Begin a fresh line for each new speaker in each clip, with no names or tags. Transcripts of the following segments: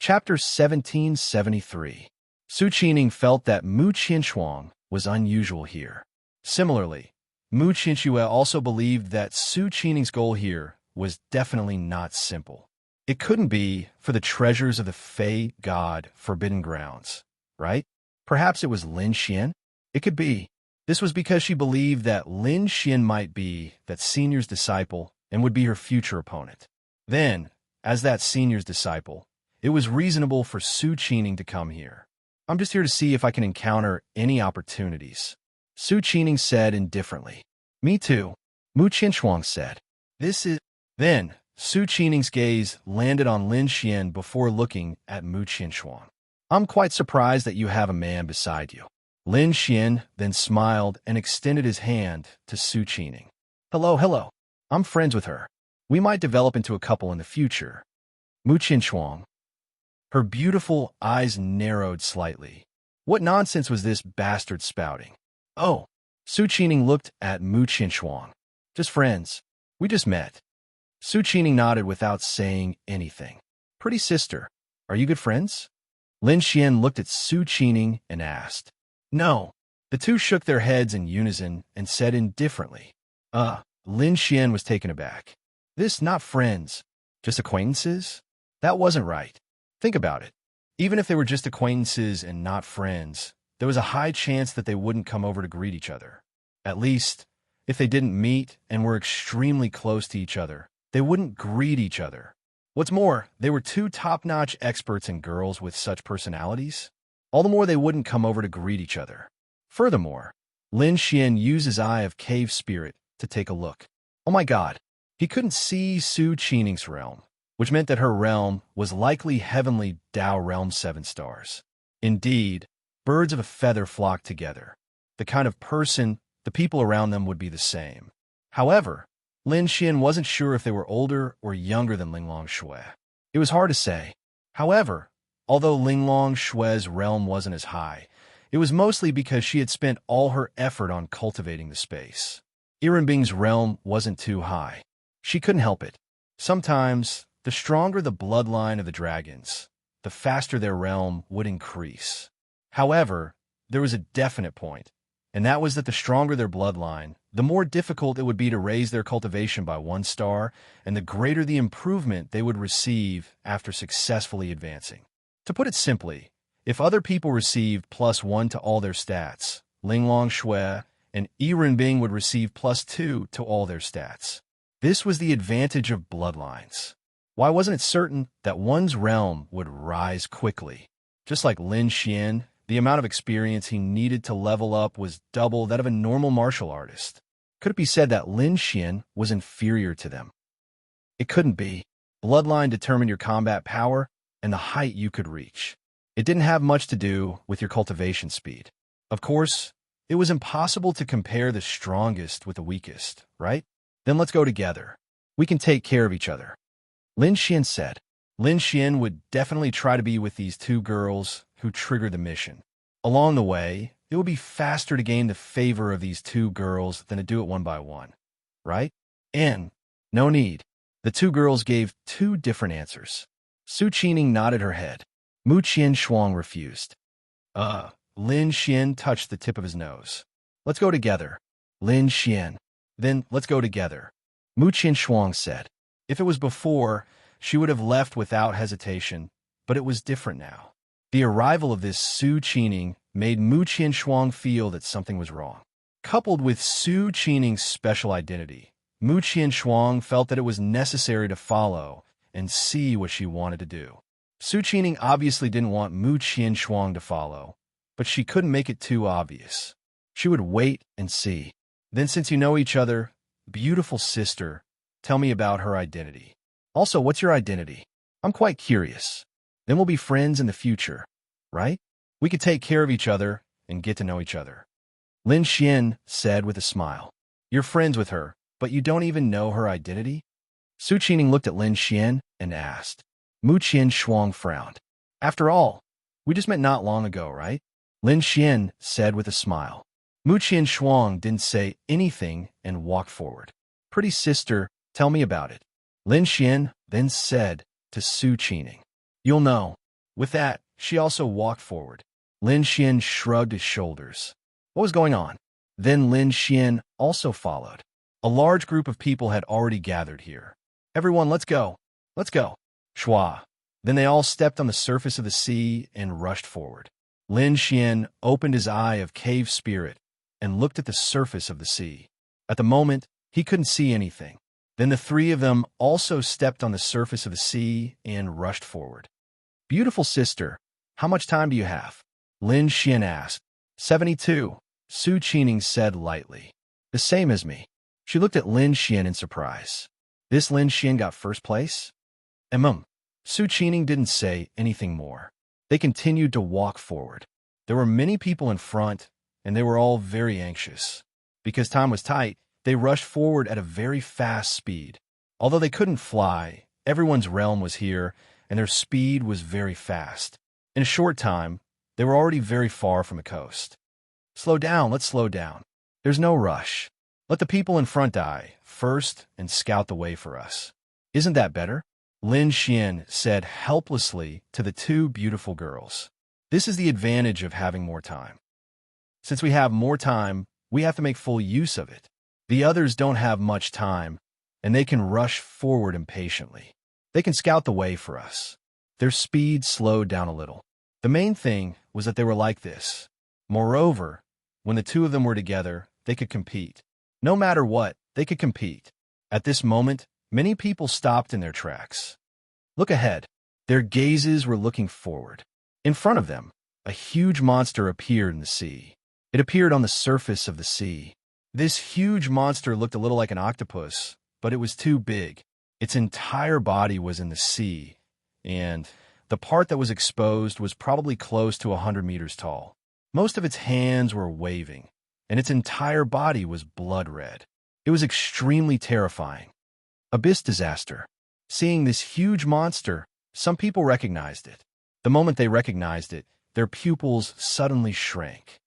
Chapter 1773. Su Qining felt that Mu Qinshuang was unusual here. Similarly, Mu Qinshui also believed that Su Qining's goal here was definitely not simple. It couldn't be for the treasures of the Fey god Forbidden Grounds, right? Perhaps it was Lin Xian? It could be. This was because she believed that Lin Xian might be that senior's disciple and would be her future opponent. Then, as that senior's disciple, it was reasonable for Su Qining to come here. I'm just here to see if I can encounter any opportunities, Su Qining said indifferently. Me too, Mu Qinshuang said. Then, Su Qining's gaze landed on Lin Xian before looking at Mu Qinshuang. I'm quite surprised that you have a man beside you. Lin Xian then smiled and extended his hand to Su Qining. Hello. I'm friends with her. We might develop into a couple in the future. Mu Qinshuang. Her beautiful eyes narrowed slightly. What nonsense was this bastard spouting? Oh, Su Qining looked at Mu Qinshuang. Just friends. We just met. Su Qining nodded without saying anything. Pretty sister, are you good friends? Lin Xian looked at Su Qining and asked. No. The two shook their heads in unison and said indifferently. Lin Xian was taken aback. This not friends, just acquaintances? That wasn't right. Think about it. Even if they were just acquaintances and not friends, there was a high chance that they wouldn't come over to greet each other. At least, if they didn't meet and were extremely close to each other, they wouldn't greet each other. What's more, they were two top-notch experts in girls with such personalities. All the more they wouldn't come over to greet each other. Furthermore, Lin Xian used his eye of cave spirit to take a look. Oh my god, he couldn't see Su Qining's realm, which meant that her realm was likely heavenly Dao realm 7 stars. Indeed, birds of a feather flocked together. The kind of person, the people around them would be the same. However, Lin Xian wasn't sure if they were older or younger than Linglong Shui. It was hard to say. However, although Linglong Shui's realm wasn't as high, it was mostly because she had spent all her effort on cultivating the space. Irenbing's realm wasn't too high. She couldn't help it. Sometimes, the stronger the bloodline of the dragons, the faster their realm would increase. However, there was a definite point, and that was that the stronger their bloodline, the more difficult it would be to raise their cultivation by 1 star, and the greater the improvement they would receive after successfully advancing. To put it simply, if other people received +1 to all their stats, Linglong Shui and Irenbing would receive +2 to all their stats. This was the advantage of bloodlines. Why wasn't it certain that one's realm would rise quickly? Just like Lin Xian, the amount of experience he needed to level up was double that of a normal martial artist. Could it be said that Lin Xian was inferior to them? It couldn't be. Bloodline determined your combat power and the height you could reach. It didn't have much to do with your cultivation speed. Of course, it was impossible to compare the strongest with the weakest, right? Then let's go together. We can take care of each other. Lin Xian said. Lin Xian would definitely try to be with these two girls who triggered the mission. Along the way, it would be faster to gain the favor of these two girls than to do it one by one, right? And no need. The two girls gave 2 different answers. Su Qining nodded her head. Mu Qinshuang refused. Lin Xian touched the tip of his nose. Let's go together. Lin Xian. Then let's go together. Mu Qinshuang said. If it was before, she would have left without hesitation, but it was different now. The arrival of this Su Qining made Mu Qinshuang feel that something was wrong. Coupled with Su Qining's special identity, Mu Qinshuang felt that it was necessary to follow and see what she wanted to do. Su Qining obviously didn't want Mu Qinshuang to follow, but she couldn't make it too obvious. She would wait and see. Then, since you know each other, beautiful sister, tell me about her identity. Also, what's your identity? I'm quite curious. Then we'll be friends in the future, right? We could take care of each other and get to know each other. Lin Xian said with a smile. You're friends with her, but you don't even know her identity? Su Qining looked at Lin Xian and asked. Mu Qinshuang frowned. After all, we just met not long ago, right? Lin Xian said with a smile. Mu Qinshuang didn't say anything and walked forward. Pretty sister, tell me about it. Lin Xian then said to Su Qining. You'll know. With that, she also walked forward. Lin Xian shrugged his shoulders. What was going on? Then Lin Xian also followed. A large group of people had already gathered here. Everyone, let's go. Let's go. Shua. Then they all stepped on the surface of the sea and rushed forward. Lin Xian opened his eye of cave spirit and looked at the surface of the sea. At the moment, he couldn't see anything. Then the three of them also stepped on the surface of the sea and rushed forward. Beautiful sister, how much time do you have? Lin Xian asked. 72, Su Qining said lightly. The same as me. She looked at Lin Xian in surprise. This Lin Xian got first place? Su Qining didn't say anything more. They continued to walk forward. There were many people in front, and they were all very anxious. Because time was tight, they rushed forward at a very fast speed. Although they couldn't fly, everyone's realm was here, and their speed was very fast. In a short time, they were already very far from the coast. Slow down, let's slow down. There's no rush. Let the people in front die first and scout the way for us. Isn't that better? Lin Xian said helplessly to the two beautiful girls. This is the advantage of having more time. Since we have more time, we have to make full use of it. The others don't have much time, and they can rush forward impatiently. They can scout the way for us. Their speed slowed down a little. The main thing was that they were like this. Moreover, when the two of them were together, they could compete. No matter what, they could compete. At this moment, many people stopped in their tracks. Look ahead. Their gazes were looking forward. In front of them, a huge monster appeared in the sea. It appeared on the surface of the sea. This huge monster looked a little like an octopus, but it was too big. Its entire body was in the sea, and the part that was exposed was probably close to 100 meters tall. Most of its hands were waving, and its entire body was blood red. It was extremely terrifying. Abyss disaster. Seeing this huge monster, some people recognized it. The moment they recognized it, their pupils suddenly shrank.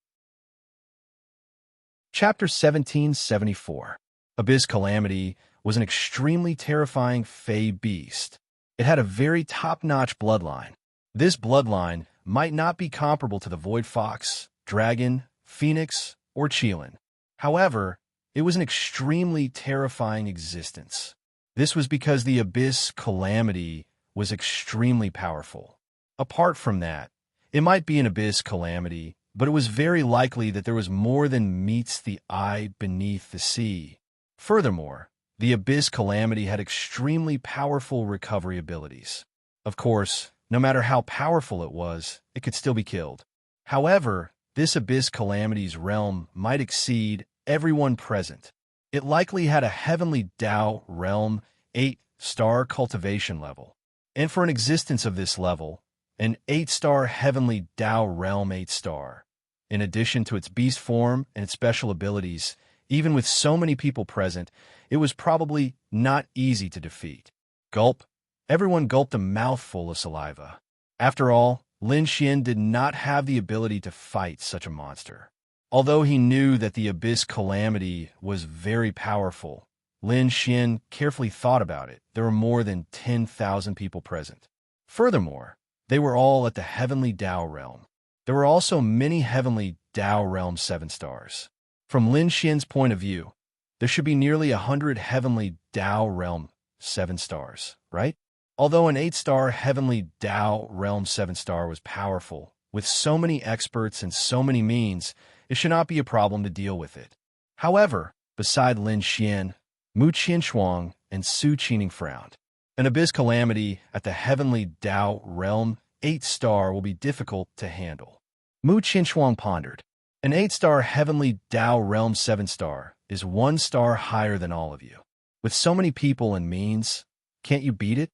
Chapter 1774. Abyss Calamity was an extremely terrifying fey beast. It had a very top-notch bloodline. This bloodline might not be comparable to the Void Fox, Dragon, Phoenix, or Qilin. However, it was an extremely terrifying existence. This was because the Abyss Calamity was extremely powerful. Apart from that, it might be an Abyss Calamity, but it was very likely that there was more than meets the eye beneath the sea. Furthermore, the Abyss Calamity had extremely powerful recovery abilities. Of course, no matter how powerful it was, it could still be killed. However, this Abyss Calamity's realm might exceed everyone present. It likely had a Heavenly Tao realm 8-star cultivation level. And for an existence of this level, an 8-star Heavenly Tao realm 8-star. In addition to its beast form and its special abilities, even with so many people present, it was probably not easy to defeat. Gulp. Everyone gulped a mouthful of saliva. After all, Lin Xian did not have the ability to fight such a monster. Although he knew that the Abyss Calamity was very powerful, Lin Xian carefully thought about it. There were more than 10,000 people present. Furthermore, they were all at the Heavenly Tao realm. There were also many Heavenly Tao realm 7 stars. From Lin Xian's point of view, there should be nearly 100 Heavenly Tao realm 7 stars, right? Although an 8-star Heavenly Tao realm 7-star was powerful, with so many experts and so many means, it should not be a problem to deal with it. However, beside Lin Xian, Mu Qinshuang and Su Qining frowned. An Abyss Calamity at the Heavenly Tao realm 8-star will be difficult to handle. Mu Qinshuang pondered. An 8-star Heavenly Tao realm 7-star is 1 star higher than all of you. With so many people and means, can't you beat it?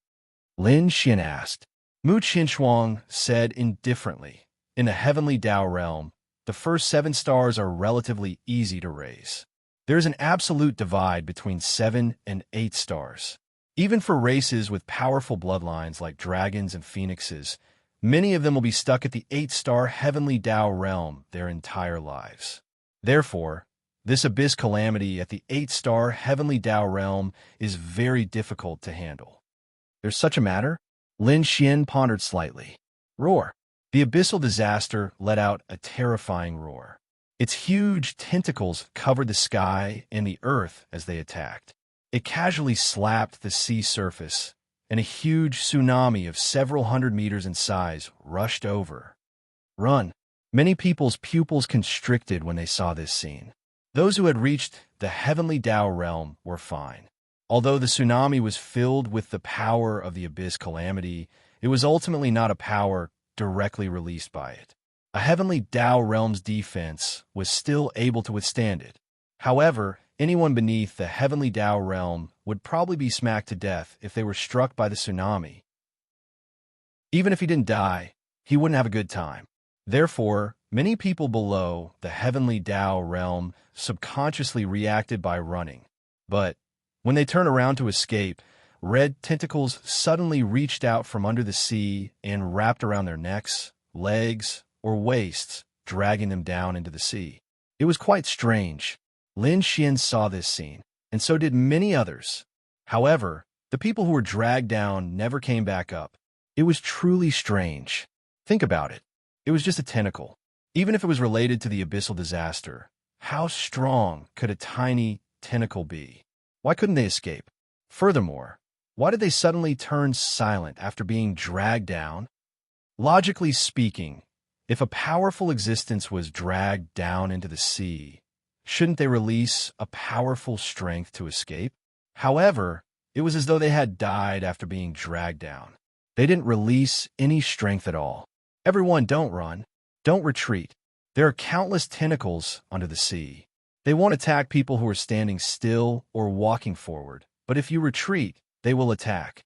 Lin Xian asked. Mu Qinshuang said indifferently. In the Heavenly Tao realm, the first 7 stars are relatively easy to raise. There is an absolute divide between 7 and 8 stars. Even for races with powerful bloodlines like dragons and phoenixes, many of them will be stuck at the 8-star Heavenly Tao realm their entire lives. Therefore, this Abyss Calamity at the 8-star Heavenly Tao realm is very difficult to handle. There's such a matter? Lin Xian pondered slightly. Roar. The abyssal disaster let out a terrifying roar. Its huge tentacles covered the sky and the earth as they attacked. It casually slapped the sea surface, and a huge tsunami of several hundred meters in size rushed over. Run! Many people's pupils constricted when they saw this scene. Those who had reached the heavenly Tao realm were fine. Although the tsunami was filled with the power of the abyss calamity, it was ultimately not a power directly released by it. A heavenly Tao realm's defense was still able to withstand it. However, anyone beneath the heavenly Tao realm would probably be smacked to death if they were struck by the tsunami. Even if he didn't die, he wouldn't have a good time. Therefore, many people below the heavenly Tao realm subconsciously reacted by running. But when they turned around to escape, red tentacles suddenly reached out from under the sea and wrapped around their necks, legs, or waists, dragging them down into the sea. It was quite strange. Lin Xian saw this scene, and so did many others. However, the people who were dragged down never came back up. It was truly strange. Think about it. It was just a tentacle. Even if it was related to the abyssal disaster, how strong could a tiny tentacle be? Why couldn't they escape? Furthermore, why did they suddenly turn silent after being dragged down? Logically speaking, if a powerful existence was dragged down into the sea, shouldn't they release a powerful strength to escape? However, it was as though they had died after being dragged down. They didn't release any strength at all. Everyone, don't run. Don't retreat. There are countless tentacles under the sea. They won't attack people who are standing still or walking forward, but if you retreat, they will attack.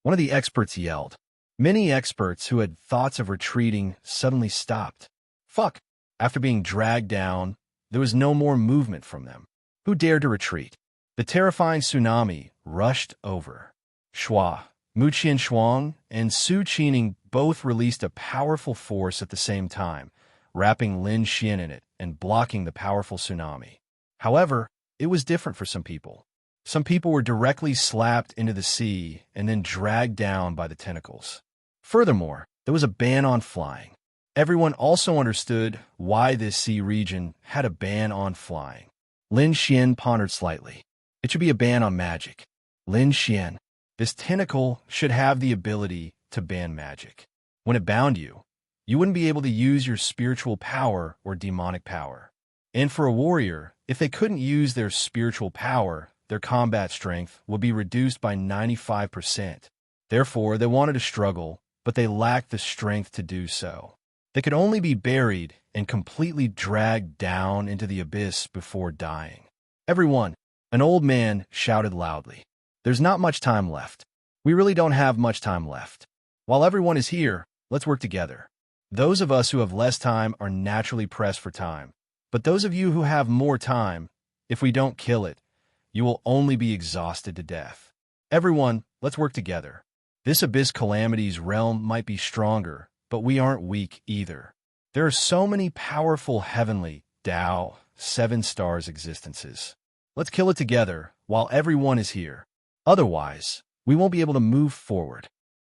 One of the experts yelled. Many experts who had thoughts of retreating suddenly stopped. Fuck! After being dragged down, there was no more movement from them. Who dared to retreat? The terrifying tsunami rushed over. Shua, Mu Qianshuang, and Su Qining both released a powerful force at the same time, wrapping Lin Xian in it and blocking the powerful tsunami. However, it was different for some people. Some people were directly slapped into the sea and then dragged down by the tentacles. Furthermore, there was a ban on flying. Everyone also understood why this sea region had a ban on flying. Lin Xian pondered slightly. It should be a ban on magic. Lin Xian, this tentacle should have the ability to ban magic. When it bound you, you wouldn't be able to use your spiritual power or demonic power. And for a warrior, if they couldn't use their spiritual power, their combat strength would be reduced by 95%. Therefore, they wanted to struggle, but they lacked the strength to do so. They could only be buried and completely dragged down into the abyss before dying. Everyone, an old man shouted loudly. There's not much time left. We really don't have much time left. While everyone is here, let's work together. Those of us who have less time are naturally pressed for time. But those of you who have more time, if we don't kill it, you will only be exhausted to death. Everyone, let's work together. This abyss calamity's realm might be stronger, but we aren't weak either. There are so many powerful heavenly, Tao, 7 stars existences. Let's kill it together while everyone is here. Otherwise, we won't be able to move forward.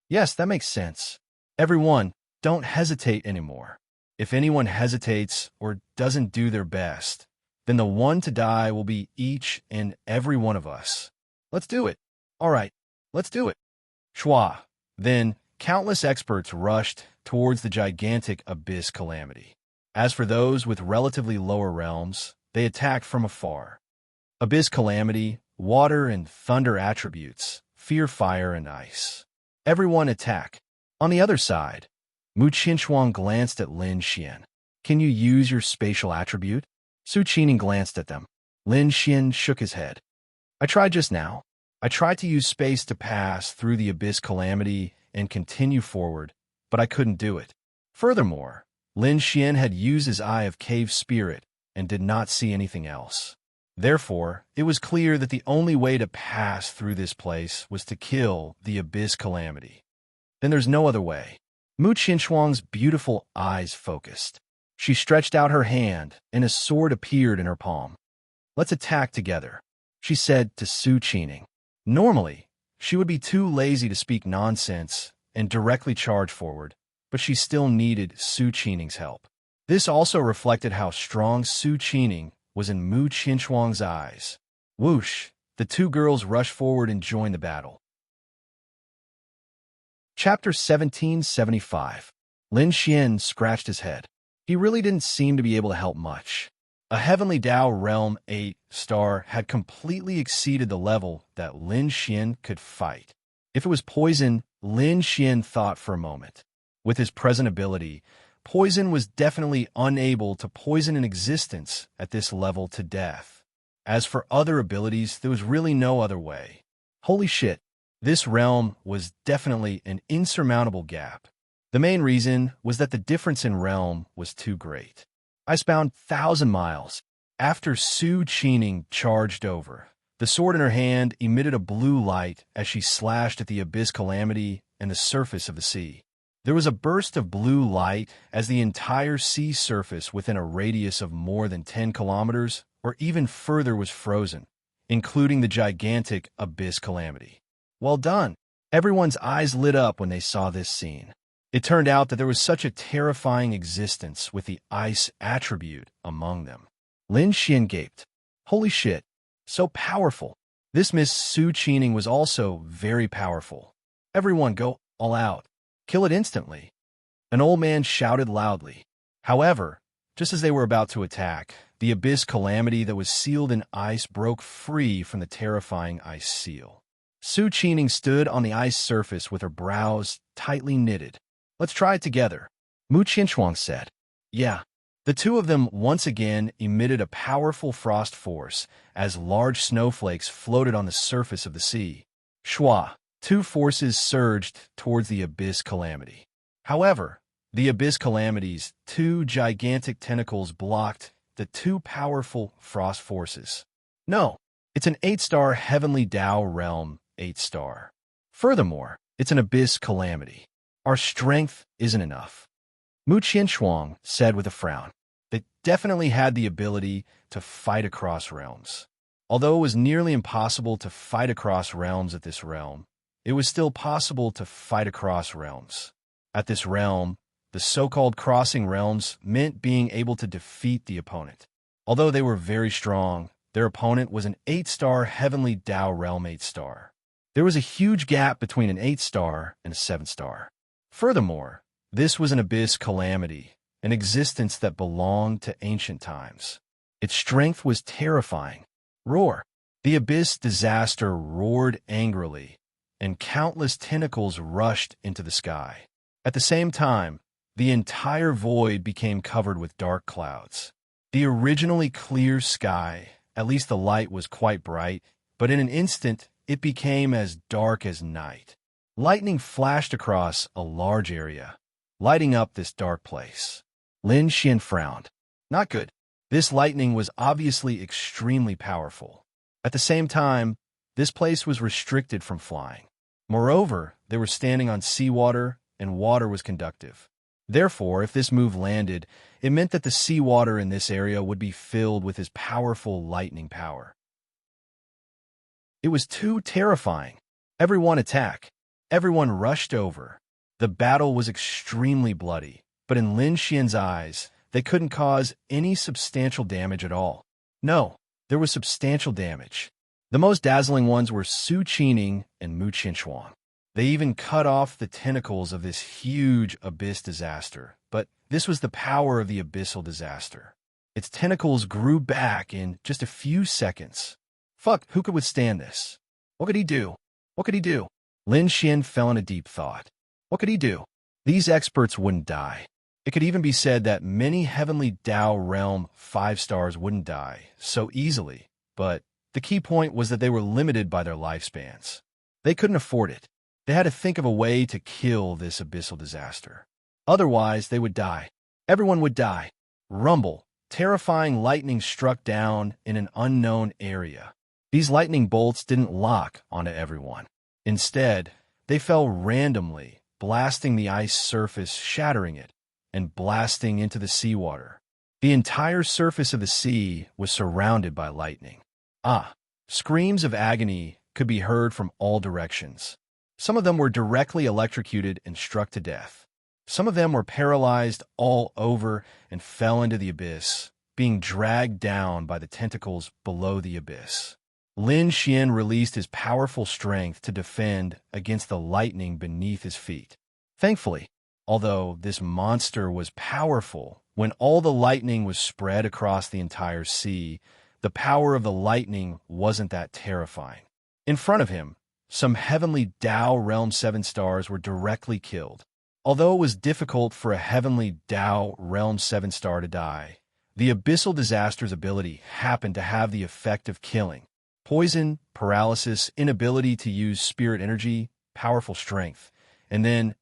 Yes, that makes sense. Everyone, don't hesitate anymore. If anyone hesitates or doesn't do their best, then the one to die will be each and every one of us. Let's do it. All right, let's do it. Shua. Then, countless experts rushed towards the gigantic abyss calamity. As for those with relatively lower realms, they attacked from afar. Abyss calamity, water and thunder attributes, fear fire and ice. Everyone attack. On the other side, Mu Qianshuang glanced at Lin Xian. Can you use your spatial attribute? Su Qining glanced at them. Lin Xian shook his head. I tried just now. I tried to use space to pass through the abyss calamity and continue forward, but I couldn't do it. Furthermore, Lin Xian had used his eye of cave spirit and did not see anything else. Therefore, it was clear that the only way to pass through this place was to kill the abyss calamity. Then there's no other way. Mu Qianshuang's beautiful eyes focused. She stretched out her hand, and a sword appeared in her palm. Let's attack together, she said to Su Qining. Normally, she would be too lazy to speak nonsense and directly charge forward, but she still needed Su Qining's help. This also reflected how strong Su Qining was in Mu Qianchuang's eyes. Whoosh! The two girls rushed forward and joined the battle. Chapter 1775. Lin Xian scratched his head. He really didn't seem to be able to help much. A Heavenly Tao Realm 8-star had completely exceeded the level that Lin Xian could fight. If it was poison, Lin Xian thought for a moment. With his present ability, poison was definitely unable to poison an existence at this level to death. As for other abilities, there was really no other way. Holy shit, this realm was definitely an insurmountable gap. The main reason was that the difference in realm was too great. Icebound 1,000 miles. After Su Qining charged over, the sword in her hand emitted a blue light as she slashed at the abyss calamity and the surface of the sea. There was a burst of blue light as the entire sea surface within a radius of more than 10 kilometers or even further was frozen, including the gigantic abyss calamity. Well done! Everyone's eyes lit up when they saw this scene. It turned out that there was such a terrifying existence with the ice attribute among them. Lin Xian gaped. Holy shit, so powerful. This Miss Su Qining was also very powerful. Everyone go all out. Kill it instantly. An old man shouted loudly. However, just as they were about to attack, the abyss calamity that was sealed in ice broke free from the terrifying ice seal. Su Qining stood on the ice surface with her brows tightly knitted. Let's try it together, Mu Qianchuang said. Yeah. The two of them once again emitted a powerful frost force as large snowflakes floated on the surface of the sea. Shua, two forces surged towards the abyss calamity. However, the abyss calamity's two gigantic tentacles blocked the two powerful frost forces. No, it's an 8-star Heavenly Tao Realm 8-star. Furthermore, it's an abyss calamity. Our strength isn't enough. Mu Qianchuang said with a frown. They definitely had the ability to fight across realms. Although it was nearly impossible to fight across realms at this realm, it was still possible to fight across realms. At this realm, the so-called crossing realms meant being able to defeat the opponent. Although they were very strong, their opponent was an 8-star Heavenly Tao Realm 8-star. There was a huge gap between an 8-star and a 7-star. Furthermore, this was an abyss calamity, an existence that belonged to ancient times. Its strength was terrifying. Roar! The abyss disaster roared angrily, and countless tentacles rushed into the sky. At the same time, the entire void became covered with dark clouds. The originally clear sky, at least the light was quite bright, but in an instant it became as dark as night. Lightning flashed across a large area, lighting up this dark place. Lin Xian frowned. Not good. This lightning was obviously extremely powerful. At the same time, this place was restricted from flying. Moreover, they were standing on seawater, and water was conductive. Therefore, if this move landed, it meant that the seawater in this area would be filled with his powerful lightning power. It was too terrifying. Everyone attack. Everyone rushed over. The battle was extremely bloody, but in Lin Xian's eyes, they couldn't cause any substantial damage at all. No, there was substantial damage. The most dazzling ones were Su Qining and Mu Qianchuang. They even cut off the tentacles of this huge abyss disaster, but this was the power of the abyssal disaster. Its tentacles grew back in just a few seconds. Fuck, who could withstand this? What could he do? What could he do? Lin Xian fell in a deep thought. What could he do? These experts wouldn't die. It could even be said that many Heavenly Tao Realm 5-stars wouldn't die so easily, but the key point was that they were limited by their lifespans. They couldn't afford it. They had to think of a way to kill this abyssal disaster. Otherwise, they would die. Everyone would die. Rumble. Terrifying lightning struck down in an unknown area. These lightning bolts didn't lock onto everyone. Instead, they fell randomly, blasting the ice surface, shattering it, and blasting into the seawater. The entire surface of the sea was surrounded by lightning. Screams of agony could be heard from all directions. Some of them were directly electrocuted and struck to death. Some of them were paralyzed all over and fell into the abyss, being dragged down by the tentacles below the abyss. Lin Xian released his powerful strength to defend against the lightning beneath his feet. Thankfully, although this monster was powerful, when all the lightning was spread across the entire sea, the power of the lightning wasn't that terrifying. In front of him, some heavenly Dao Realm 7 stars were directly killed. Although it was difficult for a heavenly Dao Realm 7 star to die, the Abyssal Disaster's ability happened to have the effect of killing. Poison, paralysis, inability to use spirit energy, powerful strength, and then,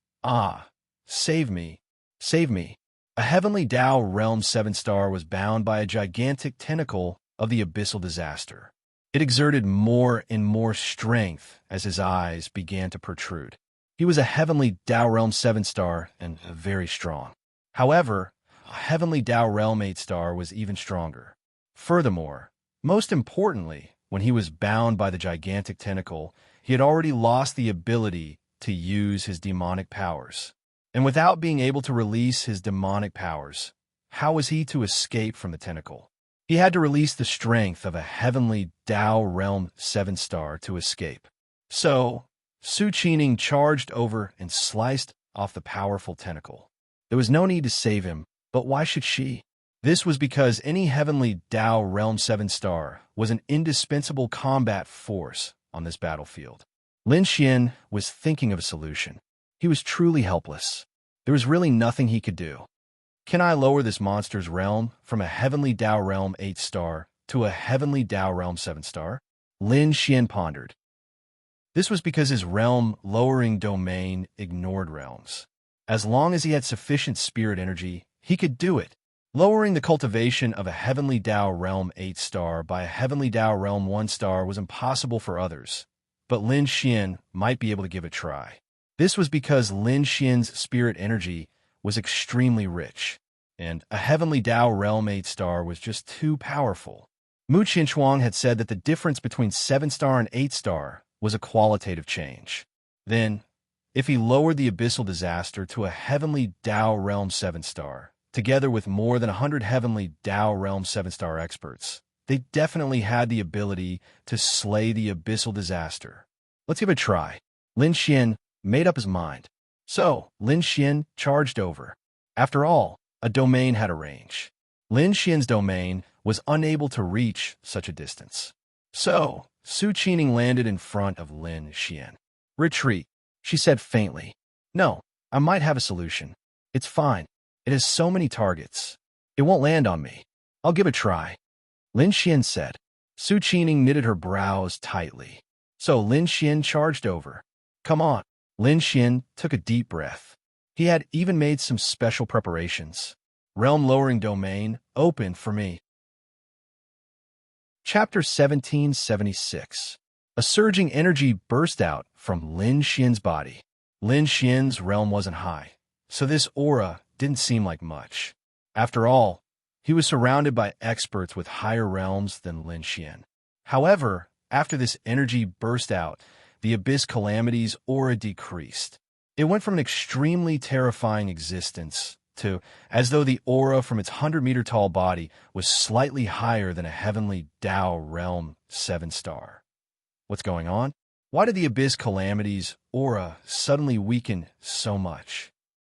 save me, save me. A heavenly Dao Realm 7 star was bound by a gigantic tentacle of the Abyssal Disaster. It exerted more and more strength as his eyes began to protrude. He was a heavenly Dao Realm 7 star and very strong. However, a heavenly Dao Realm 8 star was even stronger. Furthermore, most importantly, when he was bound by the gigantic tentacle, he had already lost the ability to use his demonic powers. And without being able to release his demonic powers, how was he to escape from the tentacle? He had to release the strength of a heavenly Dao Realm 7 star to escape. So, Su Qining charged over and sliced off the powerful tentacle. There was no need to save him, but why should she? This was because any heavenly Dao Realm 7 star was an indispensable combat force on this battlefield. Lin Xian was thinking of a solution. He was truly helpless. There was really nothing he could do. Can I lower this monster's realm from a heavenly Dao Realm 8 star to a heavenly Dao Realm 7 star? Lin Xian pondered. This was because his realm-lowering domain ignored realms. As long as he had sufficient spirit energy, he could do it. Lowering the cultivation of a heavenly Dao Realm 8 star by a heavenly Dao Realm 1 star was impossible for others, but Lin Xian might be able to give it a try. This was because Lin Xian's spirit energy was extremely rich, and a heavenly Dao Realm 8 star was just too powerful. Mu Qinshuang had said that the difference between 7 star and 8 star was a qualitative change. Then, if he lowered the Abyssal Disaster to a heavenly Dao Realm 7 star, together with more than 100 heavenly Dao Realm 7 star experts, they definitely had the ability to slay the Abyssal Disaster. Let's give it a try. Lin Xian made up his mind. So, Lin Xian charged over. After all, a domain had a range. Lin Xian's domain was unable to reach such a distance. So, Su Qining landed in front of Lin Xian. Retreat, she said faintly. No, I might have a solution. It's fine. It has so many targets. It won't land on me. I'll give it a try. Lin Xian said. Su Qining knitted her brows tightly. So Lin Xian charged over. Come on. Lin Xian took a deep breath. He had even made some special preparations. Realm-lowering domain, open for me. Chapter 1776. A surging energy burst out from Lin Xian's body. Lin Xian's realm wasn't high, so this aura didn't seem like much. After all, he was surrounded by experts with higher realms than Lin Xian. However, after this energy burst out, the Abyss Calamity's aura decreased. It went from an extremely terrifying existence to as though the aura from its 100-meter-tall body was slightly higher than a heavenly Dao Realm 7 star. What's going on? Why did the Abyss Calamity's aura suddenly weaken so much?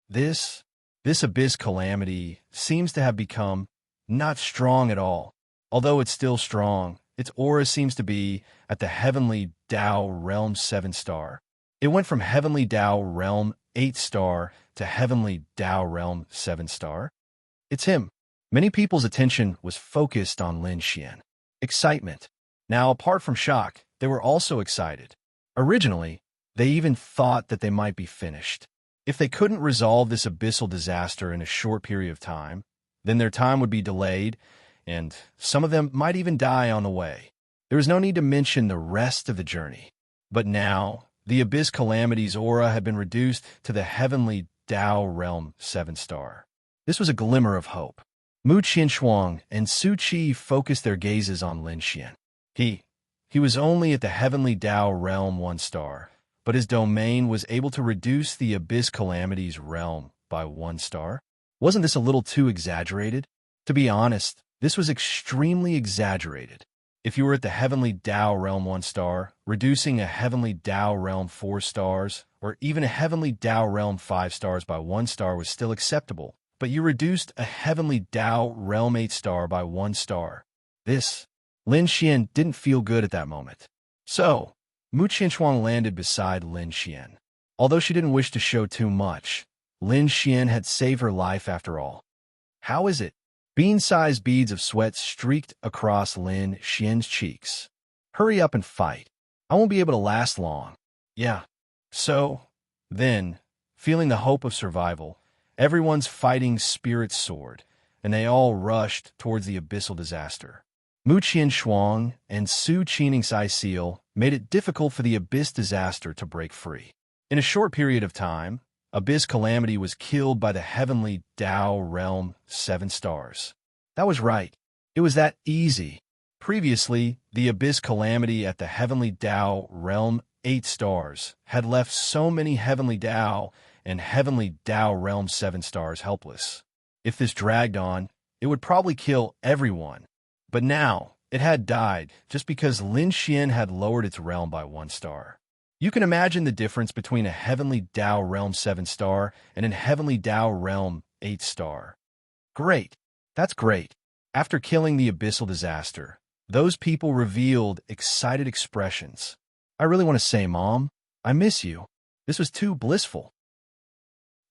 This Abyss Calamity seems to have become not strong at all. Although it's still strong, its aura seems to be at the heavenly Dao Realm 7 star. It went from heavenly Dao Realm 8 star to heavenly Dao Realm 7 star. It's him. Many people's attention was focused on Lin Xian. Excitement. Now, apart from shock, they were also excited. Originally, they even thought that they might be finished. If they couldn't resolve this abyssal disaster in a short period of time, then their time would be delayed, and some of them might even die on the way. There was no need to mention the rest of the journey. But now, the Abyss Calamity's aura had been reduced to the heavenly Dao Realm 7 star. This was a glimmer of hope. Mu Qinshuang and Su Qi focused their gazes on Lin Xian. He was only at the heavenly Dao Realm 1 star, but his domain was able to reduce the Abyss Calamity's realm by 1 star? Wasn't this a little too exaggerated? To be honest, this was extremely exaggerated. If you were at the Heavenly Tao Realm 1 star, reducing a Heavenly Tao Realm 4 stars, or even a Heavenly Tao Realm 5 stars by 1 star was still acceptable, but you reduced a Heavenly Tao Realm 8 star by 1 star. Lin Xian didn't feel good at that moment. So, Mu Qinshuang landed beside Lin Xian. Although she didn't wish to show too much, Lin Xian had saved her life after all. How is it? Bean-sized beads of sweat streaked across Lin Xian's cheeks. Hurry up and fight. I won't be able to last long. Yeah. So, then, feeling the hope of survival, everyone's fighting spirit soared, and they all rushed towards the abyssal disaster. Mu Qinshuang and Su Qining's ice seal made it difficult for the abyss disaster to break free. In a short period of time, Abyss Calamity was killed by the Heavenly Tao Realm 7 stars. That was right. It was that easy. Previously, the Abyss Calamity at the Heavenly Tao Realm 8 stars had left so many Heavenly Tao and Heavenly Tao Realm 7 stars helpless. If this dragged on, it would probably kill everyone. But now, it had died just because Lin Xian had lowered its realm by 1 star. You can imagine the difference between a Heavenly Tao Realm 7 star and a Heavenly Tao Realm 8 star. Great. That's great. After killing the abyssal disaster, those people revealed excited expressions. I really want to say, Mom, I miss you. This was too blissful.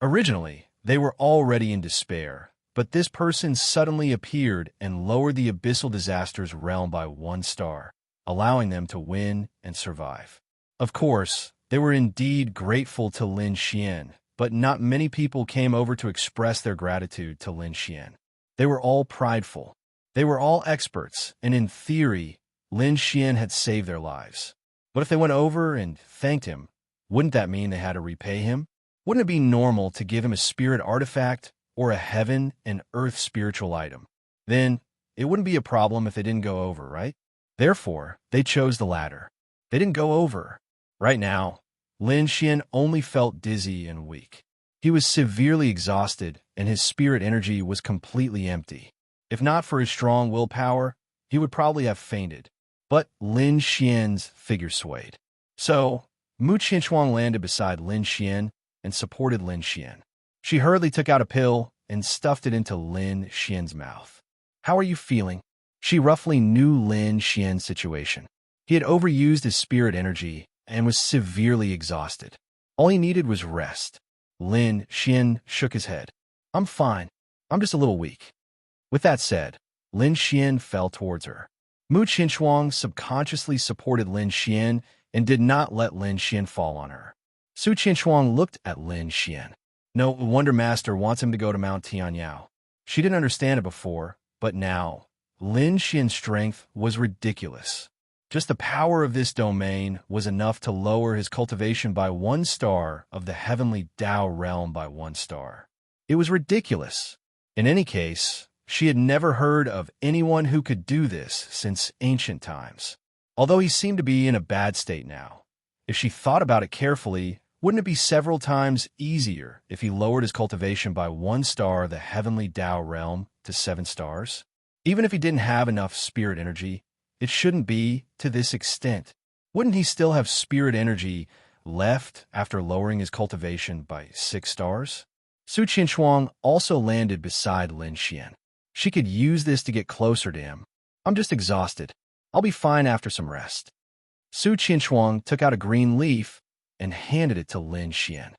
Originally, they were already in despair, but this person suddenly appeared and lowered the abyssal disaster's realm by 1 star, allowing them to win and survive. Of course, they were indeed grateful to Lin Xian, but not many people came over to express their gratitude to Lin Xian. They were all prideful. They were all experts, and in theory, Lin Xian had saved their lives. But if they went over and thanked him, wouldn't that mean they had to repay him? Wouldn't it be normal to give him a spirit artifact or a heaven and earth spiritual item? Then, it wouldn't be a problem if they didn't go over, right? Therefore, they chose the latter. They didn't go over. Right now, Lin Xian only felt dizzy and weak. He was severely exhausted, and his spirit energy was completely empty. If not for his strong willpower, he would probably have fainted. But Lin Xian's figure swayed. So, Mu Qinshuang landed beside Lin Xian and supported Lin Xian. She hurriedly took out a pill and stuffed it into Lin Xian's mouth. How are you feeling? She roughly knew Lin Xian's situation. He had overused his spirit energy and was severely exhausted. All he needed was rest. Lin Xian shook his head. I'm fine. I'm just a little weak. With that said, Lin Xian fell towards her. Mu Qinshuang subconsciously supported Lin Xian and did not let Lin Xian fall on her. Su Qinshuang looked at Lin Xian. No wonder Master wants him to go to Mount Tianyao. She didn't understand it before, but now, Lin Xian's strength was ridiculous. Just the power of this domain was enough to lower his cultivation by 1 star of the Heavenly Tao Realm by 1 star. It was ridiculous. In any case, she had never heard of anyone who could do this since ancient times. Although he seemed to be in a bad state now, if she thought about it carefully, wouldn't it be several times easier if he lowered his cultivation by 1 star of the Heavenly Tao Realm to 7 stars? Even if he didn't have enough spirit energy, it shouldn't be to this extent. Wouldn't he still have spirit energy left after lowering his cultivation by 6 stars? Su Qinshuang also landed beside Lin Xian. She could use this to get closer to him. I'm just exhausted. I'll be fine after some rest. Su Qinshuang took out a green leaf and handed it to Lin Xian.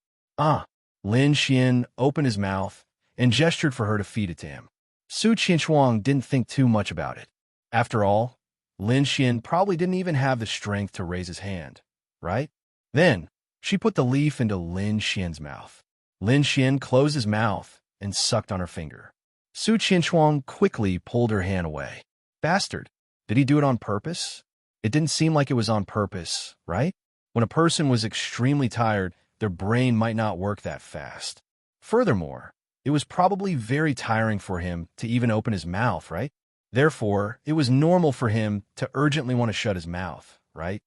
Lin Xian opened his mouth and gestured for her to feed it to him. Su Qinshuang didn't think too much about it. After all, Lin Xian probably didn't even have the strength to raise his hand, right? Then, she put the leaf into Lin Xian's mouth. Lin Xian closed his mouth and sucked on her finger. Su Qinshuang quickly pulled her hand away. Bastard, did he do it on purpose? It didn't seem like it was on purpose, right? When a person was extremely tired, their brain might not work that fast. Furthermore, it was probably very tiring for him to even open his mouth, right? Therefore, it was normal for him to urgently want to shut his mouth, right?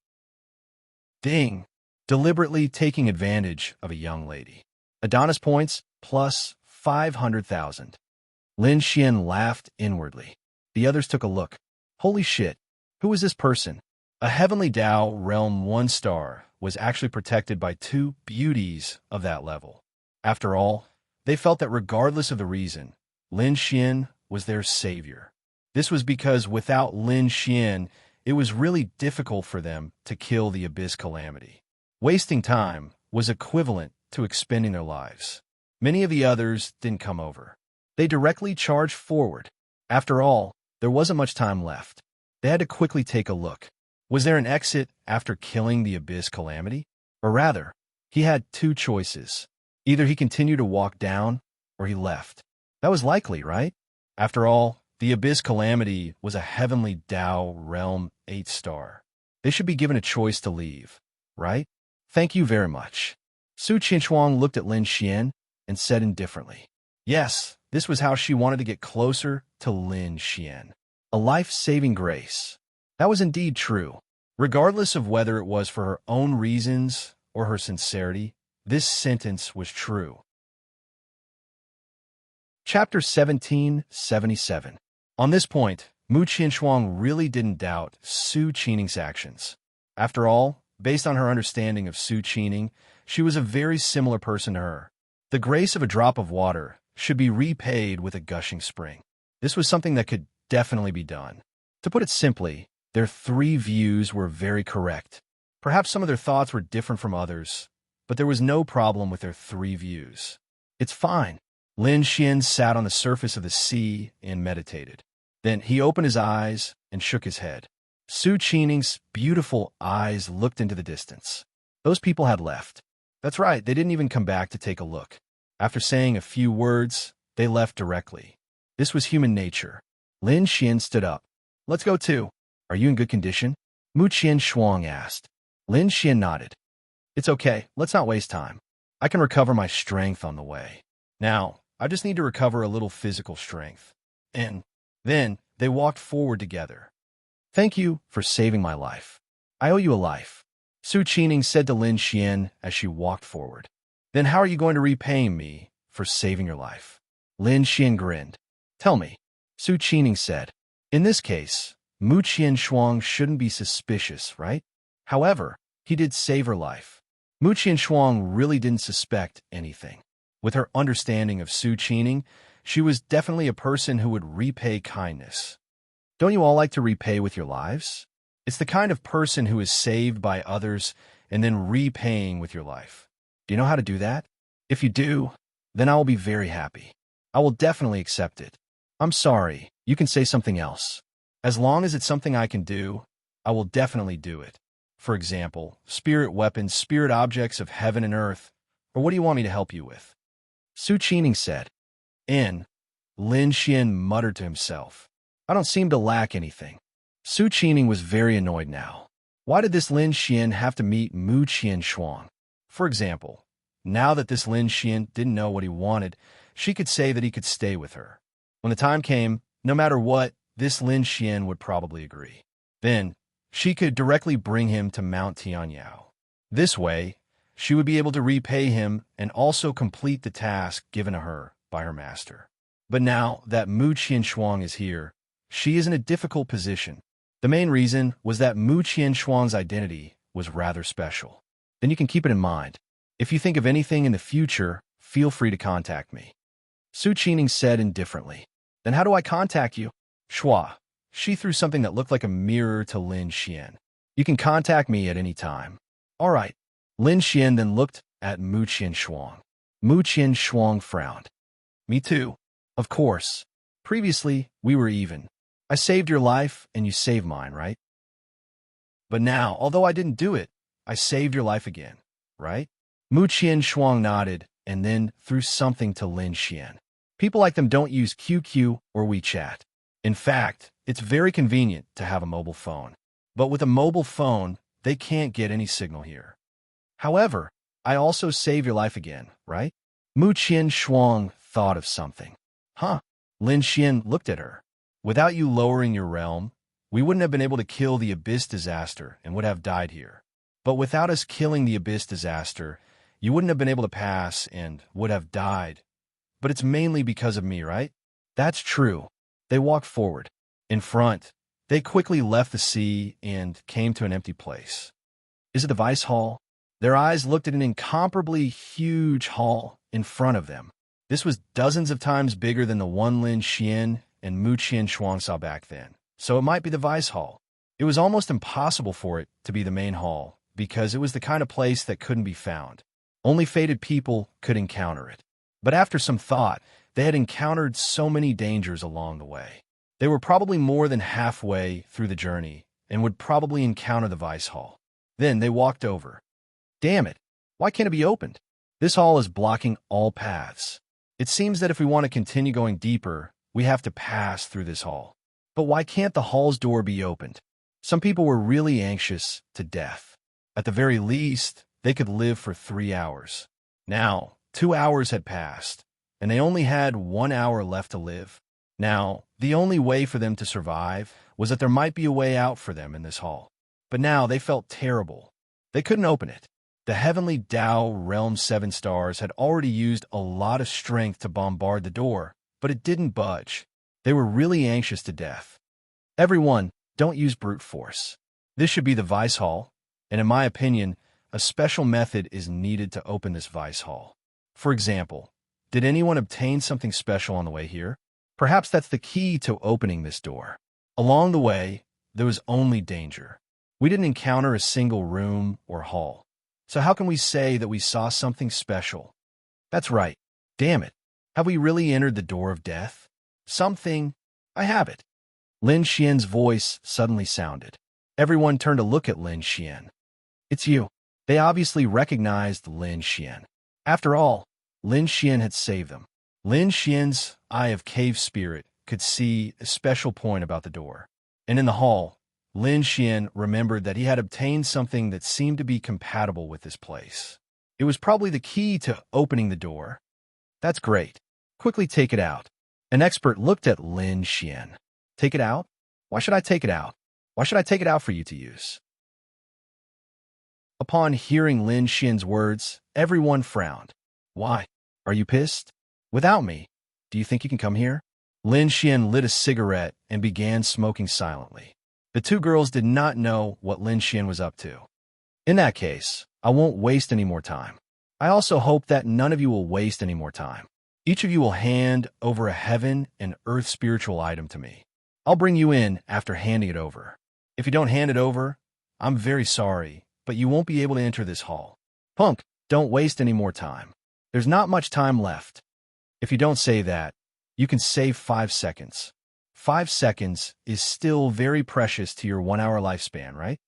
Ding! Deliberately taking advantage of a young lady. Adonis points, plus 500,000. Lin Xian laughed inwardly. The others took a look. Holy shit, who is this person? A heavenly Dao realm 1 star was actually protected by 2 beauties of that level. After all, they felt that regardless of the reason, Lin Xian was their savior. This was because without Lin Xian, it was really difficult for them to kill the Abyss Calamity. Wasting time was equivalent to expending their lives. Many of the others didn't come over. They directly charged forward. After all, there wasn't much time left. They had to quickly take a look. Was there an exit after killing the Abyss Calamity? Or rather, he had 2 choices. Either he continued to walk down, or he left. That was likely, right? After all, the Abyss Calamity was a heavenly Dao realm 8 star. They should be given a choice to leave, right? Thank you very much. Su Qinshuang looked at Lin Xian and said indifferently. Yes, this was how she wanted to get closer to Lin Xian. A life-saving grace. That was indeed true. Regardless of whether it was for her own reasons or her sincerity, this sentence was true. Chapter 1777. On this point, Mu Qinshuang really didn't doubt Su Qining's actions. After all, based on her understanding of Su Qining, she was a very similar person to her. The grace of a drop of water should be repaid with a gushing spring. This was something that could definitely be done. To put it simply, their 3 views were very correct. Perhaps some of their thoughts were different from others, but there was no problem with their 3 views. It's fine. Lin Xian sat on the surface of the sea and meditated. Then he opened his eyes and shook his head. Su Qining's beautiful eyes looked into the distance. Those people had left. That's right, they didn't even come back to take a look. After saying a few words, they left directly. This was human nature. Lin Xian stood up. Let's go too. Are you in good condition? Mu Qinshuang asked. Lin Xian nodded. It's okay, let's not waste time. I can recover my strength on the way. Now, I just need to recover a little physical strength. And then they walked forward together. Thank you for saving my life. I owe you a life, Su Qining said to Lin Xian as she walked forward. Then how are you going to repay me for saving your life? Lin Xian grinned. Tell me, Su Qining said. In this case, Mu Qinshuang shouldn't be suspicious, right? However, he did save her life. Mu Qinshuang really didn't suspect anything. With her understanding of Su Qining, she was definitely a person who would repay kindness. Don't you all like to repay with your lives? It's the kind of person who is saved by others and then repaying with your life. Do you know how to do that? If you do, then I will be very happy. I will definitely accept it. I'm sorry, you can say something else. As long as it's something I can do, I will definitely do it. For example, spirit weapons, spirit objects of heaven and earth, or what do you want me to help you with? Su Qining said. Lin Xian muttered to himself. I don't seem to lack anything. Su Qining was very annoyed now. Why did this Lin Xian have to meet Mu Qinshuang? For example, now that this Lin Xian didn't know what he wanted, she could say that he could stay with her. When the time came, no matter what, this Lin Xian would probably agree. Then, she could directly bring him to Mount Tianyao. This way, she would be able to repay him and also complete the task given to her by her master. But now that Mu Qinshuang is here, she is in a difficult position. The main reason was that Mu Qinshuang's identity was rather special. Then you can keep it in mind. If you think of anything in the future, feel free to contact me. Su Qining said indifferently. Then how do I contact you? Shua. She threw something that looked like a mirror to Lin Xian. You can contact me at any time. All right. Lin Xian then looked at Mu Qinshuang. Mu Qinshuang frowned. Me too. Of course. Previously, we were even. I saved your life, and you saved mine, right? But now, although I didn't do it, I saved your life again, right? Mu Qinshuang nodded, and then threw something to Lin Xian. People like them don't use QQ or WeChat. In fact, it's very convenient to have a mobile phone. But with a mobile phone, they can't get any signal here. However, I also saved your life again, right? Mu Qinshuang thought of something. Huh? Lin Xian looked at her. Without you lowering your realm, we wouldn't have been able to kill the Abyss disaster and would have died here. But without us killing the Abyss disaster, you wouldn't have been able to pass and would have died but it's mainly because of me, right? That's true. They walked forward. In front, they quickly left the sea and came to an empty place. Is it the Vice Hall? Their eyes looked at an incomparably huge hall in front of them. This was dozens of times bigger than the one Lin Xian and Mu Qianchuang saw back then, so it might be the Vice Hall. It was almost impossible for it to be the main hall, because it was the kind of place that couldn't be found. Only fated people could encounter it. But after some thought, they had encountered so many dangers along the way. They were probably more than halfway through the journey and would probably encounter the Vice Hall. Then they walked over. Damn it! Why can't it be opened? This hall is blocking all paths. It seems that if we want to continue going deeper, we have to pass through this hall. But why can't the hall's door be opened? Some people were really anxious to death. At the very least, they could live for 3 hours. Now, 2 hours had passed, and they only had 1 hour left to live. Now, the only way for them to survive was that there might be a way out for them in this hall. But now they felt terrible. They couldn't open it. The heavenly Tao Realm 7 stars had already used a lot of strength to bombard the door, but it didn't budge. They were really anxious to death. Everyone, don't use brute force. This should be the Vice Hall, and in my opinion, a special method is needed to open this Vice Hall. For example, did anyone obtain something special on the way here? Perhaps that's the key to opening this door. Along the way, there was only danger. We didn't encounter a single room or hall. So how can we say that we saw something special? That's right. Damn it. Have we really entered the door of death? I have it. Lin Xian's voice suddenly sounded. Everyone turned to look at Lin Xian. It's you. They obviously recognized Lin Xian. After all, Lin Xian had saved them. Lin Xian's eye of cave spirit could see a special point about the door. And in the hall, Lin Xian remembered that he had obtained something that seemed to be compatible with this place. It was probably the key to opening the door. That's great. Quickly take it out. An expert looked at Lin Xian. Take it out? Why should I take it out? Why should I take it out for you to use? Upon hearing Lin Xian's words, everyone frowned. Why? Are you pissed? Without me, do you think you can come here? Lin Xian lit a cigarette and began smoking silently. The two girls did not know what Lin Xian was up to. In that case, I won't waste any more time. I also hope that none of you will waste any more time. Each of you will hand over a heaven and earth spiritual item to me. I'll bring you in after handing it over. If you don't hand it over, I'm very sorry, but you won't be able to enter this hall. Punk, don't waste any more time. There's not much time left. If you don't say that, you can save 5 seconds. 5 seconds is still very precious to your 1 hour lifespan, right?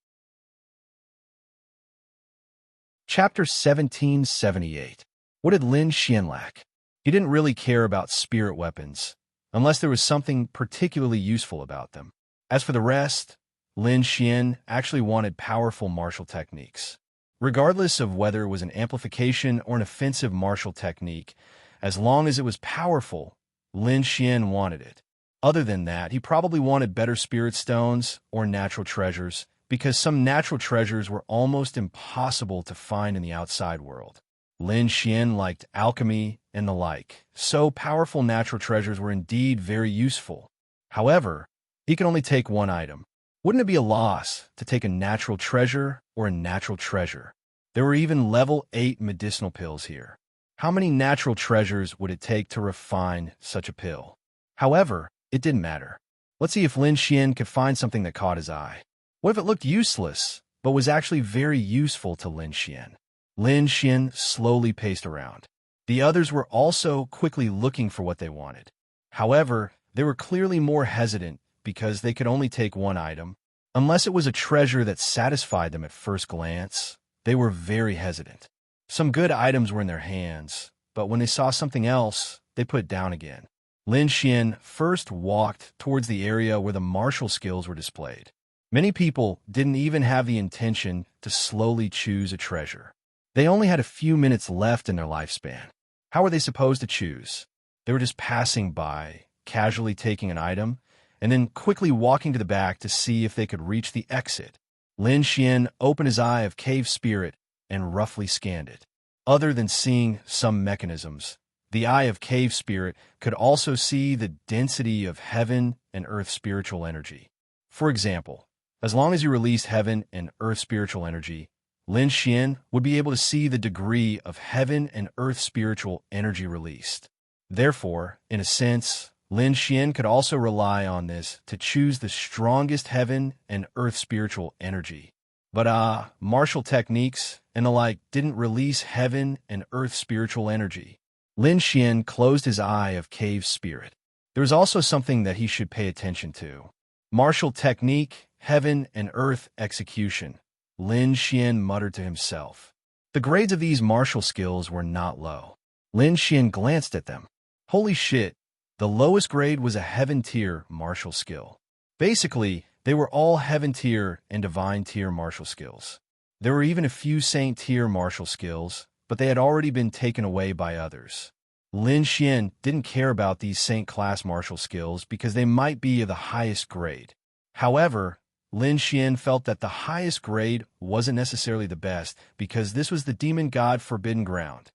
Chapter 1778. What did Lin Xian lack? He didn't really care about spirit weapons, unless there was something particularly useful about them. As for the rest, Lin Xian actually wanted powerful martial techniques. Regardless of whether it was an amplification or an offensive martial technique, as long as it was powerful, Lin Xian wanted it. Other than that, he probably wanted better spirit stones or natural treasures, because some natural treasures were almost impossible to find in the outside world. Lin Xian liked alchemy and the like, so powerful natural treasures were indeed very useful. However, he could only take one item. Wouldn't it be a loss to take a natural treasure or a natural treasure? There were even level 8 medicinal pills here. How many natural treasures would it take to refine such a pill? However, it didn't matter. Let's see if Lin Xian could find something that caught his eye. What if it looked useless, but was actually very useful to Lin Xian? Lin Xian slowly paced around. The others were also quickly looking for what they wanted. However, they were clearly more hesitant because they could only take one item. Unless it was a treasure that satisfied them at first glance, they were very hesitant. Some good items were in their hands, but when they saw something else, they put it down again. Lin Xian first walked towards the area where the martial skills were displayed. Many people didn't even have the intention to slowly choose a treasure. They only had a few minutes left in their lifespan. How were they supposed to choose? They were just passing by, casually taking an item, and then quickly walking to the back to see if they could reach the exit. Lin Xian opened his eye of cave spirit and roughly scanned it. Other than seeing some mechanisms, The eye of cave spirit could also see the density of heaven and earth spiritual energy. For example, as long as you released heaven and earth spiritual energy, Lin Xian would be able to see the degree of heaven and earth spiritual energy released. Therefore, in a sense, Lin Xian could also rely on this to choose the strongest heaven and earth spiritual energy. But martial techniques and the like didn't release heaven and earth spiritual energy. Lin Xian closed his eye of cave spirit. There was also something that he should pay attention to. Martial technique, heaven and earth execution. Lin Xian muttered to himself. The grades of these martial skills were not low. Lin Xian glanced at them. Holy shit, the lowest grade was a heaven tier martial skill. Basically, they were all heaven tier and divine tier martial skills. There were even a few saint tier martial skills, but they had already been taken away by others. Lin Xian didn't care about these saint class martial skills because they might be of the highest grade. However, Lin Xian felt that the highest grade wasn't necessarily the best because this was the demon god forbidden ground.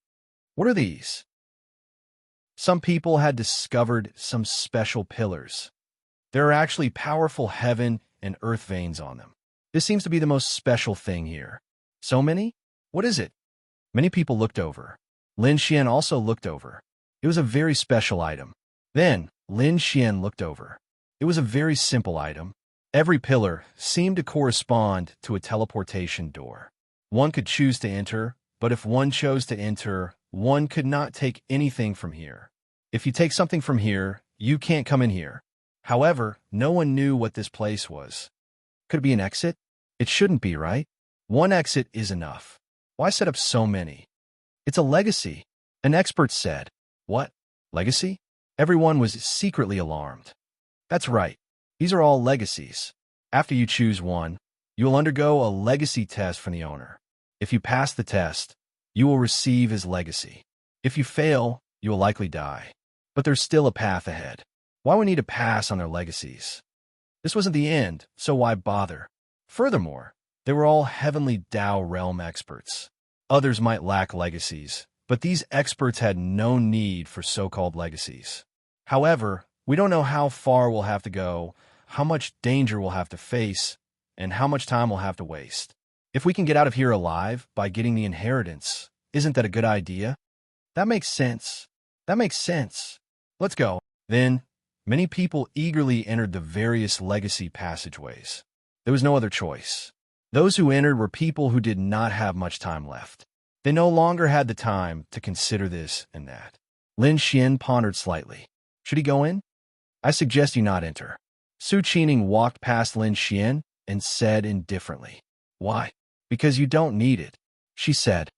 What are these? Some people had discovered some special pillars. There are actually powerful heaven and earth veins on them. This seems to be the most special thing here. So many? What is it? Many people looked over. Lin Xian also looked over. It was a very special item. Then, Lin Xian looked over. It was a very simple item. Every pillar seemed to correspond to a teleportation door. One could choose to enter, but if one chose to enter, one could not take anything from here. If you take something from here, you can't come in here. However, no one knew what this place was. Could it be an exit? It shouldn't be, right? One exit is enough. Why set up so many? It's a legacy, an expert said. What? Legacy? Everyone was secretly alarmed. That's right. These are all legacies. After you choose one, you will undergo a legacy test from the owner. If you pass the test, you will receive his legacy. If you fail, you will likely die. But there's still a path ahead. Why would we need to pass on their legacies? This wasn't the end, so why bother? Furthermore, they were all heavenly Tao realm experts. Others might lack legacies, but these experts had no need for so-called legacies. However, we don't know how far we'll have to go, how much danger we'll have to face, and how much time we'll have to waste. If we can get out of here alive by getting the inheritance, isn't that a good idea? That makes sense. That makes sense. Let's go. Then, many people eagerly entered the various legacy passageways. There was no other choice. Those who entered were people who did not have much time left. They no longer had the time to consider this and that. Lin Xian pondered slightly. Should he go in? I suggest you not enter. Su Qining walked past Lin Xian and said indifferently. Why? Because you don't need it, she said.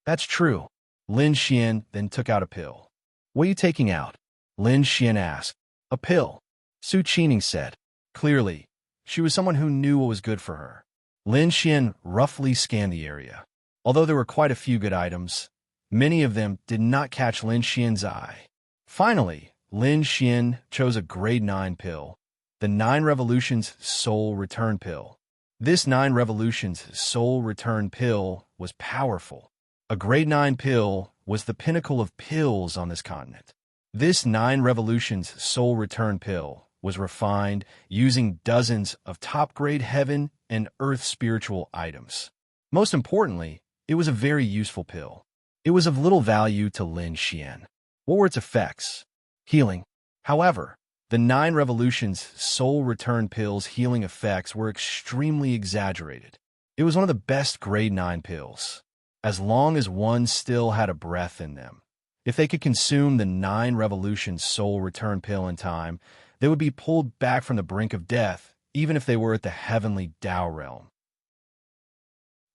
That's true. Lin Xian then took out a pill. What are you taking out? Lin Xian asked. A pill, Su Qining said. Clearly, she was someone who knew what was good for her. Lin Xian roughly scanned the area. Although there were quite a few good items, many of them did not catch Lin Xian's eye. Finally, Lin Xian chose a grade 9 pill, the 9 Revolutions Soul Return Pill. This 9 Revolutions Soul Return Pill was powerful. A grade 9 pill was the pinnacle of pills on this continent. This 9 Revolutions Soul Return Pill was refined using dozens of top-grade heaven and earth spiritual items. Most importantly, it was a very useful pill. It was of little value to Lin Xian. What were its effects? Healing. However, the 9 Revolutions Soul Return Pill's healing effects were extremely exaggerated. It was one of the best grade 9 pills, as long as one still had a breath in them. If they could consume the 9 Revolutions Soul Return Pill in time, they would be pulled back from the brink of death, even if they were at the heavenly Tao realm.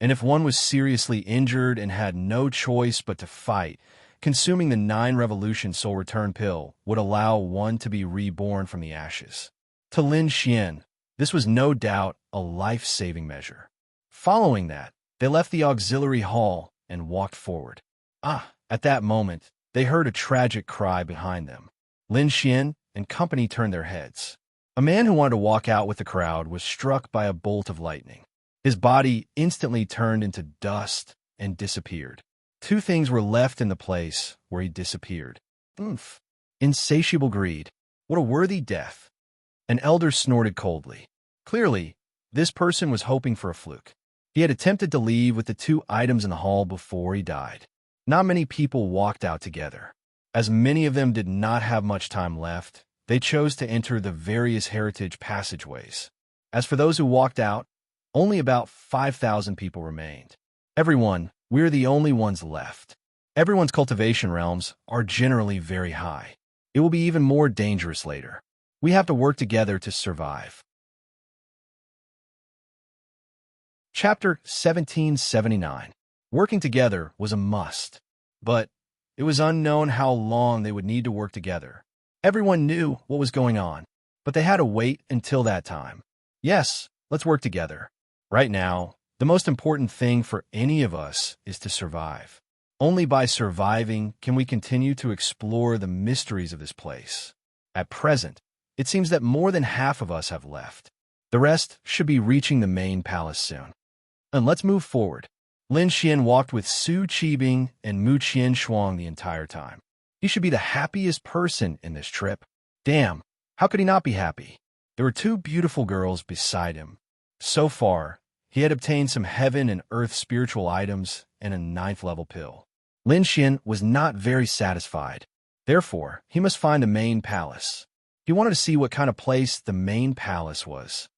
And if one was seriously injured and had no choice but to fight, consuming the 9 Revolution Soul Return Pill would allow one to be reborn from the ashes. To Lin Xian, this was no doubt a life-saving measure. Following that, they left the auxiliary hall and walked forward. At that moment, they heard a tragic cry behind them. Lin Xian and company turned their heads. A man who wanted to walk out with the crowd was struck by a bolt of lightning. His body instantly turned into dust and disappeared. 2 things were left in the place where he disappeared. Oomph. Insatiable greed. What a worthy death. An elder snorted coldly. Clearly, this person was hoping for a fluke. He had attempted to leave with the 2 items in the hall before he died. Not many people walked out together. As many of them did not have much time left, they chose to enter the various heritage passageways. As for those who walked out, only about 5,000 people remained. Everyone, we're the only ones left. Everyone's cultivation realms are generally very high. It will be even more dangerous later. We have to work together to survive. Chapter 1779. Working together was a must, but it was unknown how long they would need to work together. Everyone knew what was going on, but they had to wait until that time. Yes, let's work together. Right now, the most important thing for any of us is to survive. Only by surviving can we continue to explore the mysteries of this place. At present, it seems that more than half of us have left. The rest should be reaching the main palace soon. And let's move forward. Lin Xian walked with Su Qibing and Mu Qianshuang the entire time. He should be the happiest person in this trip. Damn, how could he not be happy? There were 2 beautiful girls beside him. So far, he had obtained some heaven and earth spiritual items and a 9th level pill. Lin Xian was not very satisfied. Therefore, he must find the main palace. He wanted to see what kind of place the main palace was.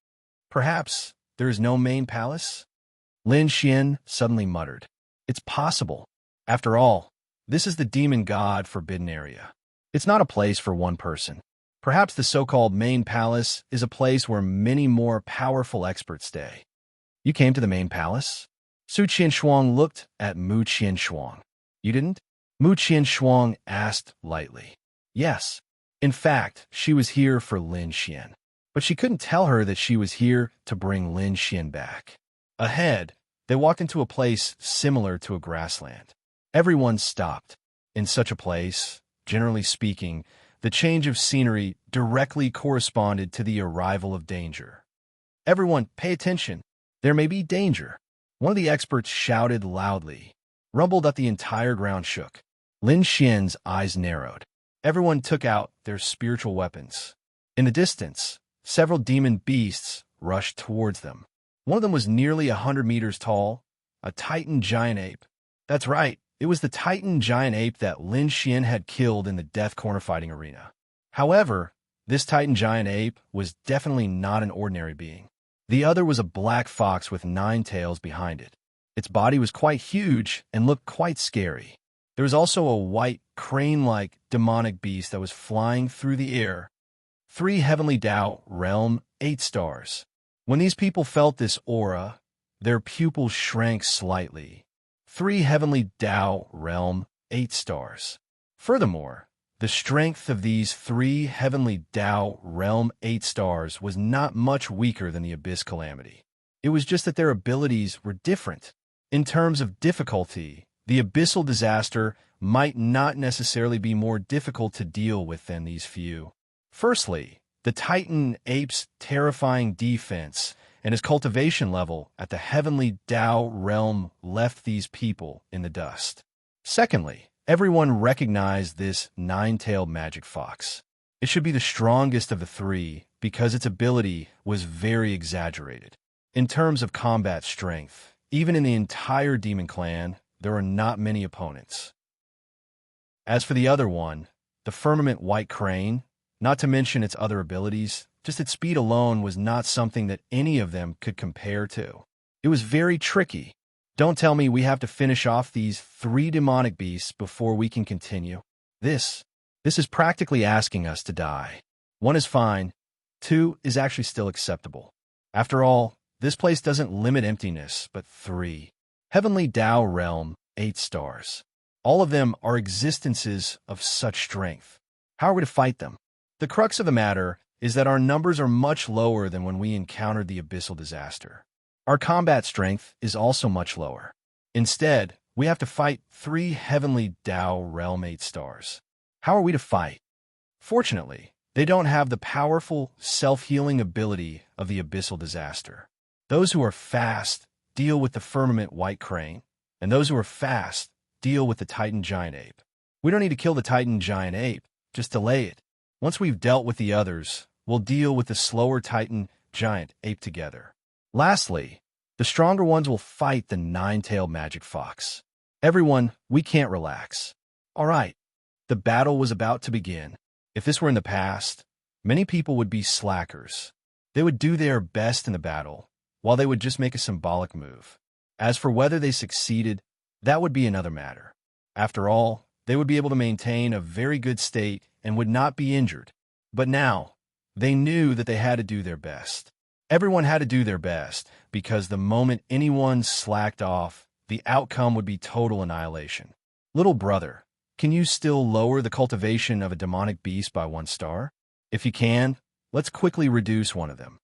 Perhaps there is no main palace? Lin Xian suddenly muttered. It's possible. After all, this is the demon god forbidden area. It's not a place for one person. Perhaps the so-called main palace is a place where many more powerful experts stay. You came to the main palace? Su Qianshuang looked at Mu Qianshuang. You didn't? Mu Qianshuang asked lightly. Yes. In fact, she was here for Lin Xian. But she couldn't tell her that she was here to bring Lin Xian back. Ahead, they walked into a place similar to a grassland. Everyone stopped. In such a place, generally speaking, the change of scenery directly corresponded to the arrival of danger. Everyone, pay attention. There may be danger. One of the experts shouted loudly, rumbled that the entire ground shook. Lin Xian's eyes narrowed. Everyone took out their spiritual weapons. In the distance, several demon beasts rushed towards them. One of them was nearly 100 meters tall, a Titan giant ape. That's right, it was the Titan giant ape that Lin Xian had killed in the Death Corner fighting arena. However, this Titan giant ape was definitely not an ordinary being. The other was a black fox with 9 tails behind it. Its body was quite huge and looked quite scary. There was also a white, crane-like demonic beast that was flying through the air. 3 heavenly Tao realm, 8 stars. When these people felt this aura, their pupils shrank slightly. 3 heavenly Tao realm, 8 stars. Furthermore, the strength of these 3 heavenly Tao realm 8 stars was not much weaker than the Abyss Calamity. It was just that their abilities were different. In terms of difficulty, the Abyssal Disaster might not necessarily be more difficult to deal with than these few. Firstly, the Titan Ape's terrifying defense and his cultivation level at the heavenly Tao realm left these people in the dust. Secondly, everyone recognized this 9-tailed magic fox. It should be the strongest of the 3 because its ability was very exaggerated. In terms of combat strength, even in the entire demon clan, there are not many opponents. As for the other one, the firmament white crane, not to mention its other abilities, just its speed alone was not something that any of them could compare to. It was very tricky. Don't tell me we have to finish off these 3 demonic beasts before we can continue. This is practically asking us to die. 1 is fine. 2 is actually still acceptable. After all, this place doesn't limit emptiness, but 3. Heavenly Tao realm, 8 stars. All of them are existences of such strength. How are we to fight them? The crux of the matter is that our numbers are much lower than when we encountered the Abyssal Disaster. Our combat strength is also much lower. Instead, we have to fight 3 heavenly Tao realm 8 stars. How are we to fight? Fortunately, they don't have the powerful self-healing ability of the Abyssal Disaster. Those who are fast deal with the firmament white crane, and those who are fast deal with the Titan giant ape. We don't need to kill the Titan giant ape, just delay it. Once we've dealt with the others, we'll deal with the slower Titan giant ape together. Lastly, the stronger ones will fight the nine-tailed magic fox. Everyone, we can't relax. All right, the battle was about to begin. If this were in the past, many people would be slackers. They would do their best in the battle, while they would just make a symbolic move. As for whether they succeeded, that would be another matter. After all, they would be able to maintain a very good state and would not be injured. But now, they knew that they had to do their best. Everyone had to do their best, because the moment anyone slacked off, the outcome would be total annihilation. Little brother, can you still lower the cultivation of a demonic beast by 1 star? If you can, let's quickly reduce one of them.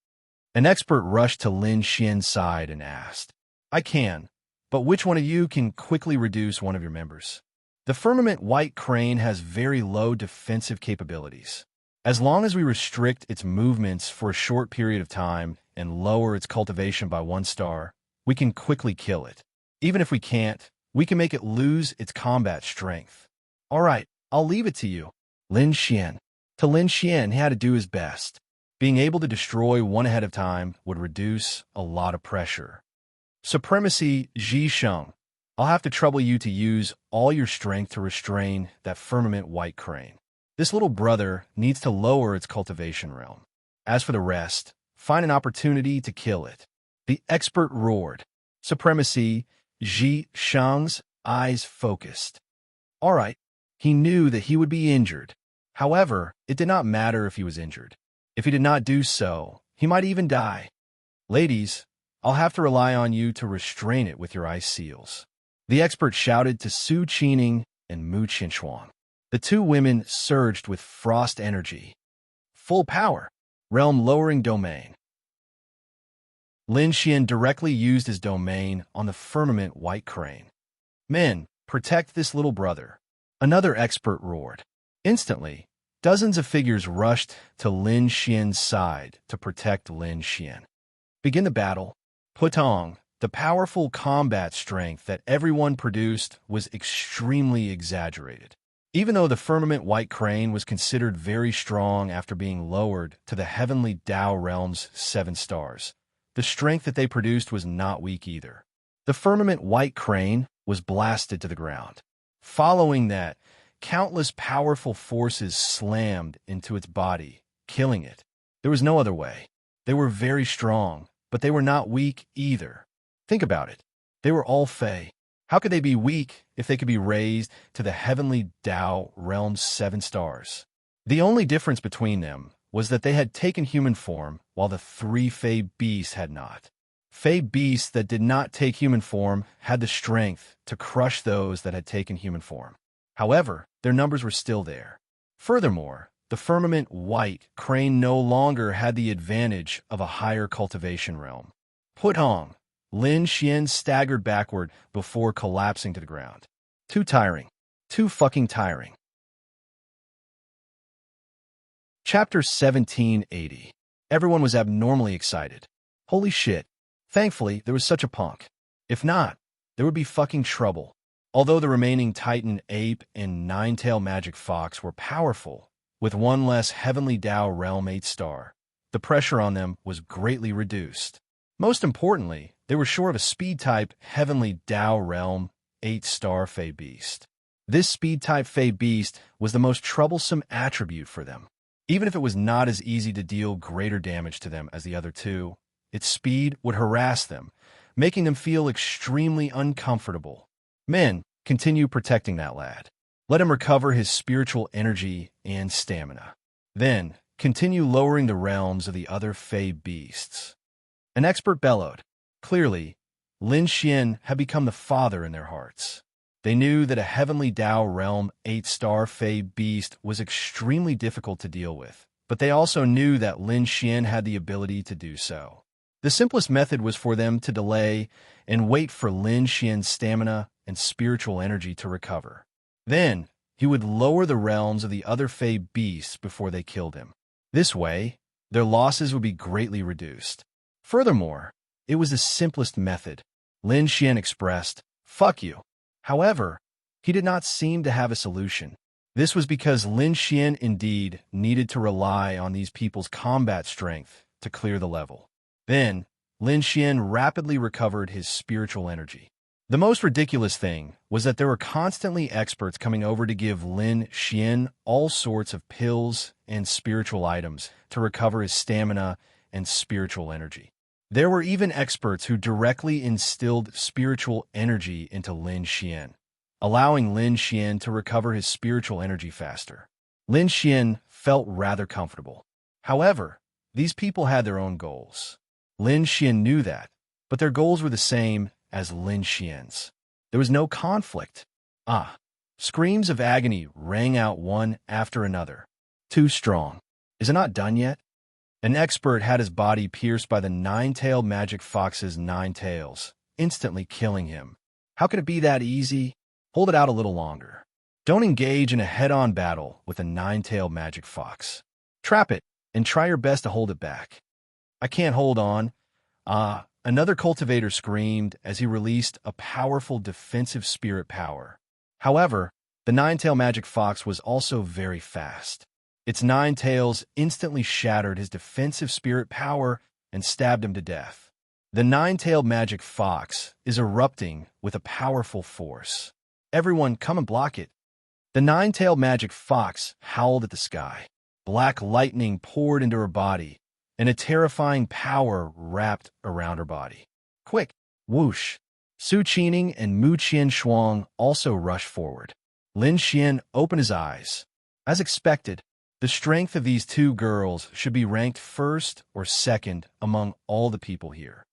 An expert rushed to Lin Xian's side and asked, I can, but which one of you can quickly reduce one of your members? The firmament white crane has very low defensive capabilities. As long as we restrict its movements for a short period of time and lower its cultivation by 1 star, we can quickly kill it. Even if we can't, we can make it lose its combat strength. All right, I'll leave it to you. Lin Xian. To Lin Xian, he had to do his best. Being able to destroy one ahead of time would reduce a lot of pressure. Supremacy, Ji Sheng. I'll have to trouble you to use all your strength to restrain that firmament white crane. This little brother needs to lower its cultivation realm. As for the rest, find an opportunity to kill it. The expert roared. Supremacy, Ji Sheng's eyes focused. All right, he knew that he would be injured. However, it did not matter if he was injured. If he did not do so, he might even die. Ladies, I'll have to rely on you to restrain it with your ice seals. The expert shouted to Su Qining and Mu Qinshuang. The two women surged with frost energy. Full power. Realm lowering domain. Lin Xian directly used his domain on the firmament white crane. Men, protect this little brother. Another expert roared. Instantly, dozens of figures rushed to Lin Xian's side to protect Lin Xian. Begin the battle. Putong, the powerful combat strength that everyone produced was extremely exaggerated. Even though the firmament white crane was considered very strong after being lowered to the heavenly Tao realm's 7 stars, the strength that they produced was not weak either. The firmament white crane was blasted to the ground. Following that, countless powerful forces slammed into its body, killing it. There was no other way. They were very strong, but they were not weak either. Think about it. They were all Fey. How could they be weak if they could be raised to the heavenly Tao realm's 7 stars? The only difference between them was that they had taken human form, while the 3 Fey beasts had not. Fey beasts that did not take human form had the strength to crush those that had taken human form. However, their numbers were still there. Furthermore, the firmament white crane no longer had the advantage of a higher cultivation realm. Putong, Lin Xian staggered backward before collapsing to the ground. Too tiring. Too fucking tiring. Chapter 1780. Everyone was abnormally excited. Holy shit. Thankfully, there was such a punk. If not, there would be fucking trouble. Although the remaining Titan Ape and Nine-Tailed Magic Fox were powerful, with one less Heavenly Tao Realm 8 star, the pressure on them was greatly reduced. Most importantly, they were short of a speed-type Heavenly Tao Realm 8 star Fey Beast. This speed-type Fey Beast was the most troublesome attribute for them. Even if it was not as easy to deal greater damage to them as the other two, its speed would harass them, making them feel extremely uncomfortable. Men, continue protecting that lad. Let him recover his spiritual energy and stamina. Then, continue lowering the realms of the other Fey beasts. An expert bellowed. Clearly, Lin Xian had become the father in their hearts. They knew that a Heavenly Tao Realm 8 star Fey beast was extremely difficult to deal with, but they also knew that Lin Xian had the ability to do so. The simplest method was for them to delay and wait for Lin Xian's stamina and spiritual energy to recover. Then, he would lower the realms of the other Fey beasts before they killed him. This way, their losses would be greatly reduced. Furthermore, it was the simplest method. Lin Xian expressed, "Fuck you." However, He did not seem to have a solution. This was because Lin Xian indeed needed to rely on these people's combat strength to clear the level. Then, Lin Xian rapidly recovered his spiritual energy. The most ridiculous thing was that there were constantly experts coming over to give Lin Xian all sorts of pills and spiritual items to recover his stamina and spiritual energy. There were even experts who directly instilled spiritual energy into Lin Xian, allowing Lin Xian to recover his spiritual energy faster. Lin Xian felt rather comfortable. However, these people had their own goals. Lin Xian knew that, but their goals were the same as Lin Xian's. There was no conflict. Screams of agony rang out one after another. Too strong. Is it not done yet? An expert had his body pierced by the nine-tailed magic fox's 9 tails, instantly killing him. How could it be that easy? Hold it out a little longer. Don't engage in a head-on battle with a 9-tailed magic fox. Trap it, and try your best to hold it back. I can't hold on. Another cultivator screamed as he released a powerful defensive spirit power. However, the 9-tailed magic fox was also very fast. Its 9 tails instantly shattered his defensive spirit power and stabbed him to death. The 9-tailed magic fox is erupting with a powerful force. Everyone, come and block it. The 9-tailed magic fox howled at the sky. Black lightning poured into her body, and a terrifying power wrapped around her body. Quick! Whoosh! Su Qining and Mu Qianshuang also rushed forward. Lin Xian opened his eyes. As expected, the strength of these two girls should be ranked first or second among all the people here.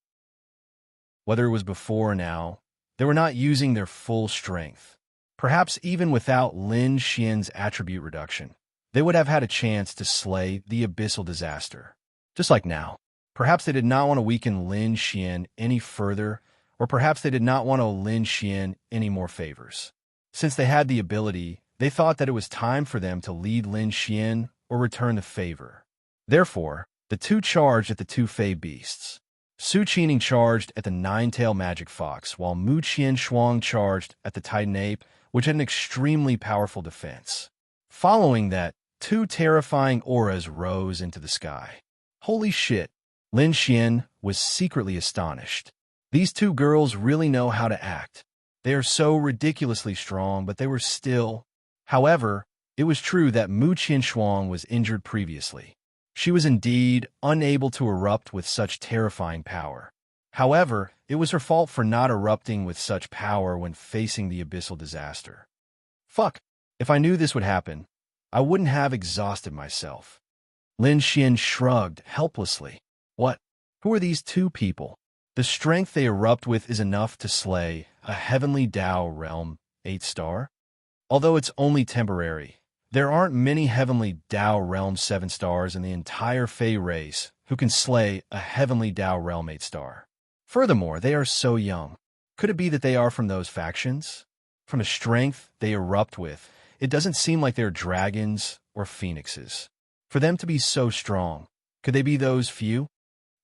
Whether it was before or now, they were not using their full strength. Perhaps even without Lin Xian's attribute reduction, they would have had a chance to slay the abyssal disaster. Just like now. Perhaps they did not want to weaken Lin Xian any further, or perhaps they did not want to Lin Xian any more favors. Since they had the ability, they thought that it was time for them to lead Lin Xian or return the favor. Therefore, the two charged at the two Fey beasts. Su Qining charged at the 9-tailed magic fox, while Mu Qianshuang charged at the Titan ape, which had an extremely powerful defense. Following that, 2 terrifying auras rose into the sky. Holy shit! Lin Xian was secretly astonished. These two girls really know how to act. They are so ridiculously strong, but they were still... However, it was true that Mu Qianshuang was injured previously. She was indeed unable to erupt with such terrifying power. However, it was her fault for not erupting with such power when facing the abyssal disaster. Fuck! If I knew this would happen, I wouldn't have exhausted myself. Lin Xian shrugged helplessly. What? Who are these two people? The strength they erupt with is enough to slay a heavenly Dao realm 8-star? Although it's only temporary, there aren't many heavenly Dao realm 7 stars in the entire Fey race who can slay a heavenly Dao realm 8-star. Furthermore, they are so young. Could it be that they are from those factions? From the strength they erupt with, it doesn't seem like they're dragons or phoenixes. For them to be so strong, could they be those few?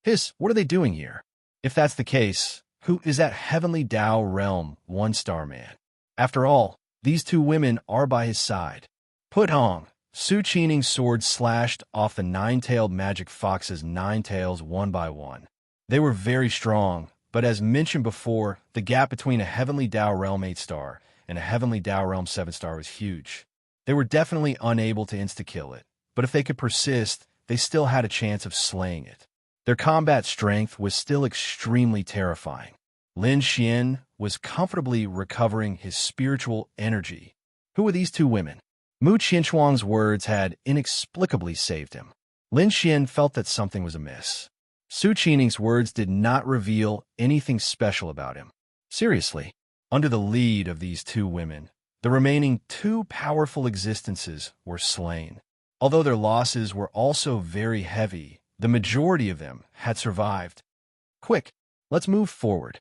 Hiss, what are they doing here? If that's the case, who is that heavenly Dao realm 1-star man? After all, these two women are by his side. Put Hong, Su Qining's sword slashed off the 9-tailed magic fox's 9 tails one by one. They were very strong, but as mentioned before, the gap between a heavenly Dao realm 8-star and a heavenly Dao realm 7-star was huge. They were definitely unable to insta-kill it, but if they could persist, they still had a chance of slaying it. Their combat strength was still extremely terrifying. Lin Xian was comfortably recovering his spiritual energy. Who were these two women? Mu Qianshuang's words had inexplicably saved him. Lin Xian felt that something was amiss. Su Qining's words did not reveal anything special about him. Seriously, under the lead of these two women, the remaining 2 powerful existences were slain. Although their losses were also very heavy, the majority of them had survived. Quick, let's move forward.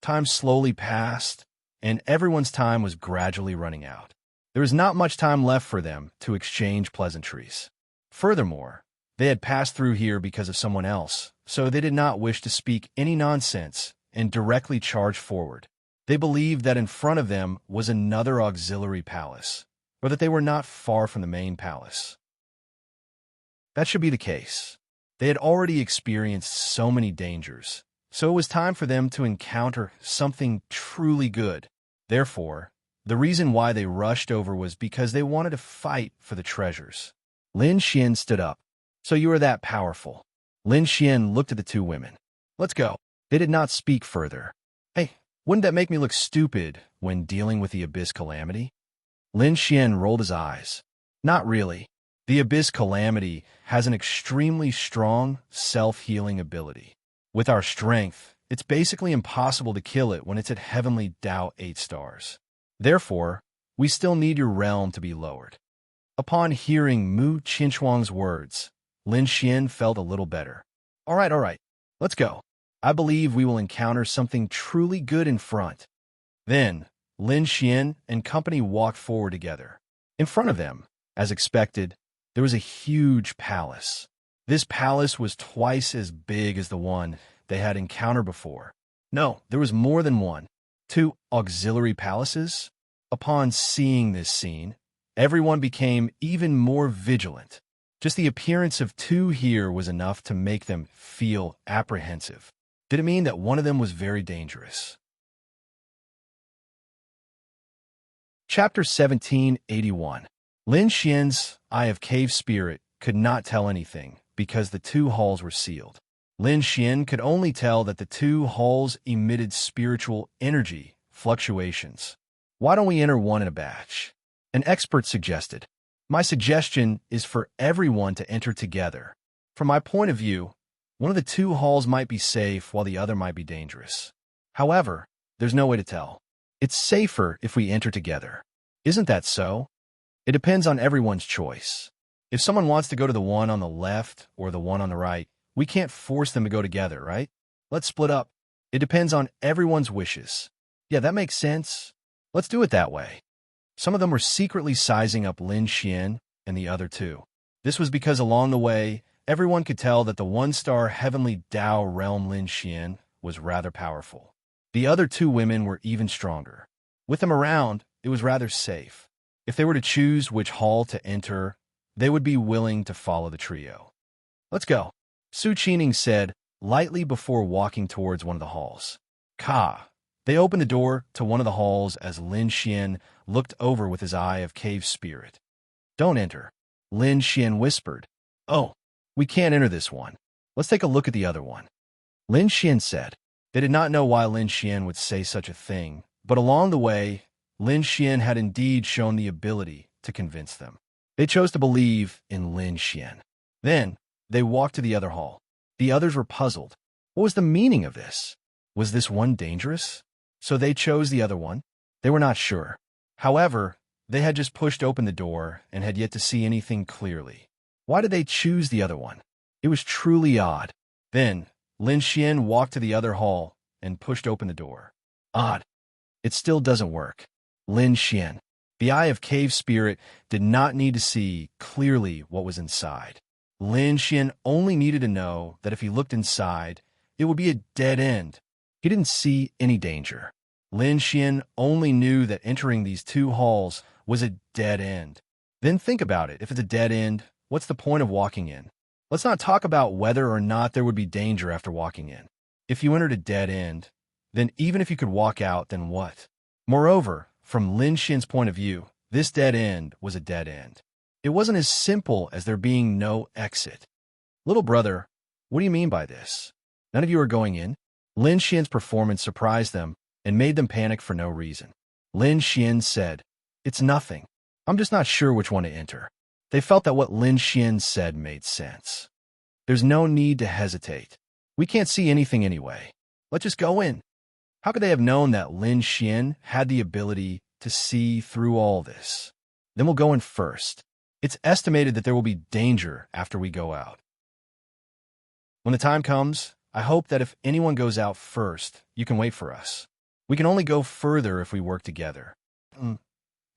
Time slowly passed, and everyone's time was gradually running out. There was not much time left for them to exchange pleasantries. Furthermore, they had passed through here because of someone else, so they did not wish to speak any nonsense and directly charged forward. They believed that in front of them was another auxiliary palace, or that they were not far from the main palace. That should be the case. They had already experienced so many dangers, so it was time for them to encounter something truly good. Therefore, the reason why they rushed over was because they wanted to fight for the treasures. Lin Xian stood up. So you are that powerful. Lin Xian looked at the two women. Let's go. They did not speak further. Hey, wouldn't that make me look stupid when dealing with the Abyss Calamity? Lin Xian rolled his eyes. Not really. The Abyss Calamity has an extremely strong self-healing ability. With our strength, it's basically impossible to kill it when it's at Heavenly Dao 8 stars. Therefore, we still need your realm to be lowered. Upon hearing Mu Qinchuang's words, Lin Xian felt a little better. All right, let's go. I believe we will encounter something truly good in front. Then, Lin Xian and company walked forward together. In front of them, as expected, there was a huge palace. This palace was twice as big as the one they had encountered before. No, there was more than one. 2 auxiliary palaces? Upon seeing this scene, everyone became even more vigilant. Just the appearance of 2 here was enough to make them feel apprehensive. Did it mean that one of them was very dangerous? Chapter 1781. Lin Xian's Eye of Cave Spirit could not tell anything because the 2 halls were sealed. Lin Xian could only tell that the 2 halls emitted spiritual energy fluctuations. Why don't we enter one in a batch? An expert suggested. My suggestion is for everyone to enter together. From my point of view, one of the 2 halls might be safe while the other might be dangerous. However, there's no way to tell. It's safer if we enter together. Isn't that so? It depends on everyone's choice. If someone wants to go to the one on the left or the one on the right, we can't force them to go together, right? Let's split up. It depends on everyone's wishes. Yeah, that makes sense. Let's do it that way. Some of them were secretly sizing up Lin Xian and the other 2. This was because along the way, everyone could tell that the 1-star Heavenly Dao realm Lin Xian was rather powerful. The other 2 women were even stronger. With them around, it was rather safe. If they were to choose which hall to enter, they would be willing to follow the trio. Let's go, Su Qining said, lightly before walking towards one of the halls. Ka. They opened the door to one of the halls as Lin Xian looked over with his Eye of Cave Spirit. Don't enter, Lin Xian whispered. Oh, we can't enter this one. Let's take a look at the other one. Lin Xian said. They did not know why Lin Xian would say such a thing, but along the way, Lin Xian had indeed shown the ability to convince them. They chose to believe in Lin Xian. Then, they walked to the other hall. The others were puzzled. What was the meaning of this? Was this one dangerous? So they chose the other one? They were not sure. However, they had just pushed open the door and had yet to see anything clearly. Why did they choose the other one? It was truly odd. Then, Lin Xian walked to the other hall and pushed open the door. Odd. It still doesn't work. Lin Xian. The Eye of Cave Spirit did not need to see clearly what was inside. Lin Xian only needed to know that if he looked inside, it would be a dead end. He didn't see any danger. Lin Xian only knew that entering these 2 halls was a dead end. Then think about it. If it's a dead end, what's the point of walking in? Let's not talk about whether or not there would be danger after walking in. If you entered a dead end, then even if you could walk out, then what? Moreover, from Lin Xian's point of view, this dead end was a dead end. It wasn't as simple as there being no exit. Little brother, what do you mean by this? None of you are going in? Lin Xian's performance surprised them and made them panic for no reason. Lin Xian said, It's nothing. I'm just not sure which one to enter. They felt that what Lin Xian said made sense. There's no need to hesitate. We can't see anything anyway. Let's just go in. How could they have known that Lin Xian had the ability to see through all this? Then we'll go in first. It's estimated that there will be danger after we go out. When the time comes, I hope that if anyone goes out first, you can wait for us. We can only go further if we work together.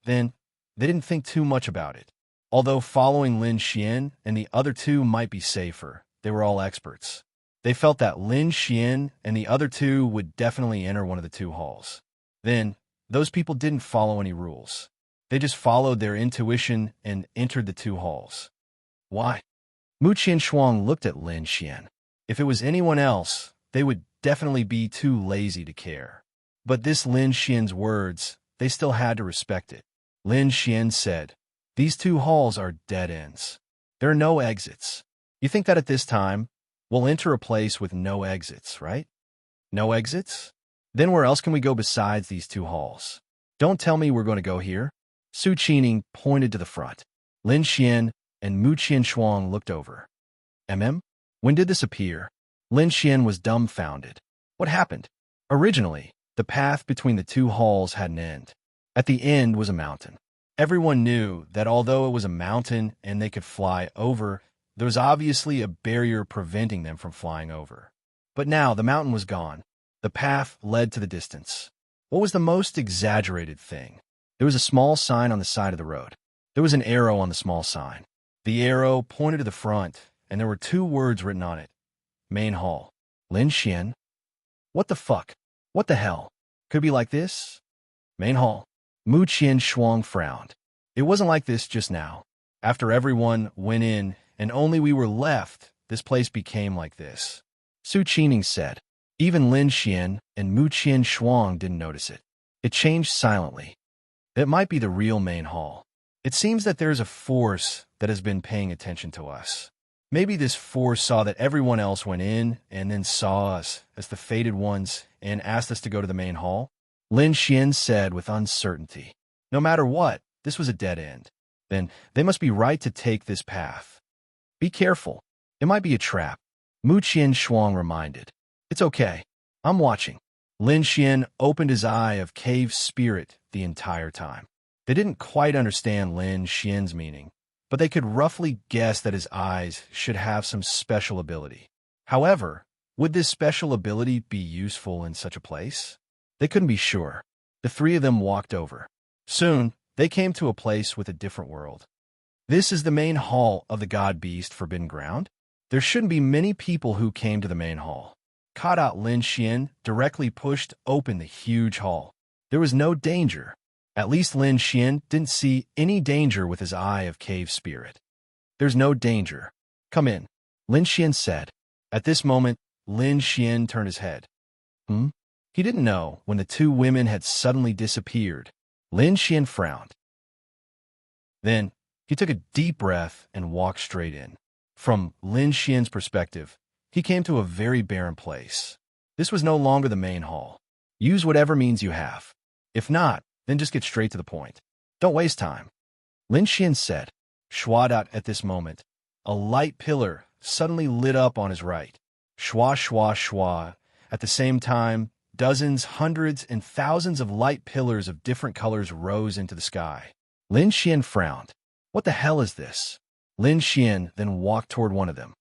Then, they didn't think too much about it. Although following Lin Xian and the other 2 might be safer, they were all experts. They felt that Lin Xian and the other 2 would definitely enter one of the 2 halls. Then, those people didn't follow any rules. They just followed their intuition and entered the two halls. Why? Mu Qianshuang looked at Lin Xian. If it was anyone else, they would definitely be too lazy to care. But this Lin Xian's words, they still had to respect it. Lin Xian said, "These two halls are dead ends. There are no exits. You think that at this time, we'll enter a place with no exits, right? No exits? Then where else can we go besides these two halls? Don't tell me we're going to go here." Su Qining pointed to the front. Lin Xian and Mu Qianshuang looked over. When did this appear? Lin Xian was dumbfounded. What happened? Originally, the path between the two halls had an end. At the end was a mountain. Everyone knew that although it was a mountain and they could fly over, there was obviously a barrier preventing them from flying over. But now the mountain was gone. The path led to the distance. What was the most exaggerated thing? There was a small sign on the side of the road. There was an arrow on the small sign. The arrow pointed to the front, and there were two words written on it. Main Hall. Lin Xian? What the fuck? What the hell? Could it be like this? Main Hall. Mu Qianshuang frowned. It wasn't like this just now. After everyone went in and only we were left, this place became like this. Su Qining said. Even Lin Xian and Mu Qianshuang didn't notice it. It changed silently. It might be the real main hall. It seems that there's a force that has been paying attention to us. Maybe this force saw that everyone else went in and then saw us as the fated ones and asked us to go to the main hall. Lin Xian said with uncertainty. No matter what, this was a dead end. Then they must be right to take this path. Be careful. It might be a trap. Mu Qianshuang reminded. It's okay. I'm watching. Lin Xian opened his eye of cave spirit the entire time. They didn't quite understand Lin Xian's meaning, but they could roughly guess that his eyes should have some special ability. However, would this special ability be useful in such a place? They couldn't be sure. The three of them walked over. Soon, they came to a place with a different world. This is the main hall of the God Beast Forbidden Ground. There shouldn't be many people who came to the main hall. Caught out Lin Xian directly pushed open the huge hall. There was no danger. At least Lin Xian didn't see any danger with his eye of cave spirit. There's no danger. Come in, Lin Xian said. At this moment, Lin Xian turned his head. He didn't know when the two women had suddenly disappeared. Lin Xian frowned. Then, he took a deep breath and walked straight in. From Lin Xian's perspective, he came to a very barren place. This was no longer the main hall. Use whatever means you have. If not, then just get straight to the point. Don't waste time. Lin Xian said. Shwadat at this moment. A light pillar suddenly lit up on his right. Shwa, shwa, shwa. At the same time, dozens, hundreds, and thousands of light pillars of different colors rose into the sky. Lin Xian frowned. What the hell is this? Lin Xian then walked toward one of them.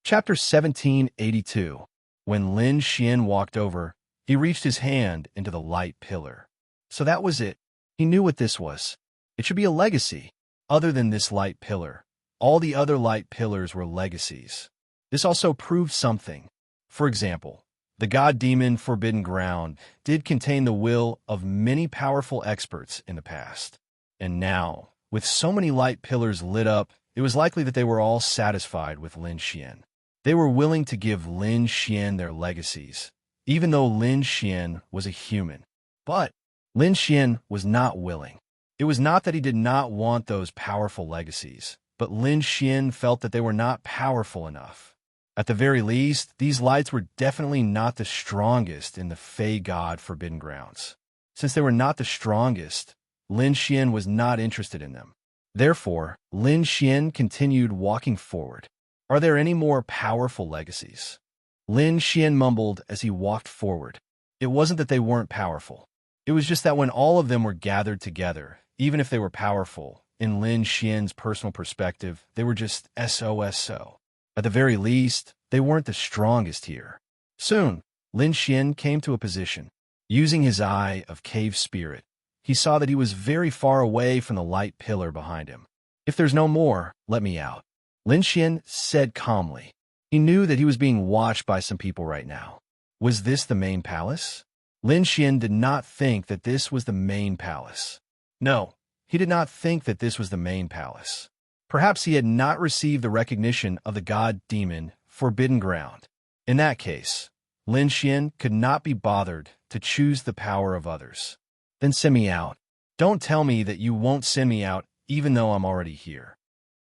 Chapter 1782. When Lin Xian walked over, he reached his hand into the light pillar. So that was it. He knew what this was. It should be a legacy. Other than this light pillar, all the other light pillars were legacies. This also proved something. For example, the god-demon Forbidden Ground did contain the will of many powerful experts in the past. And now, with so many light pillars lit up, it was likely that they were all satisfied with Lin Xian. They were willing to give Lin Xian their legacies, even though Lin Xian was a human. But Lin Xian was not willing. It was not that he did not want those powerful legacies, but Lin Xian felt that they were not powerful enough. At the very least, these lights were definitely not the strongest in the Fey God Forbidden Grounds. Since they were not the strongest, Lin Xian was not interested in them. Therefore, Lin Xian continued walking forward. Are there any more powerful legacies? Lin Xian mumbled as he walked forward. It wasn't that they weren't powerful. It was just that when all of them were gathered together, even if they were powerful, in Lin Xian's personal perspective, they were just SOSO. At the very least, they weren't the strongest here. Soon, Lin Xian came to a position. Using his eye of cave spirit, he saw that he was very far away from the light pillar behind him. If there's no more, let me out, Lin Xian said calmly. He knew that he was being watched by some people right now. Was this the main palace? Lin Xian did not think that this was the main palace. No, he did not think that this was the main palace. Perhaps he had not received the recognition of the god-demon Forbidden Ground. In that case, Lin Xian could not be bothered to choose the power of others. Then send me out. Don't tell me that you won't send me out even though I'm already here.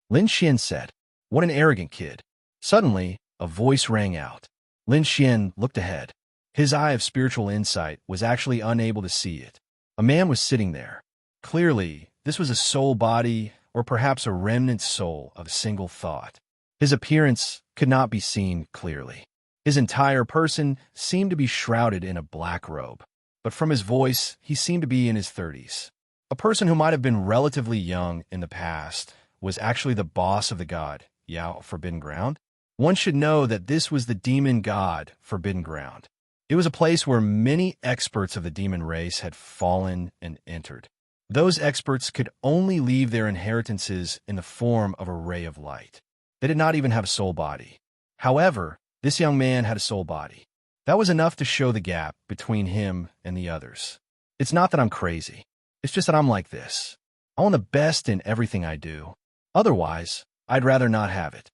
Lin Xian said. What an arrogant kid. Suddenly, a voice rang out. Lin Xian looked ahead. His eye of spiritual insight was actually unable to see it. A man was sitting there. Clearly, this was a soul body or perhaps a remnant soul of a single thought. His appearance could not be seen clearly. His entire person seemed to be shrouded in a black robe. But from his voice, he seemed to be in his 30s. A person who might have been relatively young in the past was actually the boss of the god, Yao Forbidden Ground. One should know that this was the demon god Forbidden Ground. It was a place where many experts of the demon race had fallen and entered. Those experts could only leave their inheritances in the form of a ray of light. They did not even have a soul body. However, this young man had a soul body. That was enough to show the gap between him and the others. It's not that I'm crazy. It's just that I'm like this. I want the best in everything I do. Otherwise, I'd rather not have it.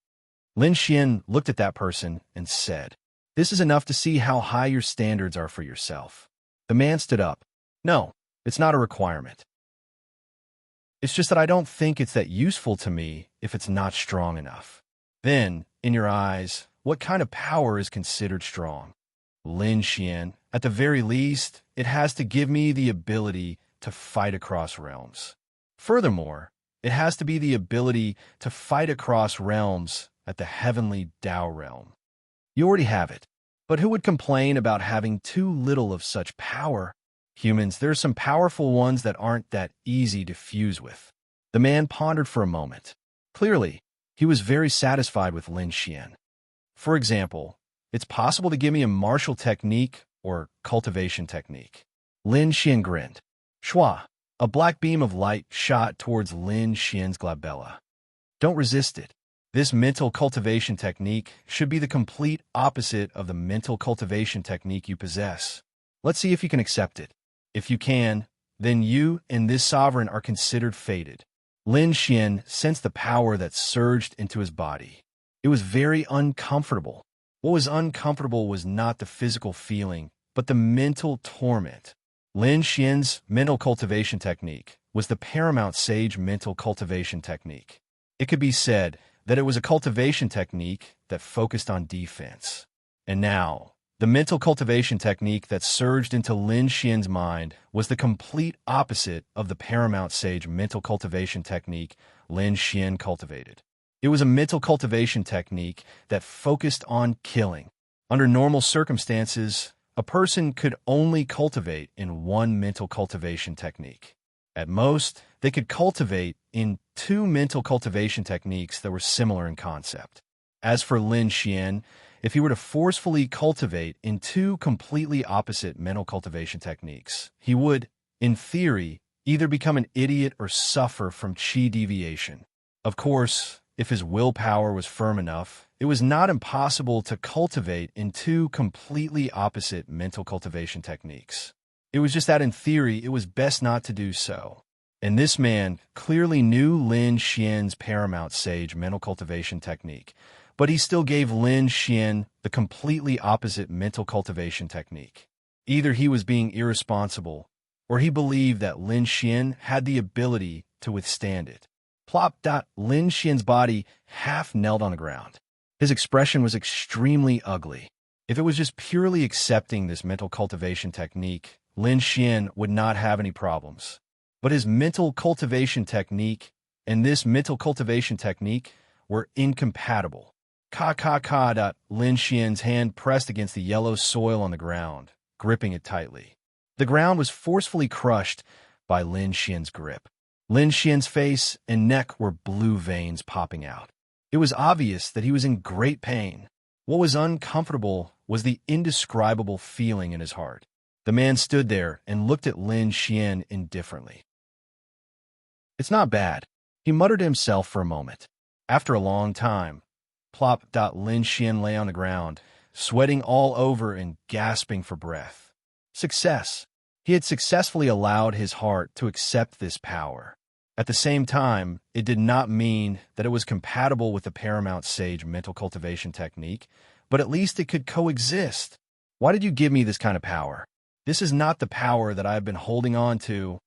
Lin Xian looked at that person and said, This is enough to see how high your standards are for yourself. The man stood up. No, it's not a requirement. It's just that I don't think it's that useful to me if it's not strong enough. Then, in your eyes, what kind of power is considered strong? Lin Xian, at the very least, it has to give me the ability to fight across realms. Furthermore, it has to be the ability to fight across realms at the heavenly Dao realm. You already have it, but who would complain about having too little of such power? Humans, there are some powerful ones that aren't that easy to fuse with. The man pondered for a moment. Clearly, he was very satisfied with Lin Xian. For example, it's possible to give me a martial technique or cultivation technique. Lin Xian grinned. Shua, a black beam of light shot towards Lin Xian's glabella. Don't resist it. This mental cultivation technique should be the complete opposite of the mental cultivation technique you possess. Let's see if you can accept it. If you can, then you and this sovereign are considered fated. Lin Xian sensed the power that surged into his body. It was very uncomfortable. What was uncomfortable was not the physical feeling, but the mental torment. Lin Xian's mental cultivation technique was the paramount sage mental cultivation technique. It could be said that it was a cultivation technique that focused on defense. And now, the mental cultivation technique that surged into Lin Xian's mind was the complete opposite of the paramount sage mental cultivation technique Lin Xian cultivated. It was a mental cultivation technique that focused on killing. Under normal circumstances, a person could only cultivate in one mental cultivation technique. At most, they could cultivate in two mental cultivation techniques that were similar in concept. As for Lin Xian, if he were to forcefully cultivate in two completely opposite mental cultivation techniques, he would, in theory, either become an idiot or suffer from qi deviation. Of course, if his willpower was firm enough, it was not impossible to cultivate in two completely opposite mental cultivation techniques. It was just that in theory, it was best not to do so. And this man clearly knew Lin Xian's paramount sage mental cultivation technique, but he still gave Lin Xian the completely opposite mental cultivation technique. Either he was being irresponsible, or he believed that Lin Xian had the ability to withstand it. Plop. Lin Xian's body half knelt on the ground. His expression was extremely ugly. If it was just purely accepting this mental cultivation technique, Lin Xian would not have any problems. But his mental cultivation technique and this mental cultivation technique were incompatible. Lin Xian's hand pressed against the yellow soil on the ground, gripping it tightly. The ground was forcefully crushed by Lin Xian's grip. Lin Xian's face and neck were blue veins popping out. It was obvious that he was in great pain. What was uncomfortable was the indescribable feeling in his heart. The man stood there and looked at Lin Xian indifferently. It's not bad, he muttered to himself for a moment. After a long time, plop. Lin Xian lay on the ground, sweating all over and gasping for breath. Success. He had successfully allowed his heart to accept this power. At the same time, it did not mean that it was compatible with the Paramount Sage mental cultivation technique, but at least it could coexist. Why did you give me this kind of power? This is not the power that I have been holding on to.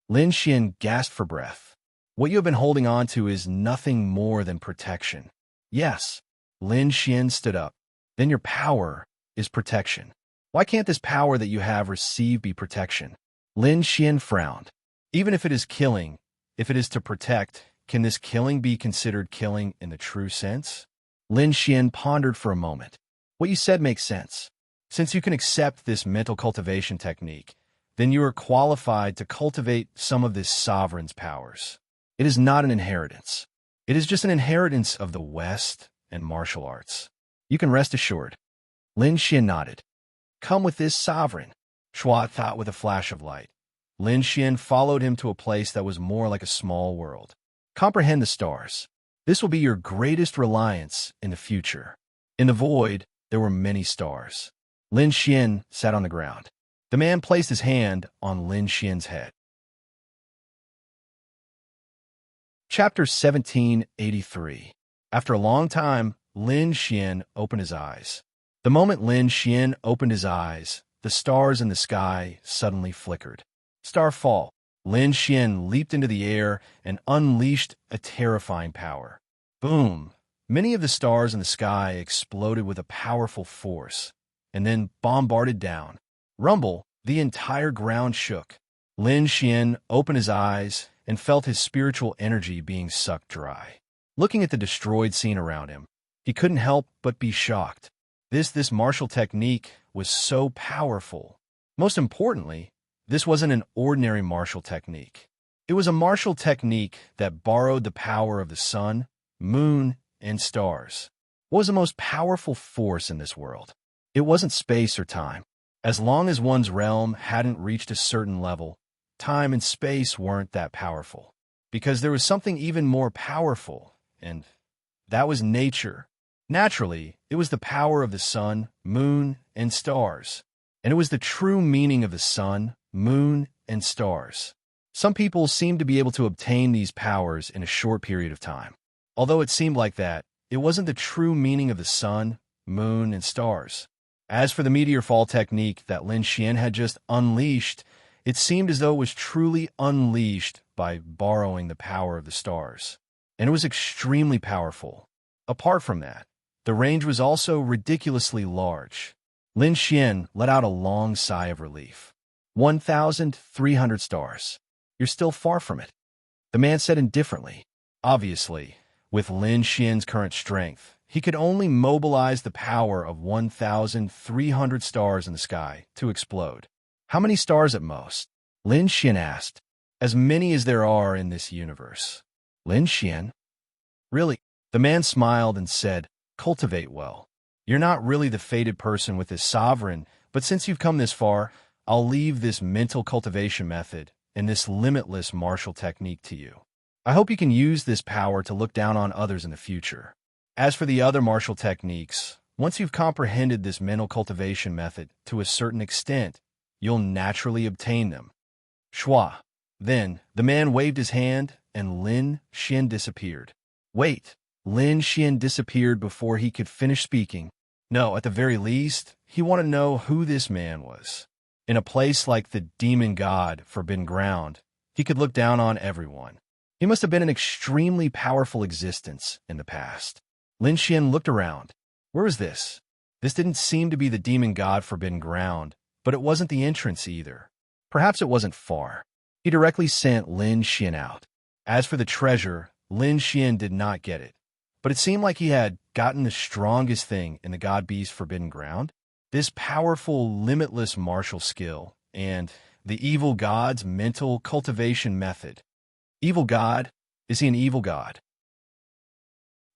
Lin Xian gasped for breath. What you have been holding on to is nothing more than protection. Yes. Lin Xian stood up. Then your power is protection. Why can't this power that you have received be protection? Lin Xian frowned. Even if it is killing, if it is to protect, can this killing be considered killing in the true sense? Lin Xian pondered for a moment. What you said makes sense. Since you can accept this mental cultivation technique, then you are qualified to cultivate some of this sovereign's powers. It is not an inheritance. It is just an inheritance of the West and martial arts. You can rest assured. Lin Xian nodded. Come with this sovereign, Shua thought with a flash of light. Lin Xian followed him to a place that was more like a small world. Comprehend the stars. This will be your greatest reliance in the future. In the void, there were many stars. Lin Xian sat on the ground. The man placed his hand on Lin Xian's head. Chapter 1783. After a long time, Lin Xian opened his eyes. The moment Lin Xian opened his eyes, the stars in the sky suddenly flickered. Starfall. Lin Xian leaped into the air and unleashed a terrifying power. Boom! Many of the stars in the sky exploded with a powerful force, and then bombarded down. Rumble, the entire ground shook. Lin Xian opened his eyes and felt his spiritual energy being sucked dry. Looking at the destroyed scene around him, he couldn't help but be shocked. This martial technique was so powerful. Most importantly, this wasn't an ordinary martial technique. It was a martial technique that borrowed the power of the sun, moon, and stars. What was the most powerful force in this world? It wasn't space or time. As long as one's realm hadn't reached a certain level, time and space weren't that powerful. Because there was something even more powerful, and that was nature. Naturally, it was the power of the sun, moon, and stars. And it was the true meaning of the sun, moon, and stars. Some people seemed to be able to obtain these powers in a short period of time. Although it seemed like that, it wasn't the true meaning of the sun, moon, and stars. As for the meteor fall technique that Lin Xian had just unleashed, it seemed as though it was truly unleashed by borrowing the power of the stars. And it was extremely powerful. Apart from that, the range was also ridiculously large. Lin Xian let out a long sigh of relief. 1,300 stars. You're still far from it. The man said indifferently. Obviously, with Lin Xian's current strength, he could only mobilize the power of 1,300 stars in the sky to explode. How many stars at most? Lin Xian asked. As many as there are in this universe. Lin Xian? Really? The man smiled and said, cultivate well. You're not really the fated person with this sovereign, but since you've come this far, I'll leave this mental cultivation method and this limitless martial technique to you. I hope you can use this power to look down on others in the future. As for the other martial techniques, once you've comprehended this mental cultivation method to a certain extent, you'll naturally obtain them. Shua. Then, the man waved his hand, and Lin Xian disappeared. Wait, Lin Xian disappeared before he could finish speaking. No, at the very least, he wanted to know who this man was. In a place like the demon god Forbidden Ground, he could look down on everyone. He must have been an extremely powerful existence in the past. Lin Xian looked around. Where was this? This didn't seem to be the demon god Forbidden Ground, but it wasn't the entrance either. Perhaps it wasn't far. He directly sent Lin Xian out. As for the treasure, Lin Xian did not get it. But it seemed like he had gotten the strongest thing in the God Beast Forbidden Ground. This powerful, limitless martial skill, and the evil god's mental cultivation method. Evil god? Is he an evil god?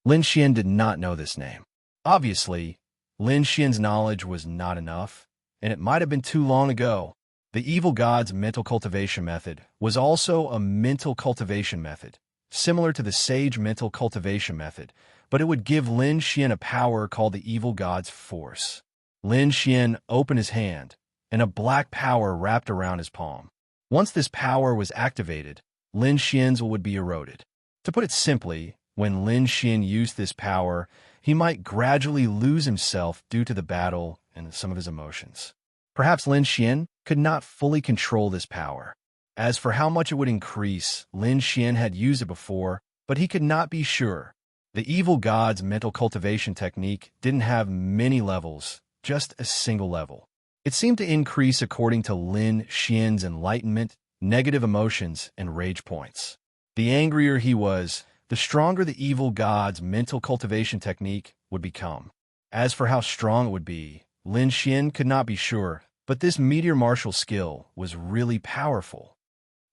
Lin Xian did not know this name. Obviously, Lin Xian's knowledge was not enough, and it might have been too long ago. The evil god's mental cultivation method was also a mental cultivation method, similar to the sage mental cultivation method, but it would give Lin Xian a power called the Evil God's Force. Lin Xian opened his hand, and a black power wrapped around his palm. Once this power was activated, Lin Xian's will would be eroded. To put it simply, when Lin Xian used this power, he might gradually lose himself due to the battle and some of his emotions. Perhaps Lin Xian could not fully control this power. As for how much it would increase, Lin Xian had used it before, but he could not be sure. The evil god's mental cultivation technique didn't have many levels, just a single level. It seemed to increase according to Lin Xian's enlightenment, negative emotions, and rage points. The angrier he was, the stronger the evil god's mental cultivation technique would become. As for how strong it would be, Lin Xian could not be sure, but this meteor martial skill was really powerful.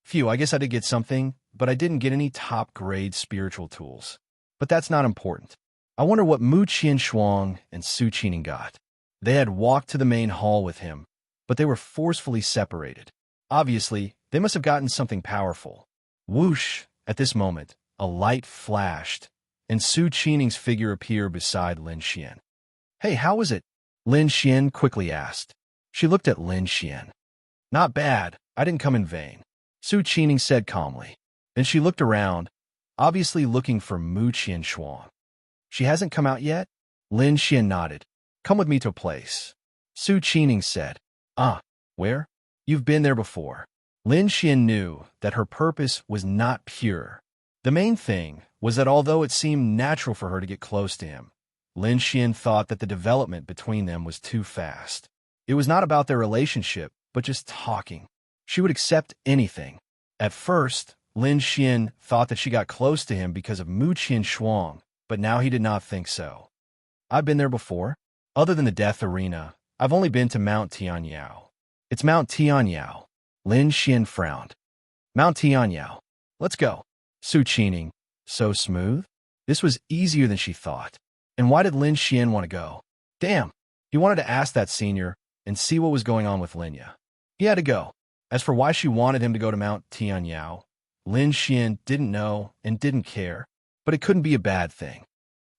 Phew, I guess I did get something, but I didn't get any top-grade spiritual tools. But that's not important. I wonder what Mu Qianshuang and Su Qining got. They had walked to the main hall with him, but they were forcefully separated. Obviously, they must have gotten something powerful. Whoosh! At this moment, a light flashed, and Su Qining's figure appeared beside Lin Xian. "Hey, how was it?" Lin Xian quickly asked. She looked at Lin Xian. "Not bad. I didn't come in vain," Su Qining said calmly. Then she looked around, obviously looking for Mu Qianshuang. "She hasn't come out yet?" Lin Xian nodded. "Come with me to a place," Su Qining said. "Ah, where?" "You've been there before." Lin Xian knew that her purpose was not pure. The main thing was that although it seemed natural for her to get close to him, Lin Xian thought that the development between them was too fast. It was not about their relationship, but just talking. She would accept anything. At first, Lin Xian thought that she got close to him because of Mu Qianshuang, but now he did not think so. "I've been there before. Other than the death arena, I've only been to Mount Tianyao." "It's Mount Tianyao." Lin Xian frowned. "Mount Tianyao. Let's go." Su Qining. So smooth? This was easier than she thought. And why did Lin Xian want to go? Damn. He wanted to ask that senior and see what was going on with Linya. He had to go. As for why she wanted him to go to Mount Tianyao, Lin Xian didn't know and didn't care, but it couldn't be a bad thing.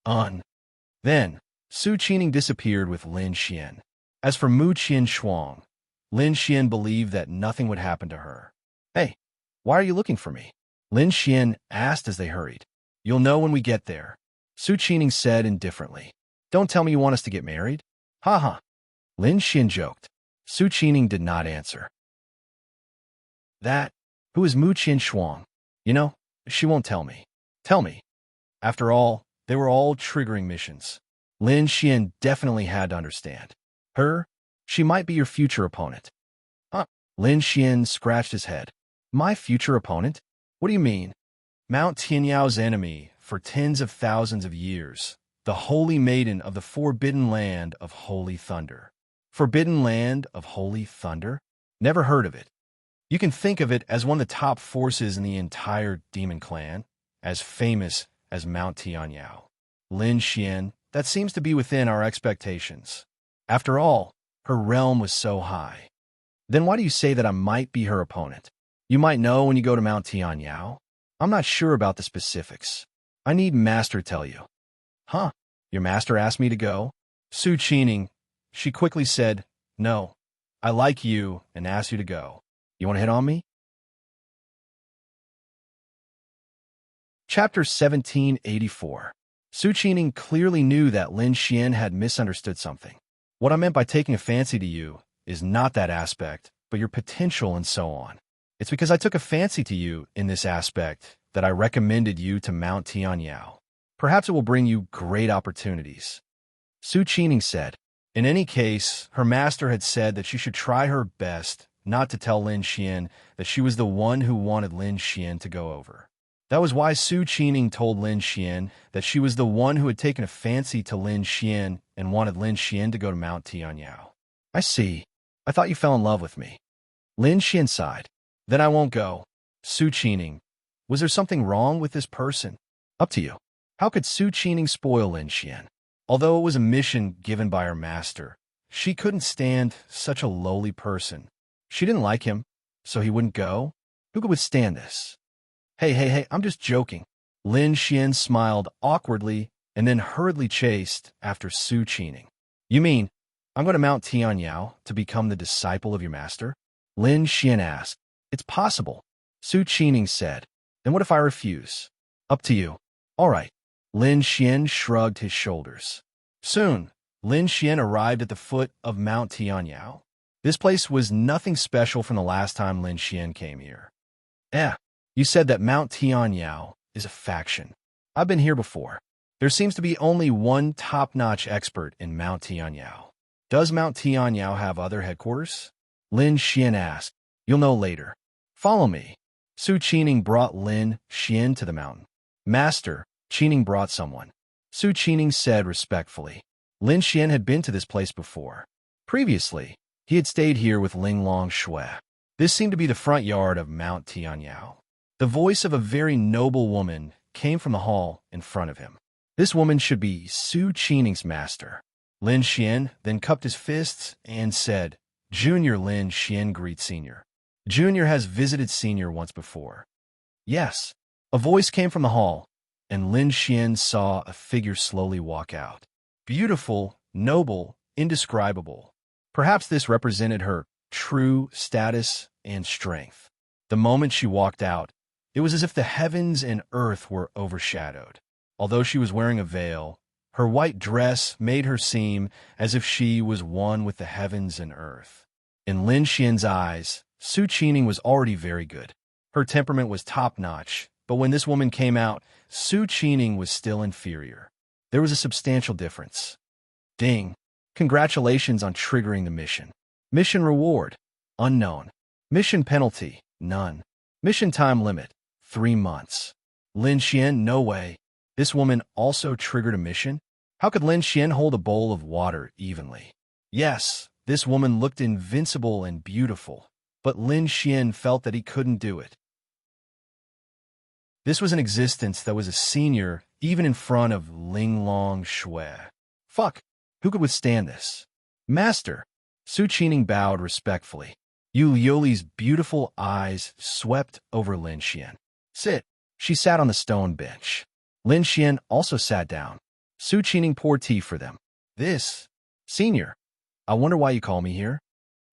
Then, Su Qining disappeared with Lin Xian. As for Mu Qianshuang, Lin Xian believed that nothing would happen to her. "Hey, why are you looking for me?" Lin Xian asked as they hurried. "You'll know when we get there," Su Qining said indifferently. "Don't tell me you want us to get married?" "Ha ha." Lin Xian joked. Su Qining did not answer. Who is Mu Qianshuang? You know, she won't tell me. Tell me. After all, they were all triggering missions. Lin Xian definitely had to understand. Her? She might be your future opponent. Huh? Lin Xian scratched his head. My future opponent? What do you mean? Mount Tianyao's enemy for tens of thousands of years. The holy maiden of the forbidden land of holy thunder. Forbidden land of holy thunder? Never heard of it. You can think of it as one of the top forces in the entire demon clan, as famous as Mount Tianyao. Lin Xian, that seems to be within our expectations. After all, her realm was so high. Then why do you say that I might be her opponent? You might know when you go to Mount Tianyao. I'm not sure about the specifics. I need Master tell you. Huh? Your master asked me to go? Su Qining. She quickly said, "No, I like you and asked you to go. You want to hit on me?" Chapter 1784. Su Qining clearly knew that Lin Xian had misunderstood something. What I meant by taking a fancy to you is not that aspect, but your potential and so on. It's because I took a fancy to you in this aspect that I recommended you to Mount Tianyao. Perhaps it will bring you great opportunities. Su Qining said. In any case, her master had said that she should try her best not to tell Lin Xian that she was the one who wanted Lin Xian to go over. That was why Su Qining told Lin Xian that she was the one who had taken a fancy to Lin Xian and wanted Lin Xian to go to Mount Tianyao. I see. I thought you fell in love with me. Lin Xian sighed. Then I won't go. Su Qining. Was there something wrong with this person? Up to you. How could Su Qining spoil Lin Xian? Although it was a mission given by her master, she couldn't stand such a lowly person. She didn't like him, so he wouldn't go? Who could withstand this? Hey, I'm just joking. Lin Xian smiled awkwardly and then hurriedly chased after Su Qining. You mean, I'm going to mount Tian Yao to become the disciple of your master? Lin Xian asked. It's possible, Su Qining said. Then what if I refuse? Up to you. All right. Lin Xian shrugged his shoulders. Soon, Lin Xian arrived at the foot of Mount Tianyao. This place was nothing special from the last time Lin Xian came here. You said that Mount Tianyao is a faction. I've been here before. There seems to be only one top-notch expert in Mount Tianyao. Does Mount Tianyao have other headquarters? Lin Xian asked. You'll know later. Follow me. Su Qining brought Lin Xian to the mountain. Master, Qining brought someone. Su Qining said respectfully. Lin Xian had been to this place before. Previously, he had stayed here with Ling Long Shui. This seemed to be the front yard of Mount Tianyao. The voice of a very noble woman came from the hall in front of him. This woman should be Su Qining's master. Lin Xian then cupped his fists and said, Junior Lin Xian greets Senior. Junior has visited Senior once before. Yes. A voice came from the hall, and Lin Xian saw a figure slowly walk out. Beautiful, noble, indescribable. Perhaps this represented her true status and strength. The moment she walked out, it was as if the heavens and earth were overshadowed. Although she was wearing a veil, her white dress made her seem as if she was one with the heavens and earth. In Lin Xian's eyes, Su Qining was already very good. Her temperament was top-notch, but when this woman came out, Su Qining was still inferior. There was a substantial difference. Ding. Congratulations on triggering the mission. Mission reward, unknown. Mission penalty, none. Mission time limit, 3 months. Lin Xian, no way. This woman also triggered a mission? How could Lin Xian hold a bowl of water evenly? Yes, this woman looked invincible and beautiful, but Lin Xian felt that he couldn't do it. This was an existence that was a senior even in front of Ling Long Shui. Fuck, who could withstand this? Master, Su Qining bowed respectfully. Yu Liuli's beautiful eyes swept over Lin Xian. Sit. She sat on the stone bench. Lin Xian also sat down. Su Qining poured tea for them. This, Senior, I wonder why you call me here?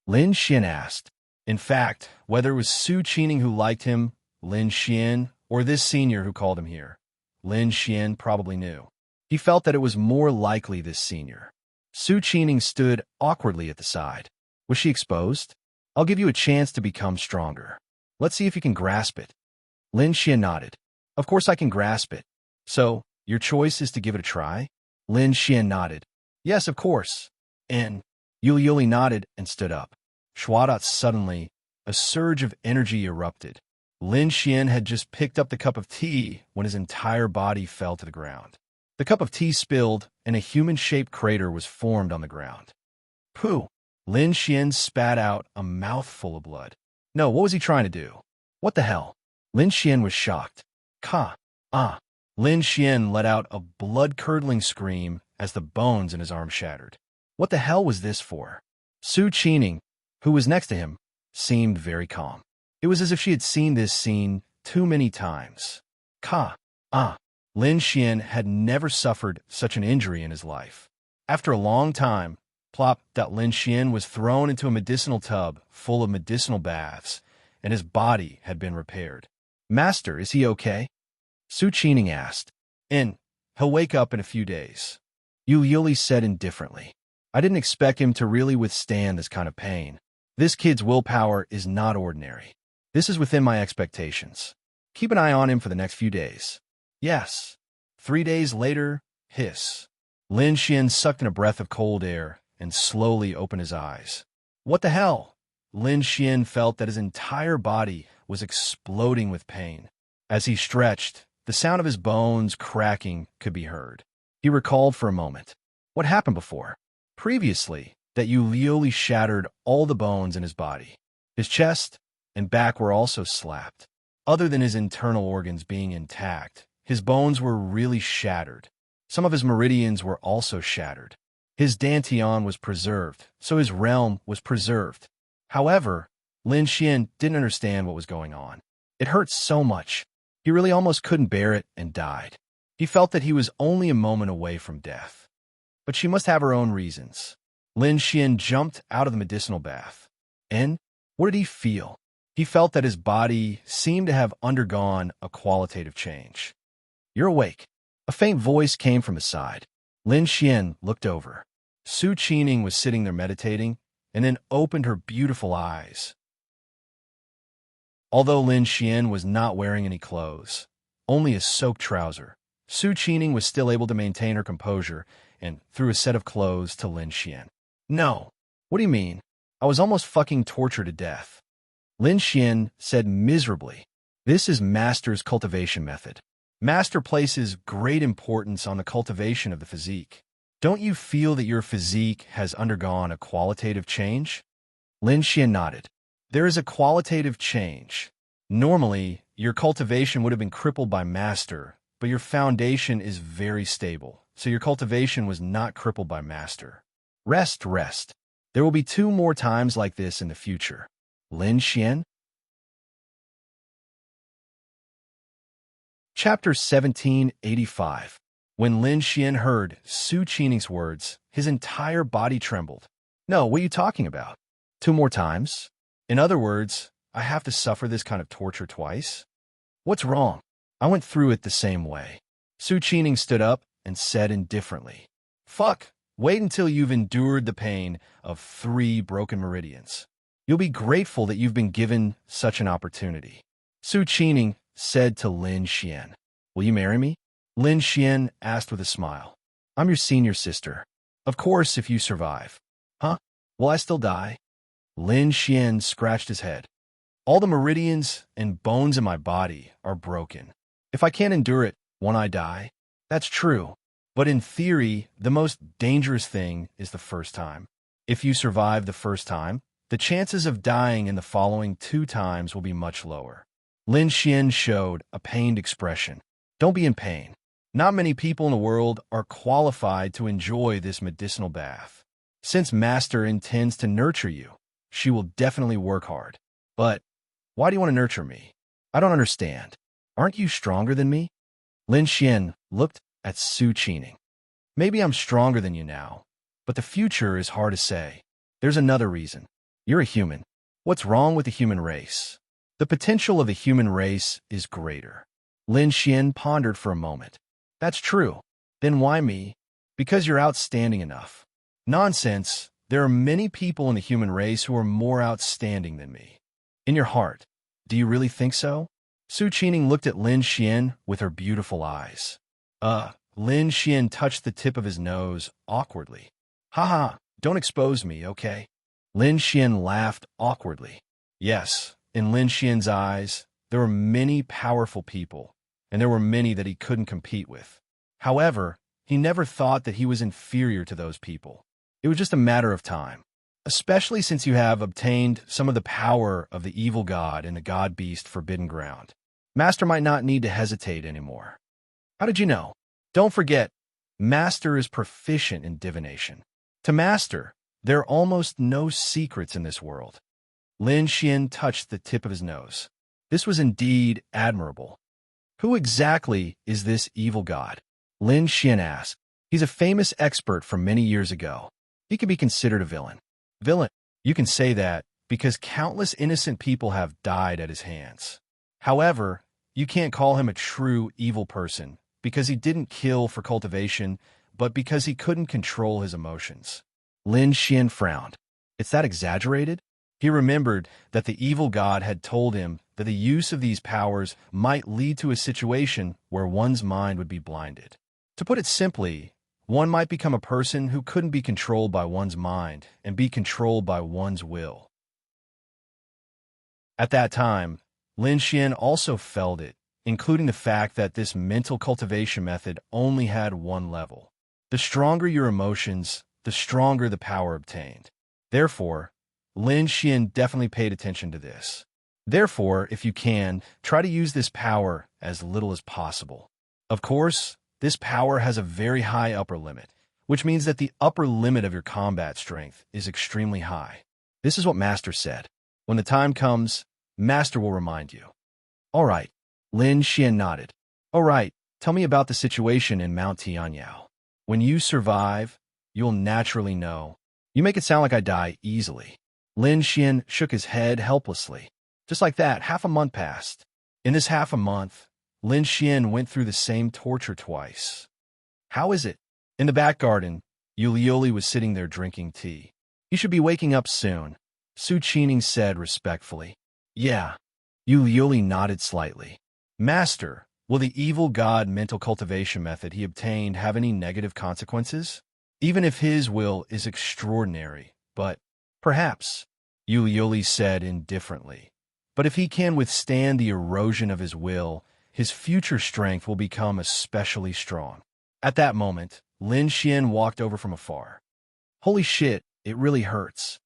Lin Xian asked. In fact, whether it was Su Qining who liked him, Lin Xian, or this senior who called him here, Lin Xian probably knew. He felt that it was more likely this senior. Su Qining stood awkwardly at the side. Was she exposed? I'll give you a chance to become stronger. Let's see if you can grasp it. Lin Xian nodded. Of course I can grasp it. So, your choice is to give it a try? Lin Xian nodded. Yes, of course. And Yuli nodded and stood up. Schwadat suddenly, a surge of energy erupted. Lin Xian had just picked up the cup of tea when his entire body fell to the ground. The cup of tea spilled, and a human-shaped crater was formed on the ground. Pooh! Lin Xian spat out a mouthful of blood. No, what was he trying to do? What the hell? Lin Xian was shocked. Lin Xian let out a blood-curdling scream as the bones in his arm shattered. What the hell was this for? Su Qining, who was next to him, seemed very calm. It was as if she had seen this scene too many times. Lin Xian had never suffered such an injury in his life. After a long time, plop, Lin Xian was thrown into a medicinal tub full of medicinal baths, and his body had been repaired. Master, is he okay? Su Qining asked. He'll wake up in a few days. Yu Yuli said indifferently. I didn't expect him to really withstand this kind of pain. This kid's willpower is not ordinary. This is within my expectations. Keep an eye on him for the next few days. Yes. 3 days later, hiss. Lin Xian sucked in a breath of cold air and slowly opened his eyes. What the hell? Lin Xian felt that his entire body was exploding with pain. As he stretched, the sound of his bones cracking could be heard. He recalled for a moment. What happened before? Previously, that Yu Liuli shattered all the bones in his body. His chest and back were also slapped. Other than his internal organs being intact, his bones were really shattered. Some of his meridians were also shattered. His dantian was preserved, so his realm was preserved. However, Lin Xian didn't understand what was going on. It hurt so much. He really almost couldn't bear it and died. He felt that he was only a moment away from death. But she must have her own reasons. Lin Xian jumped out of the medicinal bath. And what did he feel? He felt that his body seemed to have undergone a qualitative change. "You're awake." A faint voice came from his side. Lin Xian looked over. Su Qining was sitting there meditating, and then opened her beautiful eyes. Although Lin Xian was not wearing any clothes, only a soaked trouser, Su Qining was still able to maintain her composure and threw a set of clothes to Lin Xian. "No. What do you mean? I was almost fucking tortured to death." Lin Xian said miserably, "This is Master's cultivation method. Master places great importance on the cultivation of the physique. Don't you feel that your physique has undergone a qualitative change?" Lin Xian nodded. "There is a qualitative change. Normally, your cultivation would have been crippled by Master, but your foundation is very stable, so your cultivation was not crippled by Master. Rest, rest. There will be 2 more times like this in the future." Lin Xian. Chapter 1785. When Lin Xian heard Su Qining's words, his entire body trembled. "No, what are you talking about? 2 more times? In other words, I have to suffer this kind of torture twice? What's wrong? I went through it the same way." Su Qining stood up and said indifferently, "Fuck, wait until you've endured the pain of 3 broken meridians. You'll be grateful that you've been given such an opportunity." Su Qining said to Lin Xian, "Will you marry me?" Lin Xian asked with a smile. "I'm your senior sister. Of course, if you survive." "Huh? Will I still die?" Lin Xian scratched his head. "All the meridians and bones in my body are broken. If I can't endure it, won't I die?" "That's true. But in theory, the most dangerous thing is the first time. If you survive the first time, the chances of dying in the following 2 times will be much lower." Lin Xian showed a pained expression. "Don't be in pain. Not many people in the world are qualified to enjoy this medicinal bath. Since Master intends to nurture you, she will definitely work hard. But why do you want to nurture me? I don't understand. Aren't you stronger than me?" Lin Xian looked at Su Qining. "Maybe I'm stronger than you now, but the future is hard to say. There's another reason. You're a human. What's wrong with the human race? The potential of the human race is greater." Lin Xian pondered for a moment. "That's true. Then why me? Because you're outstanding enough." "Nonsense. There are many people in the human race who are more outstanding than me." "In your heart, do you really think so?" Su Qining looked at Lin Xian with her beautiful eyes. Lin Xian touched the tip of his nose awkwardly. "Haha, don't expose me, okay?" Lin Xian laughed awkwardly. Yes, in Lin Xian's eyes, there were many powerful people, and there were many that he couldn't compete with. However, he never thought that he was inferior to those people. It was just a matter of time, especially since you have obtained some of the power of the evil god in the god-beast Forbidden Ground. Master might not need to hesitate anymore. How did you know? Don't forget, Master is proficient in divination. To Master, there are almost no secrets in this world. Lin Xian touched the tip of his nose. This was indeed admirable. "Who exactly is this evil god?" Lin Xian asked. "He's a famous expert from many years ago. He can be considered a villain." "Villain? You can say that because countless innocent people have died at his hands. However, you can't call him a true evil person because he didn't kill for cultivation, but because he couldn't control his emotions." Lin Xian frowned. "It's that exaggerated?" He remembered that the evil god had told him that the use of these powers might lead to a situation where one's mind would be blinded. To put it simply, one might become a person who couldn't be controlled by one's mind and be controlled by one's will. At that time, Lin Xian also felt it, including the fact that this mental cultivation method only had 1 level. The stronger your emotions, the stronger the power obtained. Therefore, Lin Xian definitely paid attention to this. Therefore, if you can, try to use this power as little as possible. Of course, this power has a very high upper limit, which means that the upper limit of your combat strength is extremely high. This is what Master said. When the time comes, Master will remind you. All right. Lin Xian nodded. All right, Tell me about the situation in Mount Tianyao. When you survive, you'll naturally know. You make it sound like I die easily. Lin Xian shook his head helplessly. Just like that, half a month passed. In this half a month, Lin Xian went through the same torture twice. How is it? In the back garden, Yulioli was sitting there drinking tea. You should be waking up soon, Su Qining said respectfully. Yeah. Yulioli nodded slightly. Master, will the evil god mental cultivation method he obtained have any negative consequences? Even if his will is extraordinary, but perhaps, Yulioli said indifferently. But if he can withstand the erosion of his will, his future strength will become especially strong. At that moment, Lin Xian walked over from afar. Holy shit, it really hurts.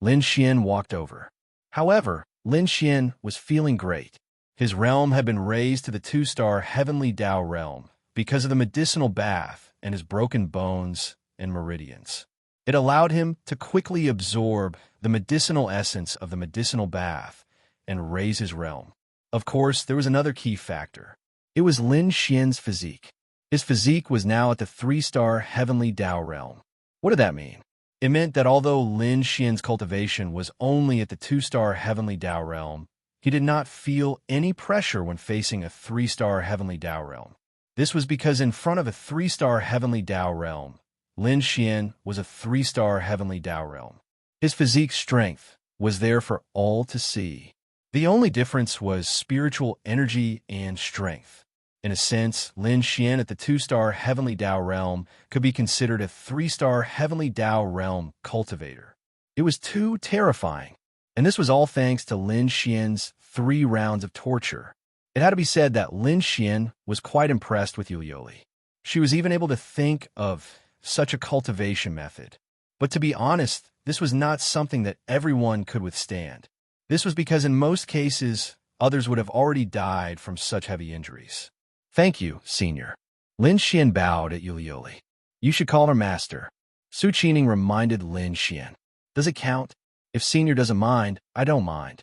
Lin Xian walked over. However, Lin Xian was feeling great. His realm had been raised to the 2-star heavenly Tao realm because of the medicinal bath and his broken bones and meridians. It allowed him to quickly absorb the medicinal essence of the medicinal bath and raise his realm. Of course, there was another key factor. It was Lin Xian's physique. His physique was now at the 3-star heavenly Tao realm. What did that mean? It meant that although Lin Xian's cultivation was only at the 2-star heavenly Tao realm, he did not feel any pressure when facing a 3-star heavenly Tao realm. This was because in front of a 3-star heavenly Tao realm, Lin Xian was a 3-star heavenly Tao realm. His physique strength was there for all to see. The only difference was spiritual energy and strength. In a sense, Lin Xian at the 2-star heavenly Tao realm could be considered a 3-star heavenly Tao realm cultivator. It was too terrifying, and this was all thanks to Lin Xian's 3 rounds of torture. It had to be said that Lin Xian was quite impressed with Yulioli. She was even able to think of such a cultivation method. But to be honest, this was not something that everyone could withstand. This was because in most cases, others would have already died from such heavy injuries. Thank you, Senior. Lin Xian bowed at Yulioli. You should call her Master. Su Qining reminded Lin Xian. Does it count? If Senior doesn't mind, I don't mind.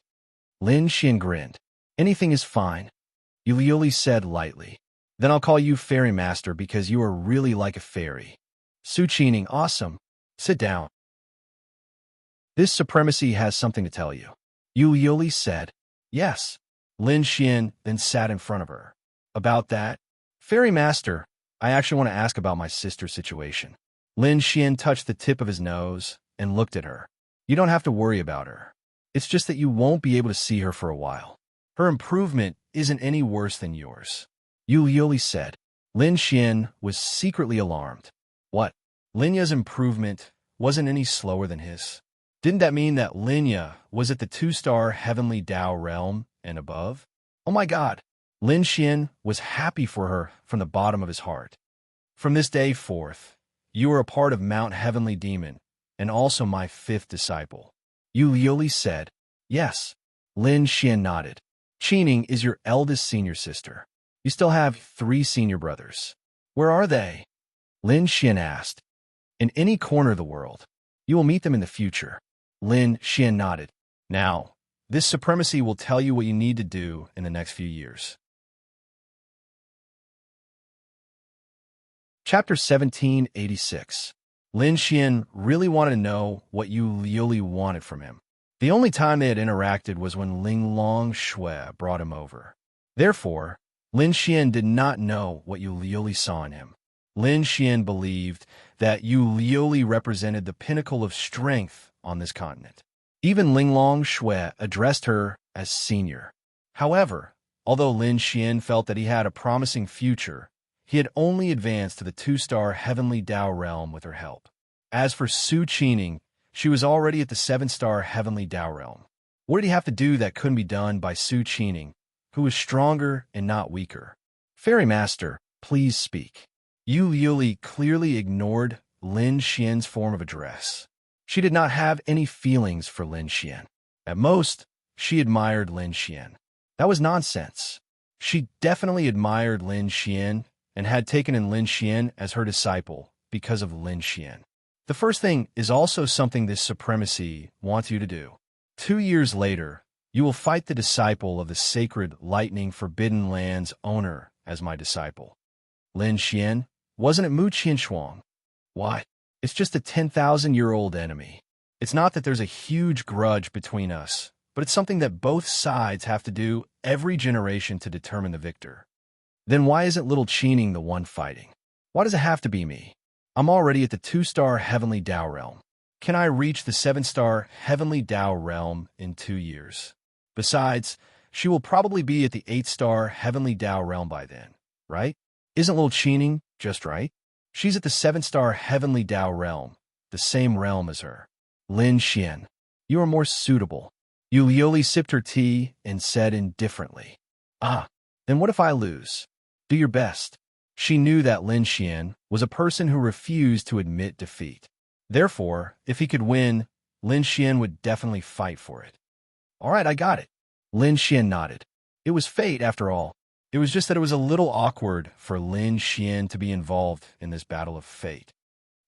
Lin Xian grinned. Anything is fine. Yulioli said lightly. Then I'll call you Fairy Master because you are really like a fairy. Su Qining, awesome. Sit down. This supremacy has something to tell you. Yulioli said. Yes. Lin Xian then sat in front of her. About that? Fairy Master, I actually want to ask about my sister's situation. Lin Xian touched the tip of his nose and looked at her. You don't have to worry about her. It's just that you won't be able to see her for a while. Her improvement isn't any worse than yours. Yulioli said. Lin Xian was secretly alarmed. What? Linya's improvement wasn't any slower than his. Didn't that mean that Linya was at the 2-star heavenly Tao realm and above? Oh my god. Lin Xian was happy for her from the bottom of his heart. From this day forth, you are a part of Mount Heavenly Demon, and also my 5th disciple. Yulioli said. Yes. Lin Xian nodded. Qining is your eldest senior sister. You still have 3 senior brothers. Where are they? Lin Xian asked. In any corner of the world. You will meet them in the future. Lin Xian nodded. Now, this supremacy will tell you what you need to do in the next few years. Chapter 1786. Lin Xian really wanted to know what Yulioli wanted from him. The only time they had interacted was when Linglong Shui brought him over. Therefore, Lin Xian did not know what Yulioli saw in him. Lin Xian believed that Yulioli represented the pinnacle of strength on this continent. Even Linglong Shui addressed her as senior. However, although Lin Xian felt that he had a promising future, he had only advanced to the 2-star heavenly Tao realm with her help. As for Su Qining, she was already at the 7-star heavenly Tao realm. What did he have to do that couldn't be done by Su Qining, who was stronger and not weaker? Fairy Master, please speak. Yulioli clearly ignored Lin Xian's form of address. She did not have any feelings for Lin Xian. At most, she admired Lin Xian. That was nonsense. She definitely admired Lin Xian and had taken in Lin Xian as her disciple because of Lin Xian. The first thing is also something this supremacy wants you to do. 2 years later, you will fight the disciple of the sacred Lightning Forbidden Land's owner as my disciple. Lin Xian, wasn't it Mu Qinshuang? Why, it's just a 10,000-year-old enemy. It's not that there's a huge grudge between us, but it's something that both sides have to do every generation to determine the victor. Then why isn't little Qining the one fighting? Why does it have to be me? I'm already at the 2-star Heavenly Dao realm. Can I reach the 7-star Heavenly Dao realm in 2 years? Besides, she will probably be at the 8-star Heavenly Dao realm by then, right? Isn't little Qining just right? She's at the 7-star Heavenly Dao realm, the same realm as her. Lin Xian, you are more suitable. Yu Liuli sipped her tea and said indifferently, "Ah, then what if I lose? Do your best." She knew that Lin Xian was a person who refused to admit defeat. Therefore, if he could win, Lin Xian would definitely fight for it. "All right, I got it." Lin Xian nodded. It was fate, after all. It was just that it was a little awkward for Lin Xian to be involved in this battle of fate.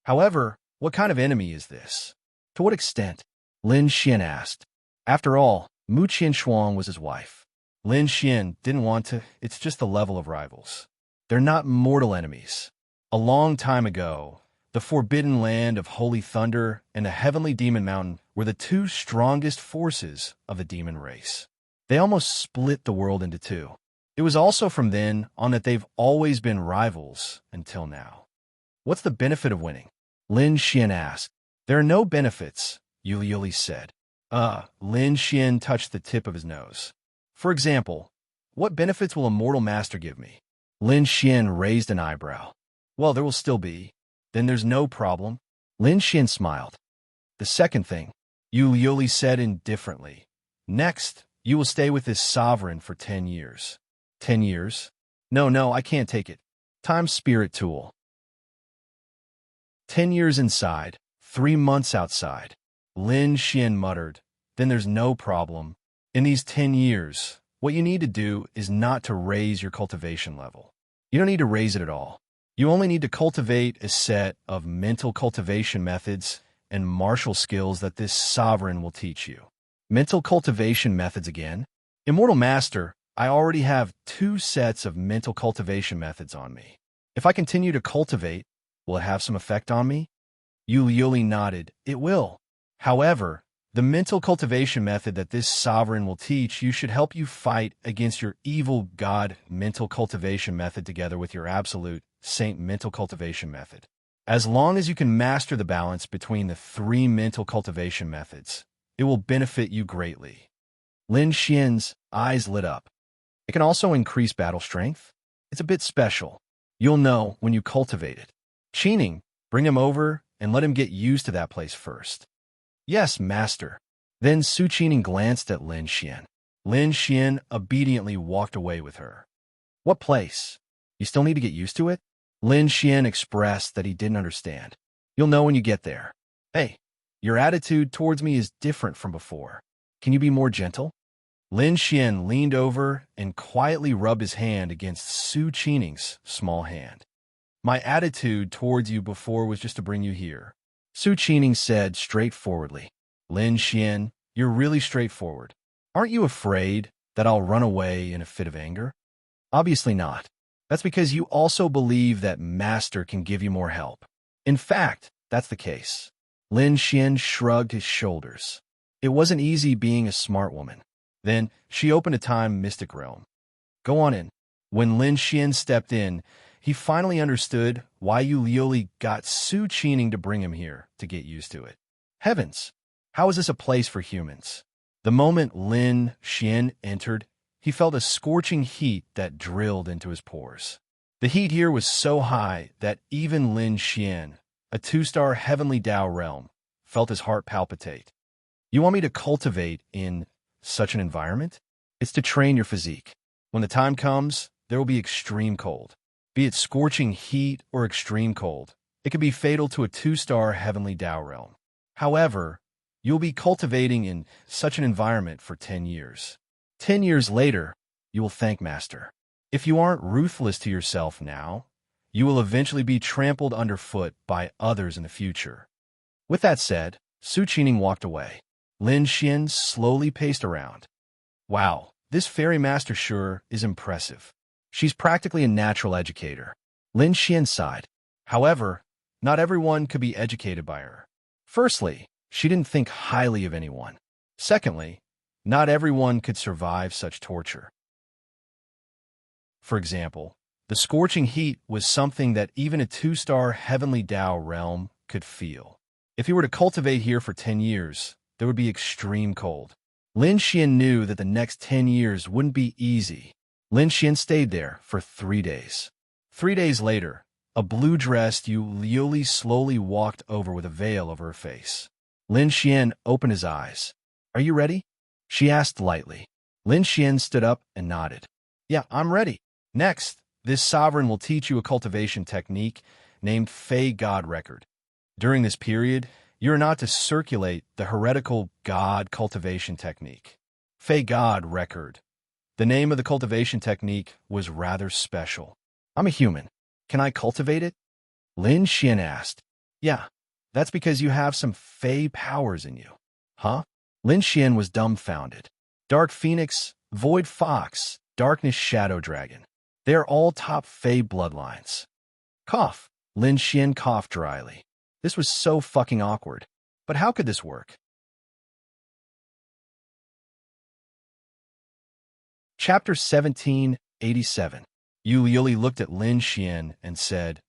However, what kind of enemy is this? To what extent? Lin Xian asked. After all, Mu Qinshuang was his wife. Lin Xian didn't want to. It's just the level of rivals. They're not mortal enemies. A long time ago, the Forbidden Land of Holy Thunder and the Heavenly Demon Mountain were the 2 strongest forces of the demon race. They almost split the world into 2. It was also from then on that they've always been rivals until now. What's the benefit of winning? Lin Xian asked. There are no benefits, Yu Liuli said. Lin Xian touched the tip of his nose. For example, what benefits will a mortal master give me? Lin Xian raised an eyebrow. Well, there will still be. Then there's no problem. Lin Xian smiled. The second thing, Yu Liuli said indifferently. Next, you will stay with this sovereign for 10 years. 10 years? No, I can't take it. Time spirit tool. 10 years inside, 3 months outside. Lin Xian muttered. Then there's no problem. In these 10 years, what you need to do is not to raise your cultivation level. You don't need to raise it at all. You only need to cultivate a set of mental cultivation methods and martial skills that this sovereign will teach you. Mental cultivation methods again? Immortal Master, I already have 2 sets of mental cultivation methods on me. If I continue to cultivate, will it have some effect on me? Yu Liuli nodded. It will. However, the mental cultivation method that this sovereign will teach you should help you fight against your evil god mental cultivation method together with your absolute saint mental cultivation method. As long as you can master the balance between the 3 mental cultivation methods, it will benefit you greatly. Lin Xian's eyes lit up. It can also increase battle strength. It's a bit special. You'll know when you cultivate it. Qining, bring him over and let him get used to that place first. Yes, master. Then Su Qining glanced at Lin Xian. Lin Xian obediently walked away with her. What place? You still need to get used to it? Lin Xian expressed that he didn't understand. You'll know when you get there. Hey, your attitude towards me is different from before. Can you be more gentle? Lin Xian leaned over and quietly rubbed his hand against Su Qining's small hand. My attitude towards you before was just to bring you here. Su Qining said straightforwardly. Lin Xian, you're really straightforward. Aren't you afraid that I'll run away in a fit of anger? Obviously not. That's because you also believe that Master can give you more help. In fact, that's the case. Lin Xian shrugged his shoulders. It wasn't easy being a smart woman. Then she opened a time mystic realm. Go on in. When Lin Xian stepped in, he finally understood why Yu Liuli got Su Qining to bring him here to get used to it. Heavens, how is this a place for humans? The moment Lin Xian entered, he felt a scorching heat that drilled into his pores. The heat here was so high that even Lin Xian, a 2-star Heavenly Dao realm, felt his heart palpitate. You want me to cultivate in such an environment? It's to train your physique. When the time comes, there will be extreme cold. Be it scorching heat or extreme cold, it can be fatal to a 2-star Heavenly Dao realm. However, you'll be cultivating in such an environment for 10 years. 10 years later, you will thank Master. If you aren't ruthless to yourself now, you will eventually be trampled underfoot by others in the future. With that said, Su Qining walked away. Lin Xian slowly paced around. Wow, this fairy master sure is impressive. She's practically a natural educator. Lin Xian sighed. However, not everyone could be educated by her. Firstly, she didn't think highly of anyone. Secondly, not everyone could survive such torture. For example, the scorching heat was something that even a 2-star heavenly Tao realm could feel. If he were to cultivate here for 10 years, there would be extreme cold. Lin Xian knew that the next 10 years wouldn't be easy. Lin Xian stayed there for 3 days. 3 days later, a blue-dressed Yuli slowly walked over with a veil over her face. Lin Xian opened his eyes. "Are you ready?" she asked lightly. Lin Xian stood up and nodded. "Yeah, I'm ready." Next, this sovereign will teach you a cultivation technique named Fey God Record. During this period, you are not to circulate the heretical God cultivation technique. Fey God Record. The name of the cultivation technique was rather special. "I'm a human. Can I cultivate it?" Lin Xian asked. "Yeah, that's because you have some Fey powers in you." "Huh?" Lin Xian was dumbfounded. Dark Phoenix, Void Fox, Darkness Shadow Dragon. They are all top Fey bloodlines. Cough. Lin Xian coughed dryly. This was so fucking awkward. But how could this work? Chapter 1787. Yu Yuli looked at Lin Xian and said,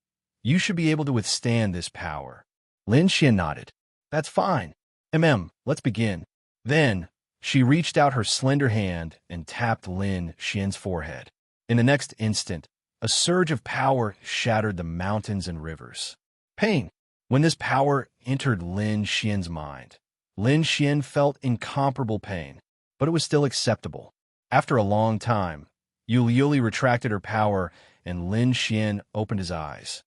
"You should be able to withstand this power." Lin Xian nodded. "That's fine. Let's begin." Then, she reached out her slender hand and tapped Lin Xian's forehead. In the next instant, a surge of power shattered the mountains and rivers. Pain. When this power entered Lin Xian's mind, Lin Xian felt incomparable pain, but it was still acceptable. After a long time, Yuli retracted her power and Lin Xian opened his eyes.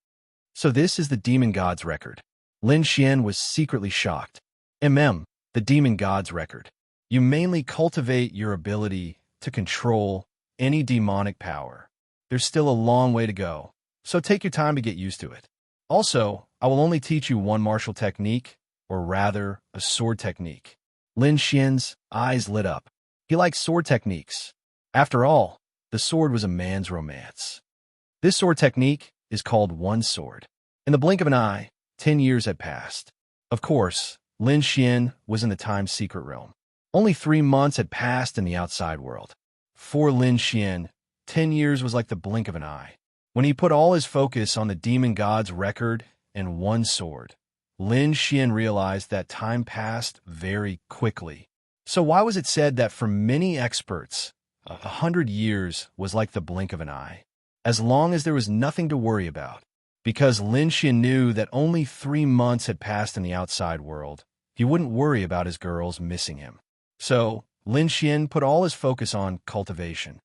"So this is the demon god's record." Lin Xian was secretly shocked. The demon god's record. You mainly cultivate your ability to control any demonic power. There's still a long way to go, so take your time to get used to it. Also, I will only teach you one martial technique, or rather, a sword technique. Lin Xian's eyes lit up. He liked sword techniques. After all, the sword was a man's romance. This sword technique is called one sword. In the blink of an eye, 10 years had passed. Of course, Lin Xian was in the time-secret realm. Only 3 months had passed in the outside world. For Lin Xian, 10 years was like the blink of an eye. When he put all his focus on the demon god's record and one sword, Lin Xian realized that time passed very quickly. So why was it said that for many experts, 100 years was like the blink of an eye? As long as there was nothing to worry about. Because Lin Xian knew that only 3 months had passed in the outside world, he wouldn't worry about his girls missing him. So, Lin Xian put all his focus on cultivation.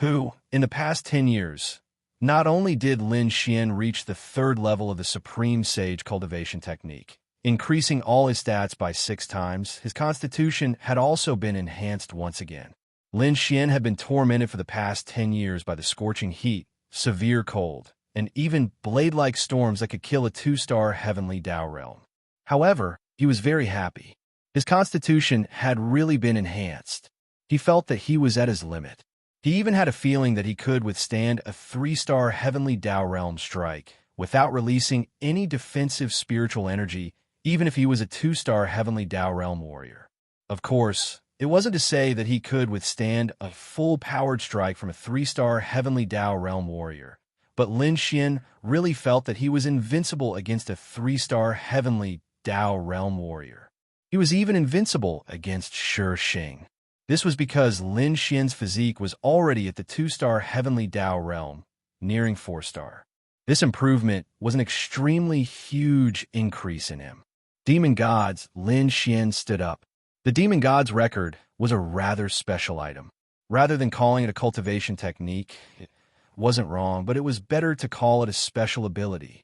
In the past 10 years, not only did Lin Xian reach the 3rd level of the Supreme Sage cultivation technique, increasing all his stats by 6 times, his constitution had also been enhanced once again. Lin Xian had been tormented for the past 10 years by the scorching heat, severe cold, and even blade-like storms that could kill a 2-star heavenly Tao realm. However, he was very happy. His constitution had really been enhanced. He felt that he was at his limit. He even had a feeling that he could withstand a 3-star heavenly Tao realm strike without releasing any defensive spiritual energy, even if he was a 2-star heavenly Tao realm warrior. Of course, it wasn't to say that he could withstand a full-powered strike from a 3-star heavenly Tao realm warrior, but Lin Xian really felt that he was invincible against a 3-star heavenly Tao realm warrior. He was even invincible against Shi Xing. This was because Lin Xian's physique was already at the 2-star heavenly Tao realm, nearing 4-star. This improvement was an extremely huge increase in him. Demon Gods, Lin Xian stood up. The Demon God's record was a rather special item. Rather than calling it a cultivation technique, it wasn't wrong, but it was better to call it a special ability.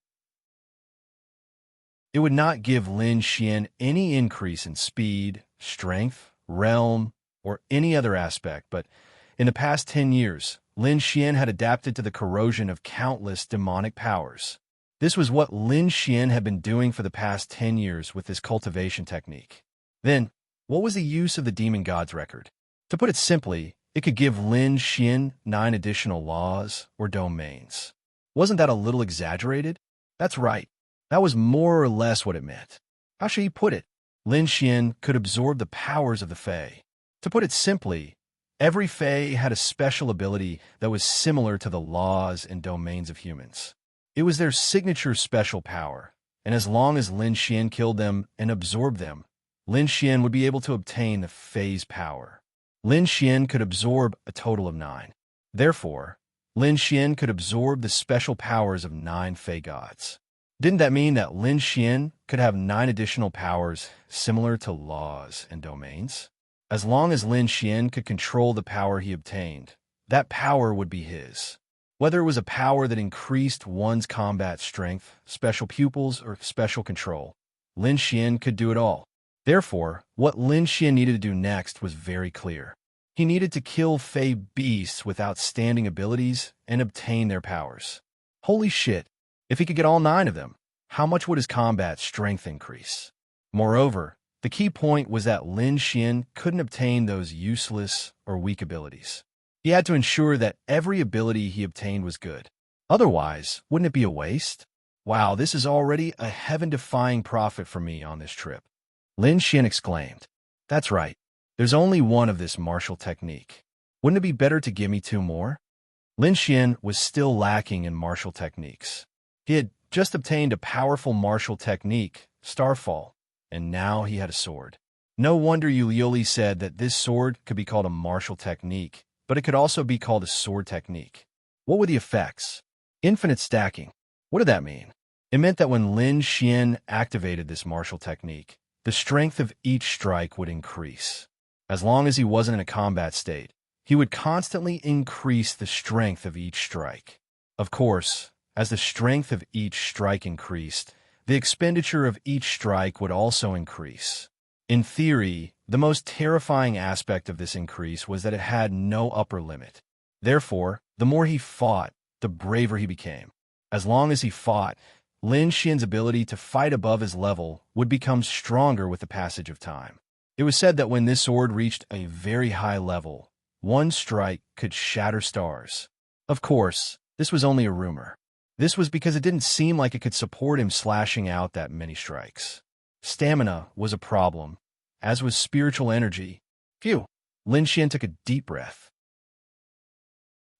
It would not give Lin Xian any increase in speed, strength, realm, or any other aspect, but in the past 10 years, Lin Xian had adapted to the corrosion of countless demonic powers. This was what Lin Xian had been doing for the past 10 years with this cultivation technique. Then, what was the use of the Demon God's record? To put it simply, it could give Lin Xian 9 additional laws or domains. Wasn't that a little exaggerated? That's right. That was more or less what it meant. How should he put it? Lin Xian could absorb the powers of the Fae. To put it simply, every Fae had a special ability that was similar to the laws and domains of humans. It was their signature special power, and as long as Lin Xian killed them and absorbed them, Lin Xian would be able to obtain the Fae's power. Lin Xian could absorb a total of 9. Therefore, Lin Xian could absorb the special powers of 9 Fae gods. Didn't that mean that Lin Xian could have 9 additional powers similar to laws and domains? As long as Lin Xian could control the power he obtained, that power would be his. Whether it was a power that increased one's combat strength, special pupils, or special control, Lin Xian could do it all. Therefore, what Lin Xian needed to do next was very clear. He needed to kill Fae beasts with outstanding abilities and obtain their powers. Holy shit, if he could get all 9 of them, how much would his combat strength increase? Moreover, the key point was that Lin Xian couldn't obtain those useless or weak abilities. He had to ensure that every ability he obtained was good. Otherwise, wouldn't it be a waste? Wow, this is already a heaven-defying profit for me on this trip. Lin Xian exclaimed. That's right. There's only one of this martial technique. Wouldn't it be better to give me 2 more? Lin Xian was still lacking in martial techniques. He had just obtained a powerful martial technique, Starfall, and now he had a sword. No wonder Yuli said that this sword could be called a martial technique, but it could also be called a sword technique. What were the effects? Infinite stacking. What did that mean? It meant that when Lin Xian activated this martial technique, the strength of each strike would increase. As long as he wasn't in a combat state, he would constantly increase the strength of each strike. Of course, as the strength of each strike increased, the expenditure of each strike would also increase. In theory, the most terrifying aspect of this increase was that it had no upper limit. Therefore, the more he fought, the braver he became. As long as he fought, Lin Xian's ability to fight above his level would become stronger with the passage of time. It was said that when this sword reached a very high level, one strike could shatter stars. Of course, this was only a rumor. This was because it didn't seem like it could support him slashing out that many strikes. Stamina was a problem, as was spiritual energy. Phew! Lin Xian took a deep breath.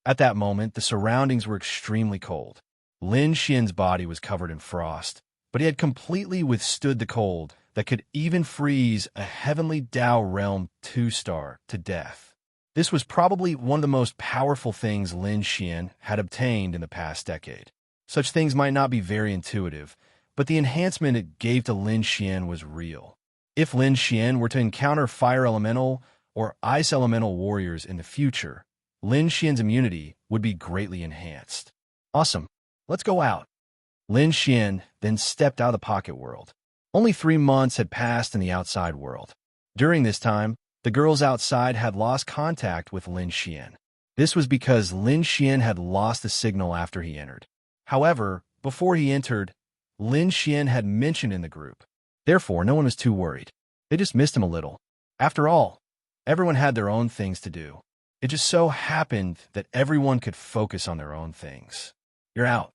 At that moment, the surroundings were extremely cold. Lin Xian's body was covered in frost, but he had completely withstood the cold that could even freeze a heavenly Dao realm 2-star to death. This was probably one of the most powerful things Lin Xian had obtained in the past decade. Such things might not be very intuitive, but the enhancement it gave to Lin Xian was real. If Lin Xian were to encounter fire elemental or ice elemental warriors in the future, Lin Xian's immunity would be greatly enhanced. Awesome. Let's go out. Lin Xian then stepped out of the pocket world. Only 3 months had passed in the outside world. During this time, the girls outside had lost contact with Lin Xian. This was because Lin Xian had lost the signal after he entered. However, before he entered, Lin Xian had mentioned in the group. Therefore, no one was too worried. They just missed him a little. After all, everyone had their own things to do. It just so happened that everyone could focus on their own things. You're out.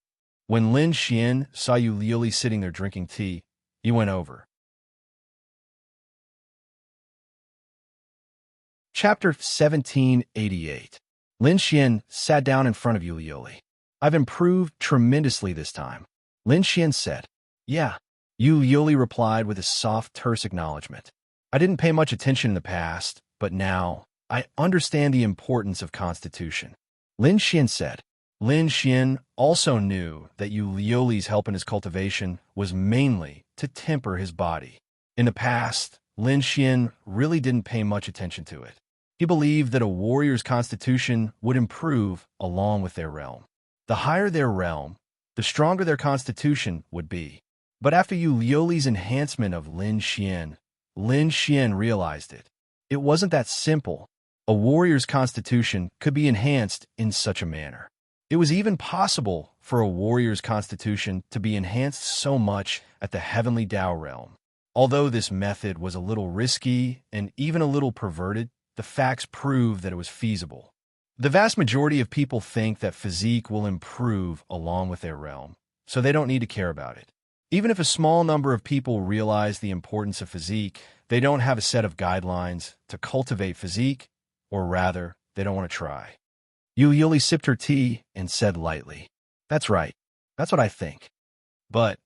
When Lin Xian saw Yuli sitting there drinking tea, he went over. Chapter 1788. Lin Xian sat down in front of Yuli. I've improved tremendously this time. Lin Xian said. Yeah. Yuli replied with a soft, terse acknowledgement. I didn't pay much attention in the past, but now I understand the importance of constitution. Lin Xian said. Lin Xian also knew that Yuli's help in his cultivation was mainly to temper his body. In the past, Lin Xian really didn't pay much attention to it. He believed that a warrior's constitution would improve along with their realm. The higher their realm, the stronger their constitution would be. But after Yuli's enhancement of Lin Xian realized it. It wasn't that simple. A warrior's constitution could be enhanced in such a manner. It was even possible for a warrior's constitution to be enhanced so much at the heavenly Dao realm. Although this method was a little risky and even a little perverted, the facts prove that it was feasible. The vast majority of people think that physique will improve along with their realm, so they don't need to care about it. Even if a small number of people realize the importance of physique, they don't have a set of guidelines to cultivate physique, or rather, they don't want to try. Yuli sipped her tea and said lightly, "That's right. That's what I think. But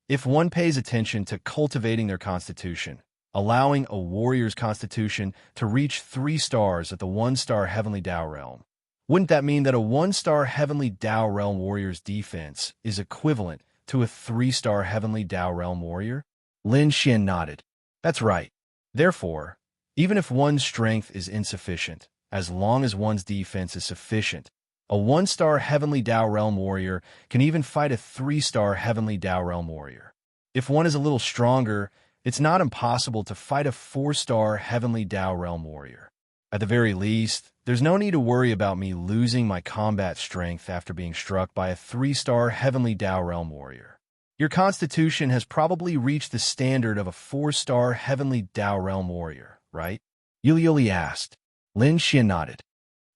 if one pays attention to cultivating their constitution, allowing a warrior's constitution to reach 3 stars at the 1-star Heavenly Tao realm, wouldn't that mean that a 1-star Heavenly Tao realm warrior's defense is equivalent to a 3-star Heavenly Tao realm warrior?" Lin Xian nodded. "That's right. Therefore, even if one's strength is insufficient, as long as one's defense is sufficient, a 1-star Heavenly Tao realm warrior can even fight a 3-star Heavenly Tao realm warrior. If one is a little stronger, it's not impossible to fight a 4-star Heavenly Tao realm warrior. At the very least, there's no need to worry about me losing my combat strength after being struck by a 3-star Heavenly Tao realm warrior. Your constitution has probably reached the standard of a 4-star Heavenly Tao realm warrior, right?" Yuli asked. Lin Xian nodded.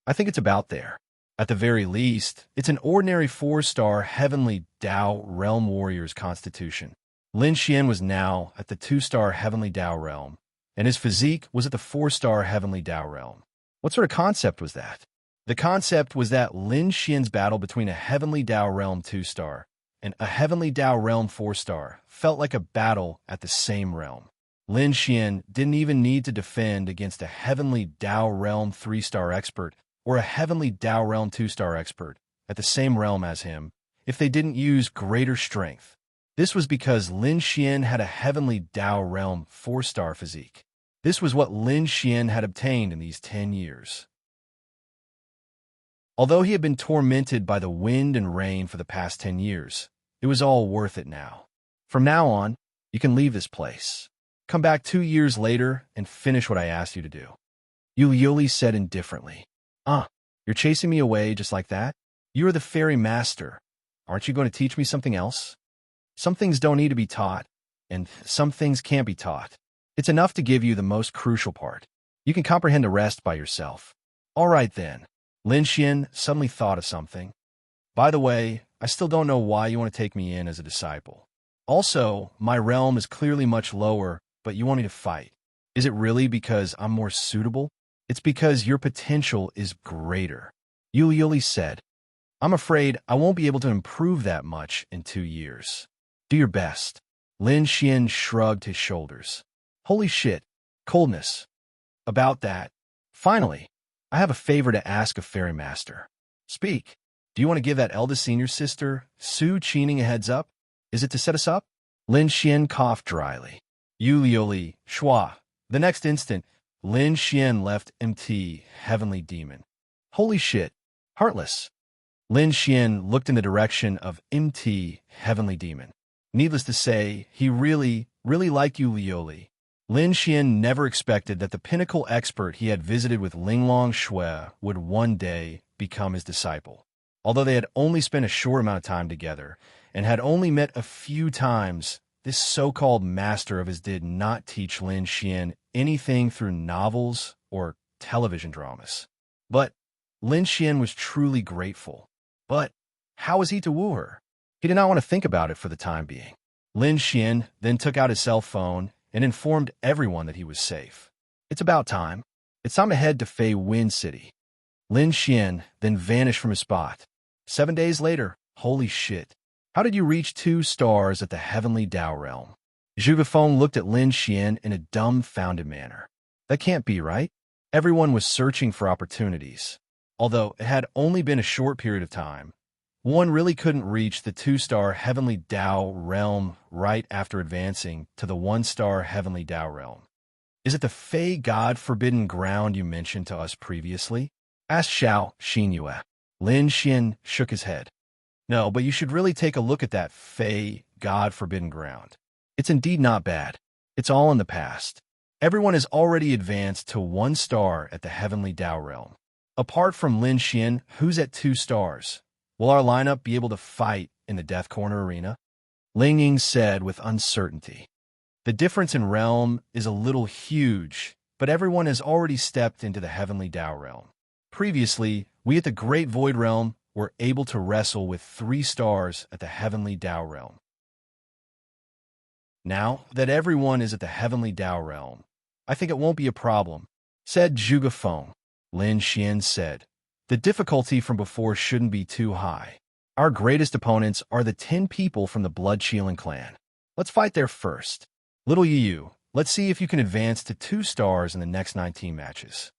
"I think it's about there. At the very least, it's an ordinary 4-star Heavenly Tao realm warrior's constitution." Lin Xian was now at the 2-star Heavenly Tao realm, and his physique was at the 4-star Heavenly Tao realm. What sort of concept was that? The concept was that Lin Xian's battle between a Heavenly Tao realm 2-star and a Heavenly Tao realm 4-star felt like a battle at the same realm. Lin Xian didn't even need to defend against a Heavenly Tao realm 3-star expert or a Heavenly Tao realm 2-star expert at the same realm as him if they didn't use greater strength. This was because Lin Xian had a Heavenly Tao realm 4-star physique. This was what Lin Xian had obtained in these 10 years. Although he had been tormented by the wind and rain for the past 10 years, it was all worth it now. From now on, you can leave this place. Come back 2 years later and finish what I asked you to do." Yuli said indifferently. You're chasing me away just like that? You are the fairy master. Aren't you going to teach me something else? Some things don't need to be taught, and some things can't be taught. It's enough to give you the most crucial part. You can comprehend the rest by yourself. All right then. Lin Xian suddenly thought of something. "By the way, I still don't know why you want to take me in as a disciple. Also, my realm is clearly much lower, but you want me to fight. Is it really because I'm more suitable? It's because your potential is greater." Yuli said. "I'm afraid I won't be able to improve that much in 2 years. Do your best." Lin Xian shrugged his shoulders. "Holy shit, coldness. About that. Finally, I have a favor to ask of Fairy Master. Speak. Do you want to give that eldest senior sister, Su Qining, a heads up? Is it to set us up?" Lin Xian coughed dryly. Yuli, schwa. The next instant, Lin Xian left MT, Heavenly Demon. "Holy shit, heartless." Lin Xian looked in the direction of MT, Heavenly Demon. Needless to say, he really liked Yuli. Lin Xian never expected that the pinnacle expert he had visited with Linglong Shui would one day become his disciple. Although they had only spent a short amount of time together and had only met a few times, this so-called master of his did not teach Lin Xian anything through novels or television dramas. But Lin Xian was truly grateful. But how was he to woo her? He did not want to think about it for the time being. Lin Xian then took out his cell phone and informed everyone that he was safe. "It's about time. It's time to head to Fei Wind City." Lin Xian then vanished from his spot. 7 days later, holy shit. How did you reach 2 stars at the Heavenly Tao realm? Zhu Guifeng looked at Lin Xian in a dumbfounded manner. That can't be right. Everyone was searching for opportunities. Although it had only been a short period of time, one really couldn't reach the 2-star Heavenly Tao realm right after advancing to the 1-star Heavenly Tao realm. "Is it the Fey God Forbidden Ground you mentioned to us previously?" asked Xiao Xinyue. Lin Xian shook his head. "No, but you should really take a look at that Fey God Forbidden Ground. It's indeed not bad. It's all in the past. Everyone has already advanced to 1 star at the Heavenly Tao realm. Apart from Lin Xian, who's at 2 stars? Will our lineup be able to fight in the Death Corner arena?" Ling Ying said with uncertainty. "The difference in realm is a little huge, but everyone has already stepped into the Heavenly Tao realm. Previously, we at the Great Void Realm were able to wrestle with 3 stars at the Heavenly Tao Realm. Now that everyone is at the Heavenly Tao Realm, I think it won't be a problem, said Zhuge Feng. Lin Xian said, the difficulty from before shouldn't be too high. Our greatest opponents are the 10 people from the Blood Qilin clan. Let's fight there first. Little Yu, let's see if you can advance to 2 stars in the next 19 matches.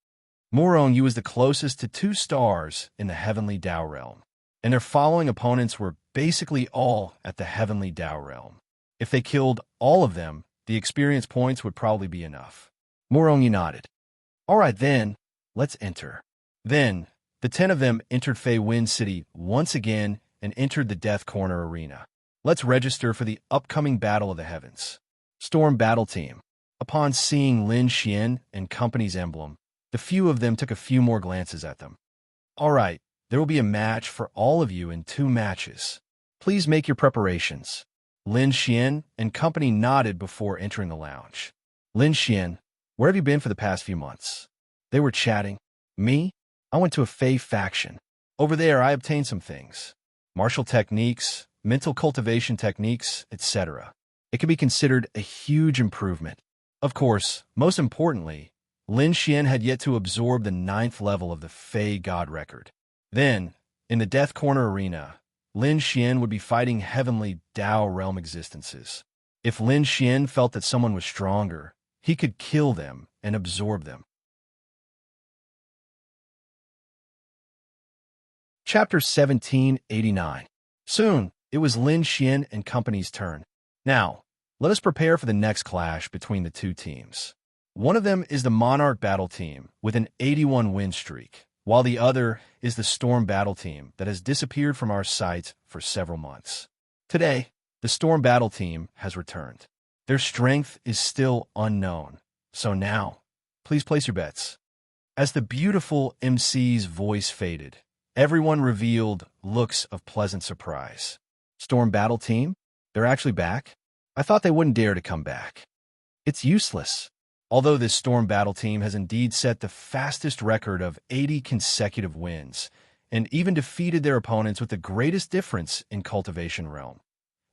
Morong Yu is the closest to 2 stars in the Heavenly Tao Realm, and their following opponents were basically all at the Heavenly Tao Realm. If they killed all of them, the experience points would probably be enough. Morong Yu nodded. All right then, let's enter. Then, the 10 of them entered Fei Wind City once again and entered the Death Corner Arena. Let's register for the upcoming Battle of the Heavens. Storm Battle Team. Upon seeing Lin Xian and company's emblem, the few of them took a few more glances at them. All right, there will be a match for all of you in 2 matches. Please make your preparations. Lin Xian and company nodded before entering the lounge. Lin Xian, where have you been for the past few months? They were chatting. Me? I went to a Fey faction. Over there, I obtained some things. Martial techniques, mental cultivation techniques, etc. It can be considered a huge improvement. Of course, most importantly, Lin Xian had yet to absorb the 9th level of the Fey God record. Then, in the Death Corner Arena, Lin Xian would be fighting Heavenly Tao Realm existences. If Lin Xian felt that someone was stronger, he could kill them and absorb them. Chapter 1789. Soon, it was Lin Xian and company's turn. Now, let us prepare for the next clash between the 2 teams. One of them is the Monarch Battle Team with an 81 win streak, while the other is the Storm Battle Team that has disappeared from our sight for several months. Today, the Storm Battle Team has returned. Their strength is still unknown, so now, please place your bets. As the beautiful MC's voice faded, everyone revealed looks of pleasant surprise. Storm Battle Team? They're actually back? I thought they wouldn't dare to come back. It's useless. Although this Storm Battle Team has indeed set the fastest record of 80 consecutive wins, and even defeated their opponents with the greatest difference in Cultivation Realm.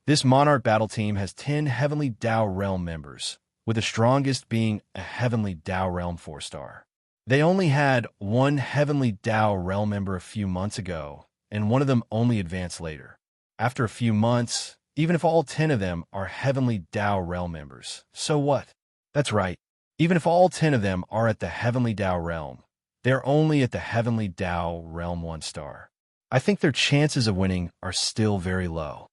This Monarch Battle Team has 10 Heavenly Tao Realm members, with the strongest being a Heavenly Tao Realm 4-star. They only had 1 Heavenly Tao Realm member a few months ago, and one of them only advanced later. After a few months, even if all 10 of them are Heavenly Tao Realm members, so what? That's right. Even if all 10 of them are at the Heavenly Tao Realm, they're only at the Heavenly Tao Realm 1-star. I think their chances of winning are still very low.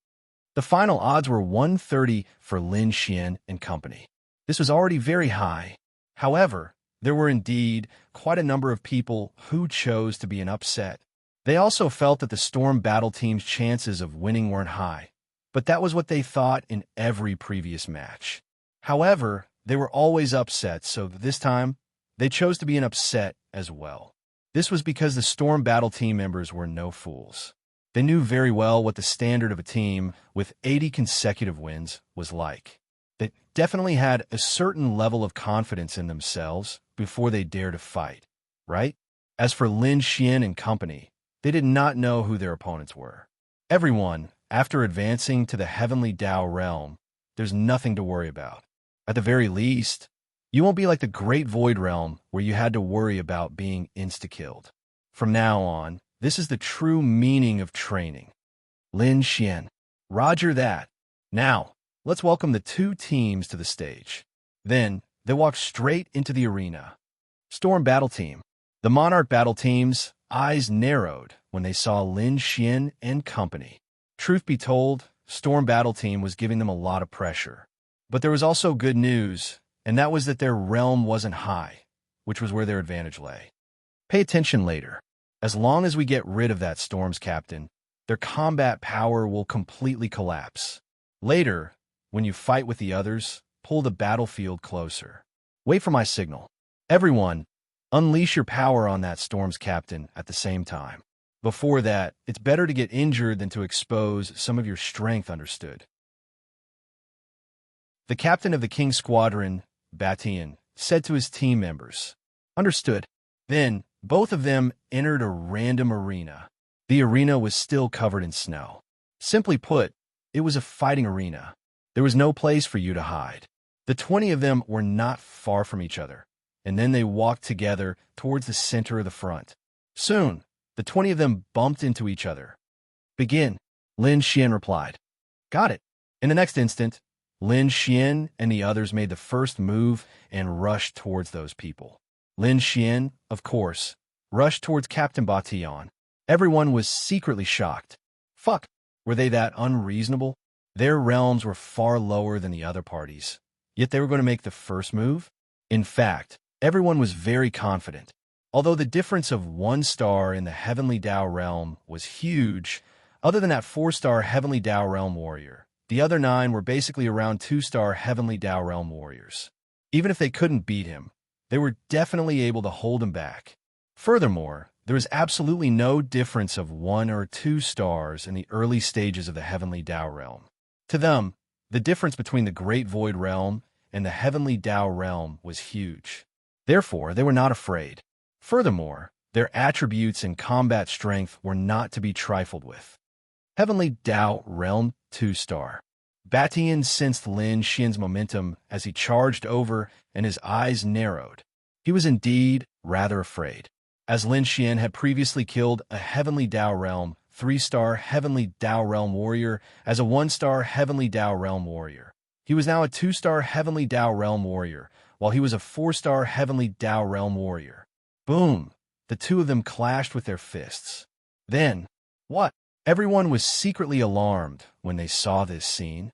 The final odds were 130 for Lin Xian and company. This was already very high. However, there were indeed quite a number of people who chose to be an upset. They also felt that the Storm Battle Team's chances of winning weren't high, but that was what they thought in every previous match. However, they were always upset, so this time, they chose to be an upset as well. This was because the Storm Battle Team members were no fools. They knew very well what the standard of a team with 80 consecutive wins was like. They definitely had a certain level of confidence in themselves before they dared to fight, right? As for Lin Xian and company, they did not know who their opponents were. Everyone, after advancing to the Heavenly Tao Realm, there's nothing to worry about. At the very least, you won't be like the Great Void Realm where you had to worry about being insta-killed. From now on, this is the true meaning of training. Lin Xian. Roger that. Now, let's welcome the 2 teams to the stage. Then, they walked straight into the arena. Storm Battle Team. The Monarch Battle Team's eyes narrowed when they saw Lin Xian and company. Truth be told, Storm Battle Team was giving them a lot of pressure. But there was also good news, and that was that their realm wasn't high, which was where their advantage lay. Pay attention later. As long as we get rid of that Storm's captain, their combat power will completely collapse. Later, when you fight with the others, pull the battlefield closer. Wait for my signal. Everyone, unleash your power on that Storm's captain at the same time. Before that, it's better to get injured than to expose some of your strength, understood? The captain of the King's Squadron, Batian, said to his team members, Understood. Then, Both of them entered a random arena. The arena was still covered in snow. Simply put, it was a fighting arena. There was no place for you to hide. The 20 of them were not far from each other, and then they walked together towards the center of the front. Soon, the 20 of them bumped into each other. "Begin," Lin Xian replied. "Got it." In the next instant, Lin Xian and the others made the first move and rushed towards those people. Lin Xian, of course, rushed towards Captain Batian. Everyone was secretly shocked. Fuck, were they that unreasonable? Their realms were far lower than the other parties, yet they were going to make the first move? In fact, everyone was very confident. Although the difference of 1 star in the Heavenly Tao realm was huge, other than that 4-star Heavenly Tao realm warrior, the other 9 were basically around 2-star Heavenly Tao realm warriors. Even if they couldn't beat him, they were definitely able to hold him back. Furthermore, there was absolutely no difference of 1 or 2 stars in the early stages of the Heavenly Tao realm. To them, the difference between the Great Void realm and the Heavenly Tao realm was huge. Therefore, they were not afraid. Furthermore, their attributes and combat strength were not to be trifled with. Heavenly Tao realm 2-star. Batian sensed Lin Xian's momentum as he charged over, and his eyes narrowed. He was indeed rather afraid. As Lin Xian had previously killed a Heavenly Tao realm 3-star Heavenly Tao realm warrior as a 1-star Heavenly Tao realm warrior, he was now a 2-star Heavenly Tao realm warrior, while he was a 4-star Heavenly Tao realm warrior. Boom! The two of them clashed with their fists. Then, what? Everyone was secretly alarmed when they saw this scene.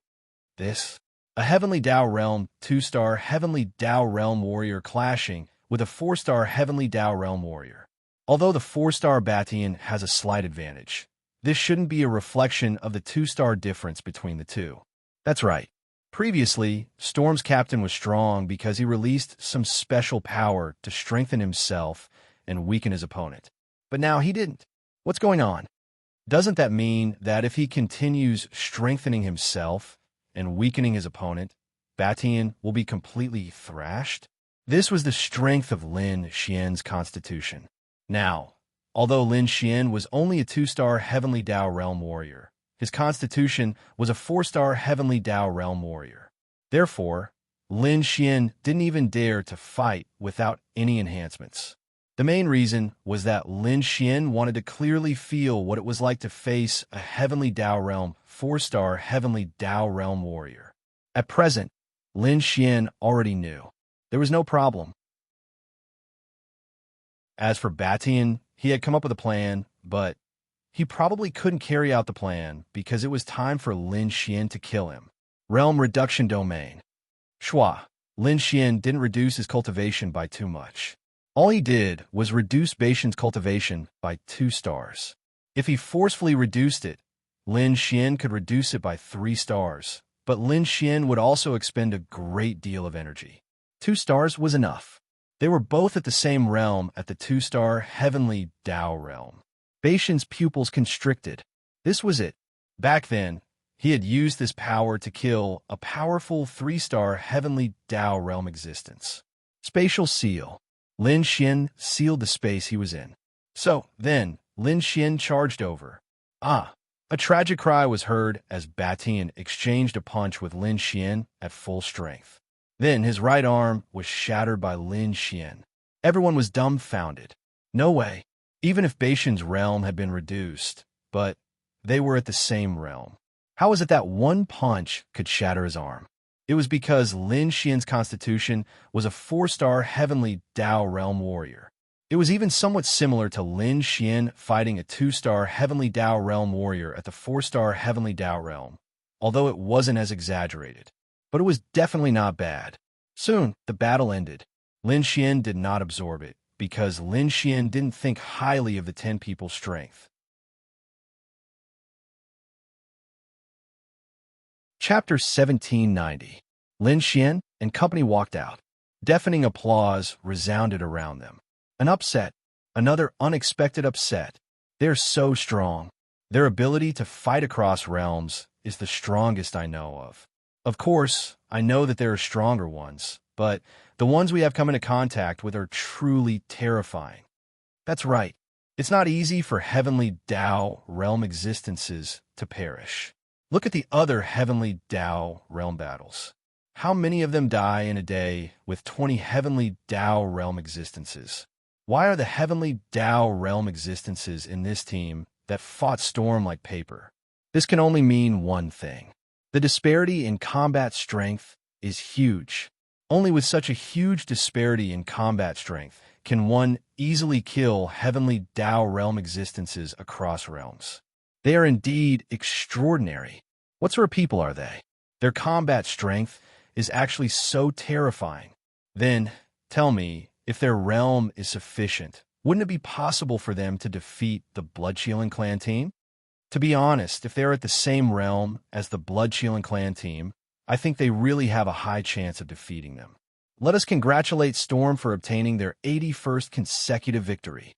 A Heavenly Tao realm 2-star Heavenly Tao realm warrior clashing with a 4-star Heavenly Tao realm warrior. Although the 4-star Batian has a slight advantage, this shouldn't be a reflection of the 2-star difference between the two. That's right. Previously, Storm's captain was strong because he released some special power to strengthen himself and weaken his opponent. But now he didn't. What's going on? Doesn't that mean that if he continues strengthening himself and weakening his opponent, Batian will be completely thrashed? This was the strength of Lin Xian's constitution. Now, although Lin Xian was only a 2-star Heavenly Tao realm warrior, his constitution was a 4-star Heavenly Tao realm warrior. Therefore, Lin Xian didn't even dare to fight without any enhancements. The main reason was that Lin Xian wanted to clearly feel what it was like to face a Heavenly Tao realm 4-star Heavenly Tao realm warrior. At present, Lin Xian already knew. There was no problem. As for Batian, he had come up with a plan, but he probably couldn't carry out the plan because it was time for Lin Xian to kill him. Realm Reduction Domain. Shua. Lin Xian didn't reduce his cultivation by too much. All he did was reduce Batian's cultivation by 2 stars. If he forcefully reduced it, Lin Xian could reduce it by 3 stars, but Lin Xian would also expend a great deal of energy. 2 stars was enough. They were both at the same realm at the 2-star Heavenly Tao realm. Batian's pupils constricted. This was it. Back then, he had used this power to kill a powerful 3-star Heavenly Tao realm existence. Spatial seal. Lin Xian sealed the space he was in. So, then, Lin Xian charged over. Ah! A tragic cry was heard as Batian exchanged a punch with Lin Xian at full strength. Then his right arm was shattered by Lin Xian. Everyone was dumbfounded. No way. Even if Batian's realm had been reduced, but they were at the same realm. How is it that one punch could shatter his arm? It was because Lin Xian's constitution was a 4-star Heavenly Tao realm warrior. It was even somewhat similar to Lin Xian fighting a 2-star Heavenly Tao realm warrior at the 4-star Heavenly Tao realm, although it wasn't as exaggerated. But it was definitely not bad. Soon, the battle ended. Lin Xian did not absorb it, because Lin Xian didn't think highly of the 10 people's strength. Chapter 1790. Lin Xian and company walked out. Deafening applause resounded around them. An upset. Another unexpected upset. They're so strong. Their ability to fight across realms is the strongest I know of. Of course, I know that there are stronger ones, but the ones we have come into contact with are truly terrifying. That's right. It's not easy for heavenly Tao realm existences to perish. Look at the other heavenly Tao realm battles. How many of them die in a day with 20 heavenly Tao realm existences? Why are the heavenly Tao realm existences in this team that fought Storm like paper? This can only mean one thing. The disparity in combat strength is huge. Only with such a huge disparity in combat strength can one easily kill heavenly Tao realm existences across realms. They are indeed extraordinary. What sort of people are they? Their combat strength is actually so terrifying. Then, tell me, if their realm is sufficient, wouldn't it be possible for them to defeat the Bloodshielding Clan team? To be honest, if they're at the same realm as the Bloodshielding Clan team, I think they really have a high chance of defeating them. Let us congratulate Storm for obtaining their 81st consecutive victory.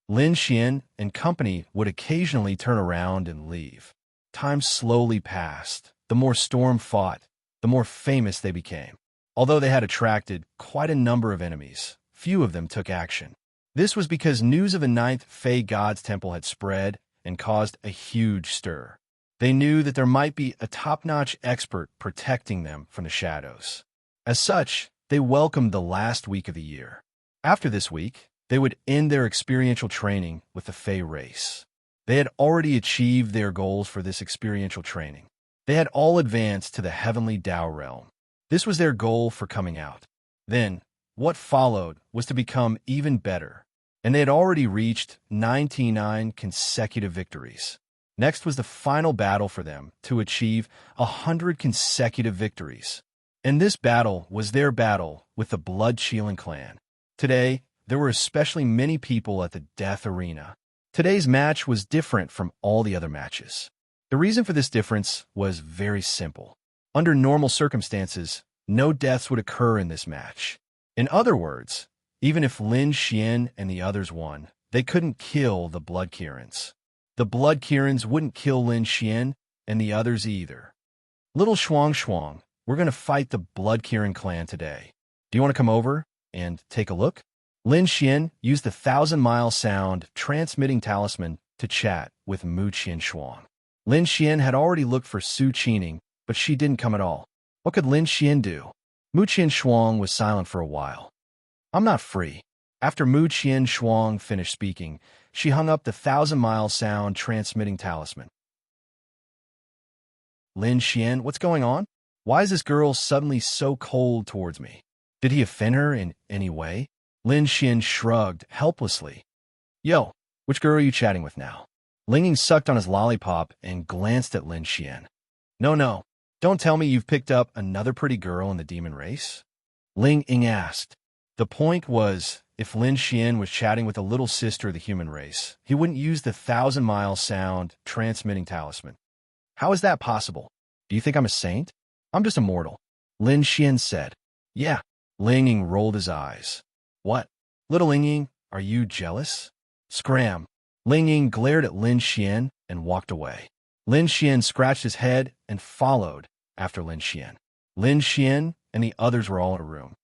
Lin Xian and company would occasionally turn around and leave. Time slowly passed. The more Storm fought, the more famous they became. Although they had attracted quite a number of enemies, few of them took action. This was because news of the 9th Fey God's Temple had spread and caused a huge stir. They knew that there might be a top-notch expert protecting them from the shadows. As such, they welcomed the last week of the year. After this week, they would end their experiential training with the Fey race. They had already achieved their goals for this experiential training. They had all advanced to the heavenly Tao realm. This was their goal for coming out. Then, what followed was to become even better, and they had already reached 99 consecutive victories. Next was the final battle for them to achieve 100 consecutive victories. And this battle was their battle with the Bloodshielding Clan. Today, there were especially many people at the death arena. Today's match was different from all the other matches. The reason for this difference was very simple. Under normal circumstances, no deaths would occur in this match. In other words, even if Lin Xian and the others won, they couldn't kill the Blood Kirans. The Blood Kirans wouldn't kill Lin Xian and the others either. Little Shuang, we're going to fight the Blood Kiran clan today. Do you want to come over and take a look? Lin Xian used the 1,000-mile sound transmitting talisman to chat with Mu Qianshuang. Lin Xian had already looked for Su Qining, but she didn't come at all. What could Lin Xian do? Mu Qianshuang was silent for a while. I'm not free. After Mu Qianshuang finished speaking, she hung up the 1,000-mile sound transmitting talisman. Lin Xian, what's going on? Why is this girl suddenly so cold towards me? Did he offend her in any way? Lin Xian shrugged helplessly. Yo, which girl are you chatting with now? Ling Ying sucked on his lollipop and glanced at Lin Xian. No, don't tell me you've picked up another pretty girl in the demon race? Ling Ying asked. The point was, if Lin Xian was chatting with a little sister of the human race, he wouldn't use the 1,000-mile sound transmitting talisman. How is that possible? Do you think I'm a saint? I'm just a mortal. Lin Xian said. Yeah. Ling Ying rolled his eyes. What? Little Ling Ying, are you jealous? Scram. Ling Ying glared at Lin Xian and walked away. Lin Xian scratched his head and followed after Lin Xian. Lin Xian and the others were all in a room.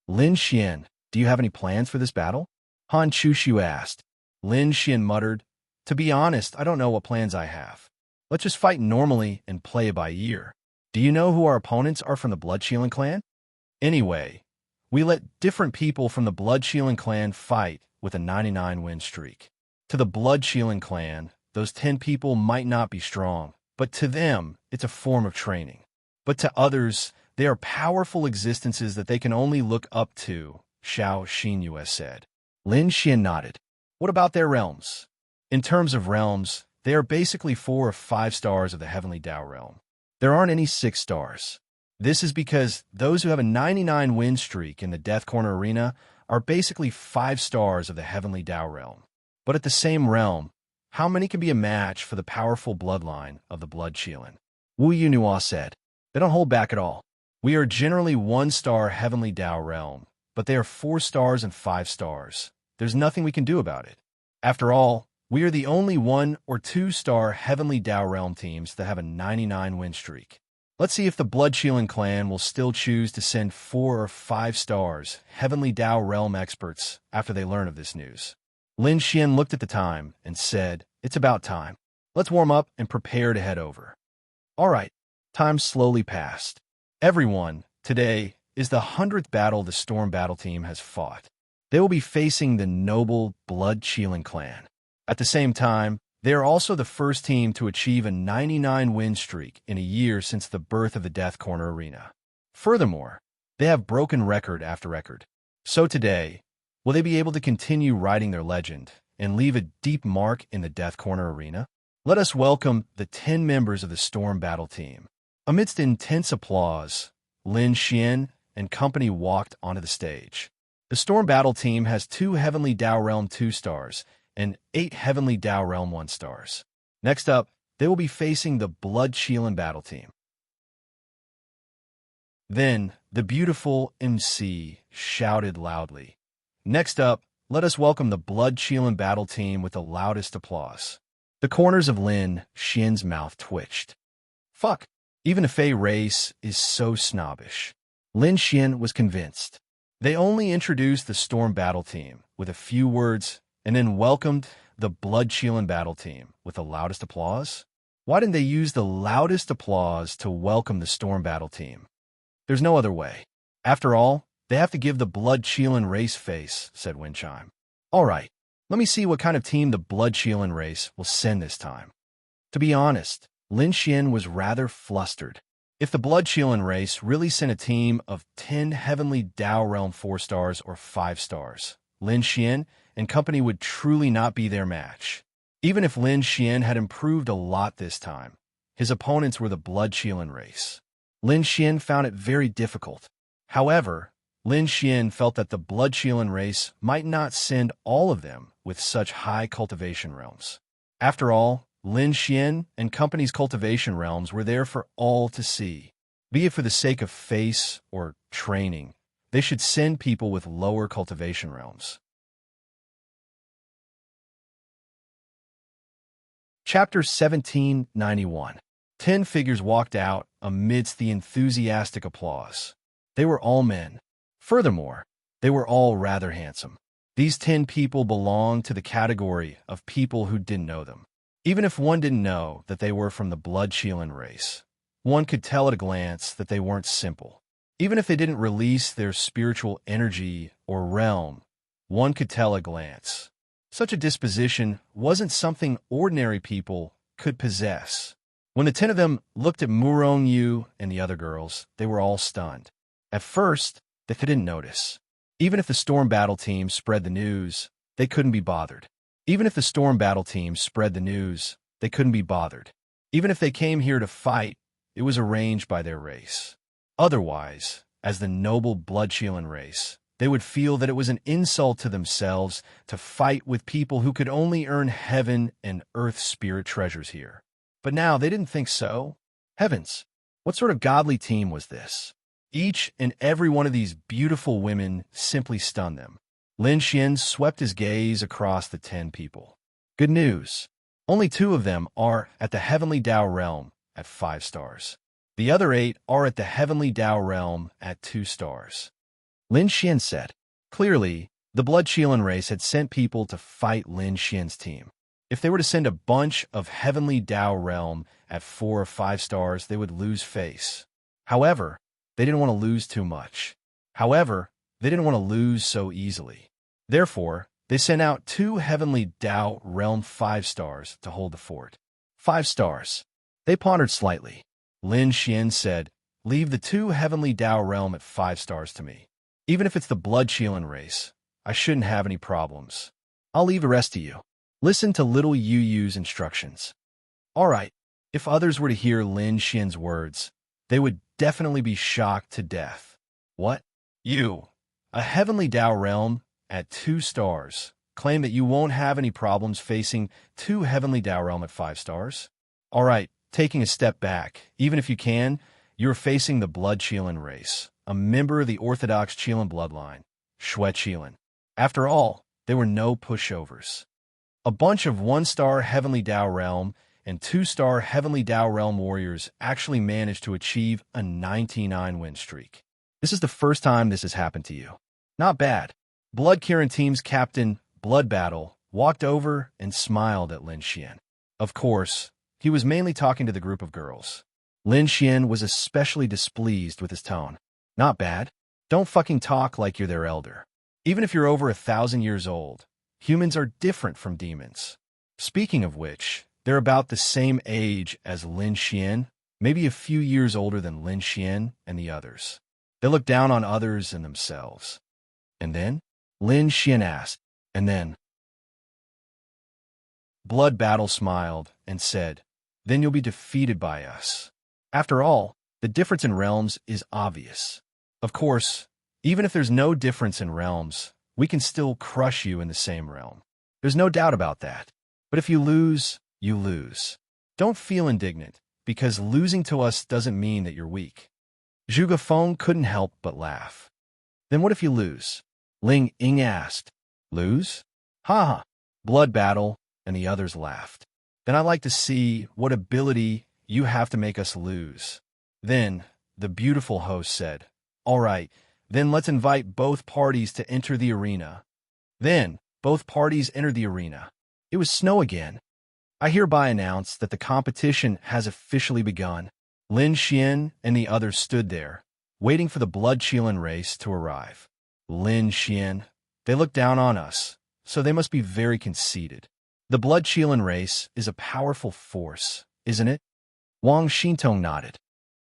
Lin Xian, do you have any plans for this battle? Han Chushu asked. Lin Xian muttered, to be honest, I don't know what plans I have. Let's just fight normally and play it by ear. Do you know who our opponents are from the Bloodshielding Clan? Anyway, we let different people from the Bloodshielding Clan fight with a 99-win streak. To the Bloodshielding Clan, those 10 people might not be strong, but to them, it's a form of training. But to others, they are powerful existences that they can only look up to, Xiao Xinyue said. Lin Xian nodded. What about their realms? In terms of realms, they are basically 4 or 5 stars of the Heavenly Tao realm. There aren't any 6 stars. This is because those who have a 99-win streak in the Death Corner Arena are basically 5 stars of the Heavenly Tao realm. But at the same realm, how many can be a match for the powerful bloodline of the Bloodshielding? Wu Yunhua said. They don't hold back at all. We are generally 1-star Heavenly Tao realm, but they are 4 stars and 5 stars. There's nothing we can do about it. After all, we are the only 1 or 2-star Heavenly Tao realm teams that have a 99-win streak. Let's see if the Bloodshielding Clan will still choose to send 4 or 5 stars Heavenly Tao realm experts after they learn of this news. Lin Xian looked at the time and said, "It's about time. Let's warm up and prepare to head over." All right. Time slowly passed. Everyone, today is the 100th battle the Storm Battle Team has fought. They will be facing the noble Blood Qilin clan. At the same time, they are also the first team to achieve a 99 win streak in a year since the birth of the Death Corner Arena. Furthermore, they have broken record after record. So today, will they be able to continue writing their legend and leave a deep mark in the Death Corner Arena? Let us welcome the 10 members of the Storm Battle Team. Amidst intense applause, Lin Xian and company walked onto the stage. The Storm Battle Team has 2 Heavenly Dao Realm 2 stars and 8 Heavenly Dao Realm 1 stars. Next up, they will be facing the Blood Qilin Battle Team. Then, the beautiful MC shouted loudly. Next up, let us welcome the Blood Qilin Battle Team with the loudest applause. The corners of Lin Xian's mouth twitched. Fuck, even a Fey race is so snobbish. Lin Xian was convinced. They only introduced the Storm Battle Team with a few words and then welcomed the Blood Qilin Battle Team with the loudest applause? Why didn't they use the loudest applause to welcome the Storm Battle Team? There's no other way. After all, they have to give the Blood Qilin race face, said Windchime. All right, let me see what kind of team the Blood Qilin race will send this time. To be honest, Lin Xian was rather flustered. If the Blood Qilin race really sent a team of 10 Heavenly Dao Realm 4 stars or 5 stars, Lin Xian and company would truly not be their match. Even if Lin Xian had improved a lot this time, his opponents were the Blood Qilin race. Lin Xian found it very difficult. However, Lin Xian felt that the Blood Qilin race might not send all of them with such high cultivation realms. After all, Lin Xian and company's cultivation realms were there for all to see. Be it for the sake of face or training, they should send people with lower cultivation realms. Chapter 1791. 10 figures walked out amidst the enthusiastic applause. They were all men. Furthermore, they were all rather handsome. These 10 people belonged to the category of people who didn't know them. Even if one didn't know that they were from the Blood Qilin race, one could tell at a glance that they weren't simple. Even if they didn't release their spiritual energy or realm, one could tell at a glance. Such a disposition wasn't something ordinary people could possess. When the 10 of them looked at Murong Yu and the other girls, they were all stunned. At first, they didn't notice. Even if the Storm Battle Team spread the news, they couldn't be bothered. Even if the Storm Battle Team spread the news, they couldn't be bothered. Even if they came here to fight, it was arranged by their race. Otherwise, as the noble Blood Qilin race, they would feel that it was an insult to themselves to fight with people who could only earn heaven and earth spirit treasures here. But now they didn't think so. Heavens, what sort of godly team was this? Each and every one of these beautiful women simply stunned them. Lin Xian swept his gaze across the 10 people. Good news. Only 2 of them are at the Heavenly Dao Realm at 5 stars. The other 8 are at the Heavenly Dao Realm at 2 stars. Lin Xian said. Clearly, the Blood Qilin race had sent people to fight Lin Xian's team. If they were to send a bunch of Heavenly Dao Realm at 4 or 5 stars, they would lose face. However, they didn't want to lose too much. However, they didn't want to lose so easily. Therefore, they sent out 2 Heavenly Dao Realm 5 stars to hold the fort. 5 stars. They pondered slightly. Lin Xian said, "Leave the 2 Heavenly Dao Realm at 5 stars to me. Even if it's the Blood Qilin race, I shouldn't have any problems. I'll leave the rest to you. Listen to little Yu Yu's instructions." All right, if others were to hear Lin Xian's words, they would definitely be shocked to death. What? You, a Heavenly Dao Realm at 2 stars, claim that you won't have any problems facing 2 Heavenly Dao Realm at 5 stars? All right, taking a step back, even if you can, you're facing the Blood Qilin race, a member of the Orthodox Qilin bloodline, Shui Qilin. After all, they were no pushovers. A bunch of 1-star Heavenly Dao Realm and 2-star Heavenly Dao Realm warriors actually managed to achieve a 99 win streak. This is the first time this has happened to you. Not bad. Blood Qilin Team's captain, Blood Battle, walked over and smiled at Lin Xian. Of course, he was mainly talking to the group of girls. Lin Xian was especially displeased with his tone. Not bad. Don't fucking talk like you're their elder. Even if you're over 1,000 years old, humans are different from demons. Speaking of which, they're about the same age as Lin Xian, maybe a few years older than Lin Xian and the others. They look down on others and themselves. And then? Lin Xian asked. And then? Blood Battle smiled and said, then you'll be defeated by us. After all, the difference in realms is obvious. Of course, even if there's no difference in realms, we can still crush you in the same realm. There's no doubt about that. But if you lose, you lose. Don't feel indignant, because losing to us doesn't mean that you're weak. Zhuge Feng couldn't help but laugh. Then what if you lose? Ling Ying asked. Lose? Ha ha. Blood Battle and the others laughed. Then I'd like to see what ability you have to make us lose. Then the beautiful host said, all right, then let's invite both parties to enter the arena. Then both parties entered the arena. It was snow again. I hereby announce that the competition has officially begun. Lin Xian and the others stood there, waiting for the Blood Qilin race to arrive. Lin Xian, they look down on us, so they must be very conceited. The Blood Qilin race is a powerful force, isn't it? Wang Xintong nodded.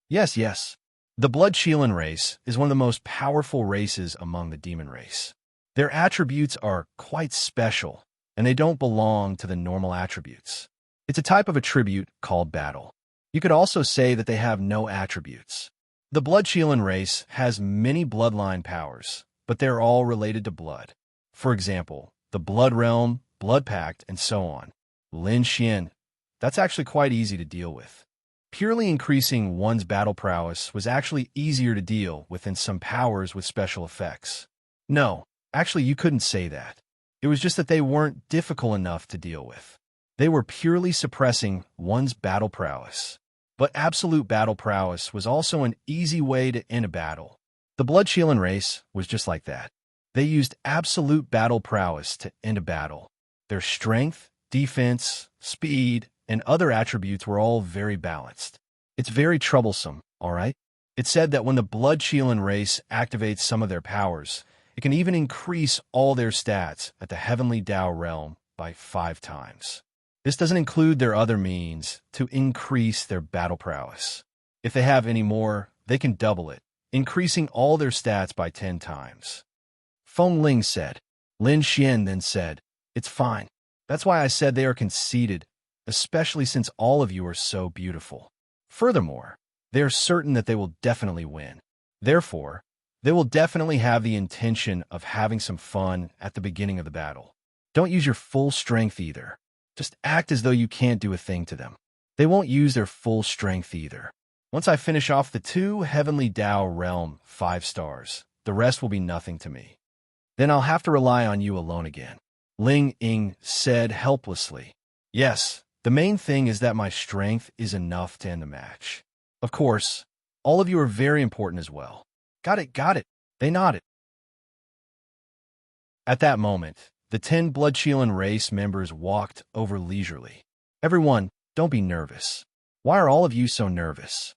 Yes, yes. The Blood Qilin race is one of the most powerful races among the demon race. Their attributes are quite special, and they don't belong to the normal attributes. It's a type of attribute called battle. You could also say that they have no attributes. The Blood Qilin race has many bloodline powers, but they're all related to blood. For example, the Blood Realm, Blood Pact, and so on. Lin Xian, that's actually quite easy to deal with. Purely increasing one's battle prowess was actually easier to deal with than some powers with special effects. No, actually you couldn't say that. It was just that they weren't difficult enough to deal with. They were purely suppressing one's battle prowess. But absolute battle prowess was also an easy way to end a battle. The Blood Qilin race was just like that. They used absolute battle prowess to end a battle. Their strength, defense, speed, and other attributes were all very balanced. It's very troublesome, all right? It's said that when the Blood Qilin race activates some of their powers, it can even increase all their stats at the Heavenly Tao realm by 5 times. This doesn't include their other means to increase their battle prowess. If they have any more, they can double it, increasing all their stats by 10 times. Feng Ling said. Lin Xian then said, it's fine. That's why I said they are conceited, especially since all of you are so beautiful. Furthermore, they are certain that they will definitely win. Therefore, they will definitely have the intention of having some fun at the beginning of the battle. Don't use your full strength either. Just act as though you can't do a thing to them. They won't use their full strength either. Once I finish off the 2 Heavenly Tao Realm 5 stars, the rest will be nothing to me. Then I'll have to rely on you alone again. Ling Ying said helplessly. Yes, the main thing is that my strength is enough to end the match. Of course, all of you are very important as well. Got it, got it. They nodded. At that moment, the 10 Blood Qilin race members walked over leisurely. Everyone, don't be nervous. Why are all of you so nervous?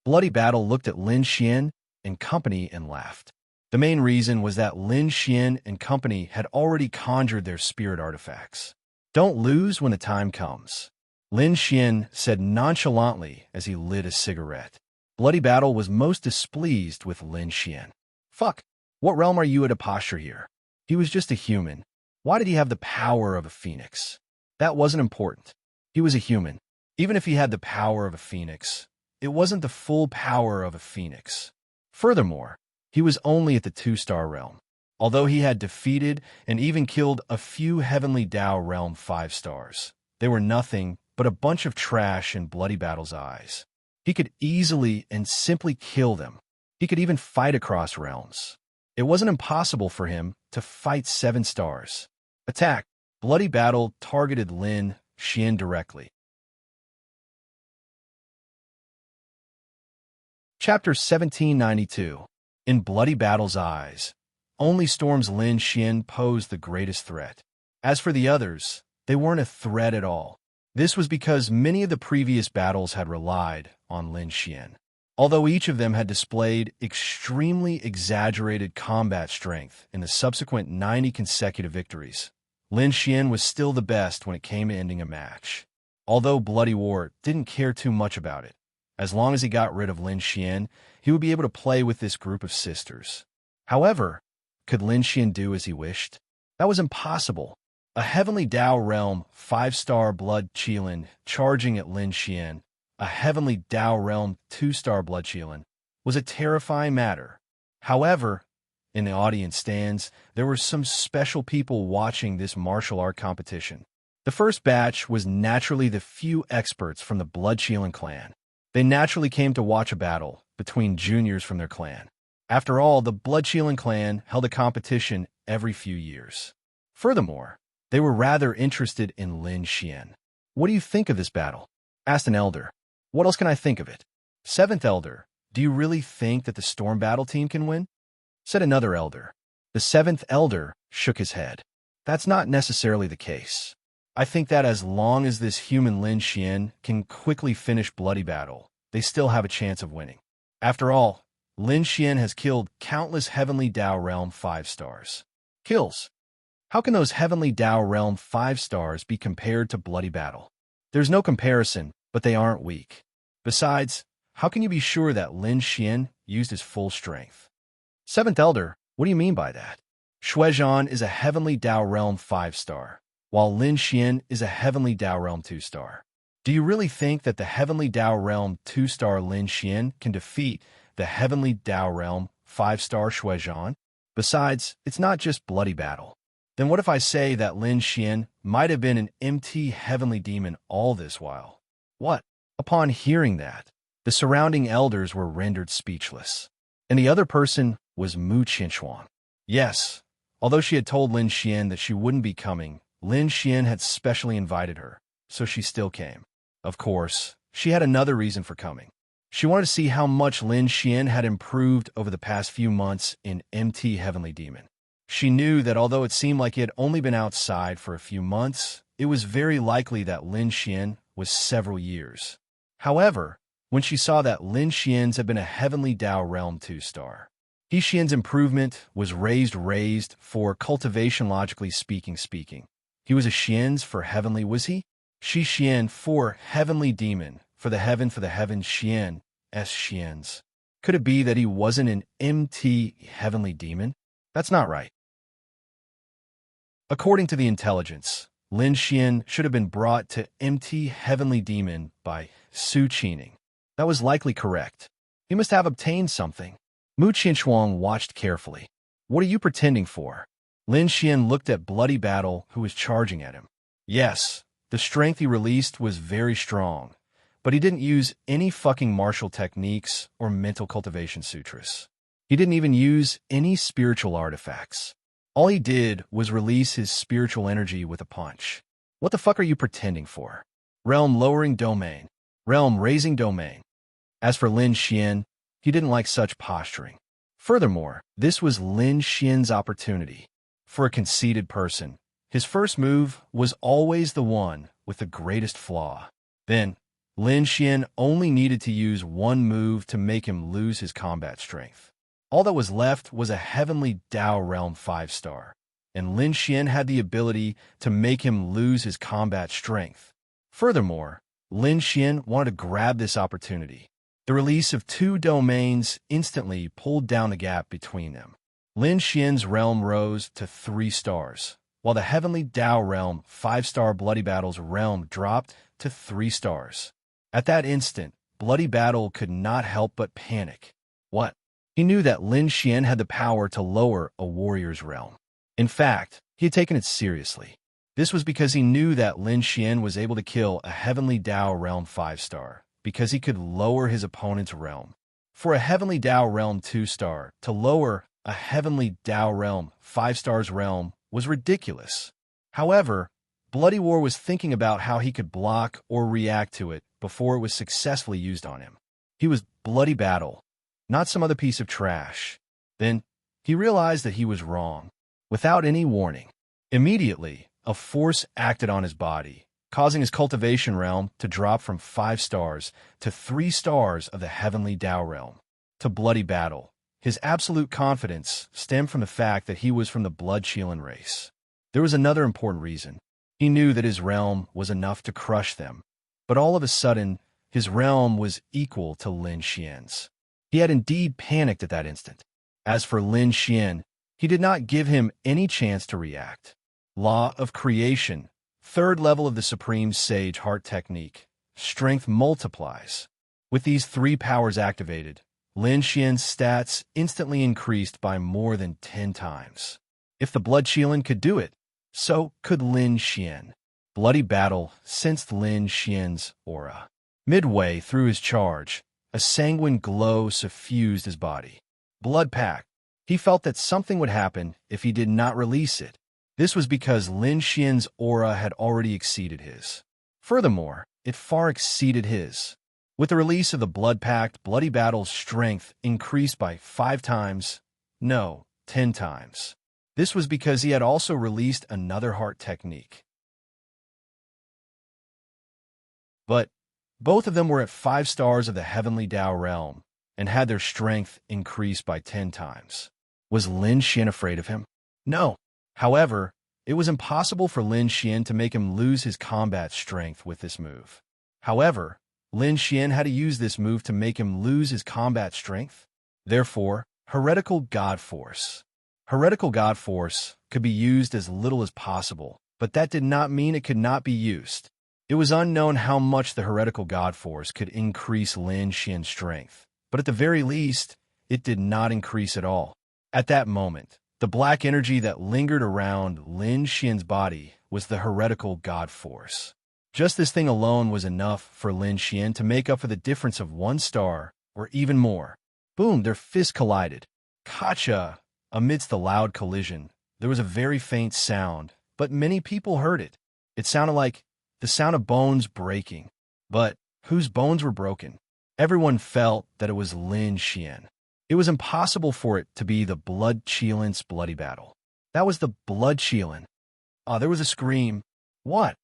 Bloody Battle looked at Lin Xian and company and laughed. The main reason was that Lin Xian and company had already conjured their spirit artifacts. Don't lose when the time comes. Lin Xian said nonchalantly as he lit a cigarette. Bloody Battle was most displeased with Lin Xian. Fuck, what realm are you at a posture here? He was just a human. Why did he have the power of a phoenix? That wasn't important. He was a human. Even if he had the power of a phoenix, it wasn't the full power of a phoenix. Furthermore, he was only at the 2-star realm. Although he had defeated and even killed a few Heavenly Tao realm 5 stars, they were nothing but a bunch of trash in Bloody Battle's eyes. He could easily and simply kill them. He could even fight across realms. It wasn't impossible for him to fight 7 stars. Attack! Bloody Battle targeted Lin Xian directly. Chapter 1792. In Bloody Battle's eyes, only Storm's Lin Xian posed the greatest threat. As for the others, they weren't a threat at all. This was because many of the previous battles had relied on Lin Xian. Although each of them had displayed extremely exaggerated combat strength in the subsequent 90 consecutive victories, Lin Xian was still the best when it came to ending a match. Although Bloody War didn't care too much about it, as long as he got rid of Lin Xian, he would be able to play with this group of sisters. However, could Lin Xian do as he wished? That was impossible. A Heavenly Dao Realm 5-star Blood Qilin charging at Lin Xian, a Heavenly Dao Realm 2-star Blood Qilin, was a terrifying matter. However, in the audience stands, there were some special people watching this martial art competition. The first batch was naturally the few experts from the Blood Qilin clan. They naturally came to watch a battle between juniors from their clan. After all, the Blood Qilin clan held a competition every few years. Furthermore, they were rather interested in Lin Xian. "What do you think of this battle?" asked an elder. "What else can I think of it?" "Seventh elder, do you really think that the Storm Battle team can win?" said another elder. The seventh elder shook his head. "That's not necessarily the case. I think that as long as this human Lin Xian can quickly finish Bloody Battle, they still have a chance of winning. After all, Lin Xian has killed countless Heavenly Dao Realm 5-stars. Kills. How can those Heavenly Dao Realm 5-stars be compared to Bloody Battle? There's no comparison, but they aren't weak. Besides, how can you be sure that Lin Xian used his full strength?" "Seventh Elder, what do you mean by that?" "Shuizhan is a Heavenly Dao Realm 5-star, while Lin Xian is a Heavenly Dao Realm 2-star. Do you really think that the Heavenly Dao Realm 2-star Lin Xian can defeat the Heavenly Dao Realm 5-star Shuizhan? Besides, it's not just Bloody Battle. Then what if I say that Lin Xian might have been an MT Heavenly Demon all this while?" "What?" Upon hearing that, the surrounding elders were rendered speechless. And the other person was Mu Qinshuang. Yes, although she had told Lin Xian that she wouldn't be coming, Lin Xian had specially invited her, so she still came. Of course, she had another reason for coming. She wanted to see how much Lin Xian had improved over the past few months in MT Heavenly Demon. She knew that although it seemed like he had only been outside for a few months, it was very likely that Lin Xian was several years. However, when she saw that Lin Xian's had been a Heavenly Dao Realm 2-star, He Xian's improvement was raised for cultivation logically speaking. He was a Xian's for heavenly, was he? Shi Xian for heavenly demon, for the heaven Xian, S Xian's. Could it be that he wasn't an MT heavenly demon? That's not right. According to the intelligence, Lin Xian should have been brought to MT heavenly demon by Su Qining. That was likely correct. He must have obtained something. Mu Qinshuang watched carefully. "What are you pretending for?" Lin Xian looked at Bloody Battle, who was charging at him. Yes, the strength he released was very strong, but he didn't use any fucking martial techniques or mental cultivation sutras. He didn't even use any spiritual artifacts. All he did was release his spiritual energy with a punch. What the fuck are you pretending for? Realm lowering domain. Realm raising domain. As for Lin Xian, he didn't like such posturing. Furthermore, this was Lin Xian's opportunity. For a conceited person, his first move was always the one with the greatest flaw. Then, Lin Xian only needed to use one move to make him lose his combat strength. All that was left was a Heavenly Dao Realm 5-star, and Lin Xian had the ability to make him lose his combat strength. Furthermore, Lin Xian wanted to grab this opportunity. The release of two domains instantly pulled down the gap between them. Lin Xian's realm rose to 3 stars, while the Heavenly Dao Realm 5-star Bloody Battle's realm dropped to 3 stars. At that instant, Bloody Battle could not help but panic. What? He knew that Lin Xian had the power to lower a warrior's realm. In fact, he had taken it seriously. This was because he knew that Lin Xian was able to kill a Heavenly Dao Realm 5-star, because he could lower his opponent's realm. For a Heavenly Dao Realm 2-star to lower a Heavenly Dao Realm 5-star's realm was ridiculous. However, Bloody War was thinking about how he could block or react to it before it was successfully used on him. He was Bloody Battle, not some other piece of trash. Then, he realized that he was wrong. Without any warning, immediately, a force acted on his body, causing his cultivation realm to drop from 5 stars to 3 stars of the heavenly Tao realm. To bloody battle, his absolute confidence stemmed from the fact that he was from the Blood Qilin race. There was another important reason. He knew that his realm was enough to crush them, but all of a sudden, his realm was equal to Lin Xian's. He had indeed panicked at that instant. As for Lin Xian, he did not give him any chance to react. Law of creation, 3rd level of the Supreme Sage Heart Technique. Strength multiplies. With these 3 powers activated, Lin Xian's stats instantly increased by more than 10 times. If the Blood Qilin could do it, so could Lin Xian. Bloody battle sensed Lin Xian's aura. Midway through his charge, a sanguine glow suffused his body. Blood pact. He felt that something would happen if he did not release it. This was because Lin Xian's aura had already exceeded his. Furthermore, it far exceeded his. With the release of the Blood Pact, Bloody Battle's strength increased by 5 times, no, 10 times. This was because he had also released another heart technique. But both of them were at 5 stars of the heavenly Tao realm and had their strength increased by 10 times. Was Lin Xian afraid of him? No. However, it was impossible for Lin Xian to make him lose his combat strength with this move. However, Lin Xian had to use this move to make him lose his combat strength. Therefore, Heretical God Force. Heretical God Force could be used as little as possible, but that did not mean it could not be used. It was unknown how much the Heretical God Force could increase Lin Xian's strength, but at the very least, it did not increase at all. At that moment, the black energy that lingered around Lin Xian's body was the Heretical God Force. Just this thing alone was enough for Lin Xian to make up for the difference of 1 star, or even more. Boom, their fists collided. Kacha! Amidst the loud collision, there was a very faint sound, but many people heard it. It sounded like the sound of bones breaking. But whose bones were broken? Everyone felt that it was Lin Xian. It was impossible for it to be the Blood Qilin's bloody battle. That was the Blood Qilin. There was a scream. What?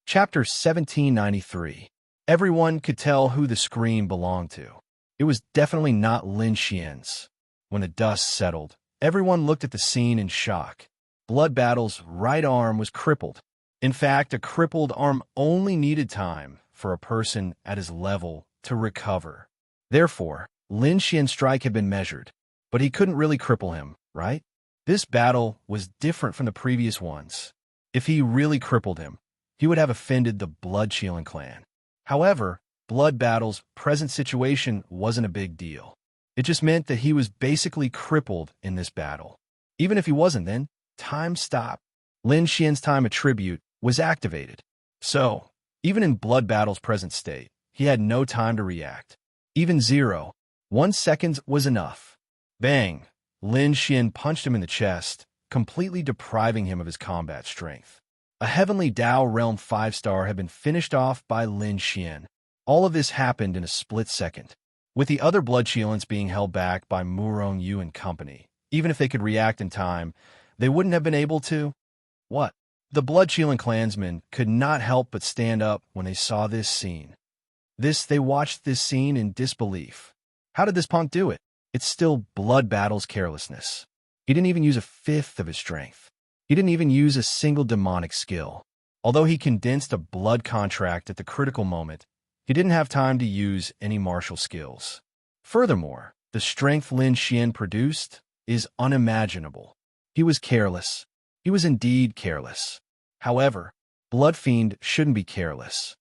Chapter 1793. Everyone could tell who the scream belonged to. It was definitely not Lin Xian's. When the dust settled, everyone looked at the scene in shock. Blood Battle's right arm was crippled. In fact, a crippled arm only needed time for a person at his level to recover. Therefore, Lin Xian's strike had been measured, but he couldn't really cripple him, right? This battle was different from the previous ones. If he really crippled him, he would have offended the Blood Qilin clan. However, Blood Battle's present situation wasn't a big deal. It just meant that he was basically crippled in this battle. Even if he wasn't, then time stopped. Lin Xian's time attribute was activated. So, even in Blood Battle's present state, he had no time to react. Even 0.1 seconds was enough. Bang! Lin Xian punched him in the chest, completely depriving him of his combat strength. A heavenly Tao Realm 5-star had been finished off by Lin Xian. All of this happened in a split second. With the other Blood Qilins being held back by Murong Yu and company, even if they could react in time, they wouldn't have been able to. What? The Blood Qilin clansmen could not help but stand up when they saw this scene. They watched this scene in disbelief. How did this punk do it? It's still Blood Battle's carelessness. He didn't even use a fifth of his strength. He didn't even use a single demonic skill. Although he condensed a blood contract at the critical moment, he didn't have time to use any martial skills. Furthermore, the strength Lin Xian produced is unimaginable. He was careless. He was indeed careless. However, Blood Fiend shouldn't be careless.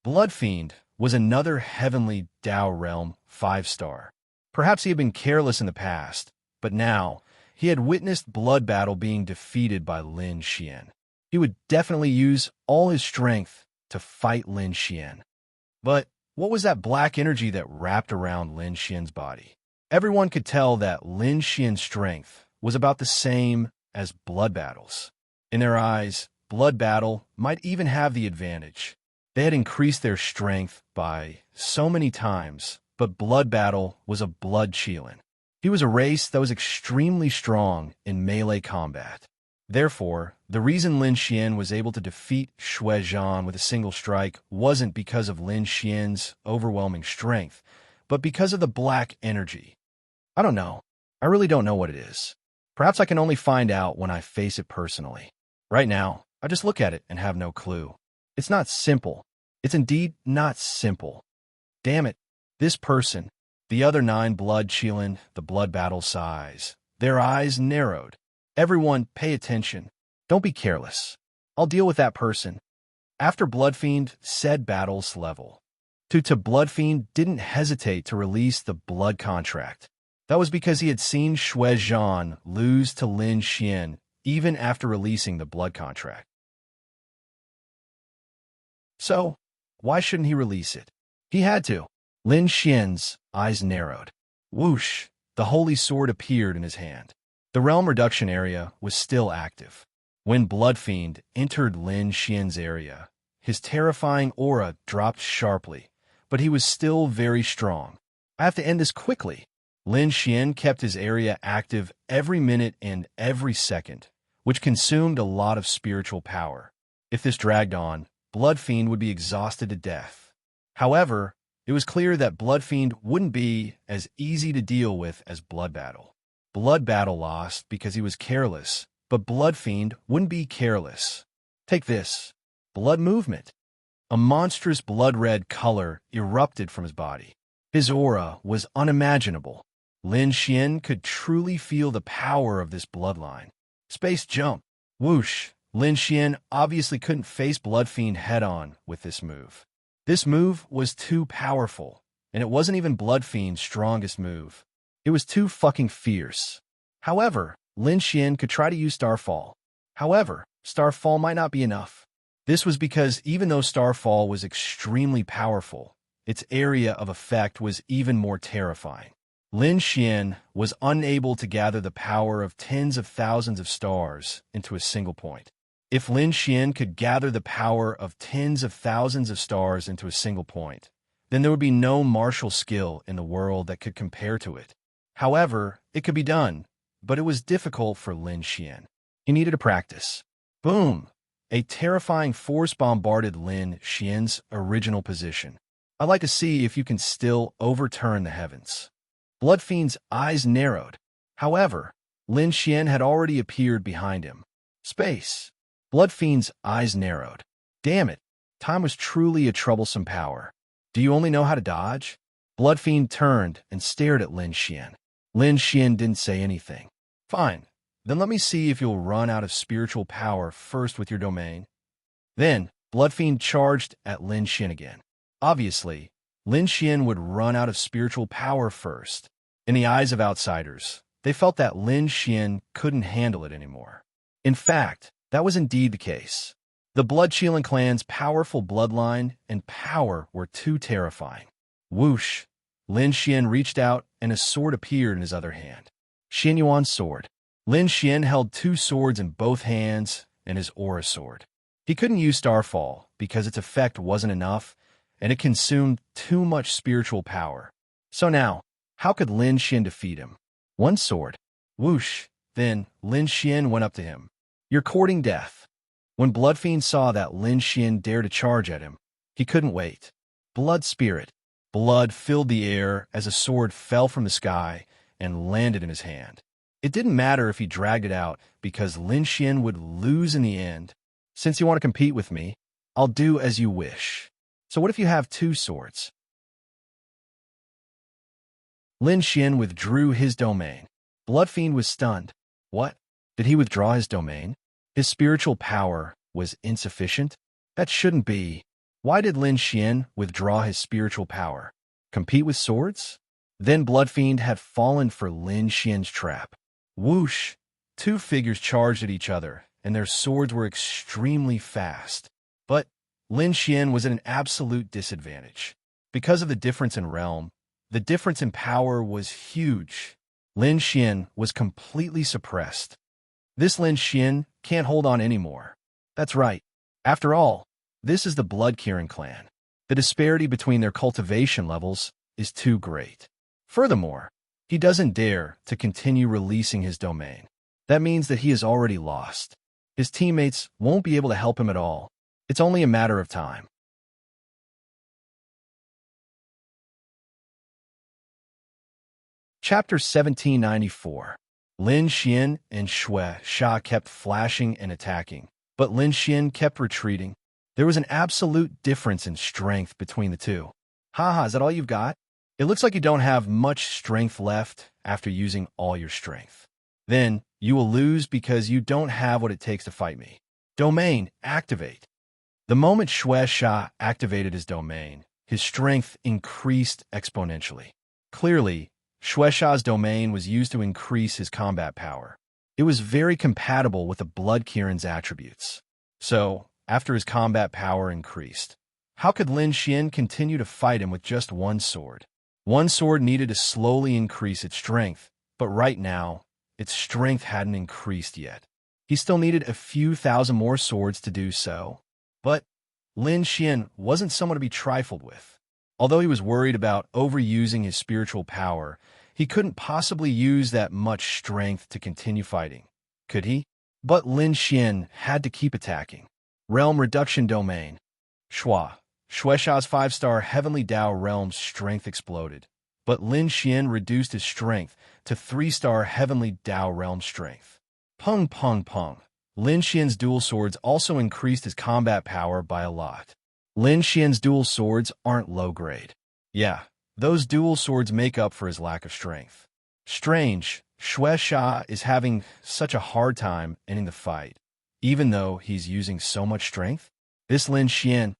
Blood Fiend was another heavenly Tao Realm 5-star. Perhaps he had been careless in the past, but now he had witnessed Blood Battle being defeated by Lin Xian. He would definitely use all his strength to fight Lin Xian. But what was that black energy that wrapped around Lin Xian's body? Everyone could tell that Lin Xian's strength was about the same as Blood Battle's. In their eyes, Blood Battle might even have the advantage. They had increased their strength by so many times, but Blood Battle was a Blood Qilin. He was a race that was extremely strong in melee combat. Therefore, the reason Lin Xian was able to defeat Shui Zhan with a single strike wasn't because of Lin Xian's overwhelming strength, but because of the black energy. I don't know. I really don't know what it is. Perhaps I can only find out when I face it personally. Right now, I just look at it and have no clue. It's not simple. It's indeed not simple. Damn it. This person, the other 9 blood Qilin, the blood battle size. Their eyes narrowed. Everyone, pay attention. Don't be careless. I'll deal with that person. After Bloodfiend said battles level. Bloodfiend didn't hesitate to release the blood contract. That was because he had seen Shui Zhan lose to Lin Xian even after releasing the blood contract. So, why shouldn't he release it? He had to. Lin Xian's eyes narrowed. Whoosh! The holy sword appeared in his hand. The realm reduction area was still active. When Bloodfiend entered Lin Xian's area, his terrifying aura dropped sharply, but he was still very strong. I have to end this quickly. Lin Xian kept his area active every minute and every second, which consumed a lot of spiritual power. If this dragged on, Bloodfiend would be exhausted to death. However, it was clear that Bloodfiend wouldn't be as easy to deal with as Blood Battle. Blood Battle lost because he was careless, but Bloodfiend wouldn't be careless. Take this. Blood movement. A monstrous blood-red color erupted from his body. His aura was unimaginable. Lin Xian could truly feel the power of this bloodline. Space jump. Whoosh. Lin Xian obviously couldn't face Bloodfiend head-on with this move. This move was too powerful, and it wasn't even Bloodfiend's strongest move. It was too fucking fierce. However, Lin Xian could try to use Starfall. However, Starfall might not be enough. This was because even though Starfall was extremely powerful, its area of effect was even more terrifying. Lin Xian was unable to gather the power of tens of thousands of stars into a single point. If Lin Xian could gather the power of tens of thousands of stars into a single point, then there would be no martial skill in the world that could compare to it. However, it could be done, but it was difficult for Lin Xian. He needed to practice. Boom! A terrifying force bombarded Lin Xian's original position. I'd like to see if you can still overturn the heavens. Bloodfiend's eyes narrowed. However, Lin Xian had already appeared behind him. Space. Bloodfiend's eyes narrowed. Damn it. Time was truly a troublesome power. Do you only know how to dodge? Bloodfiend turned and stared at Lin Xian. Lin Xian didn't say anything. Fine. Then let me see if you'll run out of spiritual power first with your domain. Then, Bloodfiend charged at Lin Xian again. Obviously, Lin Xian would run out of spiritual power first. In the eyes of outsiders, they felt that Lin Xian couldn't handle it anymore. In fact, that was indeed the case. The Blood Qilin clan's powerful bloodline and power were too terrifying. Whoosh! Lin Xian reached out and a sword appeared in his other hand. Xian Yuan's sword. Lin Xian held 2 swords in both hands and his aura sword. He couldn't use Starfall because its effect wasn't enough, and it consumed too much spiritual power. So now, how could Lin Xian defeat him? 1 sword. Whoosh! Then, Lin Xian went up to him. You're courting death. When Bloodfiend saw that Lin Xian dared to charge at him, he couldn't wait. Blood Spirit. Blood filled the air as a sword fell from the sky and landed in his hand. It didn't matter if he dragged it out because Lin Xian would lose in the end. Since you want to compete with me, I'll do as you wish. So what if you have 2 swords? Lin Xian withdrew his domain. Bloodfiend was stunned. What? Did he withdraw his domain? His spiritual power was insufficient? That shouldn't be. Why did Lin Xian withdraw his spiritual power? Compete with swords? Then Bloodfiend had fallen for Lin Xian's trap. Whoosh! 2 figures charged at each other, and their swords were extremely fast. But Lin Xian was at an absolute disadvantage. Because of the difference in realm, the difference in power was huge. Lin Xian was completely suppressed. This Lin Xian can't hold on anymore. That's right. After all, this is the Blood Qilin clan. The disparity between their cultivation levels is too great. Furthermore, He doesn't dare to continue releasing his domain. That means that he is already lost. His teammates won't be able to help him at all. It's only a matter of time. Chapter 1794. Lin Xian and Shui Sha kept flashing and attacking, but Lin Xian kept retreating. There was an absolute difference in strength between the two. Haha, is that all you've got? It looks like you don't have much strength left after using all your strength. Then, you will lose because you don't have what it takes to fight me. Domain, activate. The moment Shui Sha activated his domain, his strength increased exponentially. Clearly, Shui Sha's domain was used to increase his combat power. It was very compatible with the Blood Kirin's attributes. So, after his combat power increased, how could Lin Xian continue to fight him with just one sword? One sword needed to slowly increase its strength, but right now, its strength hadn't increased yet. He still needed a few thousand more swords to do so. But Lin Xian wasn't someone to be trifled with. Although he was worried about overusing his spiritual power, he couldn't possibly use that much strength to continue fighting. Could he? But Lin Xian had to keep attacking. Realm Reduction Domain. Shui Sha's 5-star Heavenly Dao Realm's strength exploded, but Lin Xian reduced his strength to 3-star Heavenly Dao Realm strength. Pung pung pung. Lin Xian's dual swords also increased his combat power by a lot. Lin Xian's dual swords aren't low grade. Yeah, those dual swords make up for his lack of strength. Strange, Shui Sha is having such a hard time ending the fight, even though he's using so much strength. This Lin Xian,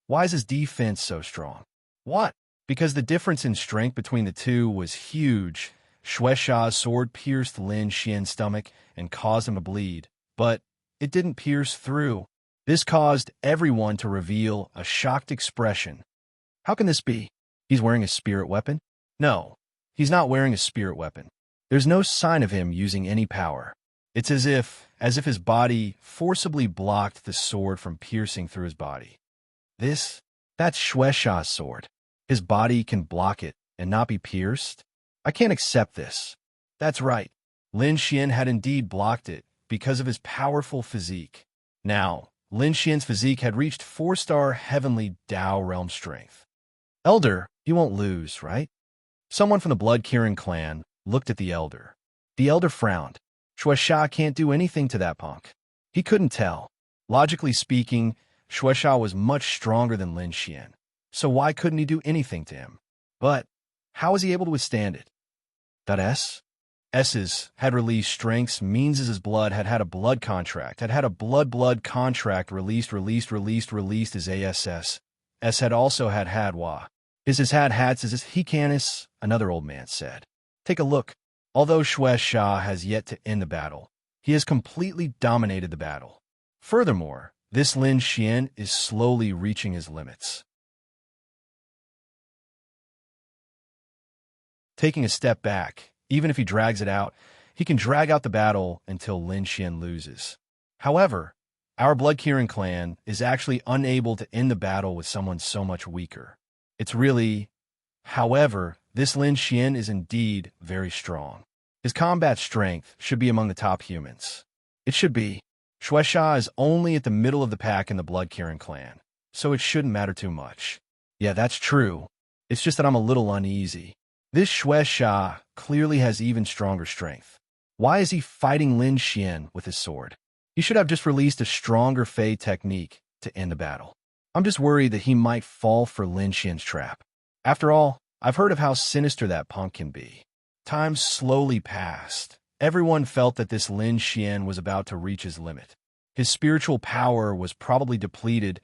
why is his defense so strong? What? Because the difference in strength between the two was huge. Shui Sha's sword pierced Lin Xian's stomach and caused him to bleed, but it didn't pierce through. This caused everyone to reveal a shocked expression. How can this be? He's wearing a spirit weapon? No, he's not wearing a spirit weapon. There's no sign of him using any power. It's as if his body forcibly blocked the sword from piercing through his body. That's Shui Sha's sword. His body can block it and not be pierced? I can't accept this. That's right. Lin Xian had indeed blocked it because of his powerful physique. Now, Lin Xian's physique had reached 4-star Heavenly Dao Realm strength. Elder, you won't lose, right? Someone from the Blood Kirin clan looked at the Elder. The Elder frowned. Shui Sha can't do anything to that punk. He couldn't tell. Logically speaking, Shui Sha was much stronger than Lin Xian, so why couldn't he do anything to him? But how was he able to withstand it? S's had released strengths means his blood had a blood contract, had a blood contract released as ASS. S had also had Wa. Is had hats as he canis, another old man said. Take a look. Although Shui Sha has yet to end the battle, he has completely dominated the battle. Furthermore, this Lin Xian is slowly reaching his limits. Taking a step back, even if he drags it out, he can drag out the battle until Lin Xian loses. However, our Blood Kirin clan is actually unable to end the battle with someone so much weaker. However, this Lin Xian is indeed very strong. His combat strength should be among the top humans. It should be. Shui Sha is only at the middle of the pack in the Blood Kirin clan, so it shouldn't matter too much. Yeah, that's true. It's just that I'm a little uneasy. This Shui Sha clearly has even stronger strength. Why is he fighting Lin Xian with his sword? He should have just released a stronger Fei technique to end the battle. I'm just worried that he might fall for Lin Xian's trap. After all, I've heard of how sinister that punk can be. Time slowly passed. Everyone felt that this Lin Xian was about to reach his limit. His spiritual power was probably depleted,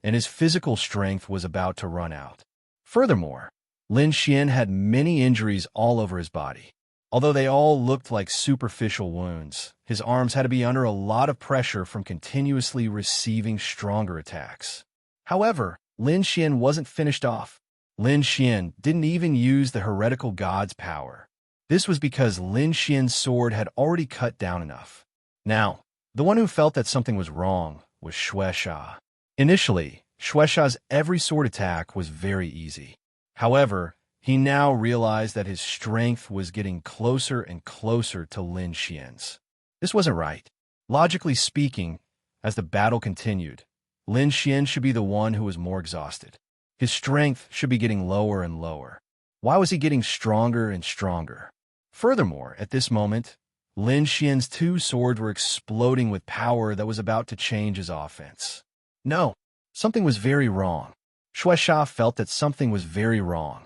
and his physical strength was about to run out. Furthermore, Lin Xian had many injuries all over his body. Although they all looked like superficial wounds, his arms had to be under a lot of pressure from continuously receiving stronger attacks. However, Lin Xian wasn't finished off. Lin Xian didn't even use the heretical god's power. This was because Lin Xian's sword had already cut down enough. Now, the one who felt that something was wrong was Shui Sha. Initially, Shui Sha's every sword attack was very easy. However, He now realized that his strength was getting closer and closer to Lin Xian's. This wasn't right. Logically speaking, as the battle continued, Lin Xian should be the one who was more exhausted. His strength should be getting lower and lower. Why was he getting stronger and stronger? Furthermore, at this moment, Lin Xian's two swords were exploding with power that was about to change his offense. No, something was very wrong. Shueisha felt that something was very wrong.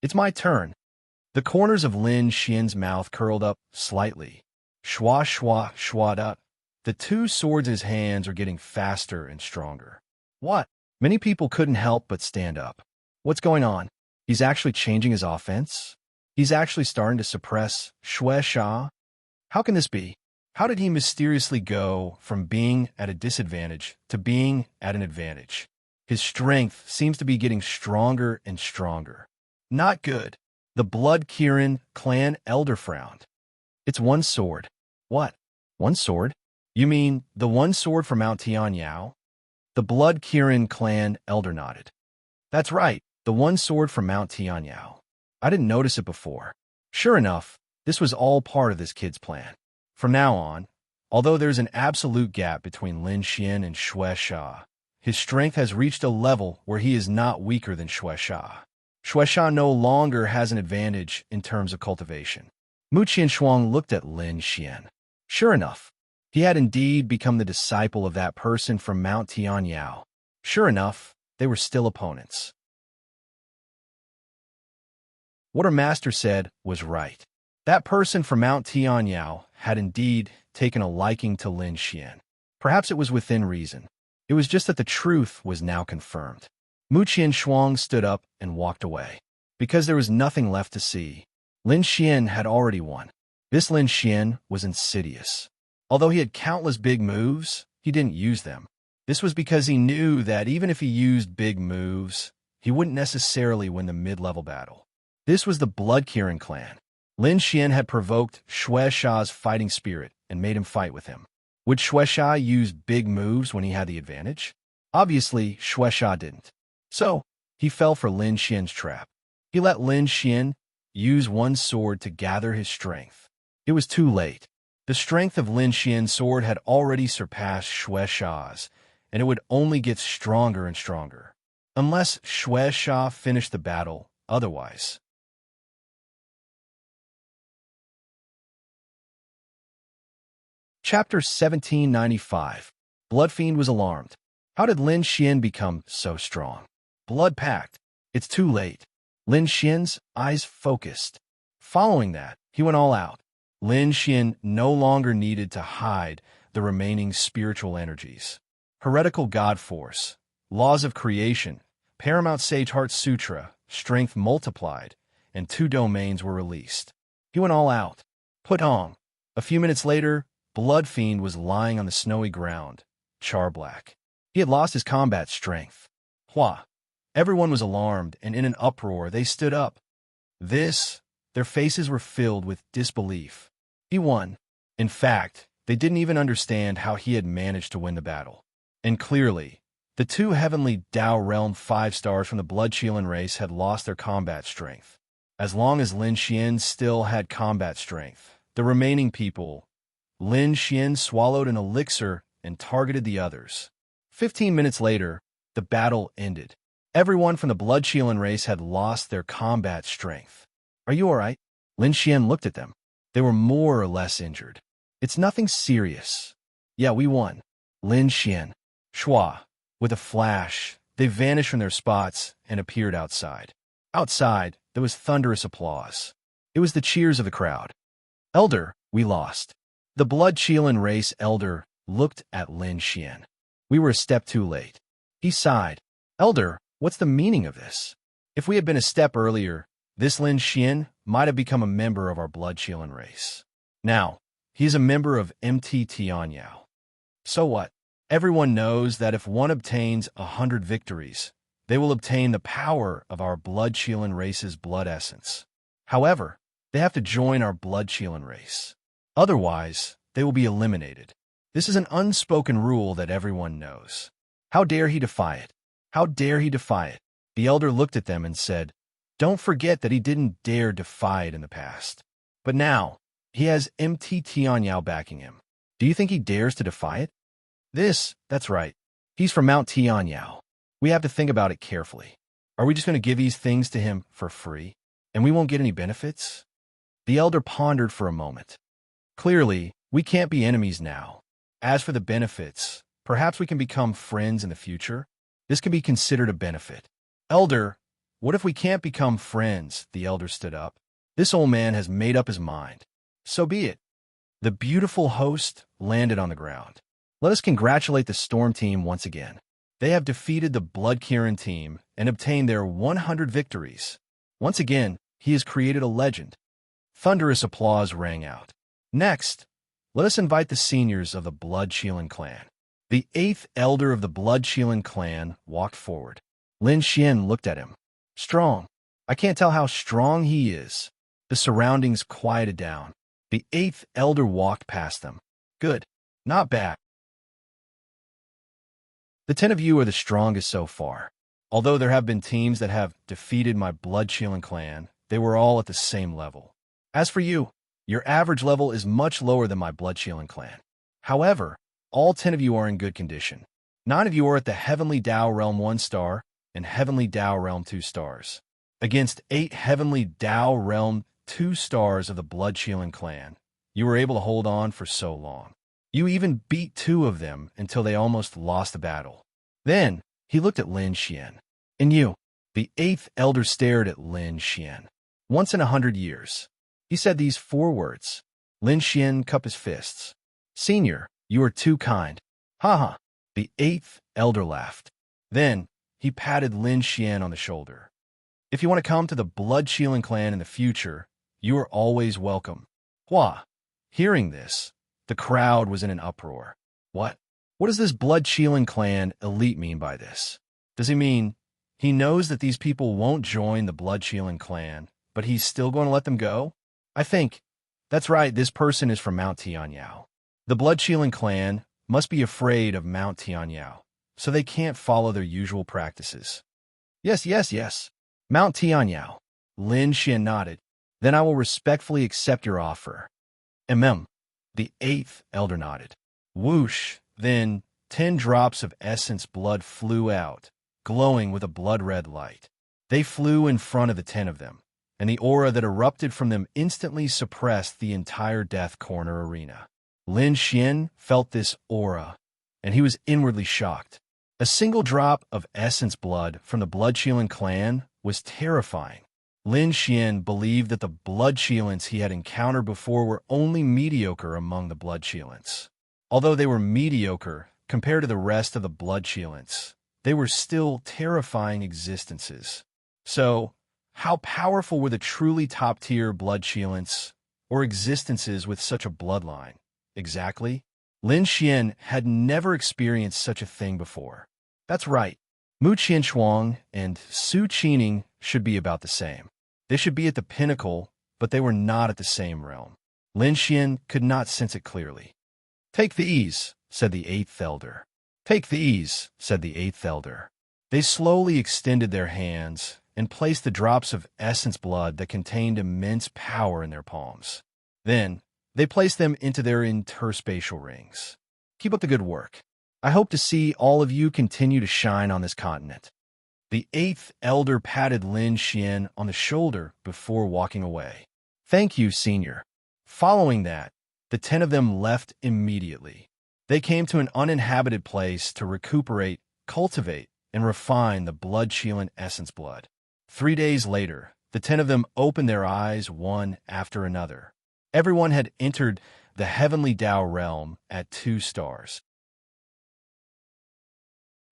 It's my turn. The corners of Lin Xian's mouth curled up slightly. Shua, shua, shua, da. The two swords in his hands are getting faster and stronger. What? Many people couldn't help but stand up. What's going on? He's actually changing his offense? He's actually starting to suppress Shueisha? How can this be? How did he mysteriously go from being at a disadvantage to being at an advantage? His strength seems to be getting stronger and stronger. Not good. The Blood Kirin clan elder frowned. It's one sword. What? One sword? You mean the one sword from Mount Tianyao? The Blood Kirin clan elder nodded. That's right, the one sword from Mount Tianyao. I didn't notice it before. Sure enough, this was all part of this kid's plan. From now on, although there's an absolute gap between Lin Xian and Shueisha, his strength has reached a level where he is not weaker than Shueisha. Shueisha no longer has an advantage in terms of cultivation. Mu Qianshuang looked at Lin Xian. Sure enough, he had indeed become the disciple of that person from Mount Tianyao. Sure enough, they were still opponents. What our master said was right. That person from Mount Tianyao had indeed taken a liking to Lin Xian. Perhaps it was within reason. It was just that the truth was now confirmed. Mu Qianshuang stood up and walked away. Because there was nothing left to see, Lin Xian had already won. This Lin Xian was insidious. Although he had countless big moves, he didn't use them. This was because he knew that even if he used big moves, he wouldn't necessarily win the mid-level battle. This was the Blood Kirin clan. Lin Xian had provoked Shueisha's fighting spirit and made him fight with him. Would Shueisha use big moves when he had the advantage? Obviously, Shueisha didn't. So, he fell for Lin Xian's trap. He let Lin Xian use one sword to gather his strength. It was too late. The strength of Lin Xian's sword had already surpassed Shueisha's, and it would only get stronger and stronger. Unless Shueisha finished the battle otherwise. Chapter 1795. Bloodfiend was alarmed. How did Lin Xian become so strong? Blood-packed. It's too late. Lin Xian's eyes focused. Following that, he went all out. Lin Xian no longer needed to hide the remaining spiritual energies. Heretical God Force, Laws of Creation, Paramount Sage Heart Sutra, Strength Multiplied, and 2 domains were released. He went all out. Put on. A few minutes later, Bloodfiend was lying on the snowy ground, char-black. He had lost his combat strength. Hua! Everyone was alarmed, and in an uproar they stood up. Their faces were filled with disbelief. He won. In fact, they didn't even understand how he had managed to win the battle. And clearly, the 2 heavenly Dao Realm 5 stars from the Bloodshielan race had lost their combat strength. As long as Lin Xian still had combat strength, the remaining people, Lin Xian swallowed an elixir and targeted the others. 15 minutes later, the battle ended. Everyone from the Bloodshielan race had lost their combat strength. Are you all right? Lin Xian looked at them. They were more or less injured. It's nothing serious. Yeah, we won. Lin Xian. Shua. With a flash, they vanished from their spots and appeared outside. Outside, there was thunderous applause. It was the cheers of the crowd. Elder, we lost. The Bloodshielan race elder looked at Lin Xian. We were a step too late. He sighed. Elder, what's the meaning of this? If we had been a step earlier, this Lin Xian might have become a member of our Bloodshielan race. Now, he's a member of MT Tianyao. So what? Everyone knows that if one obtains 100 victories, they will obtain the power of our Bloodshielan race's blood essence. However, they have to join our Bloodshielan race. Otherwise, they will be eliminated. This is an unspoken rule that everyone knows. How dare he defy it? How dare he defy it? The elder looked at them and said, Don't forget that he didn't dare defy it in the past. But now, he has MT Tianyao backing him. Do you think he dares to defy it? That's right. He's from Mount Tianyao. We have to think about it carefully. Are we just going to give these things to him for free, and we won't get any benefits? The elder pondered for a moment. Clearly, we can't be enemies now. As for the benefits, perhaps we can become friends in the future. This can be considered a benefit. Elder, what if we can't become friends? The elder stood up. This old man has made up his mind. So be it. The beautiful host landed on the ground. Let us congratulate the Storm team once again. They have defeated the Blood Kieran team and obtained their 100 victories. Once again, he has created a legend. Thunderous applause rang out. Next, let us invite the seniors of the Blood Qilan clan. The 8th elder of the Blood Qilan clan walked forward. Lin Xian looked at him. Strong. I can't tell how strong he is. The surroundings quieted down. The 8th elder walked past them. Good. Not bad. The 10 of you are the strongest so far. Although there have been teams that have defeated my Blood Qilan clan, they were all at the same level. As for you, your average level is much lower than my Blood Qilan clan. However, all 10 of you are in good condition. 9 of you are at the Heavenly Dao Realm 1 star and Heavenly Dao Realm 2 stars. Against 8 Heavenly Dao Realm 2 stars of the Blood Qilan clan, you were able to hold on for so long. You even beat 2 of them until they almost lost the battle. Then, he looked at Lin Xian. And you, the 8th elder stared at Lin Xian. Once in 100 years. He said these 4 words. Lin Xian cupped his fists. Senior, you are too kind. Ha. The 8th elder laughed. Then, he patted Lin Xian on the shoulder. If you want to come to the Blood Qilan clan in the future, you are always welcome. Hua. Hearing this, the crowd was in an uproar. What? What does this Blood Qilan clan elite mean by this? Does he mean he knows that these people won't join the Blood Qilan clan, but he's still going to let them go? I think that's right, this person is from Mount Tianyao. The Blood Qilan clan must be afraid of Mount Tianyao, so they can't follow their usual practices. Yes. Mount Tianyao. Lin Xian nodded. Then I will respectfully accept your offer. The 8th elder nodded. Whoosh. Then 10 drops of essence blood flew out, glowing with a blood-red light. They flew in front of the 10 of them, and the aura that erupted from them instantly suppressed the entire Death Corner arena. Lin Xian felt this aura, and he was inwardly shocked. A single drop of essence blood from the Blood Qilan clan was terrifying. Lin Xian believed that the Blood Qilans he had encountered before were only mediocre among the Blood Qilans. Although they were mediocre compared to the rest of the Blood Qilans, they were still terrifying existences. So, how powerful were the truly top-tier Blood Qilans, or existences with such a bloodline? Exactly. Lin Xian had never experienced such a thing before. That's right. Mu Qianchuang and Su Qining should be about the same. They should be at the pinnacle, but they were not at the same realm. Lin Xian could not sense it clearly. Take the ease, said the 8th elder. Take the ease, said the 8th elder. They slowly extended their hands and placed the drops of essence blood that contained immense power in their palms. Then, they placed them into their interspatial rings. Keep up the good work. I hope to see all of you continue to shine on this continent. The 8th elder patted Lin Xian on the shoulder before walking away. Thank you, senior. Following that, the 10 of them left immediately. They came to an uninhabited place to recuperate, cultivate, and refine the Blood Qilan essence blood. 3 days later, the 10 of them opened their eyes one after another. Everyone had entered the Heavenly Dao realm at 2 stars.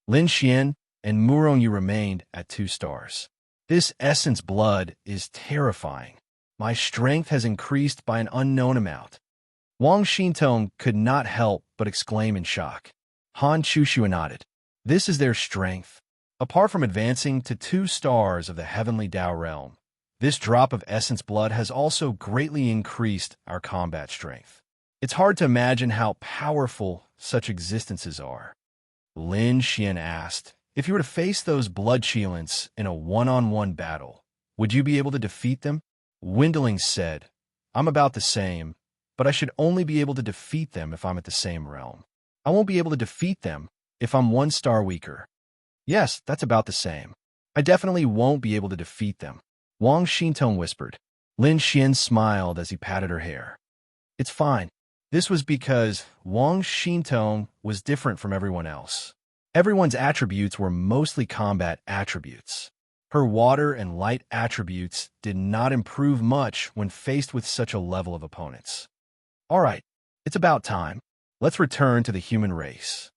Lin Xian and Murongyu remained at 2 stars. This essence blood is terrifying. My strength has increased by an unknown amount. Wang Xintong could not help but exclaim in shock. Han Chushu nodded. This is their strength. Apart from advancing to 2 stars of the Heavenly Dao realm, this drop of essence blood has also greatly increased our combat strength. It's hard to imagine how powerful such existences are. Lin Xian asked, if you were to face those Blood Qilans in a one-on-one battle, Would you be able to defeat them? Wendling said, I'm about the same, but I should only be able to defeat them if I'm at the same realm. I won't be able to defeat them if I'm 1 star weaker. Yes, that's about the same. I definitely won't be able to defeat them, Wang Xintong whispered. Lin Xian smiled as he patted her hair. It's fine. This was because Wang Xintong was different from everyone else. Everyone's attributes were mostly combat attributes. Her water and light attributes did not improve much when faced with such a level of opponents. All right, it's about time. Let's return to the human race.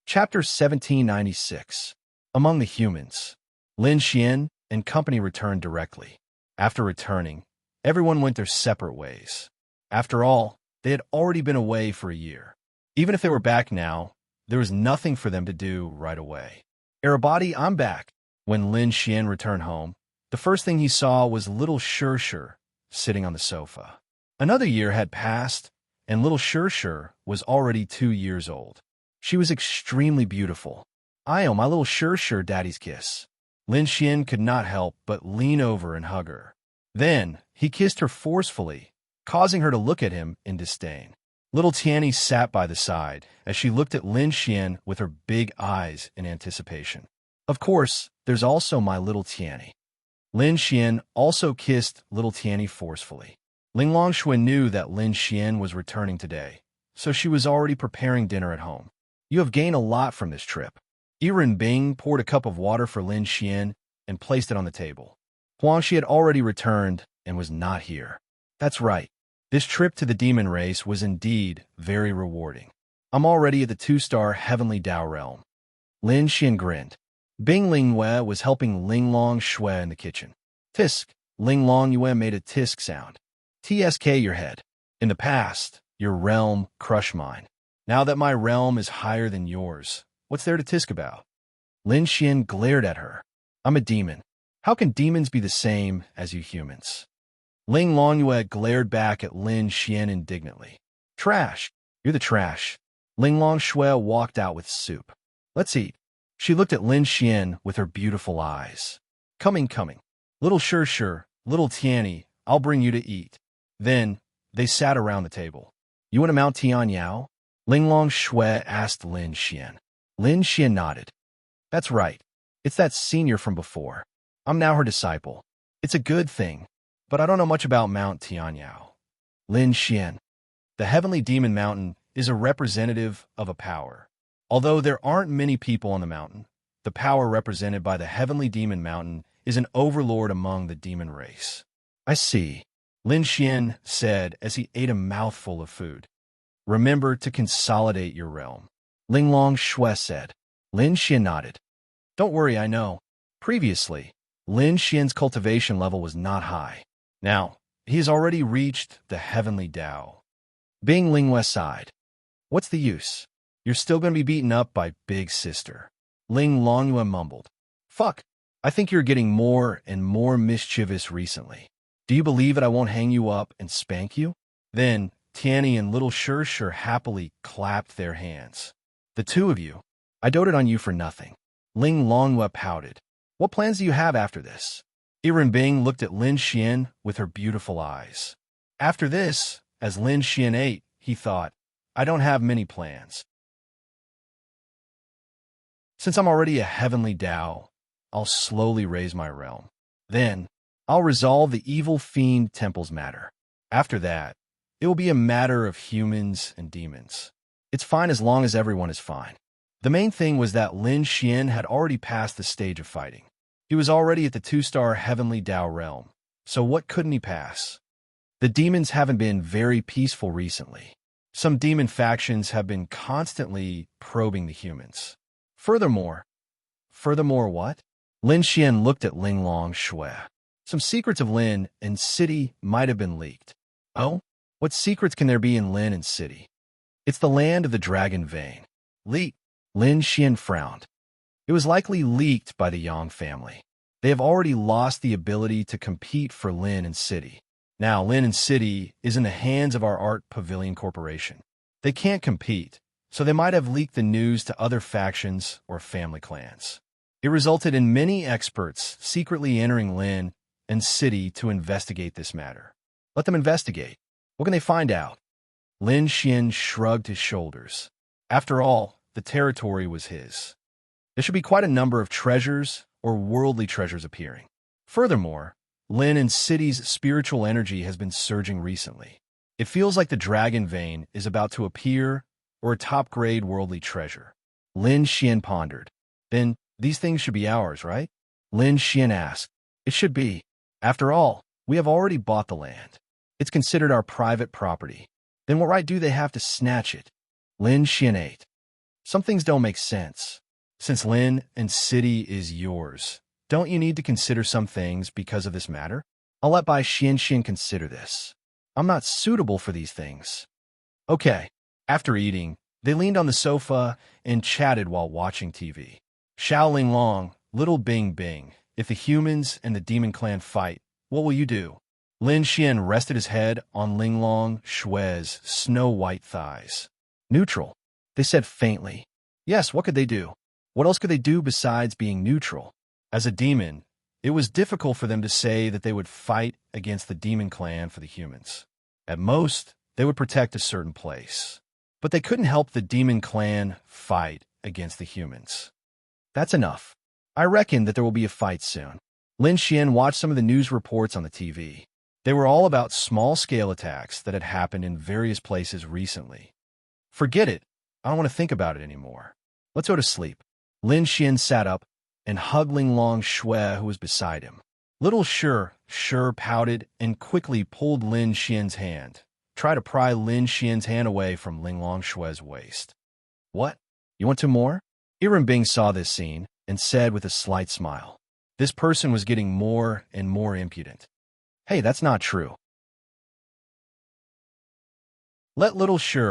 Chapter 1796. Among the humans. Lin Xian and company returned directly. After returning, everyone went their separate ways. After all, they had already been away for a year. Even if they were back now, there was nothing for them to do right away. Arabadi, I'm back. When Lin Xian returned home, the first thing he saw was little Shir sitting on the sofa. Another year had passed, and little Shir was already 2 years old. She was extremely beautiful. "Io, my little Shir, daddy's kiss." Lin Xian could not help but lean over and hug her. Then he kissed her forcefully, causing her to look at him in disdain. Little Tianny sat by the side as she looked at Lin Xian with her big eyes in anticipation. Of course, there's also my little Tianny. Lin Xian also kissed little Tianny forcefully. Ling Longshui knew that Lin Xian was returning today, so she was already preparing dinner at home. You have gained a lot from this trip. Yiren Bing poured a cup of water for Lin Xian and placed it on the table. Huangshi had already returned and was not here. That's right. This trip to the demon race was indeed very rewarding. I'm already at the 2-star Heavenly Dao realm. Lin Xian grinned. Bing Lingyue was helping Ling Long Shui in the kitchen. Tisk, Ling Long Yue made a tisk sound. TSK your head. In the past, your realm crushed mine. Now that my realm is higher than yours, what's there to tisk about? Lin Xian glared at her. I'm a demon. How can demons be the same as you humans? Ling Longyue glared back at Lin Xian indignantly. Trash. You're the trash. Ling Longshui walked out with soup. Let's eat. She looked at Lin Xian with her beautiful eyes. Coming. Little Shir, little Tianny, I'll bring you to eat. Then, they sat around the table. You want to mount Tian Yao? Ling Longshui asked Lin Xian. Lin Xian nodded. That's right. It's that senior from before. I'm now her disciple. It's a good thing, but I don't know much about Mount Tianyao. Lin Xian. The Heavenly Demon Mountain is a representative of a power. Although there aren't many people on the mountain, the power represented by the Heavenly Demon Mountain is an overlord among the demon race. I see, Lin Xian said as he ate a mouthful of food. Remember to consolidate your realm. Ling Long Shui said. Lin Xian nodded. Don't worry, I know. Previously, Lin Xian's cultivation level was not high. Now, he has already reached the Heavenly Dao. Bing Lingyue sighed. What's the use? You're still going to be beaten up by Big Sister. Ling Longyue mumbled. Fuck, I think you're getting more and more mischievous recently. Do you believe that I won't hang you up and spank you? Then, Tianny and little Shir happily clapped their hands. The two of you. I doted on you for nothing. Ling Longyue pouted. What plans do you have after this? Yiren Bing looked at Lin Xian with her beautiful eyes. After this, as Lin Xian ate, he thought, I don't have many plans. Since I'm already a Heavenly Dao, I'll slowly raise my realm. Then, I'll resolve the evil fiend temple's matter. After that, it will be a matter of humans and demons. It's fine as long as everyone is fine. The main thing was that Lin Xian had already passed the stage of fighting. He was already at the 2-star Heavenly Dao realm, so what couldn't he pass? The demons haven't been very peaceful recently. Some demon factions have been constantly probing the humans. Furthermore what? Lin Xian looked at Ling Long Shui. Some secrets of Lin and City might have been leaked. Oh? What secrets can there be in Lin and City? It's the land of the dragon vein. Leaked. Lin Xian frowned. It was likely leaked by the Yang family. They have already lost the ability to compete for Lin and City. Now Lin and City is in the hands of our Art Pavilion Corporation. They can't compete, so they might have leaked the news to other factions or family clans. It resulted in many experts secretly entering Lin and City to investigate this matter. Let them investigate. What can they find out? Lin Xian shrugged his shoulders. After all, the territory was his. There should be quite a number of treasures or worldly treasures appearing. Furthermore, Lin and City's spiritual energy has been surging recently. It feels like the dragon vein is about to appear or a top-grade worldly treasure. Lin Xian pondered. Then, these things should be ours, right? Lin Xian asked. It should be. After all, we have already bought the land. It's considered our private property. Then what right do they have to snatch it? Lin Xian ate. Some things don't make sense. Since Lin and City is yours, don't you need to consider some things because of this matter? I'll let Bai Xian consider this. I'm not suitable for these things. Okay. After eating, they leaned on the sofa and chatted while watching TV. Xiao Linglong, little Bing Bing, if the humans and the demon clan fight, what will you do? Lin Xian rested his head on Linglong Shue's snow-white thighs. Neutral, they said faintly. Yes, what could they do? What else could they do besides being neutral? As a demon, it was difficult for them to say that they would fight against the demon clan for the humans. At most, they would protect a certain place. But they couldn't help the demon clan fight against the humans. That's enough. I reckon that there will be a fight soon. Lin Xian watched some of the news reports on the TV. They were all about small-scale attacks that had happened in various places recently. Forget it. I don't want to think about it anymore. Let's go to sleep. Lin Xian sat up and hugged Linglong Shui, who was beside him. Little Shi pouted and quickly pulled Lin Xian's hand. Try to pry Lin Xian's hand away from Linglong Shue's waist. What? You want two more? Bing saw this scene and said with a slight smile. This person was getting more and more impudent. Hey, that's not true. Let little Shi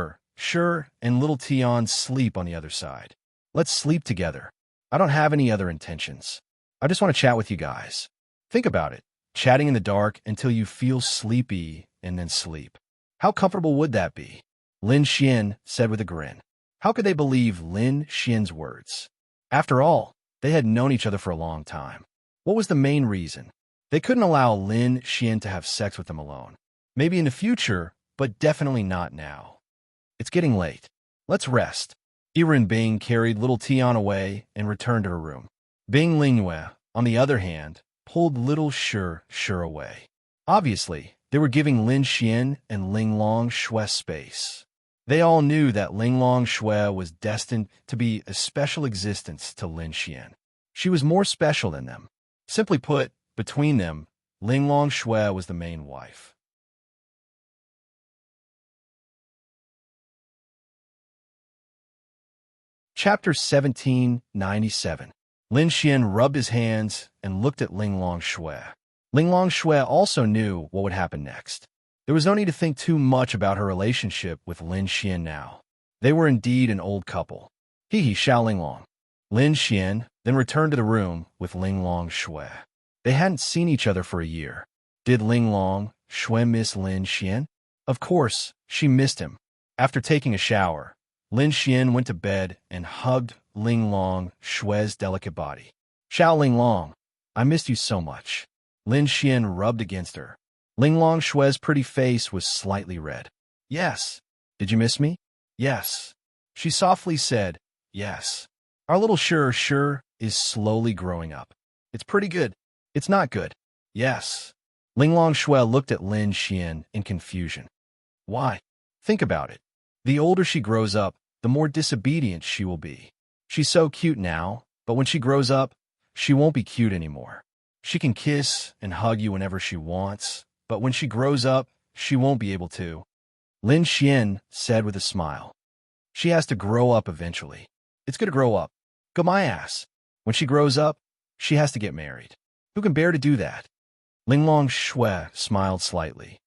and little Tian sleep on the other side. Let's sleep together. I don't have any other intentions. I just want to chat with you guys. Think about it. Chatting in the dark until you feel sleepy and then sleep. How comfortable would that be? Lin Xian said with a grin. How could they believe Lin Xian's words? After all, they had known each other for a long time. What was the main reason? They couldn't allow Lin Xian to have sex with them alone. Maybe in the future, but definitely not now. It's getting late. Let's rest. Bing carried little Tian away and returned to her room. Bing Lingyue, on the other hand, pulled little Shi away. Obviously, they were giving Lin Xian and Linglong Shui space. They all knew that Linglong Shui was destined to be a special existence to Lin Xian. She was more special than them. Simply put, between them, Linglong Shui was the main wife. Chapter 1797. Lin Xian rubbed his hands and looked at Linglong Shui. Linglong Shui also knew what would happen next. There was no need to think too much about her relationship with Lin Xian now. They were indeed an old couple. Xiao Linglong. Lin Xian then returned to the room with Linglong Shui. They hadn't seen each other for a year. Did Linglong Shui miss Lin Xian? Of course, she missed him. After taking a shower, Lin Xian went to bed and hugged Linglong Shui's delicate body. Xiao Linglong, I missed you so much. Lin Xian rubbed against her. Linglong Shui's pretty face was slightly red. Yes. Did you miss me? Yes. She softly said, yes. Our little Shi is slowly growing up. It's pretty good. It's not good. Yes. Linglong Shui looked at Lin Xian in confusion. Why? Think about it. The older she grows up, the more disobedient she will be. She's so cute now, but when she grows up, she won't be cute anymore. She can kiss and hug you whenever she wants, but when she grows up, she won't be able to. Lin Xian said with a smile. She has to grow up eventually. It's going to grow up. Go my ass. When she grows up, she has to get married. Who can bear to do that? Linglong Shui smiled slightly.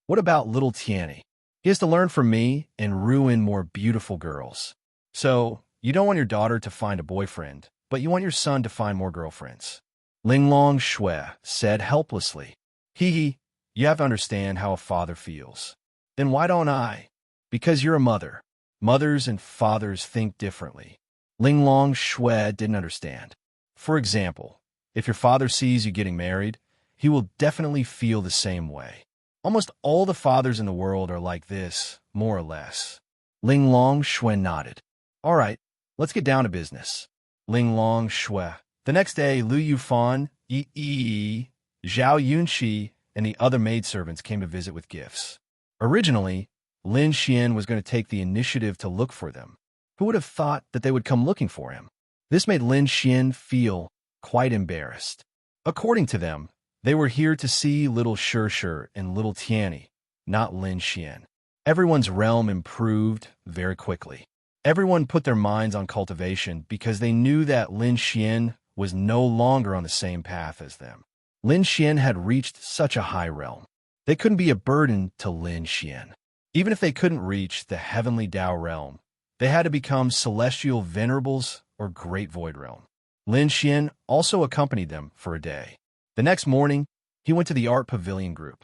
What about little Tianny? He has to learn from me and ruin more beautiful girls. So, you don't want your daughter to find a boyfriend, but you want your son to find more girlfriends. Linglong Shui said helplessly. You have to understand how a father feels. Then why don't I? Because you're a mother. Mothers and fathers think differently. Linglong Shui didn't understand. For example, if your father sees you getting married, he will definitely feel the same way. Almost all the fathers in the world are like this, more or less. Linglong Shui nodded. All right, let's get down to business. Linglong Shui. The next day, Lu Yufan, Yi, Zhao Yunxi, and the other maidservants came to visit with gifts. Originally, Lin Xian was going to take the initiative to look for them. Who would have thought that they would come looking for him? This made Lin Xian feel quite embarrassed. According to them, they were here to see little Shir and little Tianny, not Lin Xian. Everyone's realm improved very quickly. Everyone put their minds on cultivation because they knew that Lin Xian was no longer on the same path as them. Lin Xian had reached such a high realm. They couldn't be a burden to Lin Xian. Even if they couldn't reach the heavenly Dao realm, they had to become celestial venerables or great void realm. Lin Xian also accompanied them for a day. The next morning, he went to the art pavilion group.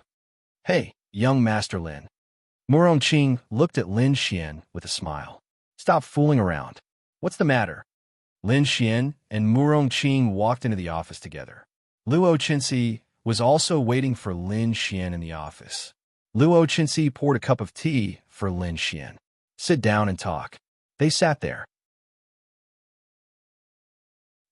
Hey, young Master Lin. Murongqing looked at Lin Xian with a smile. Stop fooling around. What's the matter? Lin Xian and Murongqing walked into the office together. Luo Qinci was also waiting for Lin Xian in the office. Luo Qinci poured a cup of tea for Lin Xian. Sit down and talk. They sat there.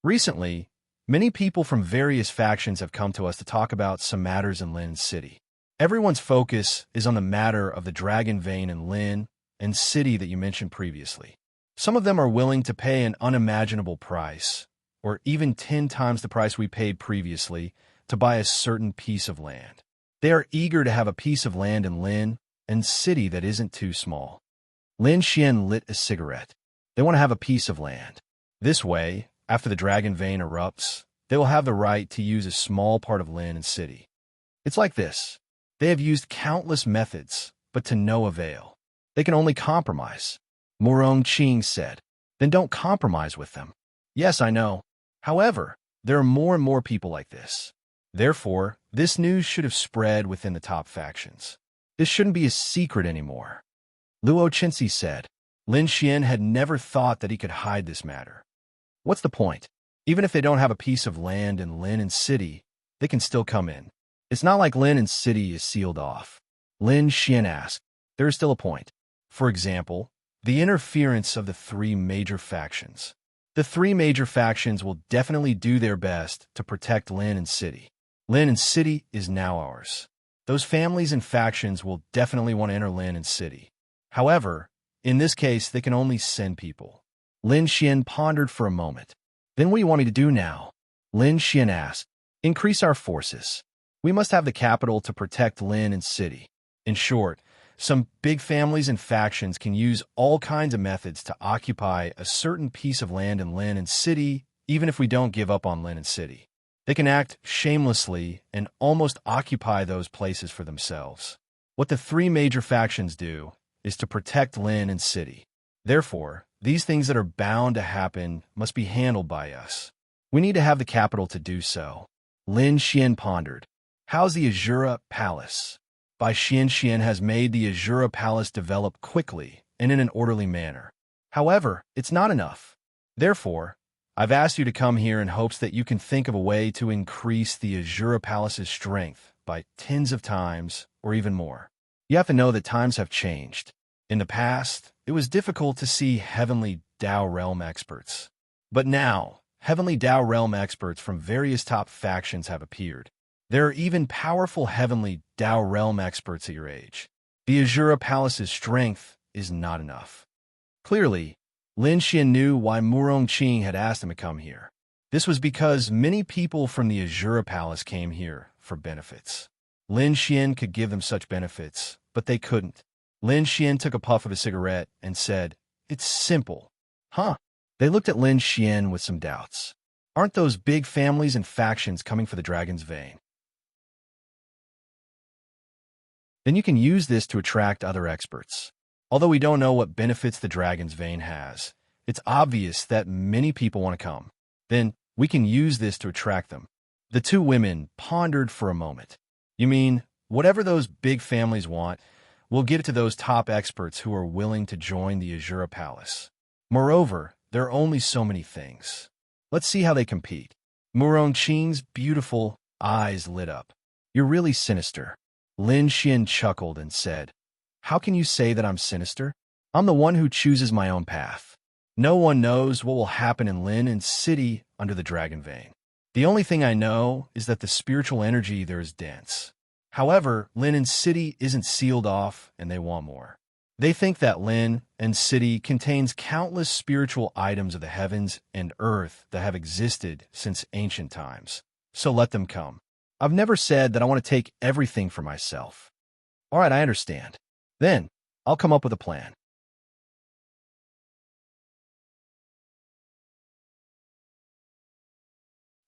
Recently, many people from various factions have come to us to talk about some matters in Lin's city. Everyone's focus is on the matter of the dragon vein in Lin and city that you mentioned previously. Some of them are willing to pay an unimaginable price, or even 10 times the price we paid previously, to buy a certain piece of land. They are eager to have a piece of land in Lin and city that isn't too small. Lin Xian lit a cigarette. They want to have a piece of land. This way, after the dragon vein erupts, they will have the right to use a small part of Lin and city. It's like this. They have used countless methods, but to no avail. They can only compromise. Murongqing said. Then don't compromise with them. Yes, I know. However, there are more and more people like this. Therefore, this news should have spread within the top factions. This shouldn't be a secret anymore. Luo Qinci said. Lin Xian had never thought that he could hide this matter. What's the point? Even if they don't have a piece of land in Lin and city, they can still come in. It's not like Lin and city is sealed off. Lin Xian asked. There is still a point. For example, the interference of the 3 major factions. The 3 major factions will definitely do their best to protect Lin and city. Lin and city is now ours. Those families and factions will definitely want to enter Lin and city. However, in this case, they can only send people. Lin Xian pondered for a moment. Then what do you want me to do now? Lin Xian asked. Increase our forces. We must have the capital to protect Lin and city. In short, some big families and factions can use all kinds of methods to occupy a certain piece of land in Lin and city, even if we don't give up on Lin and city. They can act shamelessly and almost occupy those places for themselves. What the 3 major factions do is to protect Lin and city. Therefore, these things that are bound to happen must be handled by us. We need to have the capital to do so. Lin Xian pondered. How's the Azura Palace? Bai Xian has made the Azura Palace develop quickly and in an orderly manner. However, it's not enough. Therefore, I've asked you to come here in hopes that you can think of a way to increase the Azura Palace's strength by tens of times or even more. You have to know that times have changed. In the past, it was difficult to see Heavenly Dao Realm experts. But now, Heavenly Dao Realm experts from various top factions have appeared. There are even powerful Heavenly Dao Realm experts at your age. The Azura Palace's strength is not enough. Clearly, Lin Xian knew why Murongqing had asked him to come here. This was because many people from the Azura Palace came here for benefits. Lin Xian could give them such benefits, but they couldn't. Lin Xian took a puff of a cigarette and said, It's simple. Huh? They looked at Lin Xian with some doubts. Aren't those big families and factions coming for the dragon's vein? Then you can use this to attract other experts. Although we don't know what benefits the dragon's vein has, it's obvious that many people want to come. Then we can use this to attract them. The 2 women pondered for a moment. You mean, whatever those big families want, We'll get it to those top experts who are willing to join the Azura Palace. Moreover, there are only so many things. Let's see how they compete. Murong Qing's beautiful eyes lit up. You're really sinister. Lin Xian chuckled and said, How can you say that I'm sinister? I'm the one who chooses my own path. No one knows what will happen in Lin and City under the Dragon Vein. The only thing I know is that the spiritual energy there is dense. However, Lin and City isn't sealed off and they want more. They think that Lin and City contains countless spiritual items of the heavens and earth that have existed since ancient times. So let them come. I've never said that I want to take everything for myself. All right, I understand. Then, I'll come up with a plan.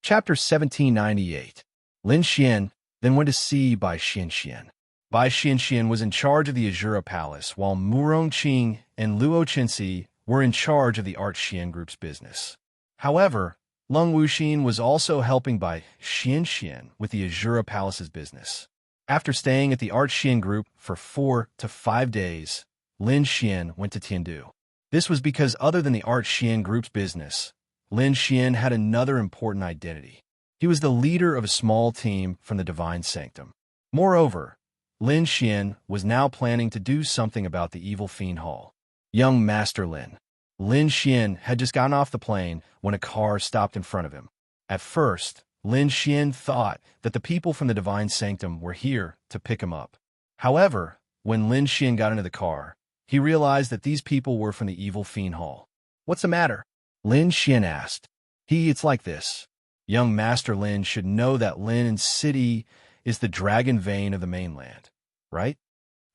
Chapter 1798. Lin Xian then went to see Bai Xianxian. Bai Xianxian was in charge of the Azura Palace, while Murong Qing and Luo Qinxi were in charge of the Art Xian Group's business. However, Lung Wuxin was also helping Bai Xianxian with the Azura Palace's business. After staying at the Art Xian Group for 4 to 5 days, Lin Xian went to Tiandu. This was because other than the Art Xian Group's business, Lin Xian had another important identity. He was the leader of a small team from the Divine Sanctum. Moreover, Lin Xian was now planning to do something about the evil fiend hall. Young Master Lin. Lin Xian had just gotten off the plane when a car stopped in front of him. At first, Lin Xian thought that the people from the Divine Sanctum were here to pick him up. However, when Lin Xian got into the car, he realized that these people were from the evil fiend hall. What's the matter? Lin Xian asked. It's like this. Young Master Lin should know that Lin and City is the dragon vein of the mainland, right?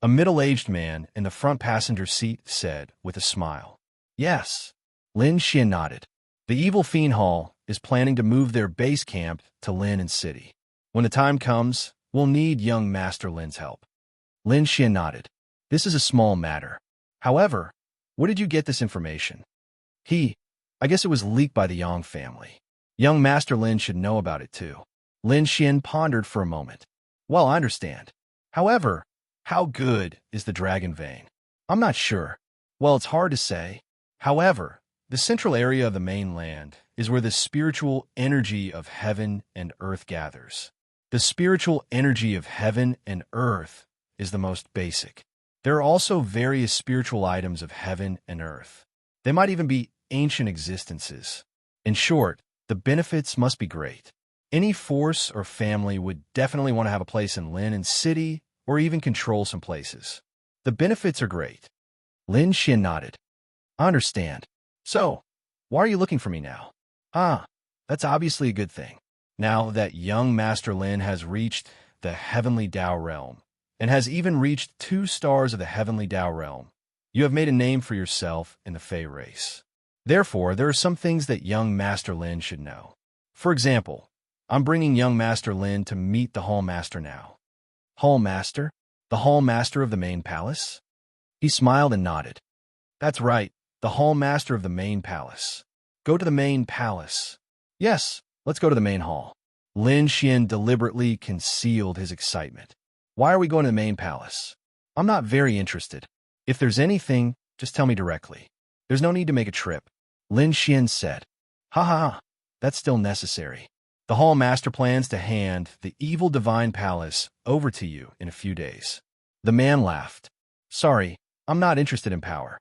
A middle-aged man in the front passenger seat said with a smile. Yes. Lin Xian nodded. The evil fiend hall is planning to move their base camp to Lin and City. When the time comes, we'll need young Master Lin's help. Lin Xian nodded. This is a small matter. However, where did you get this information? I guess it was leaked by the Yang family. Young Master Lin should know about it too. Lin Xian pondered for a moment. Well, I understand. However, how good is the dragon vein? I'm not sure. Well, it's hard to say. However, the central area of the mainland is where the spiritual energy of heaven and earth gathers. The spiritual energy of heaven and earth is the most basic. There are also various spiritual items of heaven and earth. They might even be ancient existences. In short, the benefits must be great. Any force or family would definitely want to have a place in Lin and City or even control some places. The benefits are great. Lin Xian nodded. I understand. So, why are you looking for me now? That's obviously a good thing. Now that young Master Lin has reached the Heavenly Dao Realm and has even reached 2 stars of the Heavenly Dao Realm, you have made a name for yourself in the Fey race. Therefore, there are some things that young Master Lin should know. For example, I'm bringing young Master Lin to meet the Hall Master now. Hall Master? The Hall Master of the main palace? He smiled and nodded. That's right, the Hall Master of the main palace. Go to the main palace. Yes, let's go to the main hall. Lin Xian deliberately concealed his excitement. Why are we going to the main palace? I'm not very interested. If there's anything, just tell me directly. There's no need to make a trip. Lin Xian said. Ha ha ha, that's still necessary. The Hall Master plans to hand the evil Divine Palace over to you in a few days. The man laughed. Sorry, I'm not interested in power.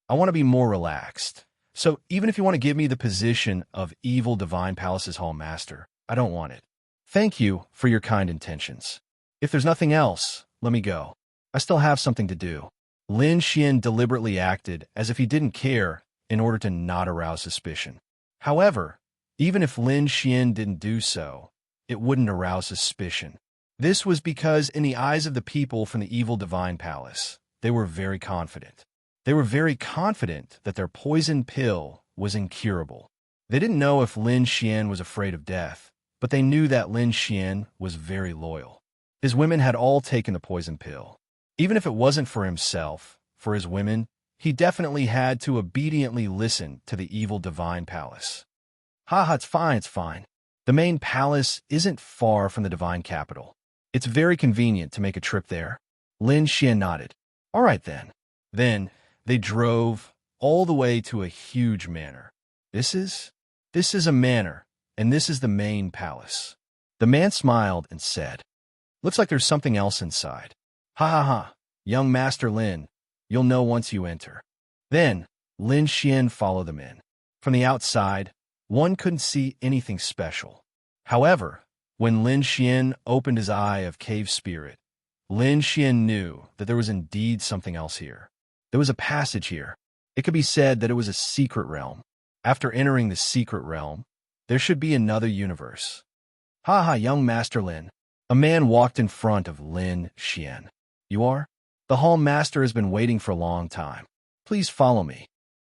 I want to be more relaxed. So even if you want to give me the position of evil Divine Palace's Hall Master, I don't want it. Thank you for your kind intentions. If there's nothing else, let me go. I still have something to do. Lin Xian deliberately acted as if he didn't care in order to not arouse suspicion. However, even if Lin Xian didn't do so, it wouldn't arouse suspicion. This was because in the eyes of the people from the evil Divine Palace, they were very confident. They were very confident that their poison pill was incurable. They didn't know if Lin Xian was afraid of death, but they knew that Lin Xian was very loyal. His women had all taken the poison pill. Even if it wasn't for himself, for his women, he definitely had to obediently listen to the evil Divine Palace. It's fine. The main palace isn't far from the Divine Capital. It's very convenient to make a trip there. Lin Xian nodded. All right then. Then they drove all the way to a huge manor. This is a manor, and this is the main palace. The man smiled and said, looks like there's something else inside. Ha ha ha, young Master Lin, you'll know once you enter. Then Lin Xian followed them in. From the outside, one couldn't see anything special. However, when Lin Xian opened his eye of cave spirit, Lin Xian knew that there was indeed something else here. There was a passage here. It could be said that it was a secret realm. After entering the secret realm, there should be another universe. Ha ha, young Master Lin. A man walked in front of Lin Xian. You are? The Hall Master has been waiting for a long time. Please follow me.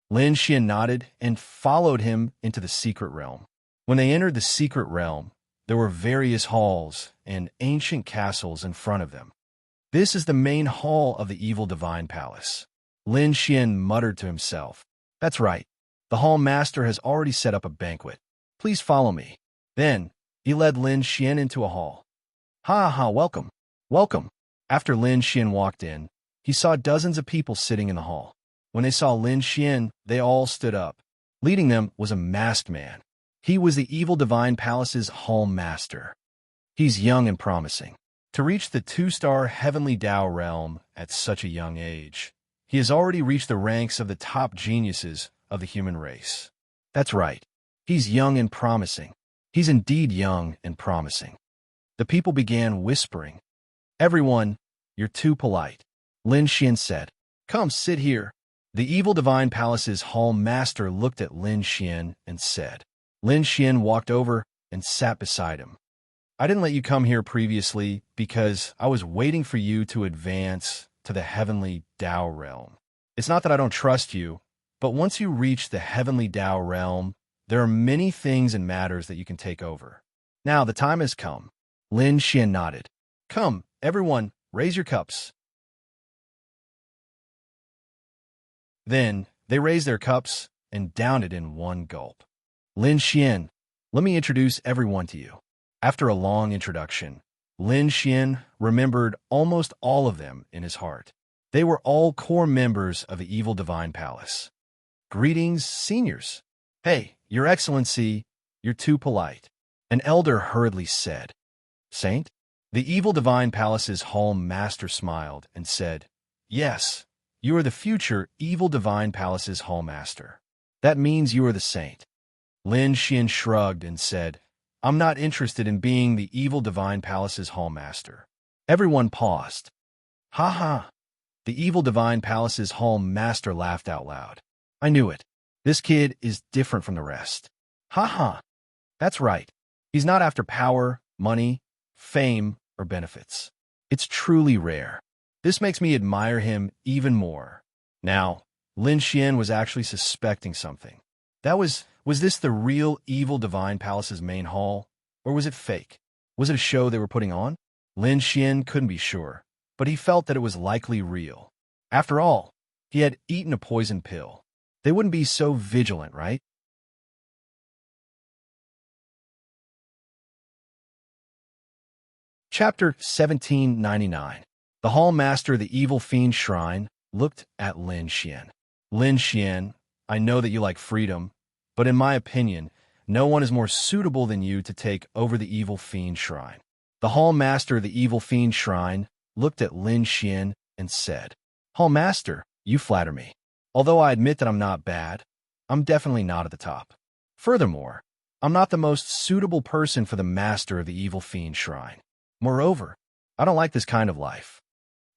Lin Xian nodded and followed him into the secret realm. When they entered the secret realm, there were various halls and ancient castles in front of them. This is the main hall of the evil divine palace. Lin Xian muttered to himself. That's right. The Hall Master has already set up a banquet. Please follow me. Then, he led Lin Xian into a hall. Ha ha, welcome. Welcome. After Lin Xian walked in, he saw dozens of people sitting in the hall. When they saw Lin Xian, they all stood up. Leading them was a masked man. He was the evil divine palace's Hall Master. He's young and promising. To reach the 2-star heavenly Tao realm at such a young age, he has already reached the ranks of the top geniuses of the human race. That's right. He's young and promising. He's indeed young and promising. The people began whispering. Everyone, you're too polite. Lin Xian said, come sit here. The evil divine palace's Hall Master looked at Lin Xian and said. Lin Xian walked over and sat beside him. I didn't let you come here previously because I was waiting for you to advance to the heavenly Tao realm. It's not that I don't trust you, but once you reach the heavenly Tao realm, there are many things and matters that you can take over. Now the time has come. Lin Xian nodded. Come, everyone, raise your cups. Then they raised their cups and downed it in one gulp. Lin Xian, let me introduce everyone to you. After a long introduction, Lin Xian remembered almost all of them in his heart. They were all core members of the evil divine palace. Greetings, seniors. Hey, your excellency, you're too polite. An elder hurriedly said. Saint? The evil divine palace's Hall Master smiled and said, yes, you are the future evil divine palace's Hall Master. That means you are the saint. Lin Xian shrugged and said, I'm not interested in being the evil divine palace's Hall Master. Everyone paused. Ha ha. The evil divine palace's Hall Master laughed out loud. I knew it. This kid is different from the rest. Ha ha. That's right. He's not after power, money, fame, or benefits. It's truly rare. This makes me admire him even more. Now, Lin Xian was actually suspecting something. Was this the real evil divine palace's main hall, or was it fake? Was it a show they were putting on? Lin Xian couldn't be sure, but he felt that it was likely real. After all, he had eaten a poison pill. They wouldn't be so vigilant, right? Chapter 1799. The Hall Master of the Evil Fiend Shrine looked at Lin Xian. Lin Xian, I know that you like freedom, but in my opinion, no one is more suitable than you to take over the Evil Fiend Shrine. The Hall Master of the Evil Fiend Shrine looked at Lin Xian and said, Hall Master, you flatter me. Although I admit that I'm not bad, I'm definitely not at the top. Furthermore, I'm not the most suitable person for the Master of the Evil Fiend Shrine. Moreover, I don't like this kind of life.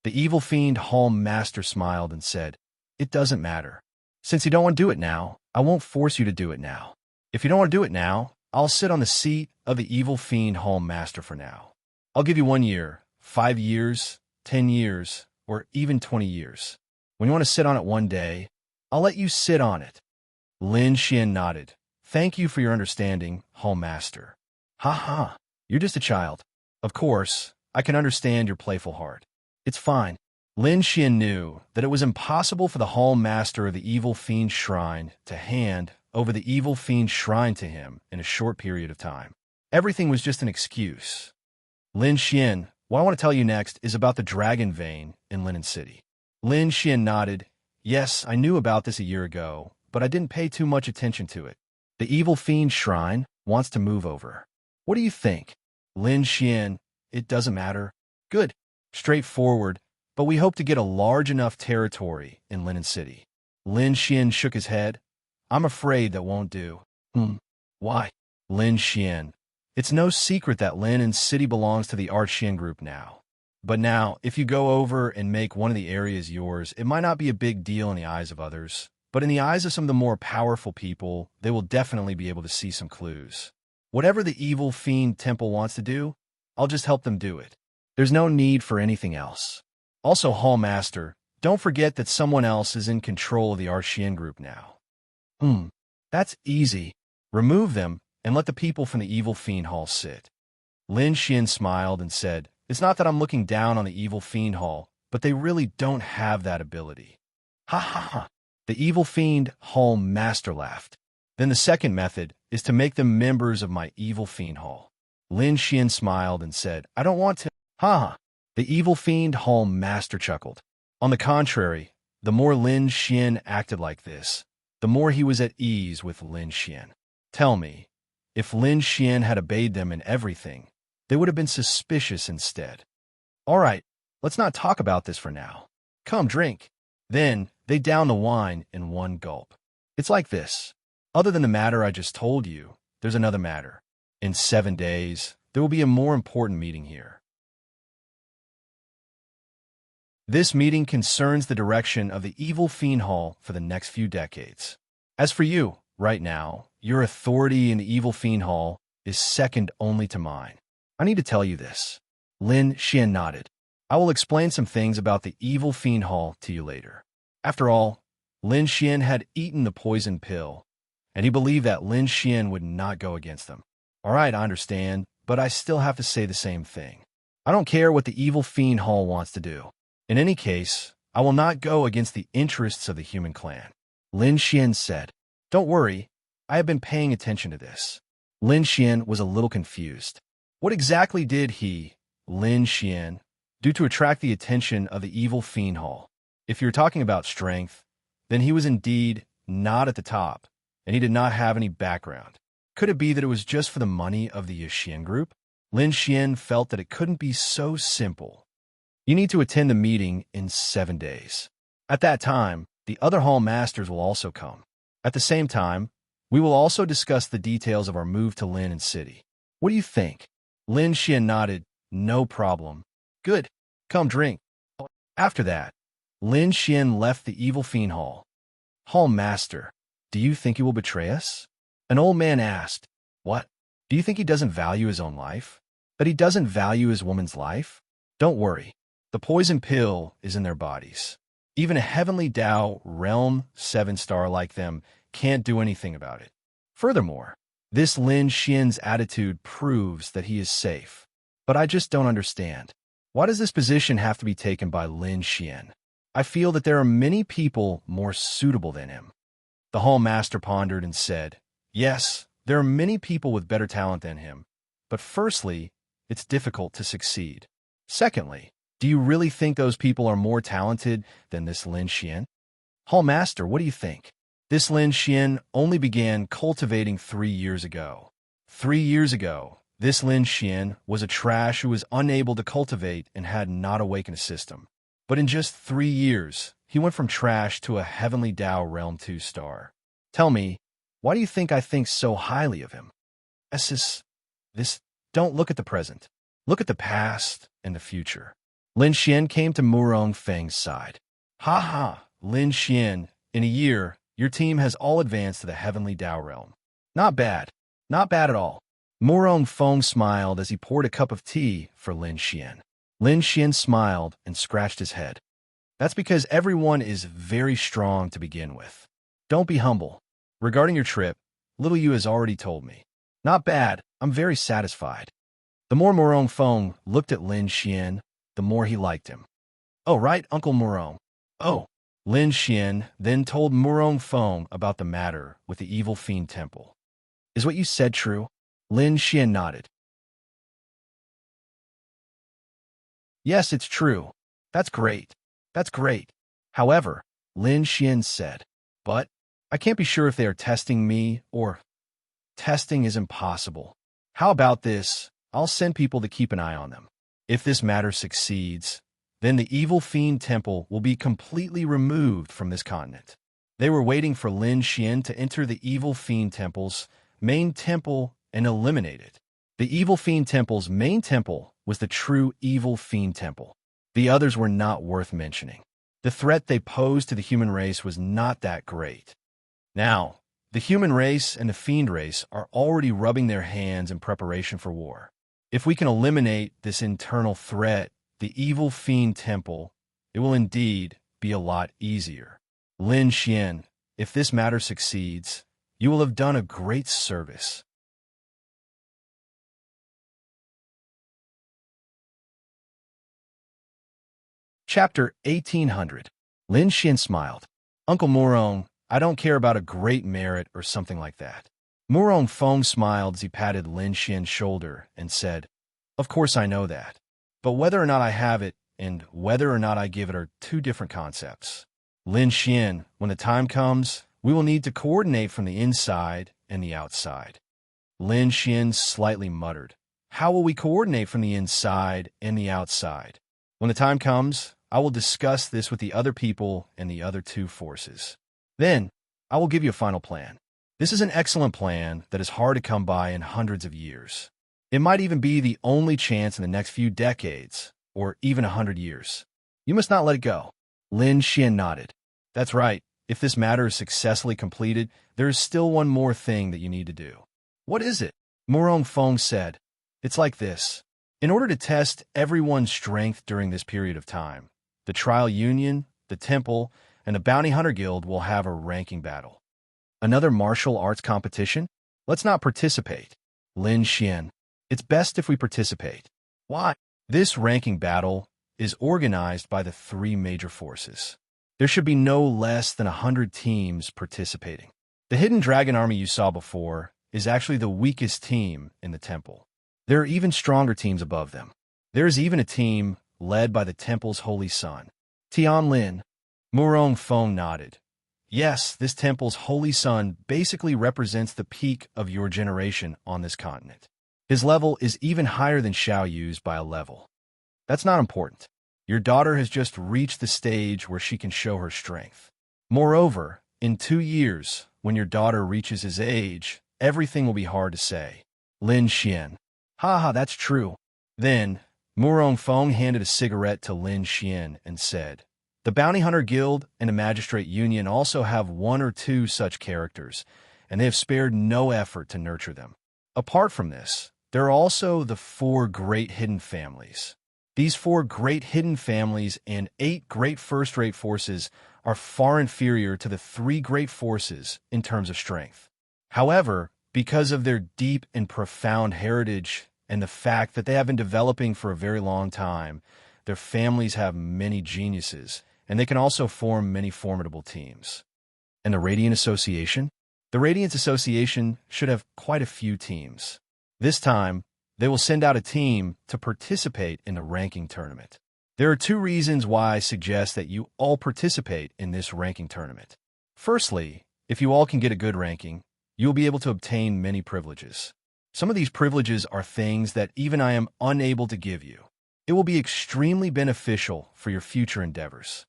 The Evil Fiend Hall Master smiled and said, It doesn't matter. Since you don't want to do it now, I won't force you to do it now. If you don't want to do it now, I'll sit on the seat of the Evil Fiend Hall Master for now. I'll give you 1 year, 5 years, 10 years, or even 20 years. When you want to sit on it one day, I'll let you sit on it. Lin Xian nodded. Thank you for your understanding, Hall Master. Ha ha, you're just a child. Of course, I can understand your playful heart. It's fine. Lin Xian knew that it was impossible for the Hall Master of the Evil Fiend Shrine to hand over the Evil Fiend Shrine to him in a short period of time. Everything was just an excuse. Lin Xian, What I want to tell you next is about the Dragon Vein in Linen City. Lin Xian nodded. Yes, I knew about this a year ago, but I didn't pay too much attention to it. The Evil Fiend Shrine wants to move over. What do you think? Lin Xian, it doesn't matter. Good. Straightforward, but we hope to get a large enough territory in Linen City. Lin Xian shook his head. I'm afraid that won't do. Why? Lin Xian. It's no secret that Linen City belongs to the Xian group now. But now, if you go over and make one of the areas yours, it might not be a big deal in the eyes of others. But in the eyes of some of the more powerful people, they will definitely be able to see some clues. Whatever the Evil Fiend Temple wants to do, I'll just help them do it. There's no need for anything else. Also, Hall Master, don't forget that someone else is in control of the Xian group now. That's easy. Remove them and let the people from the Evil Fiend Hall sit. Lin Xian smiled and said, It's not that I'm looking down on the Evil Fiend Hall, but they really don't have that ability. Ha ha ha. The Evil Fiend Hall Master laughed. Then the second method is to make them members of my Evil Fiend Hall. Lin Xian smiled and said, I don't want to. Ha ha. The Evil Fiend Hall Master chuckled. On the contrary, the more Lin Xian acted like this, the more he was at ease with Lin Xian. Tell me, if Lin Xian had obeyed them in everything, they would have been suspicious instead. All right, let's not talk about this for now. Come, drink. Then they downed the wine in one gulp. It's like this. Other than the matter I just told you, there's another matter. In 7 days, there will be a more important meeting here. This meeting concerns the direction of the Evil Fiend Hall for the next few decades. As for you, right now, your authority in the Evil Fiend Hall is second only to mine. I need to tell you this. Lin Xian nodded. I will explain some things about the Evil Fiend Hall to you later. After all, Lin Xian had eaten the poison pill, and he believed that Lin Xian would not go against them. All right, I understand, but I still have to say the same thing. I don't care what the Evil Fiend Hall wants to do. In any case, I will not go against the interests of the human clan. Lin Xian said, Don't worry, I have been paying attention to this. Lin Xian was a little confused. What exactly did he, Lin Xian, do to attract the attention of the Evil Fiend Hall? If you're talking about strength, then he was indeed not at the top, and he did not have any background. Could it be that it was just for the money of the Xian group? Lin Xian felt that it couldn't be so simple. You need to attend the meeting in 7 days. At that time, the other hall masters will also come. At the same time, we will also discuss the details of our move to Linen City. What do you think? Lin Xian nodded. No problem. Good. Come drink. After that, Lin Xian left the Evil Fiend Hall. Hall Master, do you think he will betray us? An old man asked. What? Do you think he doesn't value his own life? That he doesn't value his woman's life? Don't worry. The poison pill is in their bodies. Even a heavenly Dao realm 7-star like them can't do anything about it. Furthermore, this Lin Xian's attitude proves that he is safe. But I just don't understand. Why does this position have to be taken by Lin Xian? I feel that there are many people more suitable than him. The Hall Master pondered and said, Yes, there are many people with better talent than him. But firstly, it's difficult to succeed. Secondly, do you really think those people are more talented than this Lin Xian? Hall Master, what do you think? This Lin Xian only began cultivating 3 years ago. 3 years ago, this Lin Xian was a trash who was unable to cultivate and had not awakened a system. But in just 3 years, he went from trash to a heavenly Dao realm 2-star. Tell me, why do you think I think so highly of him? Don't look at the present. Look at the past and the future. Lin Xian came to Murong Feng's side. Ha ha, Lin Xian, in a year, your team has all advanced to the heavenly Dao realm. Not bad. Not bad at all. Murong Feng smiled as he poured a cup of tea for Lin Xian. Lin Xian smiled and scratched his head. That's because everyone is very strong to begin with. Don't be humble. Regarding your trip, little Yu has already told me. Not bad. I'm very satisfied. The more Murong Feng looked at Lin Xian, the more he liked him. Oh, right, Uncle Murong. Oh. Lin Xian then told Murong Feng about the matter with the Evil Fiend Temple. Is what you said true? Lin Xian nodded. Yes, it's true. That's great. That's great. However, Lin Xian said, but I can't be sure if they are testing me or testing is impossible. How about this? I'll send people to keep an eye on them. If this matter succeeds, then the evil fiend temple will be completely removed from this continent. They were waiting for Lin Xian to enter the evil fiend temple's main temple and eliminate it. The evil fiend temple's main temple was the true evil fiend temple. The others were not worth mentioning. The threat they posed to the human race was not that great. Now, the human race and the fiend race are already rubbing their hands in preparation for war. If we can eliminate this internal threat, the evil fiend temple, it will indeed be a lot easier. Lin Xian, if this matter succeeds, you will have done a great service. Chapter 1800. Lin Xian smiled. Uncle Murong, I don't care about a great merit or something like that. Murong Feng smiled as he patted Lin Xian's shoulder and said, Of course I know that. But whether or not I have it and whether or not I give it are two different concepts. Lin Xian, when the time comes, we will need to coordinate from the inside and the outside. Lin Xian slightly muttered, How will we coordinate from the inside and the outside? When the time comes, I will discuss this with the other people and the other two forces. Then, I will give you a final plan. This is an excellent plan that is hard to come by in hundreds of years. It might even be the only chance in the next few decades, or even 100 years. You must not let it go. Lin Xian nodded. That's right. If this matter is successfully completed, there is still one more thing that you need to do. What is it? Murong Feng said. It's like this. In order to test everyone's strength during this period of time, the Trial Union, the Temple, and the Bounty Hunter Guild will have a ranking battle. Another martial arts competition? Let's not participate. Lin Xian. It's best if we participate. Why? This ranking battle is organized by the three major forces. There should be no less than 100 teams participating. The Hidden Dragon Army you saw before is actually the weakest team in the temple. There are even stronger teams above them. There is even a team led by the temple's holy son, Tian Lin. Murong Feng nodded. Yes, this temple's holy son basically represents the peak of your generation on this continent. His level is even higher than Xiao Yu's by a level. That's not important. Your daughter has just reached the stage where she can show her strength. Moreover, in 2 years, when your daughter reaches his age, everything will be hard to say. Lin Xian. Ha, that's true. Then, Murong Feng handed a cigarette to Lin Xian and said, The Bounty Hunter Guild and the Magistrate Union also have 1 or 2 such characters, and they have spared no effort to nurture them. Apart from this, there are also the 4 great hidden families. These 4 great hidden families and 8 great first-rate forces are far inferior to the 3 great forces in terms of strength. However, because of their deep and profound heritage and the fact that they have been developing for a very long time, their families have many geniuses, and they can also form many formidable teams. And the Radiant Association? The Radiant Association should have quite a few teams. This time, they will send out a team to participate in the ranking tournament. There are 2 reasons why I suggest that you all participate in this ranking tournament. Firstly, if you all can get a good ranking, you will be able to obtain many privileges. Some of these privileges are things that even I am unable to give you. It will be extremely beneficial for your future endeavors.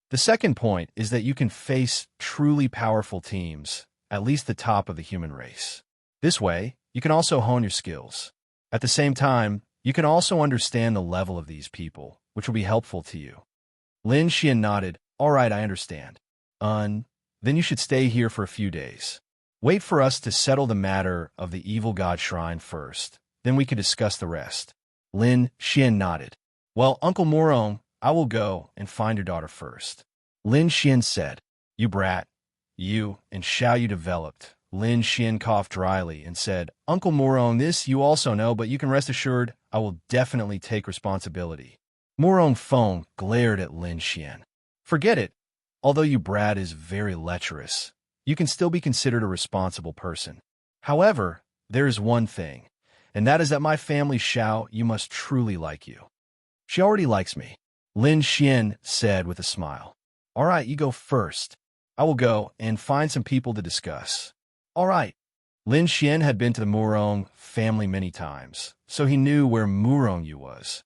The second point is that you can face truly powerful teams, at least the top of the human race. This way, you can also hone your skills. At the same time, you can also understand the level of these people, which will be helpful to you. Lin Xian nodded. All right, I understand. Then you should stay here for a few days. Wait for us to settle the matter of the evil god shrine first. Then we can discuss the rest. Lin Xian nodded. Well, Uncle Murong, I will go and find your daughter first. Lin Xian said. You brat. You and Xiao Yu developed. Lin Xian coughed dryly and said, Uncle Murong, this you also know, but you can rest assured I will definitely take responsibility. Murong Feng glared at Lin Xian. Forget it. Although you brat is very lecherous, you can still be considered a responsible person. However, there is one thing, and that is that my family Xiao you must truly like you. She already likes me, Lin Xian said with a smile. All right, you go first. I will go and find some people to discuss. All right. Lin Xian had been to the Murong family many times, so he knew where Murong Yu was.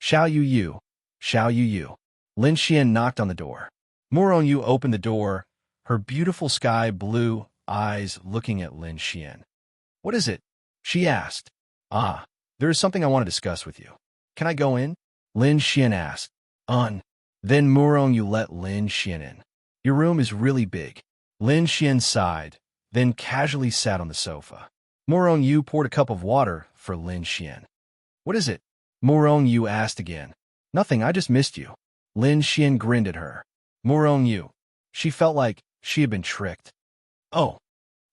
Xiao Yu Yu, Xiao Yu Yu. Lin Xian knocked on the door. Murong Yu opened the door, her beautiful sky blue eyes looking at Lin Xian. What is it? She asked. Ah, there is something I want to discuss with you. Can I go in? Lin Xian asked. Then Murong Yu let Lin Xian in. Your room is really big. Lin Xian sighed, then casually sat on the sofa. Murong Yu poured a cup of water for Lin Xian. What is it? Murong Yu asked again. Nothing, I just missed you. Lin Xian grinned at her. Murong Yu. She felt like she had been tricked. Oh.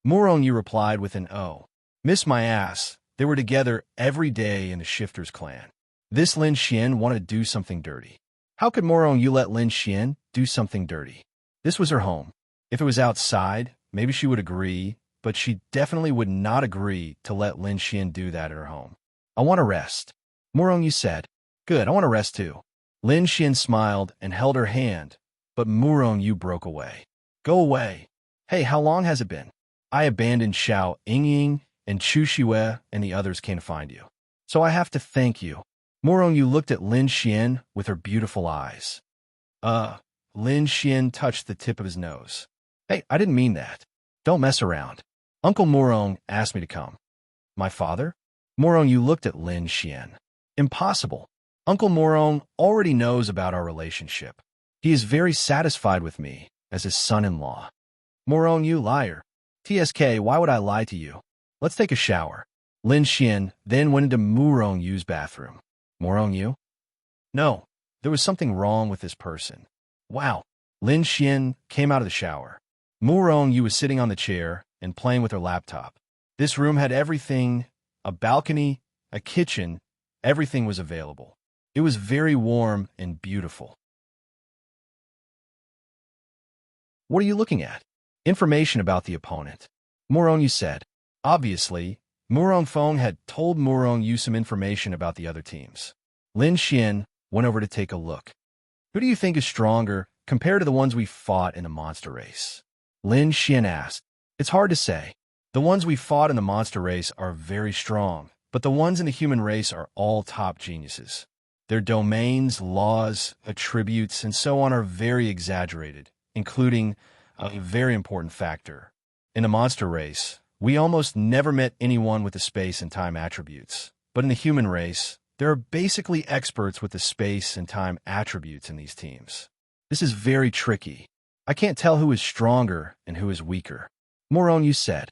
Murong Yu replied with an oh. Miss my ass. They were together every day in the Shifters clan. This Lin Xian wanted to do something dirty. How could Murong Yu let Lin Xian do something dirty? This was her home. If it was outside, maybe she would agree, but she definitely would not agree to let Lin Xian do that at her home. I want to rest. Murong Yu said. Good, I want to rest too. Lin Xian smiled and held her hand, but Murong Yu broke away. Go away. Hey, how long has it been? I abandoned Xiao Yingying and Chu Shue and the others came to find you. So I have to thank you. Murong Yu looked at Lin Xian with her beautiful eyes. Lin Xian touched the tip of his nose. Hey, I didn't mean that. Don't mess around. Uncle Murong asked me to come. My father? Murong Yu looked at Lin Xian. Impossible. Uncle Murong already knows about our relationship. He is very satisfied with me as his son-in-law. Murong Yu, liar. TSK, why would I lie to you? Let's take a shower. Lin Xian then went into Murong Yu's bathroom. Murong Yu? No, there was something wrong with this person. Wow. Lin Xian came out of the shower. Murong Yu was sitting on the chair and playing with her laptop. This room had everything, a balcony, a kitchen, everything was available. It was very warm and beautiful. What are you looking at? Information about the opponent. Murong Yu said. Obviously, Murong Feng had told Murong Yu some information about the other teams. Lin Xian went over to take a look. Who do you think is stronger compared to the ones we fought in the monster race? Lin Xian asked. It's hard to say. The ones we fought in the monster race are very strong, but the ones in the human race are all top geniuses. Their domains, laws, attributes, and so on are very exaggerated, including a very important factor. In the monster race, we almost never met anyone with the space and time attributes. But in the human race, there are basically experts with the space and time attributes in these teams. This is very tricky. I can't tell who is stronger and who is weaker. Murong Yu said.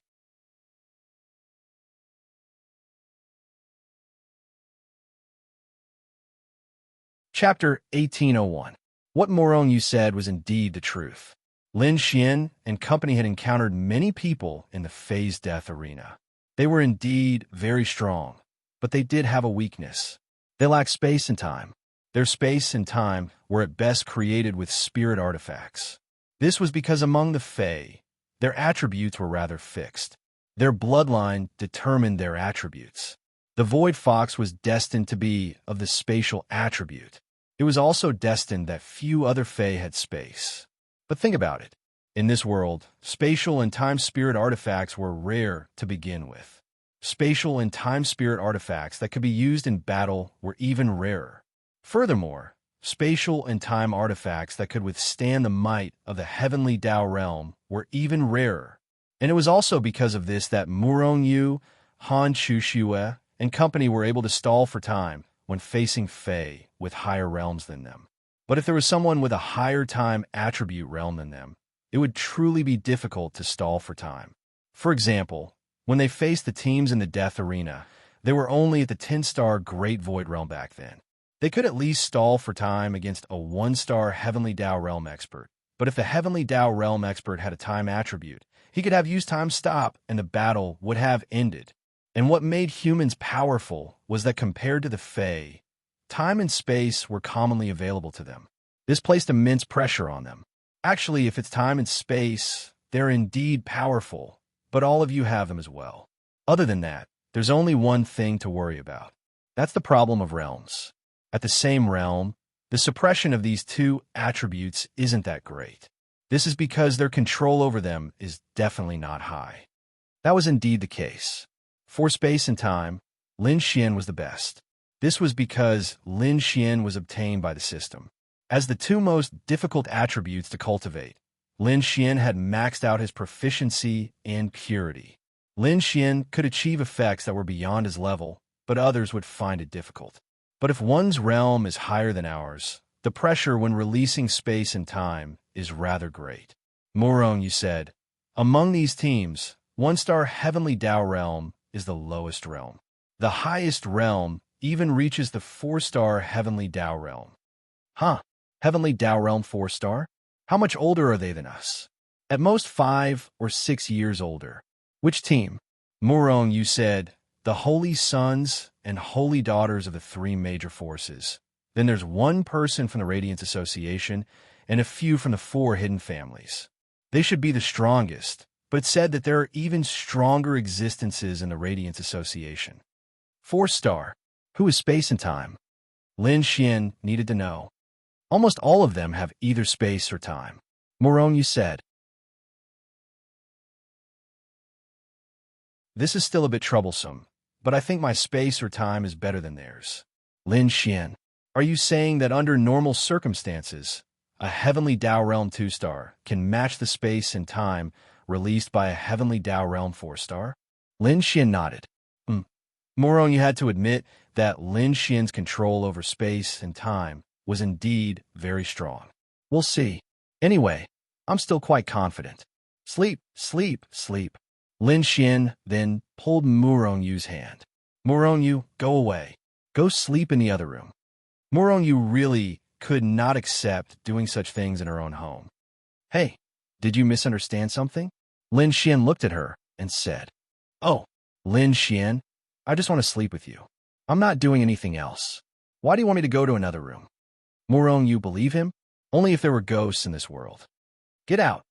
Chapter 1801. What Murong Yu said was indeed the truth. Lin Xian and company had encountered many people in the phase death arena. They were indeed very strong, but they did have a weakness. They lacked space and time. Their space and time were at best created with spirit artifacts. This was because among the Fae, their attributes were rather fixed. Their bloodline determined their attributes. The Void Fox was destined to be of the spatial attribute. It was also destined that few other Fae had space. But think about it. In this world, spatial and time spirit artifacts were rare to begin with. Spatial and time spirit artifacts that could be used in battle were even rarer. Furthermore, spatial and time artifacts that could withstand the might of the heavenly Dao realm were even rarer. And it was also because of this that Murong Yu, Han Chuxue, and company were able to stall for time when facing Fae with higher realms than them. But if there was someone with a higher time attribute realm than them, it would truly be difficult to stall for time. For example, when they faced the teams in the Death Arena, they were only at the 10-star Great Void Realm back then. They could at least stall for time against a 1-star Heavenly Dao Realm expert. But if the Heavenly Dao Realm expert had a time attribute, he could have used time stop and the battle would have ended. And what made humans powerful was that compared to the Fae, time and space were commonly available to them. This placed immense pressure on them. Actually, if it's time and space, they're indeed powerful, but all of you have them as well. Other than that, there's only one thing to worry about. That's the problem of realms. At the same realm, the suppression of these two attributes isn't that great. This is because their control over them is definitely not high. That was indeed the case. For space and time, Lin Xian was the best. This was because Lin Xian was obtained by the system. As the two most difficult attributes to cultivate, Lin Xian had maxed out his proficiency and purity. Lin Xian could achieve effects that were beyond his level, but others would find it difficult. But if one's realm is higher than ours, the pressure when releasing space and time is rather great. Murong, you said, among these teams, 1-star Heavenly Tao realm is the lowest realm. The highest realm even reaches the 4-star Heavenly Tao realm. Huh, Heavenly Tao realm 4-star? How much older are they than us? At most 5 or 6 years older. Which team? Murong, you said, the holy sons and holy daughters of the 3 major forces. Then there's one person from the Radiance Association and a few from the 4 hidden families. They should be the strongest, but it's said that there are even stronger existences in the Radiance Association. 4-star. Who is space and time? Lin Xian needed to know. Almost all of them have either space or time. Murong, you said. This is still a bit troublesome, but I think my space or time is better than theirs. Lin Xian, are you saying that under normal circumstances, a Heavenly Tao Realm 2-star can match the space and time released by a Heavenly Tao Realm 4-star? Lin Xian nodded. Murong, you had to admit that Lin Xian's control over space and time was indeed very strong. We'll see. Anyway, I'm still quite confident. Sleep, sleep, sleep. Lin Xian then pulled Murong Yu's hand. Murong Yu, go away. Go sleep in the other room. Murong Yu really could not accept doing such things in her own home. Hey, did you misunderstand something? Lin Xian looked at her and said, Oh, Lin Xian, I just want to sleep with you. I'm not doing anything else. Why do you want me to go to another room? Murong Yu, believe him? Only if there were ghosts in this world. Get out.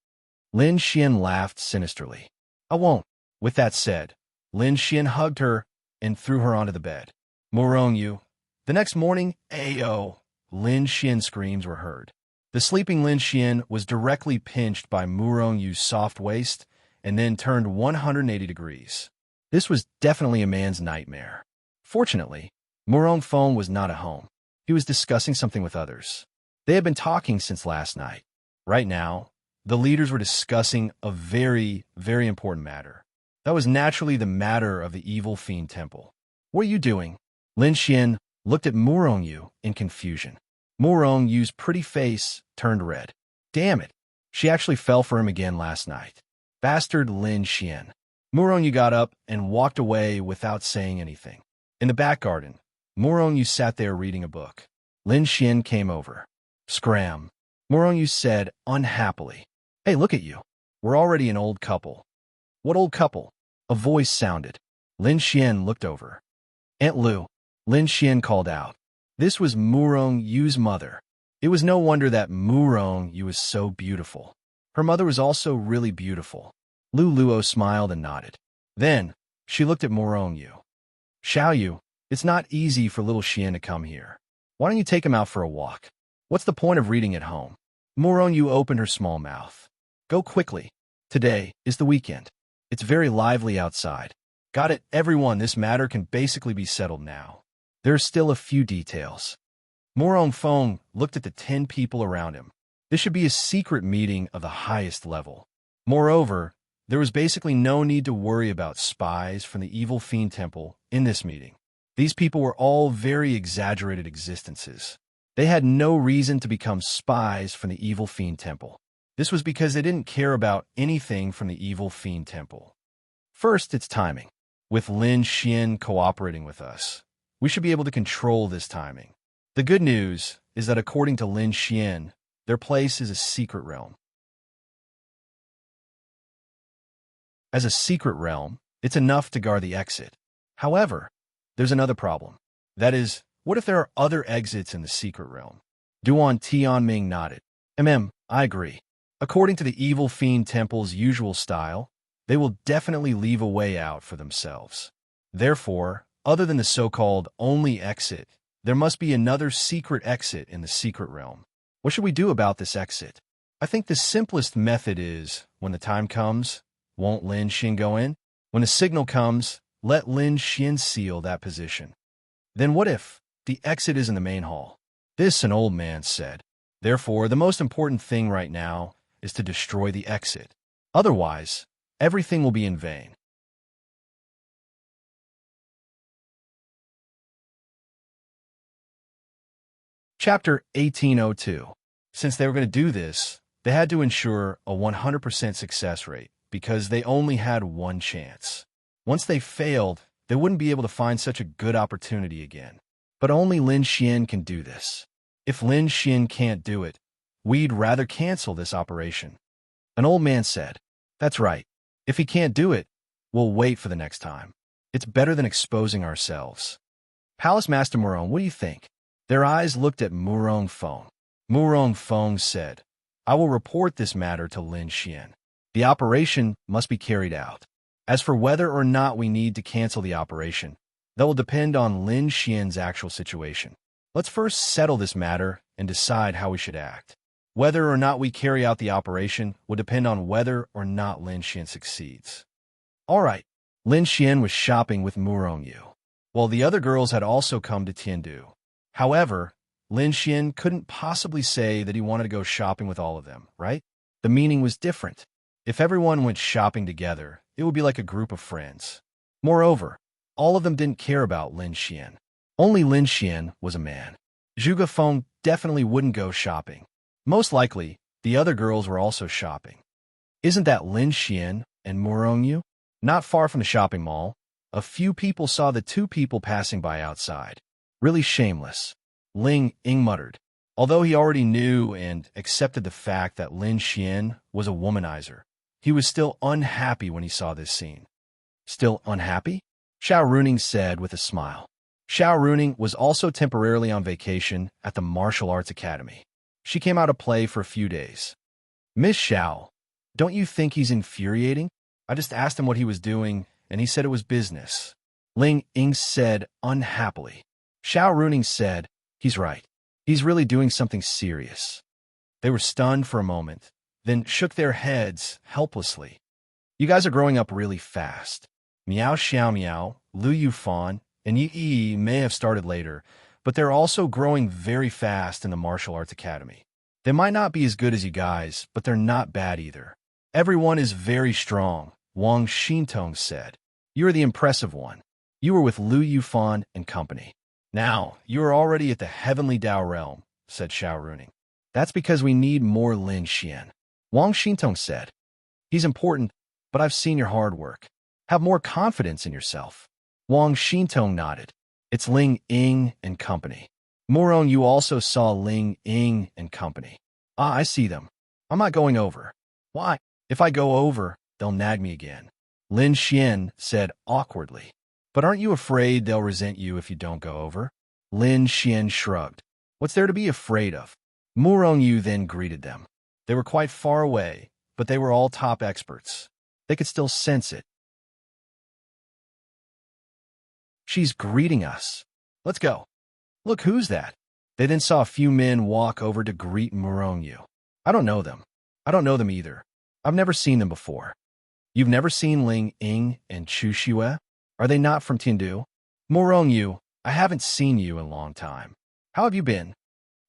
Lin Xian laughed sinisterly. I won't. With that said, Lin Xian hugged her and threw her onto the bed. Murong Yu. The next morning, Ayo, Lin Xian's screams were heard. The sleeping Lin Xian was directly pinched by Murong Yu's soft waist and then turned 180 degrees. This was definitely a man's nightmare. Fortunately, Murong Feng was not at home. He was discussing something with others. They had been talking since last night. Right now, the leaders were discussing a very, very important matter. That was naturally the matter of the evil fiend temple. What are you doing? Lin Xian looked at Murong Yu in confusion. Murong Yu's pretty face turned red. Damn it. She actually fell for him again last night. Bastard Lin Xian. Murong Yu got up and walked away without saying anything. In the back garden, Murong Yu sat there reading a book. Lin Xian came over. Scram. Murong Yu said unhappily. Hey, look at you. We're already an old couple. What old couple? A voice sounded. Lin Xian looked over. Aunt Lu. Lin Xian called out. This was Murong Yu's mother. It was no wonder that Murong Yu was so beautiful. Her mother was also really beautiful. Lu Luo smiled and nodded. Then, she looked at Murong Yu. Xiao Yu, it's not easy for little Xian to come here. Why don't you take him out for a walk? What's the point of reading at home? Murong Yu opened her small mouth. Go quickly. Today is the weekend. It's very lively outside. Got it, everyone, this matter can basically be settled now. There are still a few details. Murong Feng looked at the 10 people around him. This should be a secret meeting of the highest level. Moreover, there was basically no need to worry about spies from the evil fiend temple in this meeting. These people were all very exaggerated existences. They had no reason to become spies from the evil fiend temple. This was because they didn't care about anything from the evil fiend temple. First, it's timing. With Lin Xian cooperating with us, we should be able to control this timing. The good news is that according to Lin Xian, their place is a secret realm. As a secret realm, it's enough to guard the exit. However, there's another problem. That is, what if there are other exits in the secret realm? Duan Tianming nodded. I agree. According to the evil fiend temple's usual style, they will definitely leave a way out for themselves. Therefore, other than the so-called only exit, there must be another secret exit in the secret realm. What should we do about this exit? I think the simplest method is, when the time comes, won't Lin Xin go in? When a signal comes, let Lin Xin seal that position. Then what if the exit is in the main hall? This, an old man said. Therefore, the most important thing right now is to destroy the exit. Otherwise, everything will be in vain. Chapter 1802. Since they were going to do this, they had to ensure a 100% success rate because they only had one chance. Once they failed, they wouldn't be able to find such a good opportunity again. But only Lin Xin can do this. If Lin Xin can't do it, we'd rather cancel this operation. An old man said, "That's right. If he can't do it, we'll wait for the next time. It's better than exposing ourselves." Palace Master Murong, what do you think? Their eyes looked at Murong Feng. Murong Feng said, "I will report this matter to Lin Xian. The operation must be carried out. As for whether or not we need to cancel the operation, that will depend on Lin Xian's actual situation. Let's first settle this matter and decide how we should act. Whether or not we carry out the operation will depend on whether or not Lin Xian succeeds." All right. Lin Xian was shopping with Murong Yu, while the other girls had also come to Tiandu. However, Lin Xian couldn't possibly say that he wanted to go shopping with all of them, right? The meaning was different. If everyone went shopping together, it would be like a group of friends. Moreover, all of them didn't care about Lin Xian. Only Lin Xian was a man. Zhuge Feng definitely wouldn't go shopping. Most likely, the other girls were also shopping. Isn't that Lin Xian and Murong Yu? Not far from the shopping mall, a few people saw the two people passing by outside. Really shameless, Ling Ying muttered. Although he already knew and accepted the fact that Lin Xian was a womanizer, he was still unhappy when he saw this scene. Still unhappy? Xiao Runing said with a smile. Xiao Runing was also temporarily on vacation at the Martial Arts Academy. She came out to play for a few days. "Miss Xiao, don't you think he's infuriating? I just asked him what he was doing, and he said it was business." Ling Ying said unhappily. Xiao Runing said, "He's right. He's really doing something serious." They were stunned for a moment, then shook their heads helplessly. "You guys are growing up really fast. Miao Xiao Miao, Lu Yufan, and Yi Yi may have started later, but they're also growing very fast in the Martial Arts Academy. They might not be as good as you guys, but they're not bad either. Everyone is very strong," Wang Xintong said. "You are the impressive one. You were with Lu Yufan and company. Now, you are already at the Heavenly Dao realm," said Xiao Runing. "That's because we need more Lin Xian," Wang Xintong said. "He's important, but I've seen your hard work. Have more confidence in yourself." Wang Xintong nodded. "It's Ling Ying and company. Murong, you also saw Ling Ying and company." "Ah, I see them. I'm not going over." "Why? If I go over, they'll nag me again," Lin Xian said awkwardly. "But aren't you afraid they'll resent you if you don't go over?" Lin Xian shrugged. "What's there to be afraid of?" Murong Yu then greeted them. They were quite far away, but they were all top experts. They could still sense it. "She's greeting us. Let's go. Look, who's that?" They then saw a few men walk over to greet Murong Yu. "I don't know them. I don't know them either. I've never seen them before." "You've never seen Ling Ying and Chu Xue? Are they not from Tiandu?" "Murong Yu, I haven't seen you in a long time. How have you been?"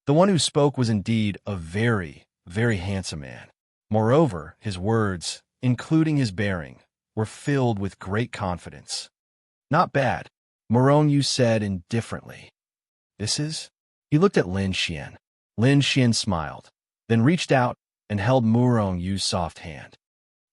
The one who spoke was indeed a very, very handsome man. Moreover, his words, including his bearing, were filled with great confidence. "Not bad," Murong Yu said indifferently. "This is?" He looked at Lin Xian. Lin Xian smiled, then reached out and held Murong Yu's soft hand.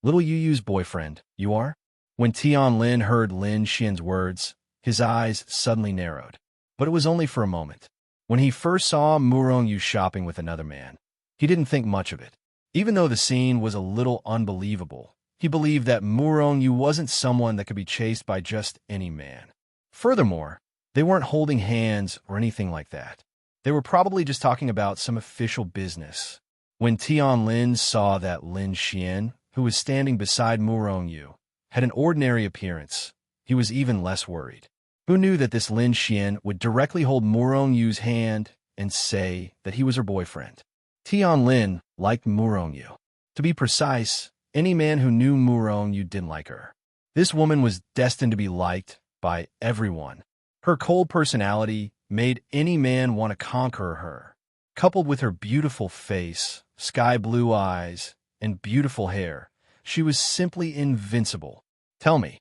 "Little Yu Yu's boyfriend, you are?" When Tian Lin heard Lin Xian's words, his eyes suddenly narrowed. But it was only for a moment. When he first saw Murong Yu shopping with another man, he didn't think much of it. Even though the scene was a little unbelievable, he believed that Murong Yu wasn't someone that could be chased by just any man. Furthermore, they weren't holding hands or anything like that. They were probably just talking about some official business. When Tian Lin saw that Lin Xian, who was standing beside Murong Yu, had an ordinary appearance, he was even less worried. Who knew that this Lin Xian would directly hold Murong Yu's hand and say that he was her boyfriend? Tian Lin liked Murong Yu. To be precise, any man who knew Murong Yu didn't like her. This woman was destined to be liked by everyone. Her cold personality made any man want to conquer her. Coupled with her beautiful face, sky-blue eyes, and beautiful hair, she was simply invincible. Tell me,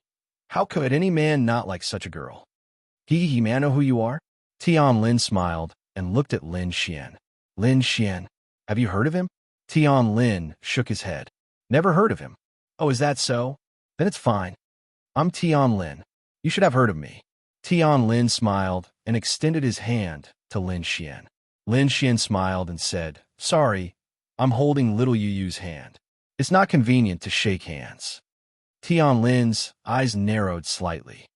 how could any man not like such a girl? May I know who you are? Tian Lin smiled and looked at Lin Xian. Lin Xian, have you heard of him? Tian Lin shook his head. Never heard of him. Oh, is that so? Then it's fine. I'm Tian Lin. You should have heard of me. Tian Lin smiled and extended his hand to Lin Xian. Lin Xian smiled and said, Sorry, I'm holding little Yu Yu's hand. It's not convenient to shake hands. Tian Lin's eyes narrowed slightly.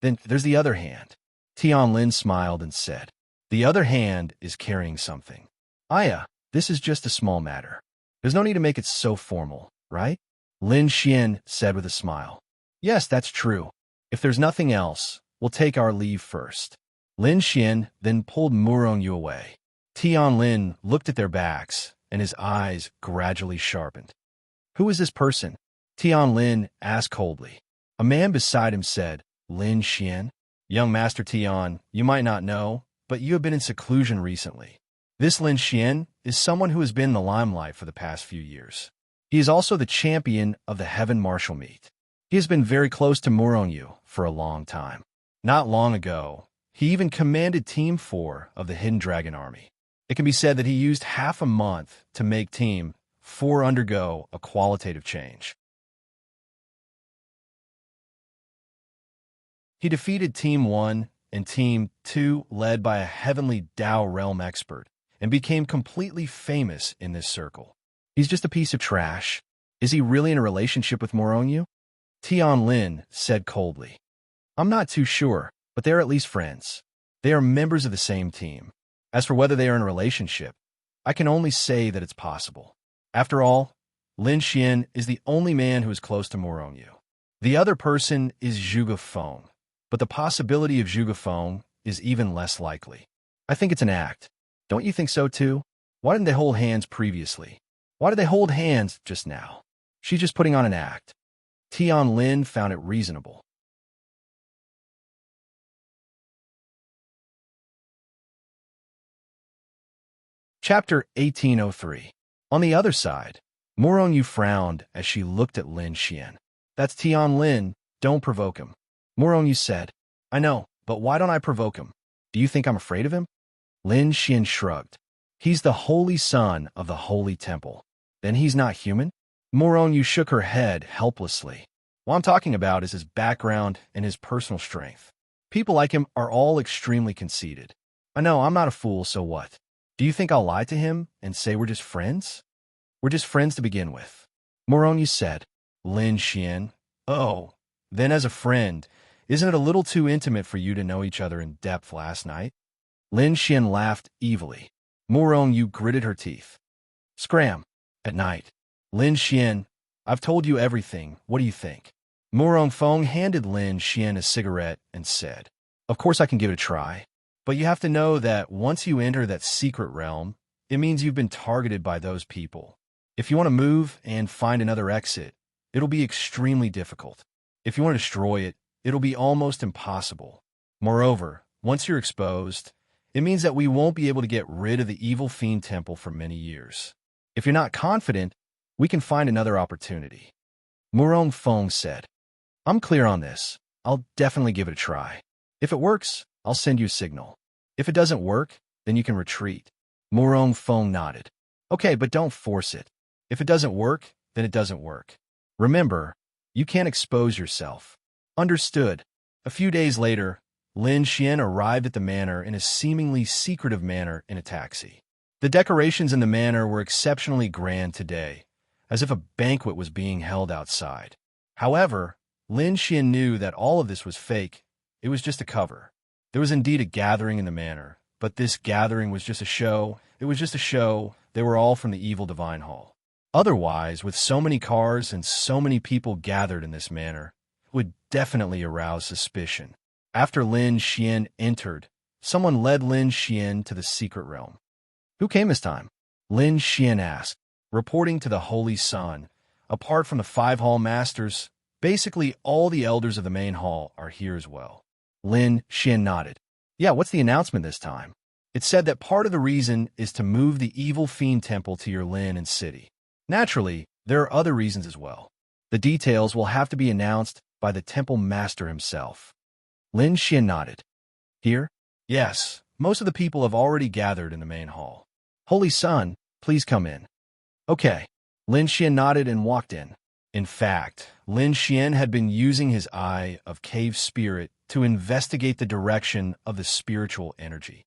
Then there's the other hand. Tian Lin smiled and said, The other hand is carrying something. Aya, this is just a small matter. There's no need to make it so formal, right? Lin Xian said with a smile. Yes, that's true. If there's nothing else, we'll take our leave first. Lin Xian then pulled Murong Yu away. Tian Lin looked at their backs, and his eyes gradually sharpened. Who is this person? Tian Lin asked coldly. A man beside him said, Lin Xian? Young Master Tian, you might not know, but you have been in seclusion recently. This Lin Xian is someone who has been in the limelight for the past few years. He is also the champion of the Heaven Martial Meet. He has been very close to Murong Yu for a long time. Not long ago, he even commanded Team 4 of the Hidden Dragon Army. It can be said that he used half a month to make Team 4 undergo a qualitative change. He defeated Team 1 and Team 2 led by a heavenly Dao realm expert and became completely famous in this circle. He's just a piece of trash. Is he really in a relationship with Murong Yu? Tian Lin said coldly. I'm not too sure, but they're at least friends. They are members of the same team. As for whether they are in a relationship, I can only say that it's possible. After all, Lin Xian is the only man who is close to Murong Yu. The other person is Zhuge Feng, but the possibility of Zhuge Feng is even less likely. I think it's an act. Don't you think so too? Why didn't they hold hands previously? Why did they hold hands just now? She's just putting on an act. Tian Lin found it reasonable. Chapter 1803. On the other side, Murong Yu frowned as she looked at Lin Xian. That's Tian Lin, don't provoke him. Murong Yu said, I know, but why don't I provoke him? Do you think I'm afraid of him? Lin Xian shrugged. He's the holy son of the holy temple. Then he's not human? Murong Yu shook her head helplessly. What I'm talking about is his background and his personal strength. People like him are all extremely conceited. I know, I'm not a fool, so what? Do you think I'll lie to him and say we're just friends? We're just friends to begin with. Murong Yu said, Lin Xian, oh, then as a friend, isn't it a little too intimate for you to know each other in depth last night? Lin Xian laughed evilly. Murong Yu gritted her teeth. Scram. At night. Lin Xian, I've told you everything. What do you think? Murong Feng handed Lin Xian a cigarette and said, Of course I can give it a try. But you have to know that once you enter that secret realm, it means you've been targeted by those people. If you want to move and find another exit, it'll be extremely difficult. If you want to destroy it, it'll be almost impossible. Moreover, once you're exposed, it means that we won't be able to get rid of the evil fiend temple for many years. If you're not confident, we can find another opportunity. Murong Feng said, I'm clear on this. I'll definitely give it a try. If it works, I'll send you a signal. If it doesn't work, then you can retreat. Murong Feng nodded. Okay, but don't force it. If it doesn't work, then it doesn't work. Remember, you can't expose yourself. Understood. A few days later, Lin Xian arrived at the manor in a seemingly secretive manner in a taxi. The decorations in the manor were exceptionally grand today, as if a banquet was being held outside. However, Lin Xian knew that all of this was fake. It was just a cover. There was indeed a gathering in the manor, but this gathering was just a show. It was just a show. They were all from the evil divine hall. Otherwise, with so many cars and so many people gathered in this manor, it would definitely arouse suspicion. After Lin Xian entered, someone led Lin Xian to the secret realm. Who came this time? Lin Xian asked, reporting to the Holy Sun. Apart from the 5 hall masters, basically all the elders of the main hall are here as well. Lin Xian nodded. Yeah, what's the announcement this time? It said that part of the reason is to move the evil fiend temple to your Lin and city. Naturally, there are other reasons as well. The details will have to be announced by the temple master himself. Lin Xian nodded. Here? Yes, most of the people have already gathered in the main hall. Holy Sun, please come in. Okay. Lin Xian nodded and walked in. In fact, Lin Xian had been using his eye of cave spirit to investigate the direction of the spiritual energy.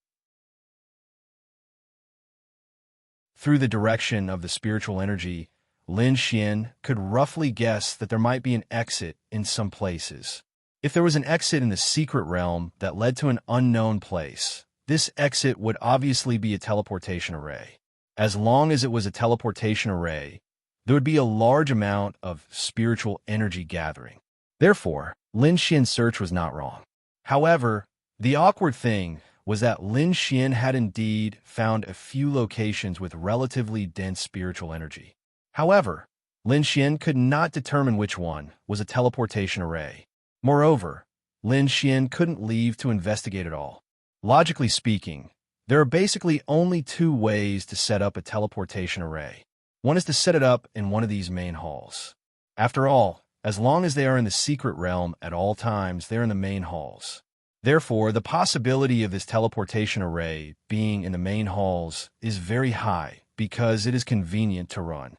Through the direction of the spiritual energy, Lin Xian could roughly guess that there might be an exit in some places. If there was an exit in the secret realm that led to an unknown place, this exit would obviously be a teleportation array. As long as it was a teleportation array, there would be a large amount of spiritual energy gathering. Therefore, Lin Xian's search was not wrong. However, the awkward thing was that Lin Xian had indeed found a few locations with relatively dense spiritual energy. However, Lin Xian could not determine which one was a teleportation array. Moreover, Lin Xian couldn't leave to investigate at all. Logically speaking, there are basically only 2 ways to set up a teleportation array. One is to set it up in one of these main halls. After all, as long as they are in the secret realm at all times, they're in the main halls. Therefore, the possibility of this teleportation array being in the main halls is very high because it is convenient to run.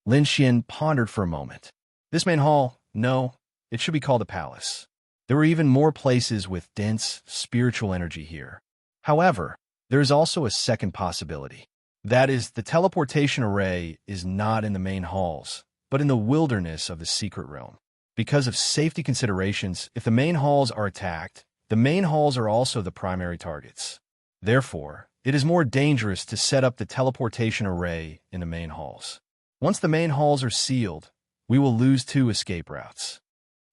Lin Xian pondered for a moment. This main hall? No, it should be called a palace. There were even more places with dense spiritual energy here. However, there is also a second possibility. That is, the teleportation array is not in the main halls, but in the wilderness of the secret realm. Because of safety considerations, if the main halls are attacked, the main halls are also the primary targets. Therefore, it is more dangerous to set up the teleportation array in the main halls. Once the main halls are sealed, we will lose 2 escape routes.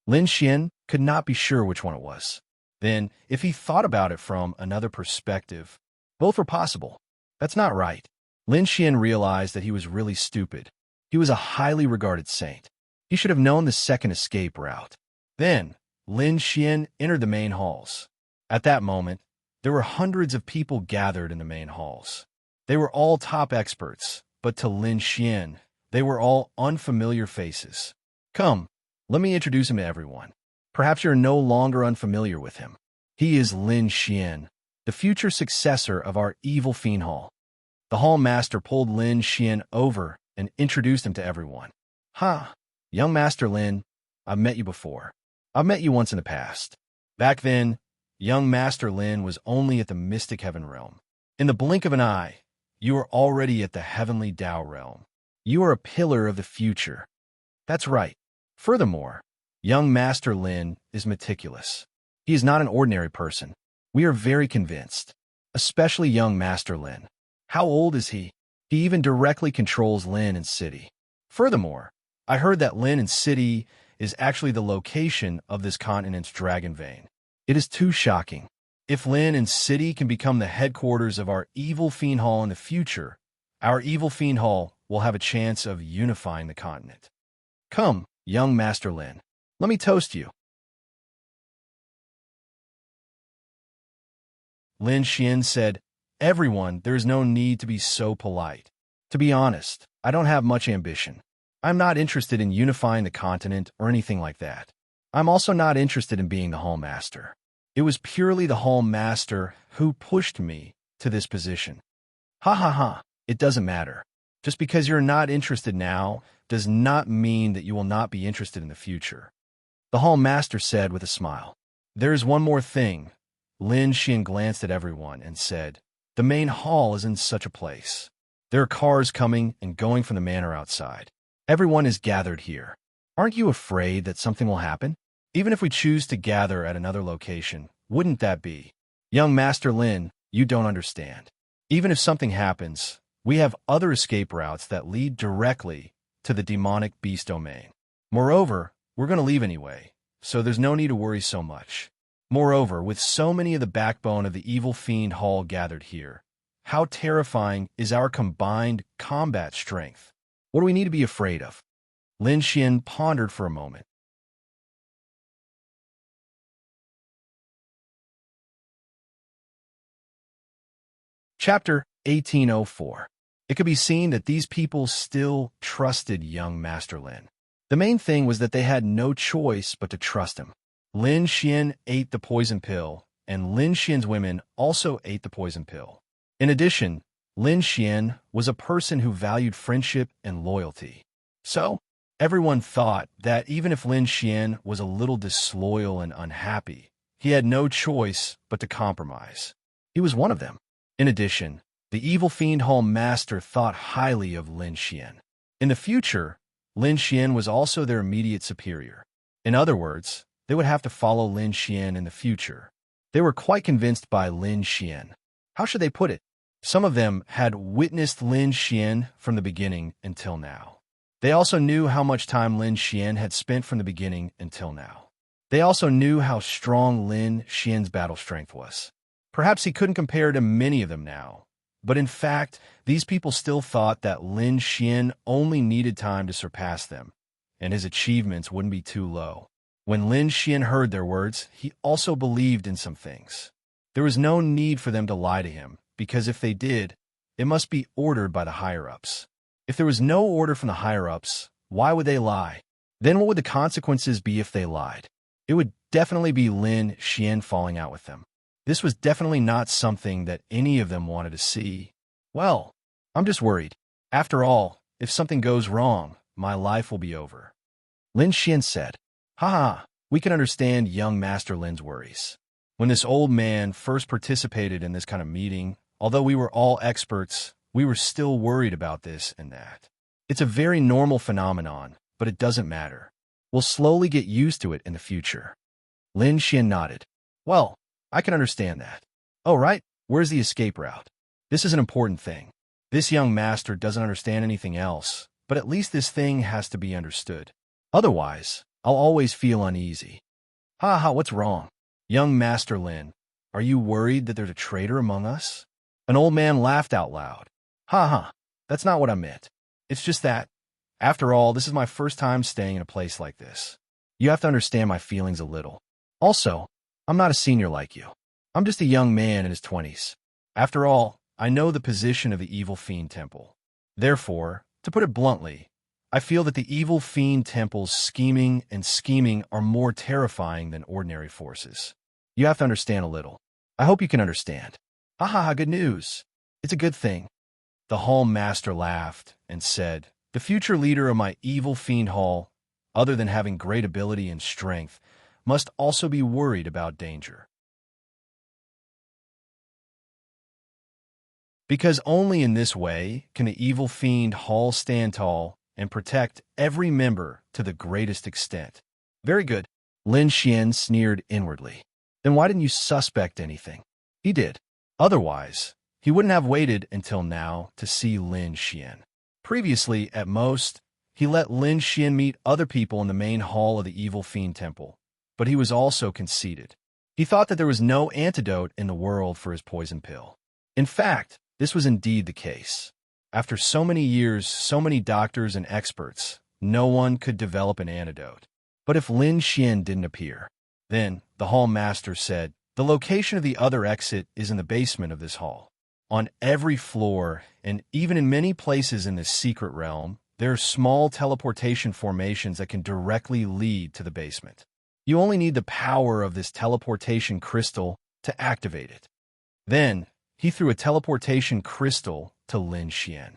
Lin Xian could not be sure which one it was. Then, if he thought about it from another perspective, both were possible. That's not right. Lin Xian realized that he was really stupid. He was a highly regarded saint. He should have known the second escape route. Then, Lin Xian entered the main halls. At that moment, there were hundreds of people gathered in the main halls. They were all top experts, but to Lin Xian, they were all unfamiliar faces. Come, let me introduce him to everyone. Perhaps you're no longer unfamiliar with him. He is Lin Xian, the future successor of our evil fiend hall. The hall master pulled Lin Xian over and introduced him to everyone. Ha, young Master Lin, I've met you before. I've met you once in the past. Back then, young Master Lin was only at the Mystic Heaven realm. In the blink of an eye, you are already at the Heavenly Tao realm. You are a pillar of the future. That's right. Furthermore, young Master Lin is meticulous. He is not an ordinary person. We are very convinced. Especially young Master Lin. How old is he? He even directly controls Lin and City. Furthermore, I heard that Lin and City is actually the location of this continent's dragon vein. It is too shocking. If Lin and City can become the headquarters of our evil fiend hall in the future, our evil fiend hall will have a chance of unifying the continent. Come, young Master Lin, let me toast you. Lin Xian said, Everyone, there is no need to be so polite. To be honest, I don't have much ambition. I'm not interested in unifying the continent or anything like that. I'm also not interested in being the Hall Master. It was purely the Hall Master who pushed me to this position. Ha ha ha, it doesn't matter. Just because you're not interested now does not mean that you will not be interested in the future. The Hall Master said with a smile. There is one more thing. Lin Xian glanced at everyone and said, The main hall is in such a place. There are cars coming and going from the manor outside. Everyone is gathered here. Aren't you afraid that something will happen? Even if we choose to gather at another location, wouldn't that be? Young Master Lin, you don't understand. Even if something happens, we have other escape routes that lead directly to the demonic beast domain. Moreover, we're going to leave anyway, so there's no need to worry so much. Moreover, with so many of the backbone of the evil fiend hall gathered here, how terrifying is our combined combat strength? What do we need to be afraid of? Lin Xian pondered for a moment. Chapter 1804. It could be seen that these people still trusted young Master Lin. The main thing was that they had no choice but to trust him. Lin Xian ate the poison pill, and Lin Xian's women also ate the poison pill. In addition, Lin Xian was a person who valued friendship and loyalty. So, everyone thought that even if Lin Xian was a little disloyal and unhappy, he had no choice but to compromise. He was one of them. In addition, the evil fiend hall master thought highly of Lin Xian. In the future, Lin Xian was also their immediate superior. In other words, they would have to follow Lin Xian in the future. They were quite convinced by Lin Xian. How should they put it? Some of them had witnessed Lin Xian from the beginning until now. They also knew how much time Lin Xian had spent from the beginning until now. They also knew how strong Lin Xian's battle strength was. Perhaps he couldn't compare to many of them now, but in fact, these people still thought that Lin Xian only needed time to surpass them, and his achievements wouldn't be too low. When Lin Xian heard their words, he also believed in some things. There was no need for them to lie to him, because if they did, it must be ordered by the higher-ups. If there was no order from the higher-ups, why would they lie? Then what would the consequences be if they lied? It would definitely be Lin Xian falling out with them. This was definitely not something that any of them wanted to see. Well, I'm just worried. After all, if something goes wrong, my life will be over. Lin Xian said, "Haha, we can understand young Master Lin's worries. When this old man first participated in this kind of meeting, although we were all experts, we were still worried about this and that. It's a very normal phenomenon, but it doesn't matter. We'll slowly get used to it in the future." Lin Xian nodded. "Well, I can understand that. Oh, right, where's the escape route? This is an important thing. This young master doesn't understand anything else, but at least this thing has to be understood. Otherwise, I'll always feel uneasy." "Ha ha, what's wrong? Young Master Lin, are you worried that there's a traitor among us?" An old man laughed out loud. "Ha ha, that's not what I meant. It's just that, after all, this is my first time staying in a place like this. You have to understand my feelings a little. Also, I'm not a senior like you. I'm just a young man in his 20s. After all, I know the position of the Evil Fiend Temple. Therefore, to put it bluntly, I feel that the Evil Fiend Temple's scheming are more terrifying than ordinary forces. You have to understand a little. I hope you can understand." "Ha ha ha, good news. It's a good thing." The Hall Master laughed and said, "The future leader of my Evil Fiend Hall, other than having great ability and strength, must also be worried about danger. Because only in this way can the Evil Fiend Hall stand tall and protect every member to the greatest extent." "Very good." Lin Xian sneered inwardly. "Then why didn't you suspect anything?" "He did. Otherwise, he wouldn't have waited until now to see Lin Xian. Previously, at most, he let Lin Xian meet other people in the main hall of the Evil Fiend Temple, but he was also conceited. He thought that there was no antidote in the world for his poison pill. In fact, this was indeed the case. After so many years, so many doctors and experts, no one could develop an antidote. But if Lin Xian didn't appear, then, the hall master said, the location of the other exit is in the basement of this hall. On every floor, and even in many places in this secret realm, there are small teleportation formations that can directly lead to the basement. You only need the power of this teleportation crystal to activate it. Then, he threw a teleportation crystal to Lin Xian.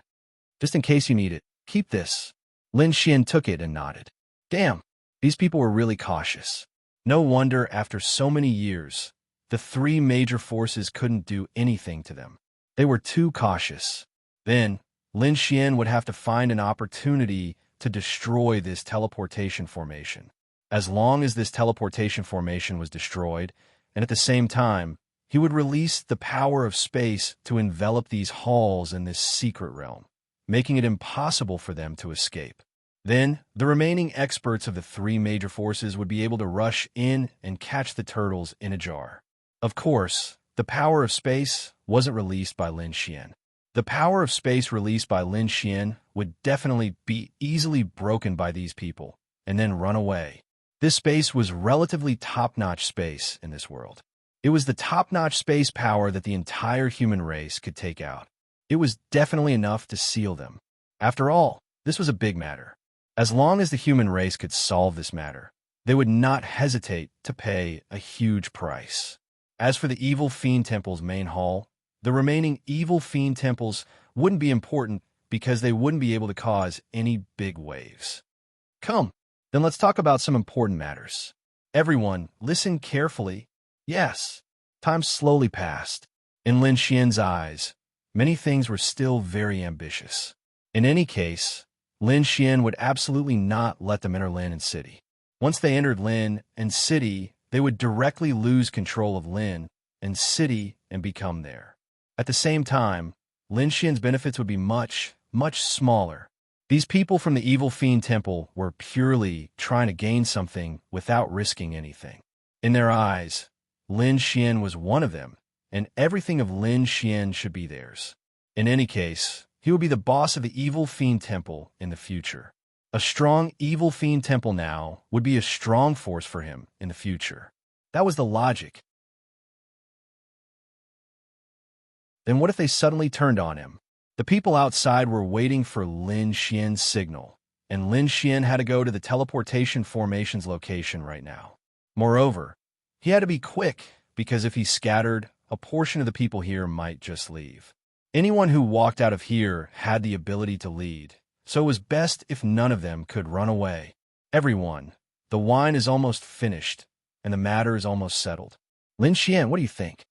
"Just in case you need it, keep this." Lin Xian took it and nodded. Damn, these people were really cautious. No wonder after so many years, the three major forces couldn't do anything to them. They were too cautious. Then, Lin Xian would have to find an opportunity to destroy this teleportation formation. As long as this teleportation formation was destroyed, and at the same time, he would release the power of space to envelop these halls in this secret realm, making it impossible for them to escape. Then, the remaining experts of the three major forces would be able to rush in and catch the turtles in a jar. Of course, the power of space wasn't released by Lin Xian. The power of space released by Lin Xian would definitely be easily broken by these people, and then run away. This space was relatively top-notch space in this world. It was the top-notch space power that the entire human race could take out. It was definitely enough to seal them. After all, this was a big matter. As long as the human race could solve this matter, they would not hesitate to pay a huge price. As for the Evil Fiend Temple's main hall, the remaining Evil Fiend Temples wouldn't be important because they wouldn't be able to cause any big waves. Come, then let's talk about some important matters. Everyone, listen carefully. Yes, time slowly passed. In Lin Xian's eyes, many things were still very ambitious. In any case, Lin Xian would absolutely not let them enter Lin and City. Once they entered Lin and City, they would directly lose control of Lin and City and become there. At the same time, Lin Xian's benefits would be much, much smaller. These people from the Evil Fiend Temple were purely trying to gain something without risking anything. In their eyes, Lin Xian was one of them, and everything of Lin Xian should be theirs. In any case, he would be the boss of the Evil Fiend Temple in the future. A strong Evil Fiend Temple now would be a strong force for him in the future. That was the logic. Then what if they suddenly turned on him? The people outside were waiting for Lin Xian's signal, and Lin Xian had to go to the teleportation formation's location right now. Moreover, he had to be quick, because if he scattered, a portion of the people here might just leave. Anyone who walked out of here had the ability to lead, so it was best if none of them could run away. Everyone, the wine is almost finished, and the matter is almost settled. Lin Xian, what do you think?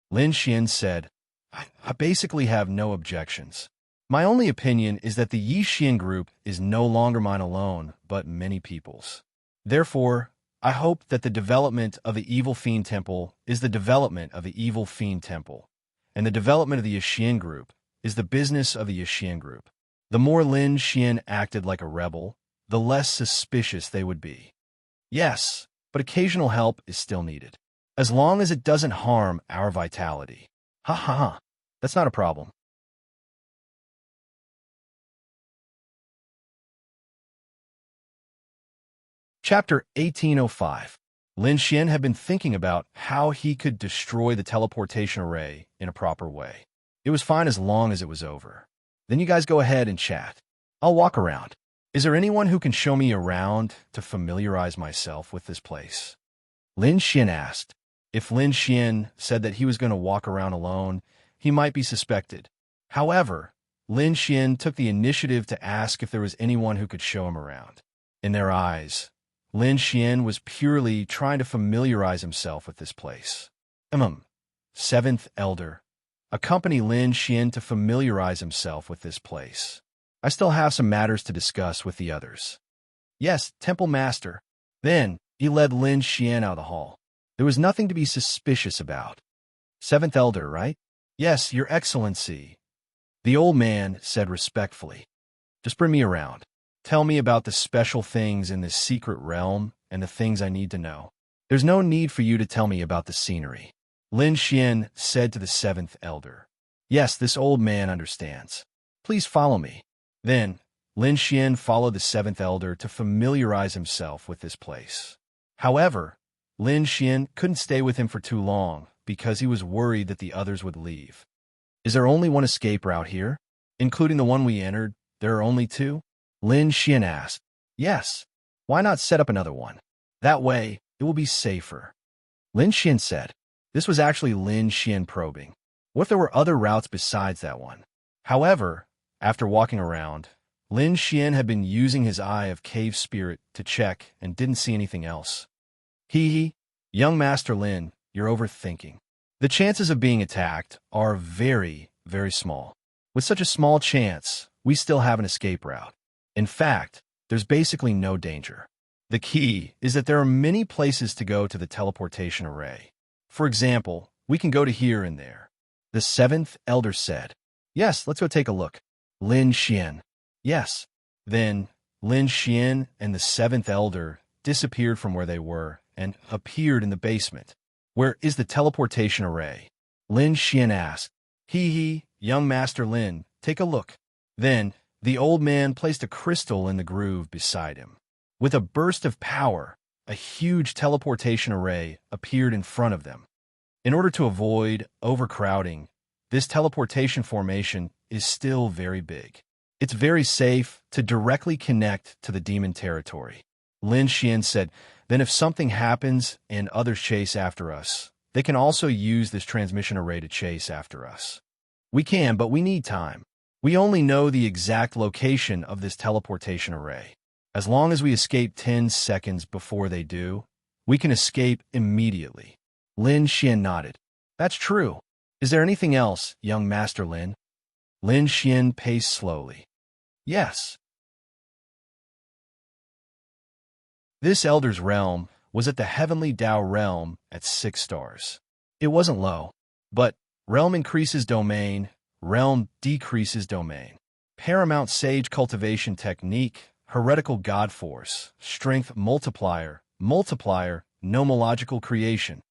Lin Xian said, I basically have no objections. My only opinion is that the Yi Xian group is no longer mine alone, but many people's. Therefore, I hope that the development of the Evil Fiend Temple is the development of the Evil Fiend Temple, and the development of the Yi Xian group is the business of the Yi Xian group. The more Lin Xian acted like a rebel, the less suspicious they would be. Yes, but occasional help is still needed, as long as it doesn't harm our vitality. Ha ha ha, that's not a problem. Chapter 1805. Lin Xian had been thinking about how he could destroy the teleportation array in a proper way. It was fine as long as it was over. Then you guys go ahead and chat. I'll walk around. Is there anyone who can show me around to familiarize myself with this place? Lin Xian asked. If Lin Xian said that he was going to walk around alone, he might be suspected. However, Lin Xian took the initiative to ask if there was anyone who could show him around. In their eyes, Lin Xian was purely trying to familiarize himself with this place. Seventh Elder. Accompany Lin Xian to familiarize himself with this place. I still have some matters to discuss with the others. Yes, Temple Master. Then, he led Lin Xian out of the hall. There was nothing to be suspicious about. Seventh Elder, right? Yes, Your Excellency. The old man said respectfully. Just bring me around. Tell me about the special things in this secret realm and the things I need to know. There's no need for you to tell me about the scenery. Lin Xian said to the seventh elder. Yes, this old man understands. Please follow me. Then, Lin Xian followed the seventh elder to familiarize himself with this place. However, Lin Xian couldn't stay with him for too long because he was worried that the others would leave. Is there only one escape route here? Including the one we entered, there are only two? Lin Xian asked. Yes. Why not set up another one? That way, it will be safer. Lin Xian said. This was actually Lin Xian probing. What if there were other routes besides that one? However, after walking around, Lin Xian had been using his eye of cave spirit to check and didn't see anything else. Hee, young Master Lin, you're overthinking. The chances of being attacked are very, very small. With such a small chance, we still have an escape route. In fact, there's basically no danger. The key is that there are many places to go to the teleportation array. For example, we can go to here and there. The seventh elder said. Yes, let's go take a look. Lin Xian. Yes. Then, Lin Xian and the seventh elder disappeared from where they were and appeared in the basement. Where is the teleportation array? Lin Xian asked. Hee, young Master Lin, take a look. Then, the old man placed a crystal in the groove beside him. With a burst of power, a huge teleportation array appeared in front of them. In order to avoid overcrowding, this teleportation formation is still very big. It's very safe to directly connect to the demon territory. Lin Xian said, then if something happens and others chase after us, they can also use this transmission array to chase after us. We can, but we need time. We only know the exact location of this teleportation array. As long as we escape 10 seconds before they do, we can escape immediately. Lin Xian nodded. That's true. Is there anything else, young Master Lin? Lin Xian paced slowly. Yes. This elder's realm was at the heavenly Tao realm at 6 stars. It wasn't low, but realm increases domain, realm decreases domain. Paramount sage cultivation technique, heretical god force, strength multiplier, nomological creation.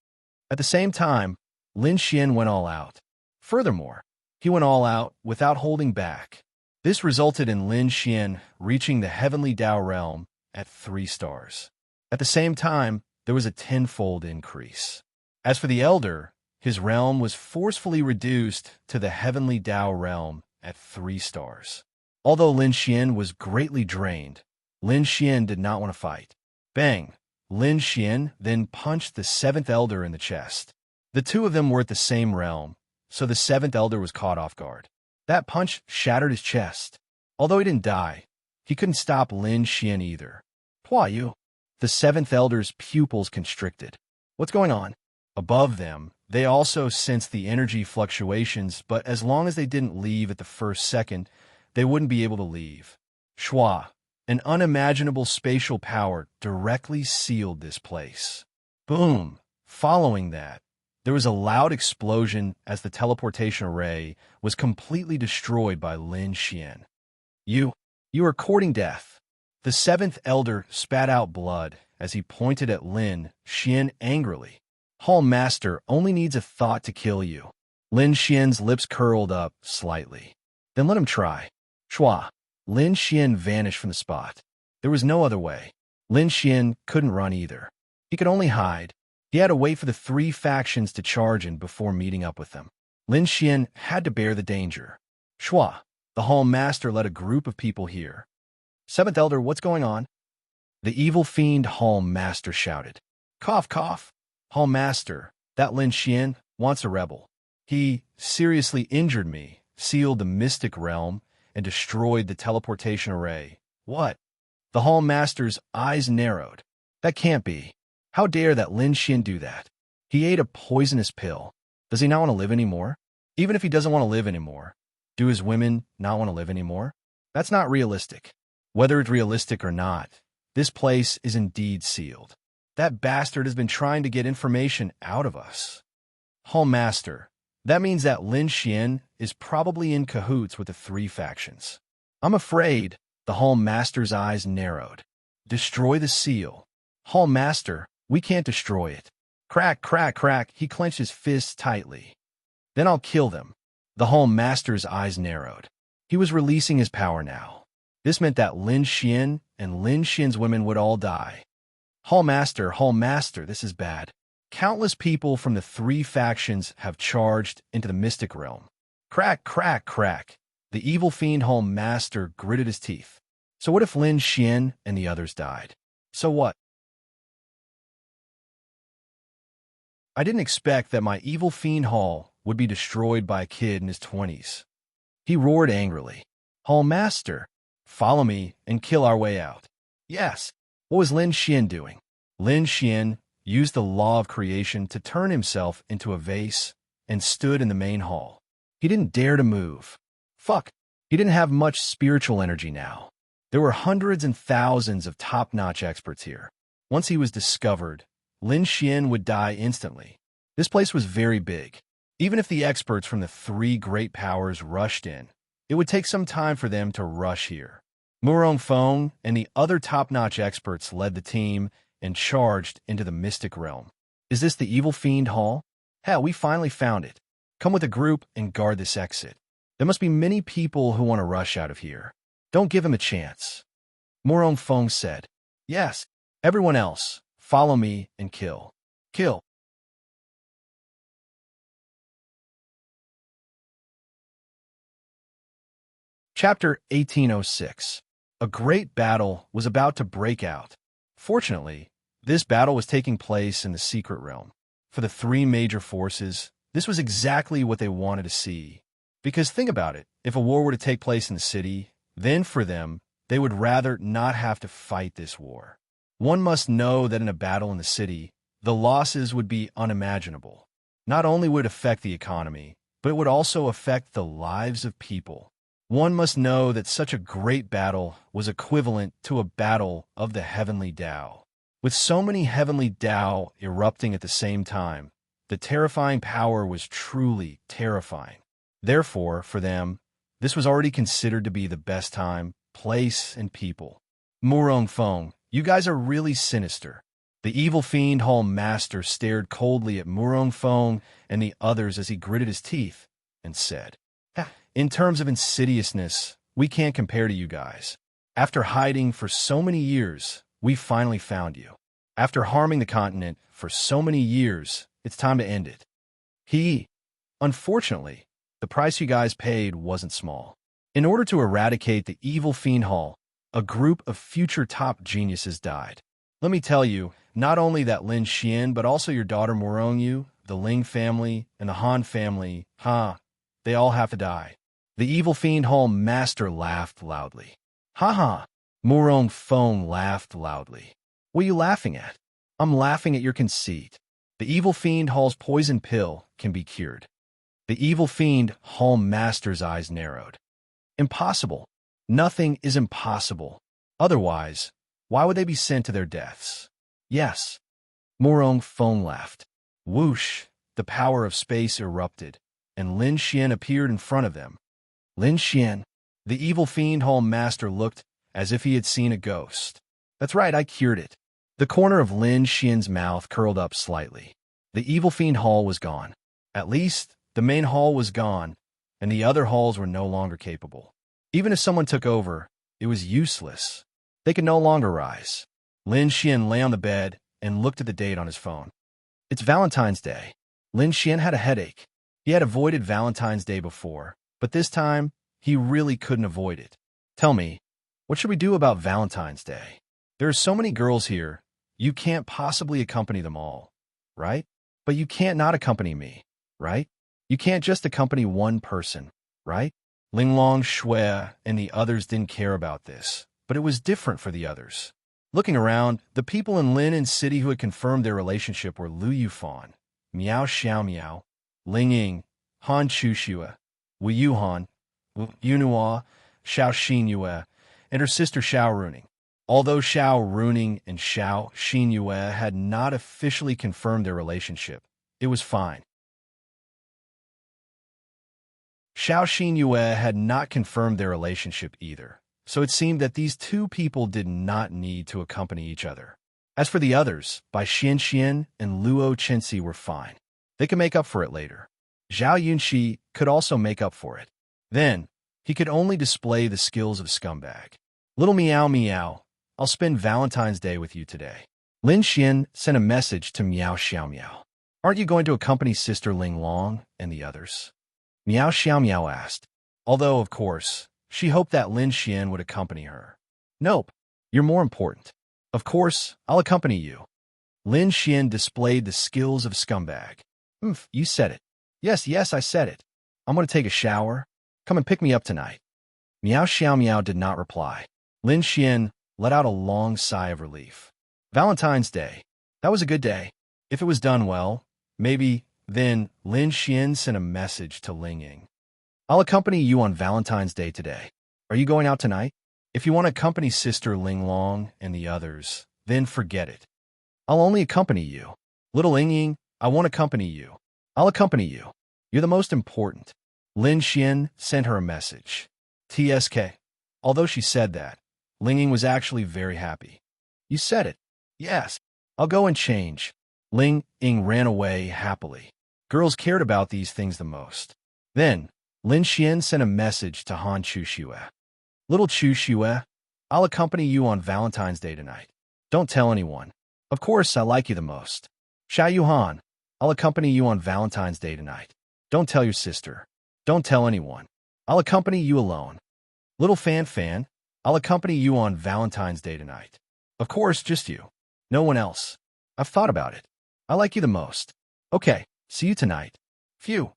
At the same time, Lin Xian went all out. Furthermore, he went all out without holding back. This resulted in Lin Xian reaching the heavenly Tao realm at 3 stars. At the same time, there was a tenfold increase. As for the elder, his realm was forcefully reduced to the heavenly Tao realm at 3 stars. Although Lin Xian was greatly drained, Lin Xian did not want to fight. Bang! Lin Xian then punched the seventh elder in the chest. The two of them were at the same realm, so the seventh elder was caught off guard. That punch shattered his chest. Although he didn't die, he couldn't stop Lin Xian either. You. The seventh elder's pupils constricted. What's going on? Above them, they also sensed the energy fluctuations, but as long as they didn't leave at the first second, they wouldn't be able to leave. Shua, an unimaginable spatial power directly sealed this place. Boom! Following that, there was a loud explosion as the teleportation array was completely destroyed by Lin Xian. You are courting death. The seventh elder spat out blood as he pointed at Lin Xian angrily. Hall Master only needs a thought to kill you. Lin Xian's lips curled up slightly. Then let him try. Shua. Lin Xian vanished from the spot. There was no other way. Lin Xian couldn't run either. He could only hide. He had to wait for the 3 factions to charge in before meeting up with them. Lin Xian had to bear the danger. Shua, the Hall Master led a group of people here. Seventh Elder, what's going on? The evil fiend Hall Master shouted. Cough, cough. Hall Master, that Lin Xian wants a rebel. He seriously injured me, sealed the mystic realm, and destroyed the teleportation array. What? The Hall Master's eyes narrowed. That can't be. How dare that Lin Xian do that? He ate a poisonous pill. Does he not want to live anymore? Even if he doesn't want to live anymore, do his women not want to live anymore? That's not realistic. Whether it's realistic or not, this place is indeed sealed. That bastard has been trying to get information out of us. Hall Master, that means that Lin Xian is probably in cahoots with the 3 factions. I'm afraid. The Hall Master's eyes narrowed. Destroy the seal. Hall Master, we can't destroy it. Crack, crack, crack. He clenched his fists tightly. Then I'll kill them. The Hall Master's eyes narrowed. He was releasing his power now. This meant that Lin Xian and Lin Xian's women would all die. Hall Master, this is bad. Countless people from the 3 factions have charged into the mystic realm. Crack, crack, crack. The evil fiend Hall Master gritted his teeth. So what if Lin Xian and the others died? So what? I didn't expect that my evil fiend Hall would be destroyed by a kid in his 20s. He roared angrily. Hall Master, follow me and kill our way out. Yes. What was Lin Xian doing? Lin Xian used the law of creation to turn himself into a vase and stood in the main hall. He didn't dare to move. Fuck. He didn't have much spiritual energy now. There were hundreds and thousands of top-notch experts here. Once he was discovered, Lin Xian would die instantly. This place was very big. Even if the experts from the 3 great powers rushed in, it would take some time for them to rush here. Murong Feng and the other top-notch experts led the team and charged into the mystic realm. Is this the evil fiend hall? Hell, we finally found it. Come with a group and guard this exit. There must be many people who want to rush out of here. Don't give him a chance. Murong Feng said. Yes, everyone else, follow me and kill. Kill. Chapter 1806. A great battle was about to break out. Fortunately, this battle was taking place in the secret realm. For the three major forces, this was exactly what they wanted to see. Because think about it, if a war were to take place in the city, then for them, they would rather not have to fight this war. One must know that in a battle in the city, the losses would be unimaginable. Not only would it affect the economy, but it would also affect the lives of people. One must know that such a great battle was equivalent to a battle of the heavenly Tao. With so many heavenly Tao erupting at the same time, the terrifying power was truly terrifying. Therefore, for them, this was already considered to be the best time, place, and people. Murong Feng, you guys are really sinister. The evil fiend hall master stared coldly at Murong Feng and the others as he gritted his teeth and said, in terms of insidiousness, we can't compare to you guys. After hiding for so many years, we finally found you. After harming the continent for so many years, it's time to end it. Unfortunately, the price you guys paid wasn't small. In order to eradicate the evil fiend hall, a group of future top geniuses died. Let me tell you, not only that Lin Xian, but also your daughter Murong Yu, the Ling family, and the Han family, they all have to die. The evil fiend hall master laughed loudly. Ha ha! Murong Feng laughed loudly. What are you laughing at? I'm laughing at your conceit. The evil fiend hall's poison pill can be cured. The evil fiend hall master's eyes narrowed. Impossible. Nothing is impossible. Otherwise, why would they be sent to their deaths? Yes. Murong Feng laughed. Whoosh! The power of space erupted, and Lin Xian appeared in front of them. Lin Xian. The evil fiend hall master looked as if he had seen a ghost. That's right, I cured it. The corner of Lin Xian's mouth curled up slightly. The evil fiend hall was gone. At least, the main hall was gone, and the other halls were no longer capable. Even if someone took over, it was useless. They could no longer rise. Lin Xian lay on the bed and looked at the date on his phone. It's Valentine's Day. Lin Xian had a headache. He had avoided Valentine's Day before, but this time, he really couldn't avoid it. Tell me, what should we do about Valentine's Day? There are so many girls here, you can't possibly accompany them all, right? But you can't not accompany me, right? You can't just accompany one person, right? Linglong, Shui, and the others didn't care about this, but it was different for the others. Looking around, the people in Lin City who had confirmed their relationship were Lu Yufan, Miao Xiaomiao, Ling Ying, Han Chuxue, Wu Yuhan, Wu Yunhua, Xiao Xinyue, and her sister Xiao Runing. Although Xiao Runing and Xiao Xinyue had not officially confirmed their relationship, it was fine. Xiao Xinyue had not confirmed their relationship either, so it seemed that these two people did not need to accompany each other. As for the others, Bai Xianxian and Luo Chenxi were fine. They could make up for it later. Zhao Yunxi could also make up for it. Then, he could only display the skills of scumbag. Little Meow Meow, I'll spend Valentine's Day with you today. Lin Xian sent a message to Miao Xiaomiao. Aren't you going to accompany Sister Ling Long and the others? Miao Xiaomiao asked, although, of course, she hoped that Lin Xian would accompany her. Nope, you're more important. Of course, I'll accompany you. Lin Xian displayed the skills of scumbag. You said it. Yes, I said it. I'm going to take a shower. Come and pick me up tonight. Miao Xiaomiao did not reply. Lin Xian let out a long sigh of relief. Valentine's Day. That was a good day. If it was done well, maybe, then Lin Xian sent a message to Ling Ying. I'll accompany you on Valentine's Day today. Are you going out tonight? If you want to accompany Sister Ling Long and the others, then forget it. I'll only accompany you. Little Ling Ying, I won't accompany you. I'll accompany you. You're the most important. Lin Xian sent her a message. TSK. Although she said that, Ling Ying was actually very happy. You said it. Yes. I'll go and change. Ling Ying ran away happily. Girls cared about these things the most. Then, Lin Xian sent a message to Han Chuxue. Little Chuxue, I'll accompany you on Valentine's Day tonight. Don't tell anyone. Of course, I like you the most. Xiao Yuhan, I'll accompany you on Valentine's Day tonight. Don't tell your sister. Don't tell anyone. I'll accompany you alone. Little Fan Fan, I'll accompany you on Valentine's Day tonight. Of course, just you. No one else. I've thought about it. I like you the most. Okay, see you tonight. Phew.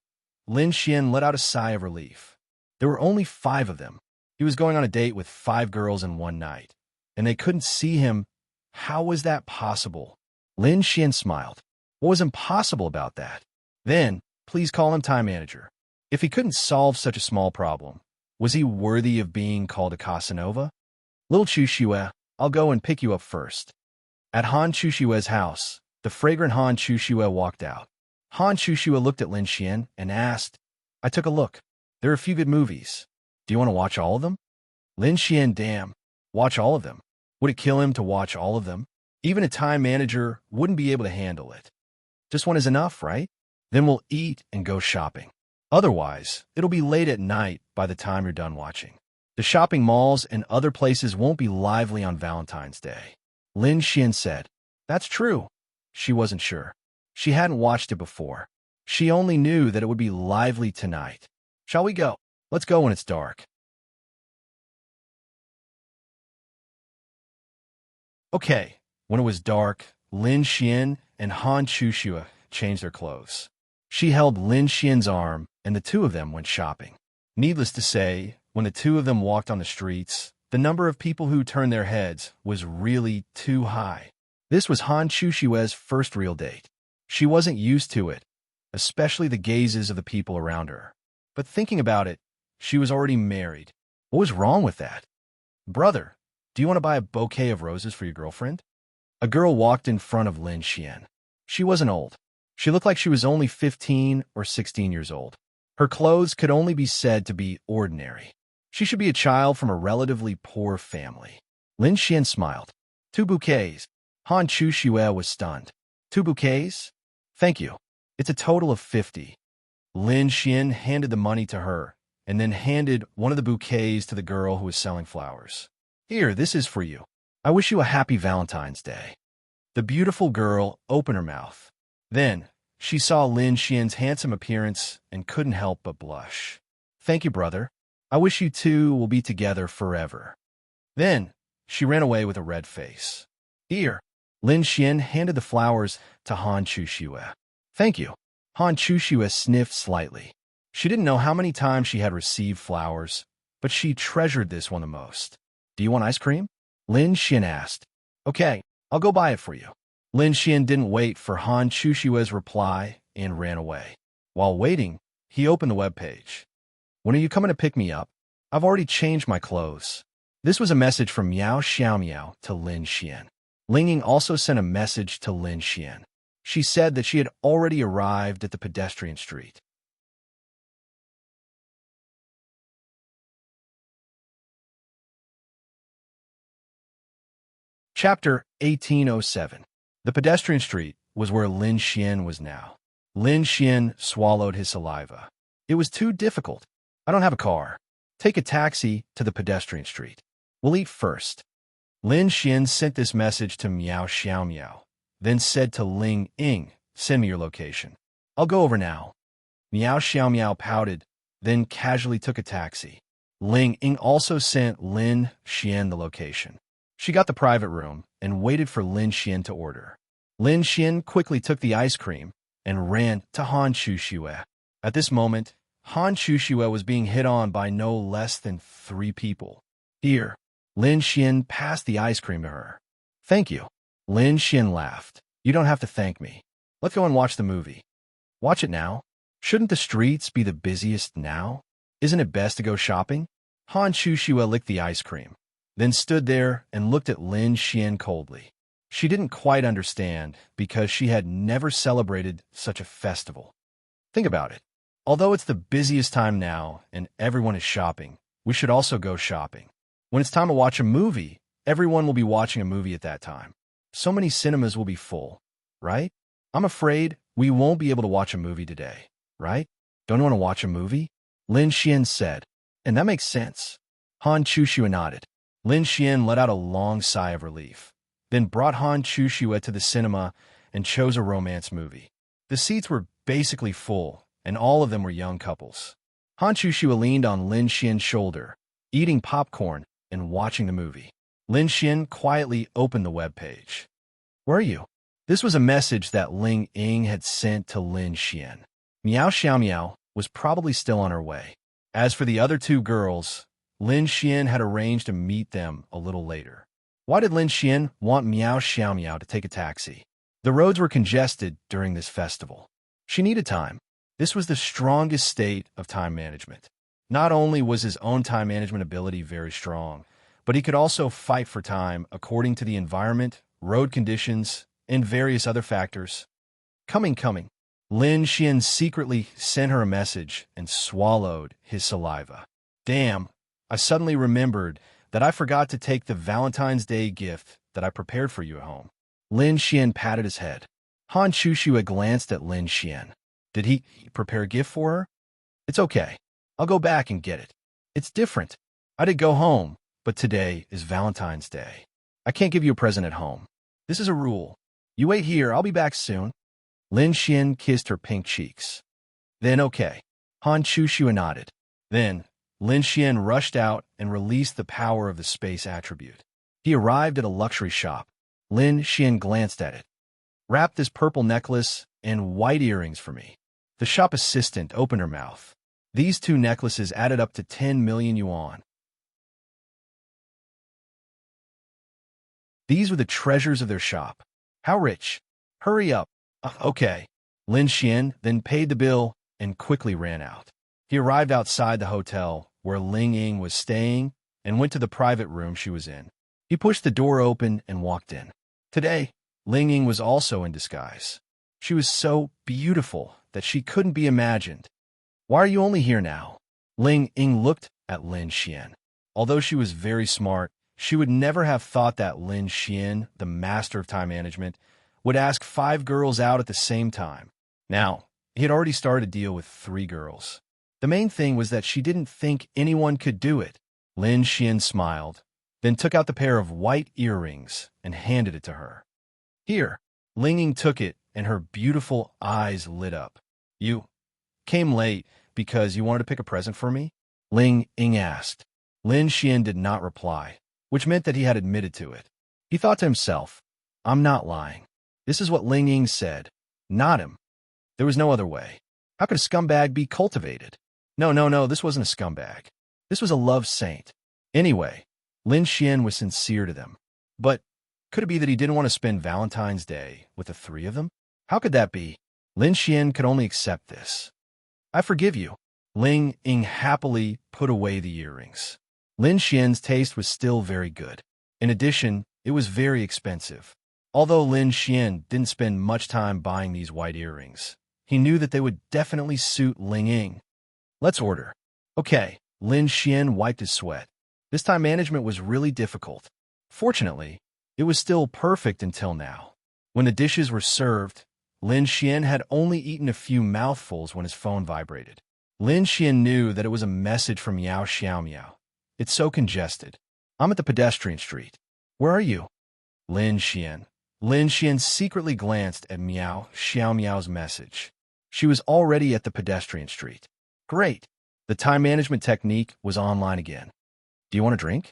Lin Xian let out a sigh of relief. There were only 5 of them. He was going on a date with 5 girls in one night, and they couldn't see him. How was that possible? Lin Xian smiled. What was impossible about that? Then, please call him time manager. If he couldn't solve such a small problem, was he worthy of being called a Casanova? Little Chuxue, I'll go and pick you up first. At Han Chuxue's house, the fragrant Han Chuxue walked out. Han Chuxue looked at Lin Xian and asked, I took a look. There are a few good movies. Do you want to watch all of them? Lin Xian, damn. Watch all of them. Would it kill him to watch all of them? Even a time manager wouldn't be able to handle it. Just one is enough, right? Then we'll eat and go shopping. Otherwise, it'll be late at night by the time you're done watching. The shopping malls and other places won't be lively on Valentine's Day. Lin Xian said, That's true. She wasn't sure. She hadn't watched it before. She only knew that it would be lively tonight. Shall we go? Let's go when it's dark. Okay, when it was dark, Lin Xian and Han Chuxue changed their clothes. She held Lin Xian's arm, and the two of them went shopping. Needless to say, when the two of them walked on the streets, the number of people who turned their heads was really too high. This was Han Chuxue's first real date. She wasn't used to it, especially the gazes of the people around her. But thinking about it, she was already married. What was wrong with that? Brother, do you want to buy a bouquet of roses for your girlfriend? A girl walked in front of Lin Xian. She wasn't old. She looked like she was only 15 or 16 years old. Her clothes could only be said to be ordinary. She should be a child from a relatively poor family. Lin Xian smiled. 2 bouquets. Han Chuxue was stunned. 2 bouquets? Thank you. It's a total of 50. Lin Xian handed the money to her, and then handed one of the bouquets to the girl who was selling flowers. Here, this is for you. I wish you a happy Valentine's Day. The beautiful girl opened her mouth. Then, she saw Lin Xian's handsome appearance and couldn't help but blush. Thank you, brother. I wish you two will be together forever. Then, she ran away with a red face. Here, Lin Xian handed the flowers to Han Chuxue. Thank you. Han Chuxue sniffed slightly. She didn't know how many times she had received flowers, but she treasured this one the most. Do you want ice cream? Lin Xian asked. Okay, I'll go buy it for you. Lin Xian didn't wait for Han Chuxue's reply and ran away. While waiting, he opened the webpage. When are you coming to pick me up? I've already changed my clothes. This was a message from Miao Xiaomiao to Lin Xian. Ling Ying also sent a message to Lin Xian. She said that she had already arrived at the pedestrian street. Chapter 1807. The pedestrian street was where Lin Xian was now. Lin Xian swallowed his saliva. It was too difficult. I don't have a car. Take a taxi to the pedestrian street. We'll eat first. Lin Xian sent this message to Miao Xiaomiao, then said to Ling Ying, send me your location. I'll go over now. Miao Xiaomiao pouted, then casually took a taxi. Ling Ying also sent Lin Xian the location. She got the private room and waited for Lin Xian to order. Lin Xian quickly took the ice cream and ran to Han Chuxue. At this moment, Han Chuxue was being hit on by no less than 3 people. Here, Lin Xian passed the ice cream to her. Thank you. Lin Xian laughed. You don't have to thank me. Let's go and watch the movie. Watch it now? Shouldn't the streets be the busiest now? Isn't it best to go shopping? Han Chuxue licked the ice cream, then stood there and looked at Lin Xian coldly. She didn't quite understand because she had never celebrated such a festival. Think about it. Although it's the busiest time now and everyone is shopping, we should also go shopping. When it's time to watch a movie, everyone will be watching a movie at that time. So many cinemas will be full, right? I'm afraid we won't be able to watch a movie today, right? Don't you want to watch a movie? Lin Xian said, and that makes sense. Han Chuxue nodded. Lin Xian let out a long sigh of relief, then brought Han Chuxue to the cinema and chose a romance movie. The seats were basically full, and all of them were young couples. Han Chuxue leaned on Lin Xian's shoulder, eating popcorn and watching the movie. Lin Xian quietly opened the web page. Where are you? This was a message that Ling Ying had sent to Lin Xian. Miao Xiaomiao was probably still on her way. As for the other two girls, Lin Xian had arranged to meet them a little later. Why did Lin Xian want Miao Xiaomiao to take a taxi? The roads were congested during this festival. She needed time. This was the strongest state of time management. Not only was his own time management ability very strong, but he could also fight for time according to the environment, road conditions, and various other factors. Coming. Lin Xian secretly sent her a message and swallowed his saliva. Damn, I suddenly remembered that I forgot to take the Valentine's Day gift that I prepared for you at home. Lin Xian patted his head. Han Chuxue glanced at Lin Xian. Did he prepare a gift for her? It's okay. I'll go back and get it. It's different. I did go home, but today is Valentine's Day. I can't give you a present at home. This is a rule. You wait here, I'll be back soon. Lin Xian kissed her pink cheeks. Then okay. Han Chuxue nodded. Then, Lin Xian rushed out and released the power of the space attribute. He arrived at a luxury shop. Lin Xian glanced at it. Wrap this purple necklace and white earrings for me. The shop assistant opened her mouth. These two necklaces added up to 10 million yuan. These were the treasures of their shop. How rich. Hurry up. Okay. Lin Xian then paid the bill and quickly ran out. He arrived outside the hotel where Ling Ying was staying and went to the private room she was in. He pushed the door open and walked in. Today, Ling Ying was also in disguise. She was so beautiful that she couldn't be imagined. Why are you only here now? Ling Ying looked at Lin Xian. Although she was very smart, she would never have thought that Lin Xian, the master of time management, would ask 5 girls out at the same time. Now, he had already started a deal with 3 girls. The main thing was that she didn't think anyone could do it. Lin Xian smiled, then took out the pair of white earrings and handed it to her. Here, Ling Ying took it and her beautiful eyes lit up. You came late because you wanted to pick a present for me? Ling Ying asked. Lin Xian did not reply, which meant that he had admitted to it. He thought to himself, I'm not lying. This is what Ling Ying said, not him. There was no other way. How could a scumbag be cultivated? No, this wasn't a scumbag. This was a love saint. Anyway, Lin Xian was sincere to them. But could it be that he didn't want to spend Valentine's Day with the 3 of them? How could that be? Lin Xian could only accept this. I forgive you. Ling Ying happily put away the earrings. Lin Xian's taste was still very good. In addition, it was very expensive. Although Lin Xian didn't spend much time buying these white earrings, he knew that they would definitely suit Ling Ying. Let's order. Okay, Lin Xian wiped his sweat. This time management was really difficult. Fortunately, it was still perfect until now. When the dishes were served, Lin Xian had only eaten a few mouthfuls when his phone vibrated. Lin Xian knew that it was a message from Miao Xiaomiao. It's so congested. I'm at the pedestrian street. Where are you? Lin Xian. Lin Xian secretly glanced at Miao Xiaomiao's message. She was already at the pedestrian street. Great. The time management technique was online again. Do you want a drink?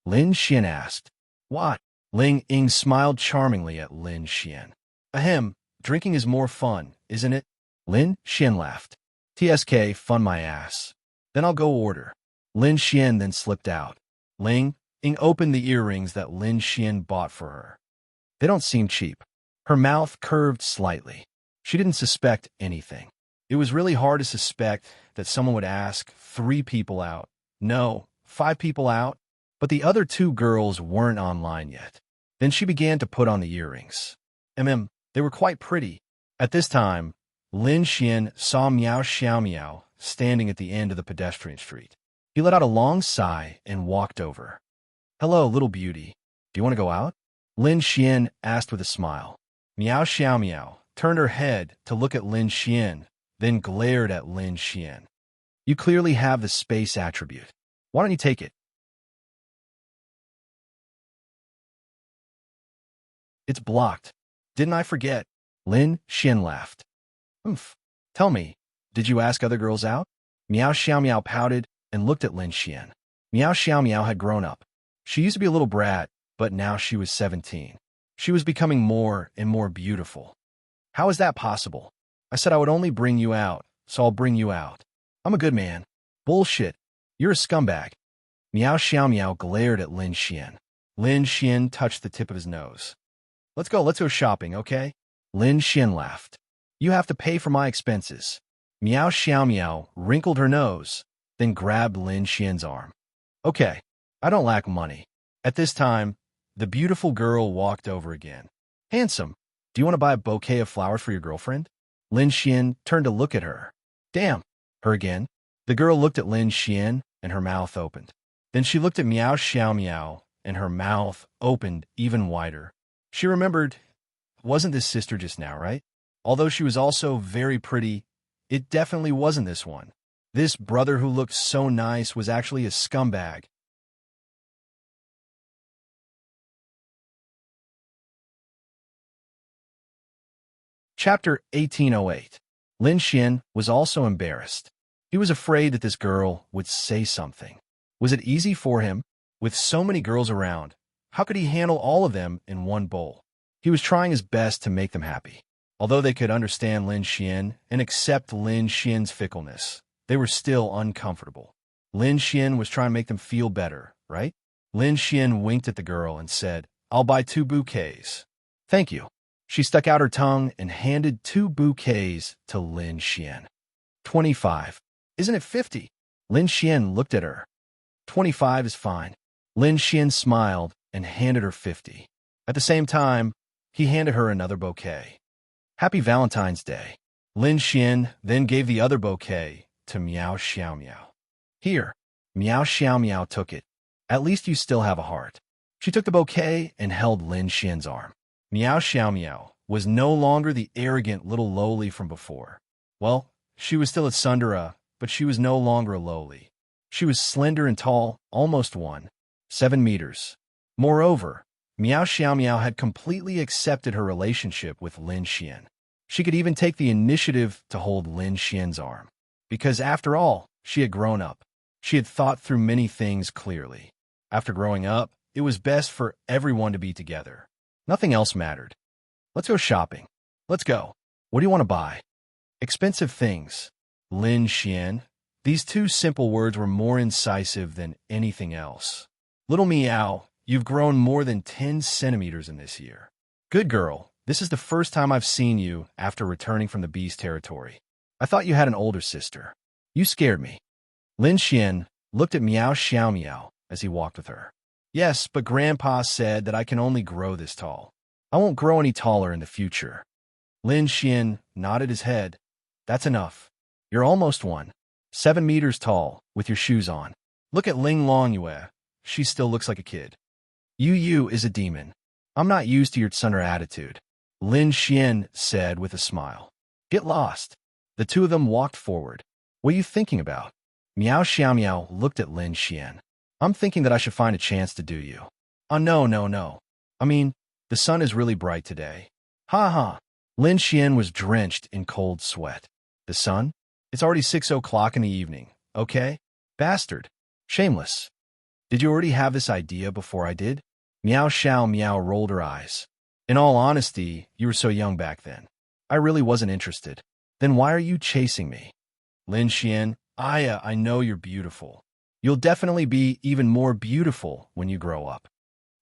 Lin Xian asked. What? Ling Ying smiled charmingly at Lin Xian. Ahem, drinking is more fun, isn't it? Lin Xian laughed. TSK, fun my ass. Then I'll go order. Lin Xian then slipped out. Ling Ying opened the earrings that Lin Xian bought for her. They don't seem cheap. Her mouth curved slightly. She didn't suspect anything. It was really hard to suspect that someone would ask 3 people out. No, 5 people out. But the other 2 girls weren't online yet. Then she began to put on the earrings. They were quite pretty. At this time, Lin Xian saw Miao Xiaomiao standing at the end of the pedestrian street. He let out a long sigh and walked over. Hello, little beauty. Do you want to go out? Lin Xian asked with a smile. Miao Xiao Miao turned her head to look at Lin Xian, then glared at Lin Xian. You clearly have the space attribute. Why don't you take it? It's blocked. Didn't I forget? Lin Xian laughed. Oomph. Tell me, did you ask other girls out? Miao Xiao Miao pouted and looked at Lin Xian. Miao Xiao Miao had grown up. She used to be a little brat, but now she was 17. She was becoming more and more beautiful. How is that possible? I said I would only bring you out, so I'll bring you out. I'm a good man. Bullshit. You're a scumbag. Miao Xiao Miao glared at Lin Xian. Lin Xian touched the tip of his nose. Let's go shopping, okay? Lin Xian laughed. You have to pay for my expenses. Miao Xiao Miao wrinkled her nose, then grabbed Lin Xian's arm. Okay, I don't lack money. At this time, the beautiful girl walked over again. Handsome, do you want to buy a bouquet of flowers for your girlfriend? Lin Xian turned to look at her. Damn, her again? The girl looked at Lin Xian, and her mouth opened. Then she looked at Miao Xiao Miao, and her mouth opened even wider. She remembered, wasn't this sister just now, right? Although she was also very pretty, it definitely wasn't this one. This brother who looked so nice was actually a scumbag. Chapter 1808. Lin Xian was also embarrassed. He was afraid that this girl would say something. Was it easy for him? With so many girls around, how could he handle all of them in one bowl? He was trying his best to make them happy. Although they could understand Lin Xian and accept Lin Xian's fickleness, they were still uncomfortable. Lin Xian was trying to make them feel better, right? Lin Xian winked at the girl and said, I'll buy 2 bouquets. Thank you. She stuck out her tongue and handed 2 bouquets to Lin Xian. 25. Isn't it 50? Lin Xian looked at her. 25 is fine. Lin Xian smiled and handed her 50. At the same time, he handed her another bouquet. Happy Valentine's Day. Lin Xian then gave the other bouquet to Miao Xiao Miao. Here. Miao Xiao Miao took it. At least you still have a heart. She took the bouquet and held Lin Xian's arm. Miao Xiao Miao was no longer the arrogant little lowly from before. Well, she was still a tsundere, but she was no longer a lowly. She was slender and tall, almost 7 meters. Moreover, Miao Xiao Miao had completely accepted her relationship with Lin Xian. She could even take the initiative to hold Lin Xian's arm. Because after all, she had grown up. She had thought through many things clearly. After growing up, it was best for everyone to be together. Nothing else mattered. Let's go shopping. Let's go. What do you want to buy? Expensive things. Lin Xian. These 2 simple words were more incisive than anything else. Little Miao, you've grown more than 10 centimeters in this year. Good girl, this is the first time I've seen you after returning from the beast territory. I thought you had an older sister. You scared me. Lin Xian looked at Miao Xiao Miao as he walked with her. Yes, but Grandpa said that I can only grow this tall. I won't grow any taller in the future. Lin Xian nodded his head. That's enough. You're almost 7 meters tall with your shoes on. Look at Ling Longyue. She still looks like a kid. Yu is a demon. I'm not used to your tsundere attitude. Lin Xian said with a smile. Get lost. The 2 of them walked forward. What are you thinking about? Miao Xiao Miao looked at Lin Xian. I'm thinking that I should find a chance to do you. Oh, no. I mean, the sun is really bright today. Ha ha. Lin Xian was drenched in cold sweat. The sun? It's already 6 o'clock in the evening, okay? Bastard. Shameless. Did you already have this idea before I did? Miao Xiao Miao rolled her eyes. In all honesty, you were so young back then. I really wasn't interested. Then why are you chasing me? Lin Xian, I know you're beautiful. You'll definitely be even more beautiful when you grow up.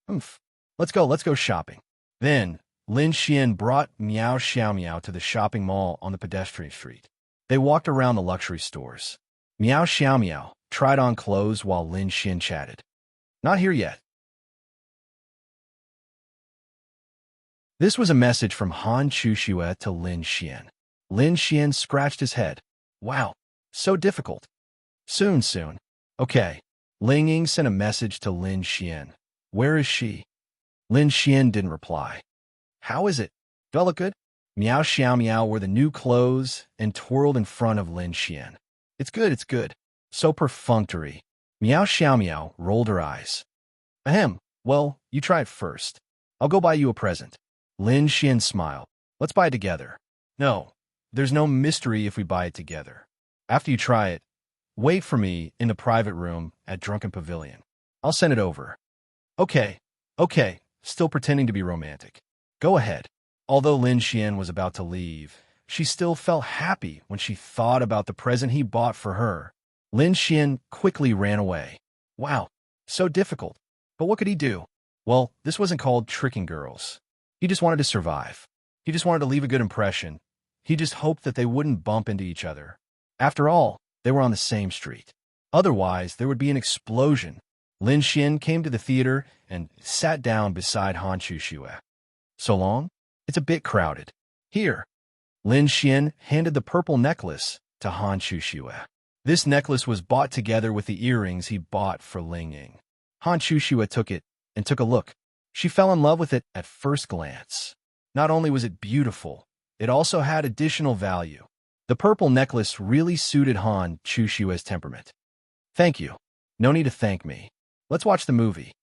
Oomph. Let's go shopping. Then, Lin Xian brought Miao Xiao Miao to the shopping mall on the pedestrian street. They walked around the luxury stores. Miao Xiao Miao tried on clothes while Lin Xian chatted. Not here yet. This was a message from Han Chuxue to Lin Xian. Lin Xian scratched his head. Wow, so difficult. Soon. Okay. Ling Ying sent a message to Lin Xian. Where is she? Lin Xian didn't reply. How is it? Do I look good? Miao Xiao Miao wore the new clothes and twirled in front of Lin Xian. It's good, it's good. So perfunctory. Miao Xiao Miao rolled her eyes. Ahem, well, you try it first. I'll go buy you a present. Lin Xian smiled. Let's buy it together. No, there's no mystery if we buy it together. After you try it, wait for me in the private room at Drunken Pavilion. I'll send it over. Okay, still pretending to be romantic. Go ahead. Although Lin Xian was about to leave, she still felt happy when she thought about the present he bought for her. Lin Xian quickly ran away. Wow, so difficult. But what could he do? Well, this wasn't called tricking girls. He just wanted to survive. He just wanted to leave a good impression. He just hoped that they wouldn't bump into each other. After all, they were on the same street. Otherwise, there would be an explosion. Lin Xian came to the theater and sat down beside Han Chuxue. So long? It's a bit crowded. Here. Lin Xian handed the purple necklace to Han Chuxue. This necklace was bought together with the earrings he bought for Ling Ying. Han Chuxue took it and took a look. She fell in love with it at first glance. Not only was it beautiful, it also had additional value. The purple necklace really suited Han Chuxue's temperament. Thank you. No need to thank me. Let's watch the movie.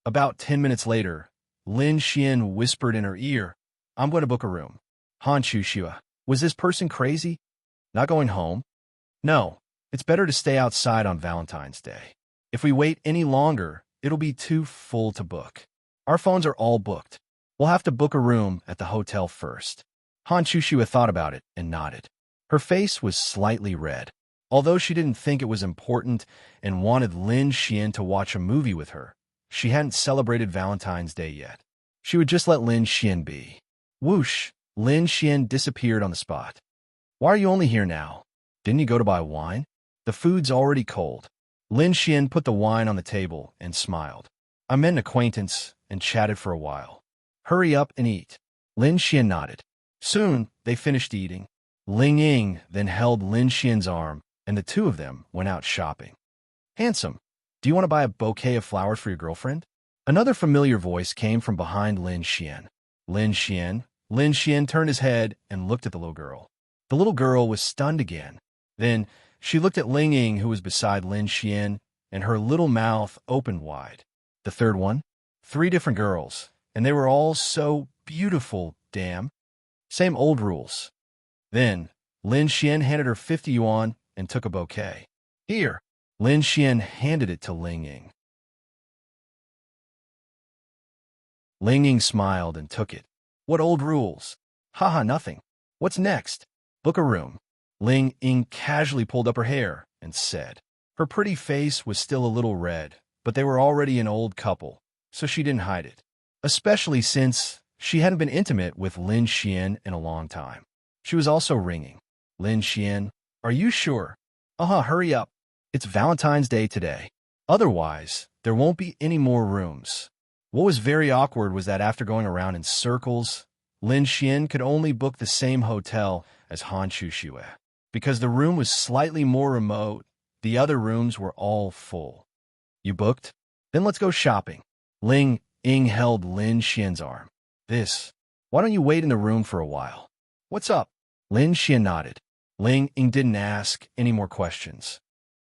About 10 minutes later, Lin Xian whispered in her ear, I'm going to book a room. Han Chuxue, was this person crazy? Not going home? No, it's better to stay outside on Valentine's Day. If we wait any longer, it'll be too full to book. Our phones are all booked. We'll have to book a room at the hotel first. Han Chuxue thought about it and nodded. Her face was slightly red. Although she didn't think it was important and wanted Lin Xian to watch a movie with her, she hadn't celebrated Valentine's Day yet. She would just let Lin Xian be. Whoosh! Lin Xian disappeared on the spot. Why are you only here now? Didn't you go to buy wine? The food's already cold. Lin Xian put the wine on the table and smiled. I met an acquaintance and chatted for a while. Hurry up and eat. Lin Xian nodded. Soon, they finished eating. Ling Ying then held Lin Xian's arm, and the two of them went out shopping. Handsome, do you want to buy a bouquet of flowers for your girlfriend? Another familiar voice came from behind Lin Xian. Lin Xian. Lin Xian turned his head and looked at the little girl. The little girl was stunned again. Then she looked at Ling Ying, who was beside Lin Xian, and her little mouth opened wide. The third one? 3 different girls, and they were all so beautiful, damn. Same old rules. Then Lin Xian handed her 50 yuan and took a bouquet. Here. Lin Xian handed it to Ling Ying. Ling Ying smiled and took it. What old rules? Haha, nothing. What's next? Book a room. Ling Ying casually pulled up her hair and said. Her pretty face was still a little red, but they were already an old couple, so she didn't hide it. Especially since she hadn't been intimate with Lin Xian in a long time. She was also ringing. Lin Xian, are you sure? Hurry up. It's Valentine's Day today. Otherwise, there won't be any more rooms. What was very awkward was that after going around in circles, Lin Xian could only book the same hotel as Han Chuxue. Because the room was slightly more remote, the other rooms were all full. You booked? Then let's go shopping. Ling Ying held Lin Xian's arm. Why don't you wait in the room for a while? What's up? Lin Xian nodded. Ling Ying didn't ask any more questions.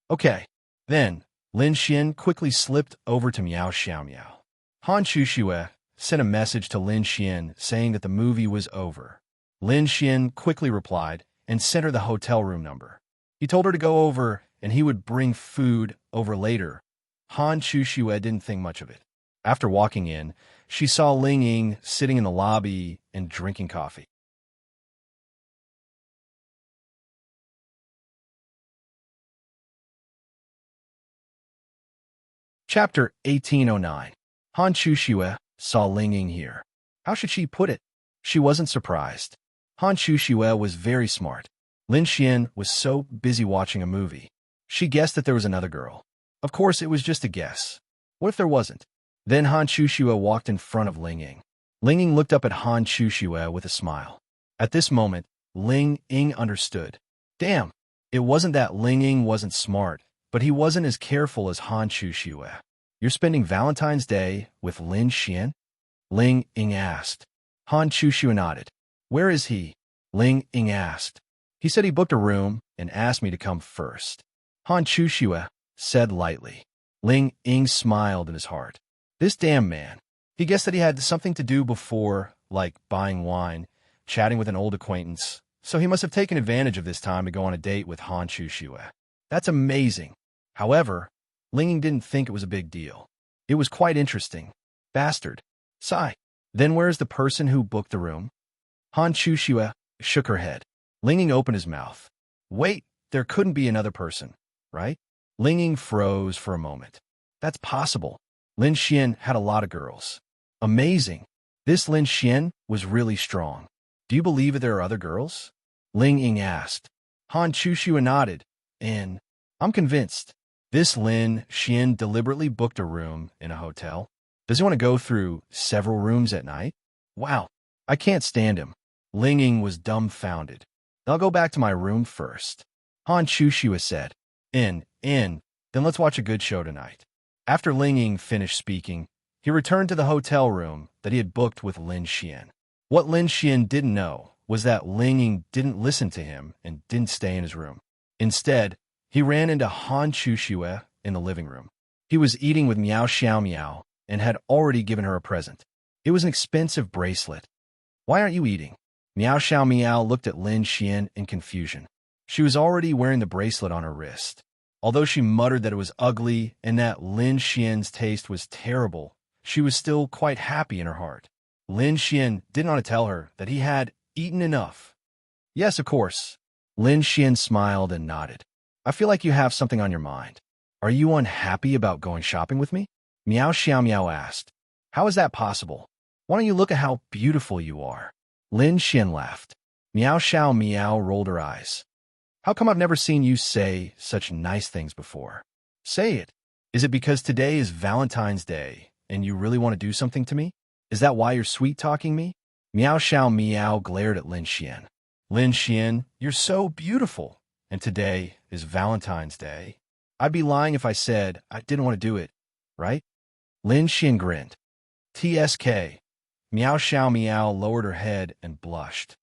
Okay. Then, Lin Xian quickly slipped over to Miao Xiao Miao. Han Chuxue sent a message to Lin Xian saying that the movie was over. Lin Xian quickly replied and sent her the hotel room number. He told her to go over and he would bring food over later. Han Chuxue didn't think much of it. After walking in, she saw Ling Ying sitting in the lobby and drinking coffee. Chapter 1809. Han Chuxue saw Ling Ying here. How should she put it? She wasn't surprised. Han Chuxue was very smart. Lin Xian was so busy watching a movie. She guessed that there was another girl. Of course, it was just a guess. What if there wasn't? Then Han Chuxue walked in front of Ling Ying. Ling Ying looked up at Han Chuxue with a smile. At this moment, Ling Ying understood. Damn, it wasn't that Ling Ying wasn't smart, but he wasn't as careful as Han Chuxue. You're spending Valentine's Day with Lin Xian? Ling Ying asked. Han Chuxue nodded. Where is he? Ling Ying asked. He said he booked a room and asked me to come first. Han Chuxue said lightly. Ling Ying smiled in his heart. This damn man. He guessed that he had something to do before, like buying wine, chatting with an old acquaintance, so he must have taken advantage of this time to go on a date with Han Chuxue. That's amazing. However, Ling Ying didn't think it was a big deal. It was quite interesting. Bastard. Sigh. Then where's the person who booked the room? Han Chuxue shook her head. Ling Ying opened his mouth. Wait, there couldn't be another person, right? Ling Ying froze for a moment. That's possible. Lin Xian had a lot of girls. Amazing. This Lin Xian was really strong. Do you believe that there are other girls? Ling Ying asked. Han Chuxue nodded. And I'm convinced. This Lin Xian deliberately booked a room in a hotel. Does he want to go through several rooms at night? Wow, I can't stand him. Ling Ying was dumbfounded. I'll go back to my room first. Han Chuxue said. In, then let's watch a good show tonight. After Ling Ying finished speaking, he returned to the hotel room that he had booked with Lin Xian. What Lin Xian didn't know was that Ling Ying didn't listen to him and didn't stay in his room. Instead, he ran into Han Chuxue in the living room. He was eating with Miao Xiao Miao and had already given her a present. It was an expensive bracelet. Why aren't you eating? Miao Xiao Miao looked at Lin Xian in confusion. She was already wearing the bracelet on her wrist. Although she muttered that it was ugly and that Lin Xian's taste was terrible, she was still quite happy in her heart. Lin Xian didn't want to tell her that he had eaten enough. Yes, of course. Lin Xian smiled and nodded. I feel like you have something on your mind. Are you unhappy about going shopping with me? Miao Xiao Miao asked. How is that possible? Why don't you look at how beautiful you are? Lin Xian laughed. Miao Xiao Miao rolled her eyes. How come I've never seen you say such nice things before? Say it. Is it because today is Valentine's Day and you really want to do something to me? Is that why you're sweet-talking me? Miao Xiao Miao glared at Lin Xian. Lin Xian, you're so beautiful. And today is Valentine's Day. I'd be lying if I said I didn't want to do it, right? Lin Xian grinned. TSK. Miao Xiao Miao lowered her head and blushed.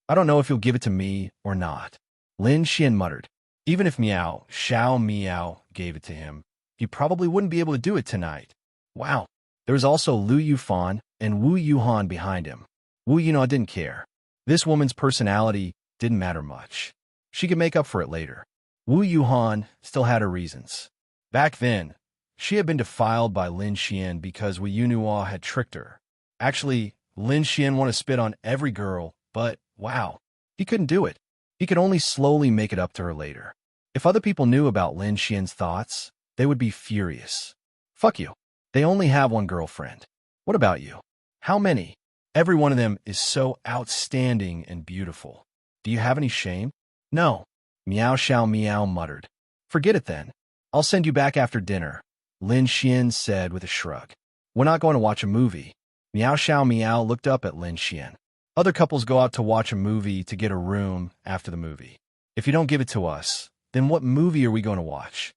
I don't know if you'll give it to me or not. Lin Xian muttered. Even if Miao Xiao Miao gave it to him, he probably wouldn't be able to do it tonight. Wow. There was also Lu Yufan and Wu Yuhan behind him. Wu Yunao didn't care. This woman's personality didn't matter much. She could make up for it later. Wu Yuhan still had her reasons. Back then, she had been defiled by Lin Xian because Wu Yunao had tricked her. Actually, Lin Xian wanted to spit on every girl, but wow, he couldn't do it. He could only slowly make it up to her later. If other people knew about Lin Xian's thoughts, they would be furious. Fuck you. They only have one girlfriend. What about you? How many? Every one of them is so outstanding and beautiful. Do you have any shame? No. Miao Xiao Miao muttered. Forget it then. I'll send you back after dinner, Lin Xian said with a shrug. We're not going to watch a movie. Miao Xiao Miao looked up at Lin Xian. Other couples go out to watch a movie to get a room after the movie. If you don't give it to us, then what movie are we going to watch?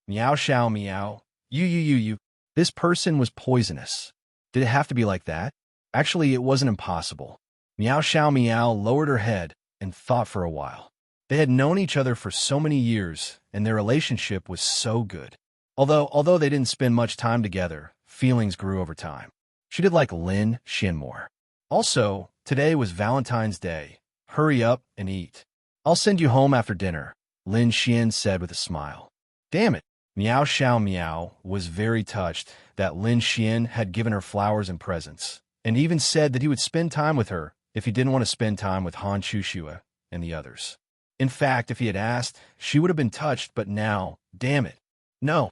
Miao Xiao Miao. You. This person was poisonous. Did it have to be like that? Actually, it wasn't impossible. Miao Xiao Miao lowered her head and thought for a while. They had known each other for so many years, and their relationship was so good. Although they didn't spend much time together, feelings grew over time. She did like Lin Xian more. Also, today was Valentine's Day. Hurry up and eat. I'll send you home after dinner, Lin Xian said with a smile. Damn it. Miao Xiao Miao was very touched that Lin Xian had given her flowers and presents, and even said that he would spend time with her if he didn't want to spend time with Han Chuxue and the others. In fact, if he had asked, she would have been touched, but now, damn it. No,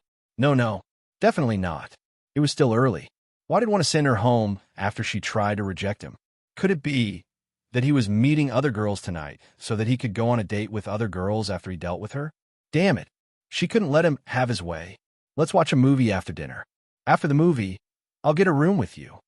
definitely not. It was still early. Why did he want to send her home after she tried to reject him? Could it be that he was meeting other girls tonight so that he could go on a date with other girls after he dealt with her? Damn it. She couldn't let him have his way. Let's watch a movie after dinner. After the movie, I'll get a room with you.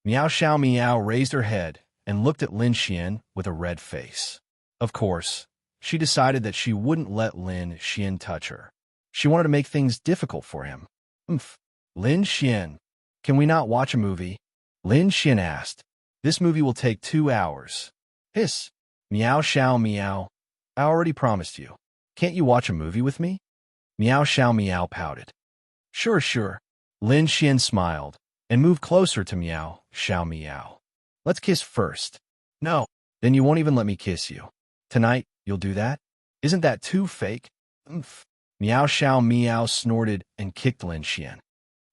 Miao Xiao Miao raised her head and looked at Lin Xian with a red face. Of course, she decided that she wouldn't let Lin Xian touch her. She wanted to make things difficult for him. Umph. Lin Xian, can we not watch a movie? Lin Xian asked. This movie will take 2 hours. Hiss. Meow Xiao Meow. I already promised you. Can't you watch a movie with me? Meow Xiao Meow pouted. Sure, sure. Lin Xian smiled and moved closer to Meow Xiao Meow. Let's kiss first. No. Then you won't even let me kiss you. Tonight, you'll do that? Isn't that too fake? Umph. Meow Xiao Meow snorted and kicked Lin Xian.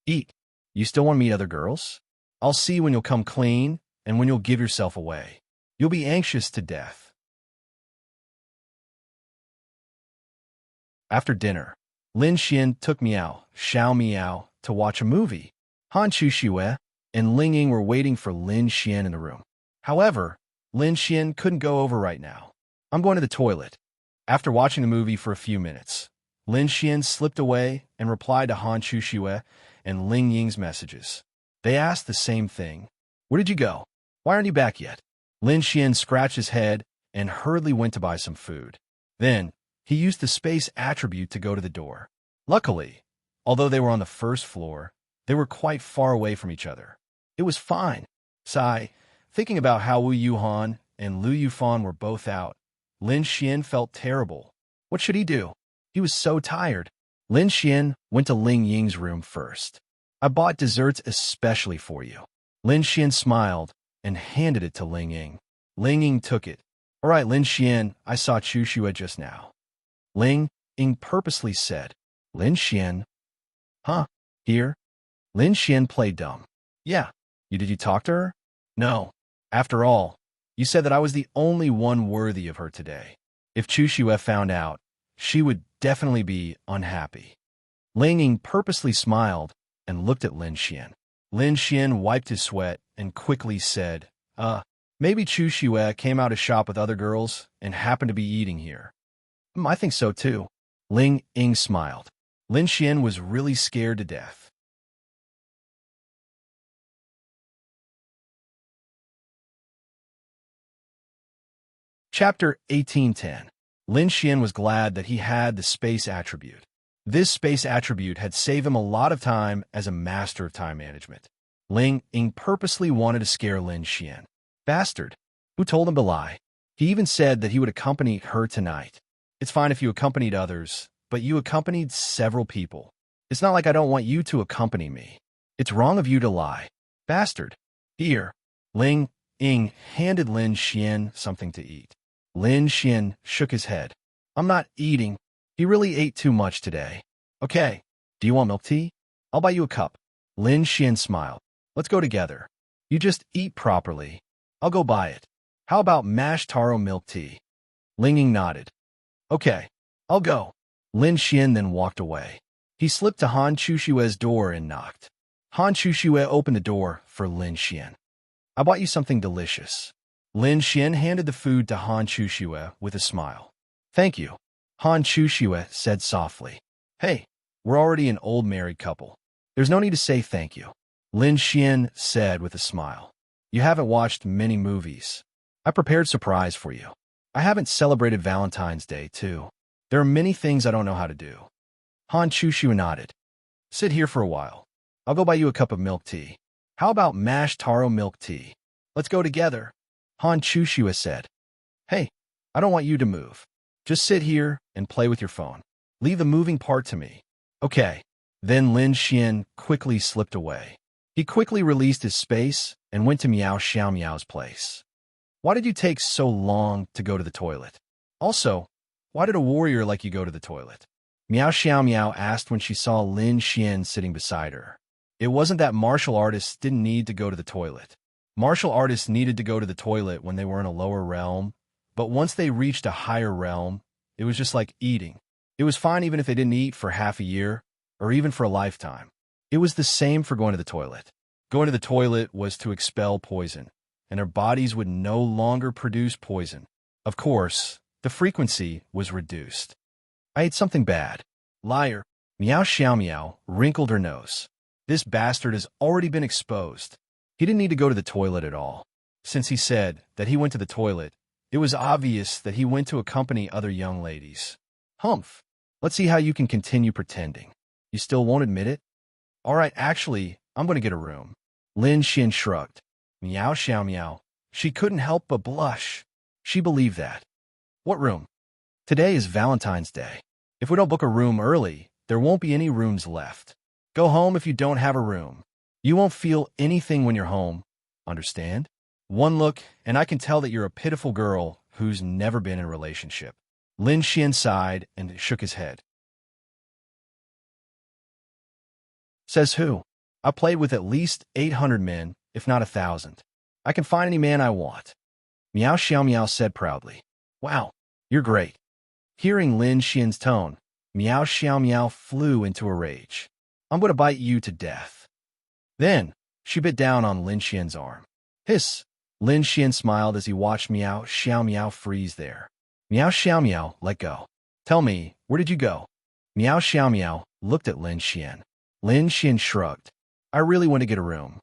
Eat. You still want to meet other girls? I'll see when you'll come clean and when you'll give yourself away. You'll be anxious to death. After dinner, Lin Xian took Meow Xiao Meow to watch a movie. Han Chuxue and Ling Ying were waiting for Lin Xian in the room. However, Lin Xian couldn't go over right now. I'm going to the toilet. After watching the movie for a few minutes, Lin Xian slipped away and replied to Han Chuxue and Ling Ying's messages. They asked the same thing. Where did you go? Why aren't you back yet? Lin Xian scratched his head and hurriedly went to buy some food. Then, he used the space attribute to go to the door. Luckily, although they were on the first floor, they were quite far away from each other. It was fine. Sigh, thinking about how Wu Yuhan and Lu Yufan were both out, Lin Xian felt terrible. What should he do? He was so tired. Lin Xian went to Ling Ying's room first. I bought desserts especially for you. Lin Xian smiled and handed it to Ling Ying. Ling Ying took it. All right, Lin Xian, I saw Chuxue just now. Ling Ying purposely said. Lin Xian? Huh? Here? Lin Xian played dumb. Yeah. Did you talk to her? No. After all, you said that I was the only one worthy of her today. If Chuxue found out, she would definitely be unhappy. Ling Ying purposely smiled and looked at Lin Xian. Lin Xian wiped his sweat and quickly said, maybe Chuxue came out to shop with other girls and happened to be eating here. I think so too. Ling Ying smiled. Lin Xian was really scared to death. Chapter 1810. Lin Xian was glad that he had the space attribute. This space attribute had saved him a lot of time as a master of time management. Ling Ying purposely wanted to scare Lin Xian. Bastard. Who told him to lie? He even said that he would accompany her tonight. It's fine if you accompanied others, but you accompanied several people. It's not like I don't want you to accompany me. It's wrong of you to lie. Bastard. Here. Ling Ying handed Lin Xian something to eat. Lin Xian shook his head. I'm not eating. He really ate too much today. Okay. Do you want milk tea? I'll buy you a cup. Lin Xian smiled. Let's go together. You just eat properly. I'll go buy it. How about mashed taro milk tea? Ling Ying nodded. Okay. I'll go. Lin Xian then walked away. He slipped to Han Chuxue's door and knocked. Han Chuxue opened the door for Lin Xian. I bought you something delicious. Lin Xian handed the food to Han Chuxue with a smile. Thank you. Han Chuxue said softly. Hey, we're already an old married couple. There's no need to say thank you. Lin Xian said with a smile. You haven't watched many movies. I prepared a surprise for you. I haven't celebrated Valentine's Day, too. There are many things I don't know how to do. Han Chuxue nodded. Sit here for a while. I'll go buy you a cup of milk tea. How about mashed taro milk tea? Let's go together. Han Chuxue said. Hey, I don't want you to move. Just sit here and play with your phone. Leave the moving part to me. Okay. Then Lin Xian quickly slipped away. He quickly released his space and went to Meow Xiao Meow's place. Why did you take so long to go to the toilet? Also, why did a warrior like you go to the toilet? Meow Xiao Meow asked when she saw Lin Xian sitting beside her. It wasn't that martial artists didn't need to go to the toilet. Martial artists needed to go to the toilet when they were in a lower realm, but once they reached a higher realm, it was just like eating. It was fine even if they didn't eat for half a year, or even for a lifetime. It was the same for going to the toilet. Going to the toilet was to expel poison, and their bodies would no longer produce poison. Of course, the frequency was reduced. I ate something bad. Liar. Meow Xiao Meow wrinkled her nose. This bastard has already been exposed. He didn't need to go to the toilet at all. Since he said that he went to the toilet, It was obvious that he went to accompany other young ladies. Humph. Let's see how you can continue pretending. You still won't admit it? All right, actually, I'm going to get a room. Lin Xin shrugged. Meow xiao meow. She couldn't help but blush. She believed that. What room? Today is Valentine's Day. If we don't book a room early, there won't be any rooms left. Go home if you don't have a room. You won't feel anything when you're home. Understand? One look, and I can tell that you're a pitiful girl who's never been in a relationship. Lin Xian sighed and shook his head. Says who? I played with at least 800 men, if not 1,000. I can find any man I want. Meow Xiao Meow said proudly. Wow, you're great. Hearing Lin Xian's tone, Meow Xiao Meow flew into a rage. I'm going to bite you to death. Then, she bit down on Lin Xian's arm. Hiss! Lin Xian smiled as he watched Meow Xiao Meow freeze there. Meow Xiao Meow let go. Tell me, where did you go? Meow Xiao Meow looked at Lin Xian. Lin Xian shrugged. I really want to get a room.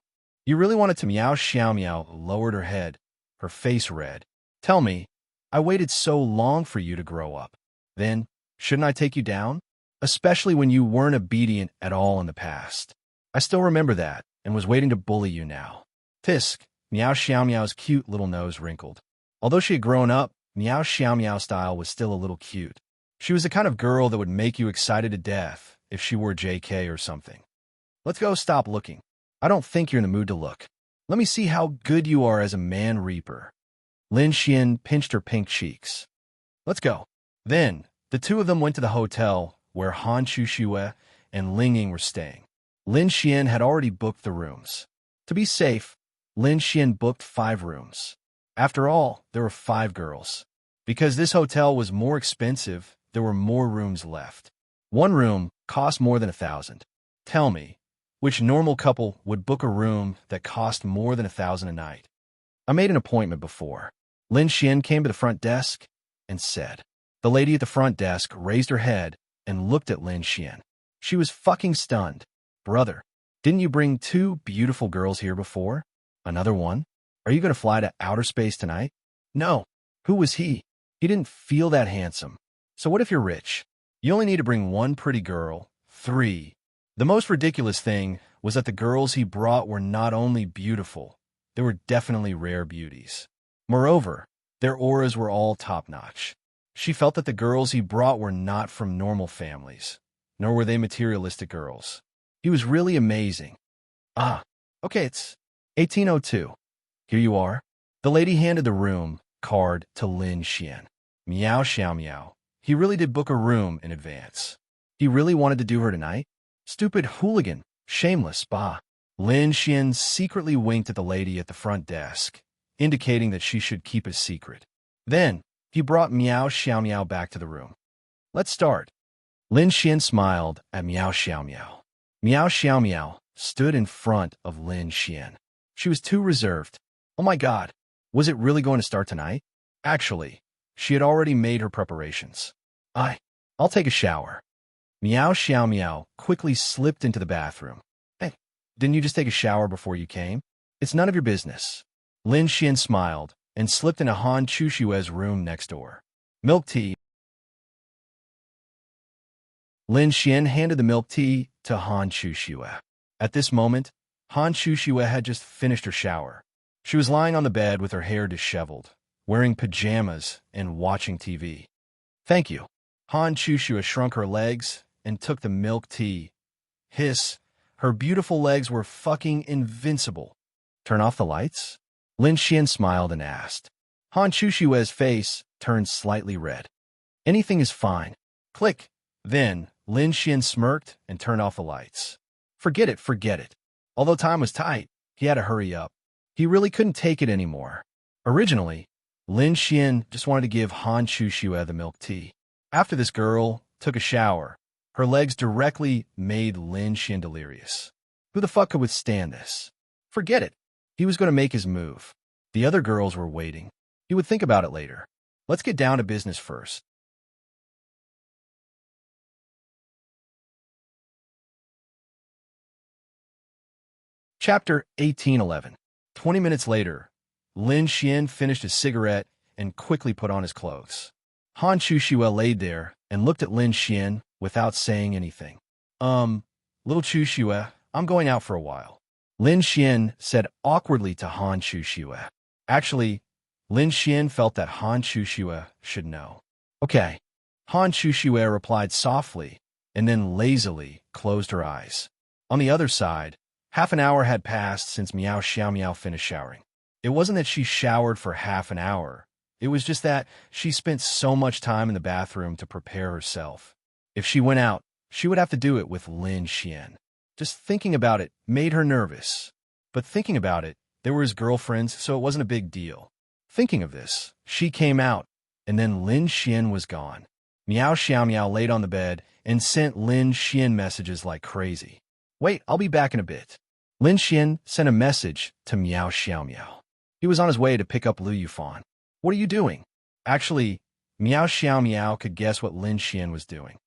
You really wanted to? Meow Xiao Meow lowered her head, her face red. Tell me, I waited so long for you to grow up. Then, shouldn't I take you down? Especially when you weren't obedient at all in the past. I still remember that, and was waiting to bully you now. Tisk, Meow Xiao Meow's cute little nose wrinkled. Although she had grown up, Meow Xiao Meow style was still a little cute. She was the kind of girl that would make you excited to death if she were JK or something. Let's go. Stop looking. I don't think you're in the mood to look. Let me see how good you are as a man reaper. Lin Xian pinched her pink cheeks. Let's go. Then, the two of them went to the hotel where Han Chuxue and Ling Ying were staying. Lin Xian had already booked the rooms. To be safe, Lin Xian booked 5 rooms. After all, there were 5 girls. Because this hotel was more expensive, there were more rooms left. One room cost more than 1,000. Tell me, which normal couple would book a room that cost more than 1,000 a night? I made an appointment before. Lin Xian came to the front desk and said. The lady at the front desk raised her head and looked at Lin Xian. She was fucking stunned. Brother, didn't you bring 2 beautiful girls here before? Another one? Are you going to fly to outer space tonight? No. Who was he? He didn't feel that handsome. So what if you're rich? You only need to bring 1 pretty girl. 3. The most ridiculous thing was that the girls he brought were not only beautiful, they were definitely rare beauties. Moreover, their auras were all top-notch. She felt that the girls he brought were not from normal families, nor were they materialistic girls. He was really amazing. Ah, okay, it's 1802. Here you are. The lady handed the room card to Lin Xian. Meow Xiao Meow. He really did book a room in advance. He really wanted to do her tonight? Stupid hooligan. Shameless, bah. Lin Xian secretly winked at the lady at the front desk, indicating that she should keep his secret. Then, he brought Meow Xiao Meow back to the room. Let's start. Lin Xian smiled at Meow Xiao Meow. Meow Xiao Meow stood in front of Lin Xian. She was too reserved. Oh my god, was it really going to start tonight? Actually, she had already made her preparations. I'll take a shower. Meow Xiao Meow quickly slipped into the bathroom. Hey, didn't you just take a shower before you came? It's none of your business. Lin Xian smiled and slipped into Han Chuxue's room next door. Milk tea. Lin Xian handed the milk tea to Han Chuxue. At this moment, Han Chuxue had just finished her shower. She was lying on the bed with her hair disheveled, wearing pajamas and watching TV. Thank you. Han Chuxue shrunk her legs and took the milk tea. Hiss. Her beautiful legs were fucking invincible. Turn off the lights? Lin Xian smiled and asked. Han Chuxue's face turned slightly red. Anything is fine. Click. Then, Lin Xian smirked and turned off the lights. Forget it, forget it. Although time was tight, he had to hurry up. He really couldn't take it anymore. Originally, Lin Xian just wanted to give Han Chuxue the milk tea. After this girl took a shower, her legs directly made Lin Xian delirious. Who the fuck could withstand this? Forget it. He was going to make his move. The other girls were waiting. He would think about it later. Let's get down to business first. Chapter 1811. 20 minutes later, Lin Xian finished his cigarette and quickly put on his clothes. Han Chuxue laid there and looked at Lin Xian without saying anything. Little Chuxue, I'm going out for a while. Lin Xian said awkwardly to Han Chuxue. Actually, Lin Xian felt that Han Chuxue should know. Okay. Han Chuxue replied softly and then lazily closed her eyes. On the other side, half an hour had passed since Miao Xiaomiao finished showering. It wasn't that she showered for half an hour. It was just that she spent so much time in the bathroom to prepare herself. If she went out, she would have to do it with Lin Xian. Just thinking about it made her nervous. But thinking about it, they were his girlfriends, so it wasn't a big deal. Thinking of this, she came out, and then Lin Xian was gone. Miao Xiaomiao laid on the bed and sent Lin Xian messages like crazy. Wait, I'll be back in a bit. Lin Xian sent a message to Miao Xiaomiao. He was on his way to pick up Lu Yufan. What are you doing? Actually, Miao Xiaomiao could guess what Lin Xian was doing.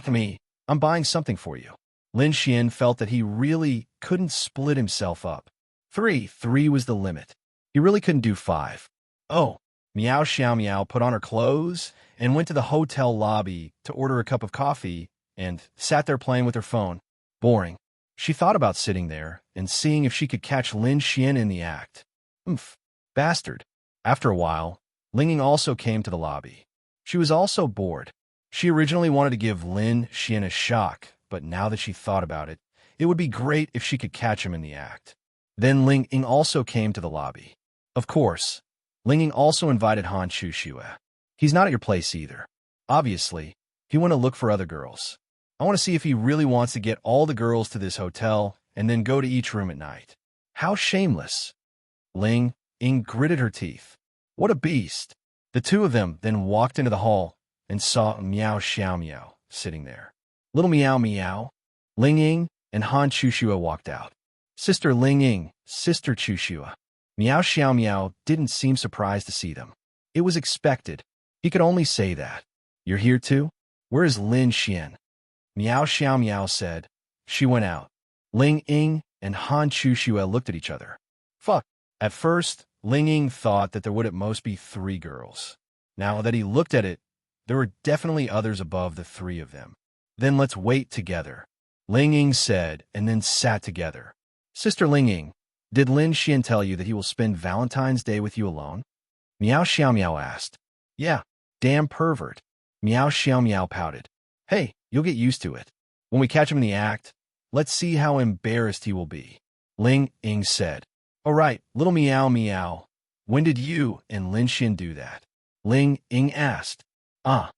Me, I'm buying something for you. Lin Xian felt that he really couldn't split himself up. Three was the limit. He really couldn't do 5. Oh, Miao Xiaomiao put on her clothes and went to the hotel lobby to order a cup of coffee and sat there playing with her phone. Boring. She thought about sitting there and seeing if she could catch Lin Xian in the act. Bastard. After a while, Linging also came to the lobby. She was also bored. She originally wanted to give Lin Xian a shock, but now that she thought about it, it would be great if she could catch him in the act. Then Linging also came to the lobby. Of course, Linging also invited Han Chuxue. He's not at your place either. Obviously, he went to look for other girls. I want to see if he really wants to get all the girls to this hotel and then go to each room at night. How shameless. Ling Ying gritted her teeth. What a beast. The two of them then walked into the hall and saw Miao Xiaomiao sitting there. Little Miao Miao, Ling Ying, and Han Chuxue walked out. Sister Ling Ying, Sister Chuxue. Miao Xiaomiao didn't seem surprised to see them. It was expected. He could only say that. You're here too? Where is Lin Xian? Miao Xiaomiao said. She went out. Ling Ying and Han Chuxue looked at each other. Fuck. At first, Ling Ying thought that there would at most be 3 girls. Now that he looked at it, there were definitely others above the 3 of them. Then let's wait together, Ling Ying said, and then sat together. Sister Ling Ying, did Lin Xian tell you that he will spend Valentine's Day with you alone? Miao Xiaomiao asked. Yeah, damn pervert. Miao Xiaomiao pouted. Hey, you'll get used to it. When we catch him in the act, let's see how embarrassed he will be. Ling Ying said. All right, little Miao Miao, when did you and Lin Xian do that? Ling Ying asked. Miao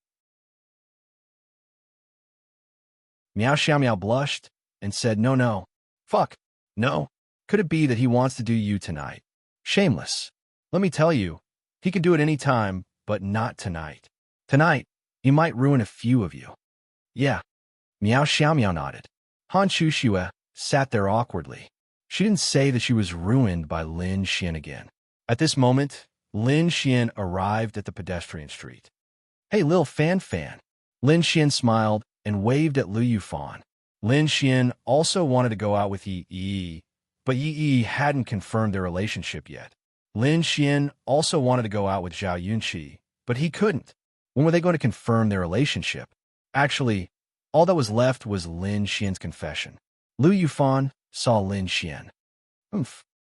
Xiaomiao blushed and said no. Fuck, no. Could it be that he wants to do you tonight? Shameless. Let me tell you, he can do it any time, but not tonight. Tonight, he might ruin a few of you. Yeah. Miao Xiaomiao nodded. Han Chuxue sat there awkwardly. She didn't say that she was ruined by Lin Xian again. At this moment, Lin Xian arrived at the pedestrian street. Hey, Lil Fan. Lin Xian smiled and waved at Lu Yufan. Lin Xian also wanted to go out with Yi Yi, but Yi Yi hadn't confirmed their relationship yet. Lin Xian also wanted to go out with Zhao Yunqi, but he couldn't. When were they going to confirm their relationship? Actually, all that was left was Lin Xian's confession. Lu Yufan saw Lin Xian.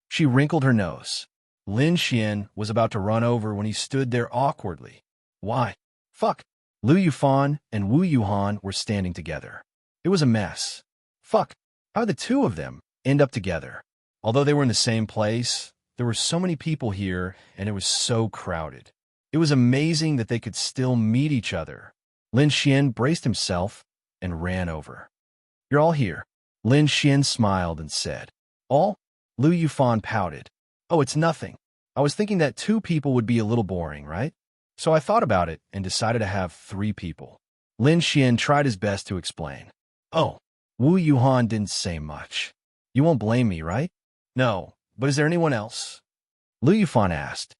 She wrinkled her nose. Lin Xian was about to run over when he stood there awkwardly. Why? Fuck. Lu Yufan and Wu Yuhan were standing together. It was a mess. Fuck. How did the two of them end up together? Although they were in the same place, there were so many people here and it was so crowded. It was amazing that they could still meet each other. Lin Xian braced himself and ran over. You're all here. Lin Xian smiled and said. All? Lu Yufan pouted. Oh, it's nothing. I was thinking that 2 people would be a little boring, right? So I thought about it and decided to have 3 people. Lin Xian tried his best to explain. Oh, Wu Yuhan didn't say much. You won't blame me, right? No, but is there anyone else? Lu Yufan asked.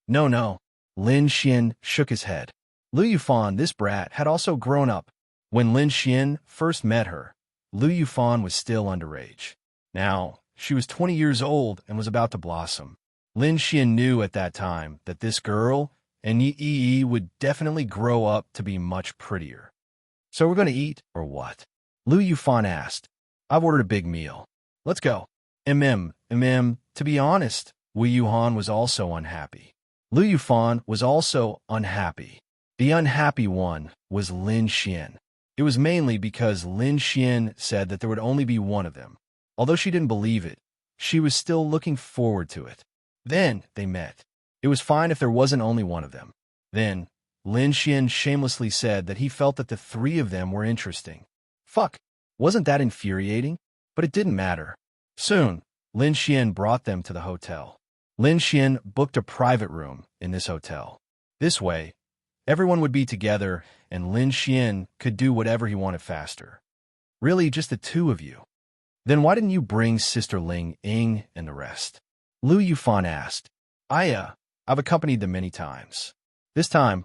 No. Lin Xian shook his head. Lu Yufan, this brat, had also grown up. When Lin Xian first met her, Lu Yufan was still underage. Now, she was 20 years old and was about to blossom. Lin Xian knew at that time that this girl and Yi would definitely grow up to be much prettier. So we're going to eat, or what? Lu Yufan asked. I've ordered a big meal. Let's go. To be honest, Wu Yuhan was also unhappy. Lu Yufan was also unhappy. The unhappy one was Lin Xian. It was mainly because Lin Xian said that there would only be one of them. Although she didn't believe it, she was still looking forward to it. Then they met. It was fine if there wasn't only one of them. Then, Lin Xian shamelessly said that he felt that the three of them were interesting. Fuck, wasn't that infuriating? But it didn't matter. Soon, Lin Xian brought them to the hotel. Lin Xian booked a private room in this hotel. This way, everyone would be together and Lin Xian could do whatever he wanted faster. Really, just the two of you. Then why didn't you bring Sister Ling Ying and the rest? Lu Yufan asked. I've accompanied them many times. This time,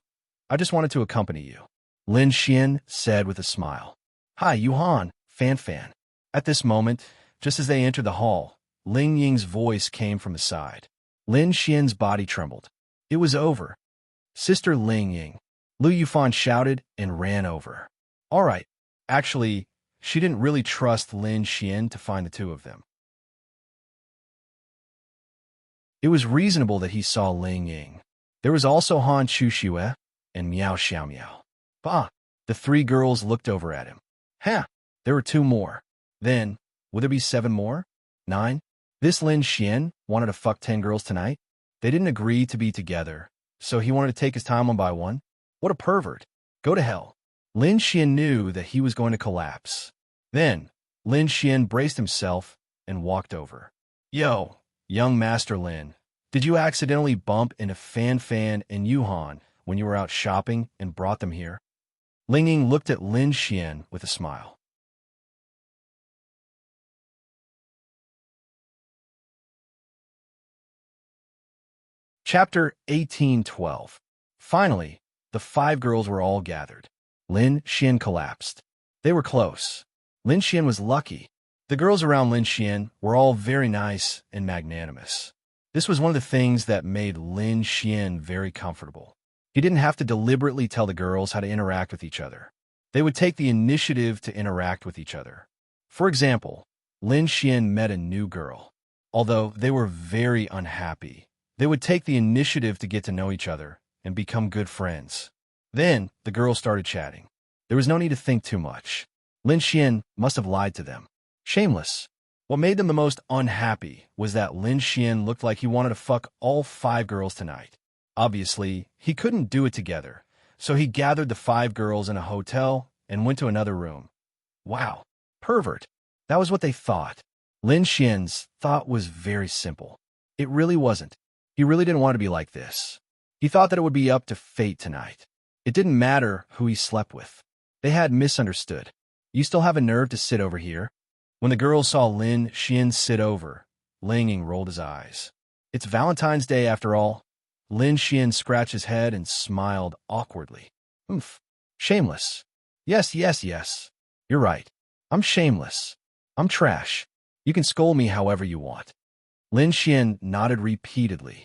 I just wanted to accompany you. Lin Xian said with a smile. Hi, Yuhan, Fan. At this moment, just as they entered the hall, Ling Ying's voice came from the side. Lin Xian's body trembled. It was over. Sister Ling Ying. Lu Yufan shouted and ran over. All right. Actually, she didn't really trust Lin Xian to find the two of them. It was reasonable that he saw Ling Ying. There was also Han Chuxue and Miao Xiaomiao. Bah! The three girls looked over at him. Ha! There were two more. Then, would there be 7 more? 9? This Lin Xian wanted to fuck 10 girls tonight? They didn't agree to be together, so he wanted to take his time one by one? What a pervert. Go to hell. Lin Xian knew that he was going to collapse. Then, Lin Xian braced himself and walked over. Yo, young Master Lin, did you accidentally bump into Fan and Yuhan when you were out shopping and brought them here? Ling Ying looked at Lin Xian with a smile. Chapter 1812. Finally, the 5 girls were all gathered. Lin Xian collapsed. They were close. Lin Xian was lucky. The girls around Lin Xian were all very nice and magnanimous. This was one of the things that made Lin Xian very comfortable. He didn't have to deliberately tell the girls how to interact with each other. They would take the initiative to interact with each other. For example, Lin Xian met a new girl. Although they were very unhappy, they would take the initiative to get to know each other and become good friends. Then, the girls started chatting. There was no need to think too much. Lin Xian must have lied to them. Shameless. What made them the most unhappy was that Lin Xian looked like he wanted to fuck all 5 girls tonight. Obviously, he couldn't do it together, so he gathered the 5 girls in a hotel and went to another room. Wow, pervert. That was what they thought. Lin Xian's thought was very simple. It really wasn't. He really didn't want to be like this. He thought that it would be up to fate tonight. It didn't matter who he slept with. They had misunderstood. You still have a nerve to sit over here? When the girls saw Lin Xian sit over, Ling Ying rolled his eyes. It's Valentine's Day after all. Lin Xian scratched his head and smiled awkwardly. Oomph. Shameless. Yes. You're right. I'm shameless. I'm trash. You can scold me however you want. Lin Xian nodded repeatedly.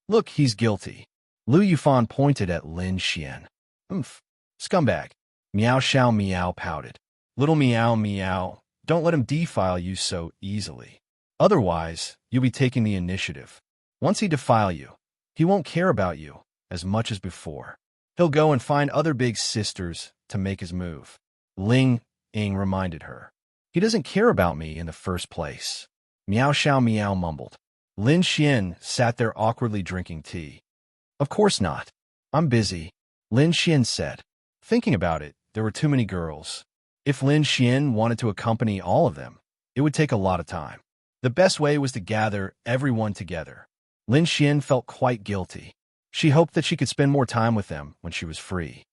Look, he's guilty. Lu Yufan pointed at Lin Xian. Oomph. Scumbag. Miao Xiaomiao pouted. Little Miao, don't let him defile you so easily. Otherwise, you'll be taking the initiative. Once he defile you, he won't care about you as much as before. He'll go and find other big sisters to make his move. Ling Ying reminded her. He doesn't care about me in the first place. Miao Xiaomiao mumbled. Lin Xian sat there awkwardly drinking tea. Of course not. I'm busy, Lin Xian said. Thinking about it, there were too many girls. If Lin Xian wanted to accompany all of them, it would take a lot of time. The best way was to gather everyone together. Lin Xian felt quite guilty. She hoped that she could spend more time with them when she was free.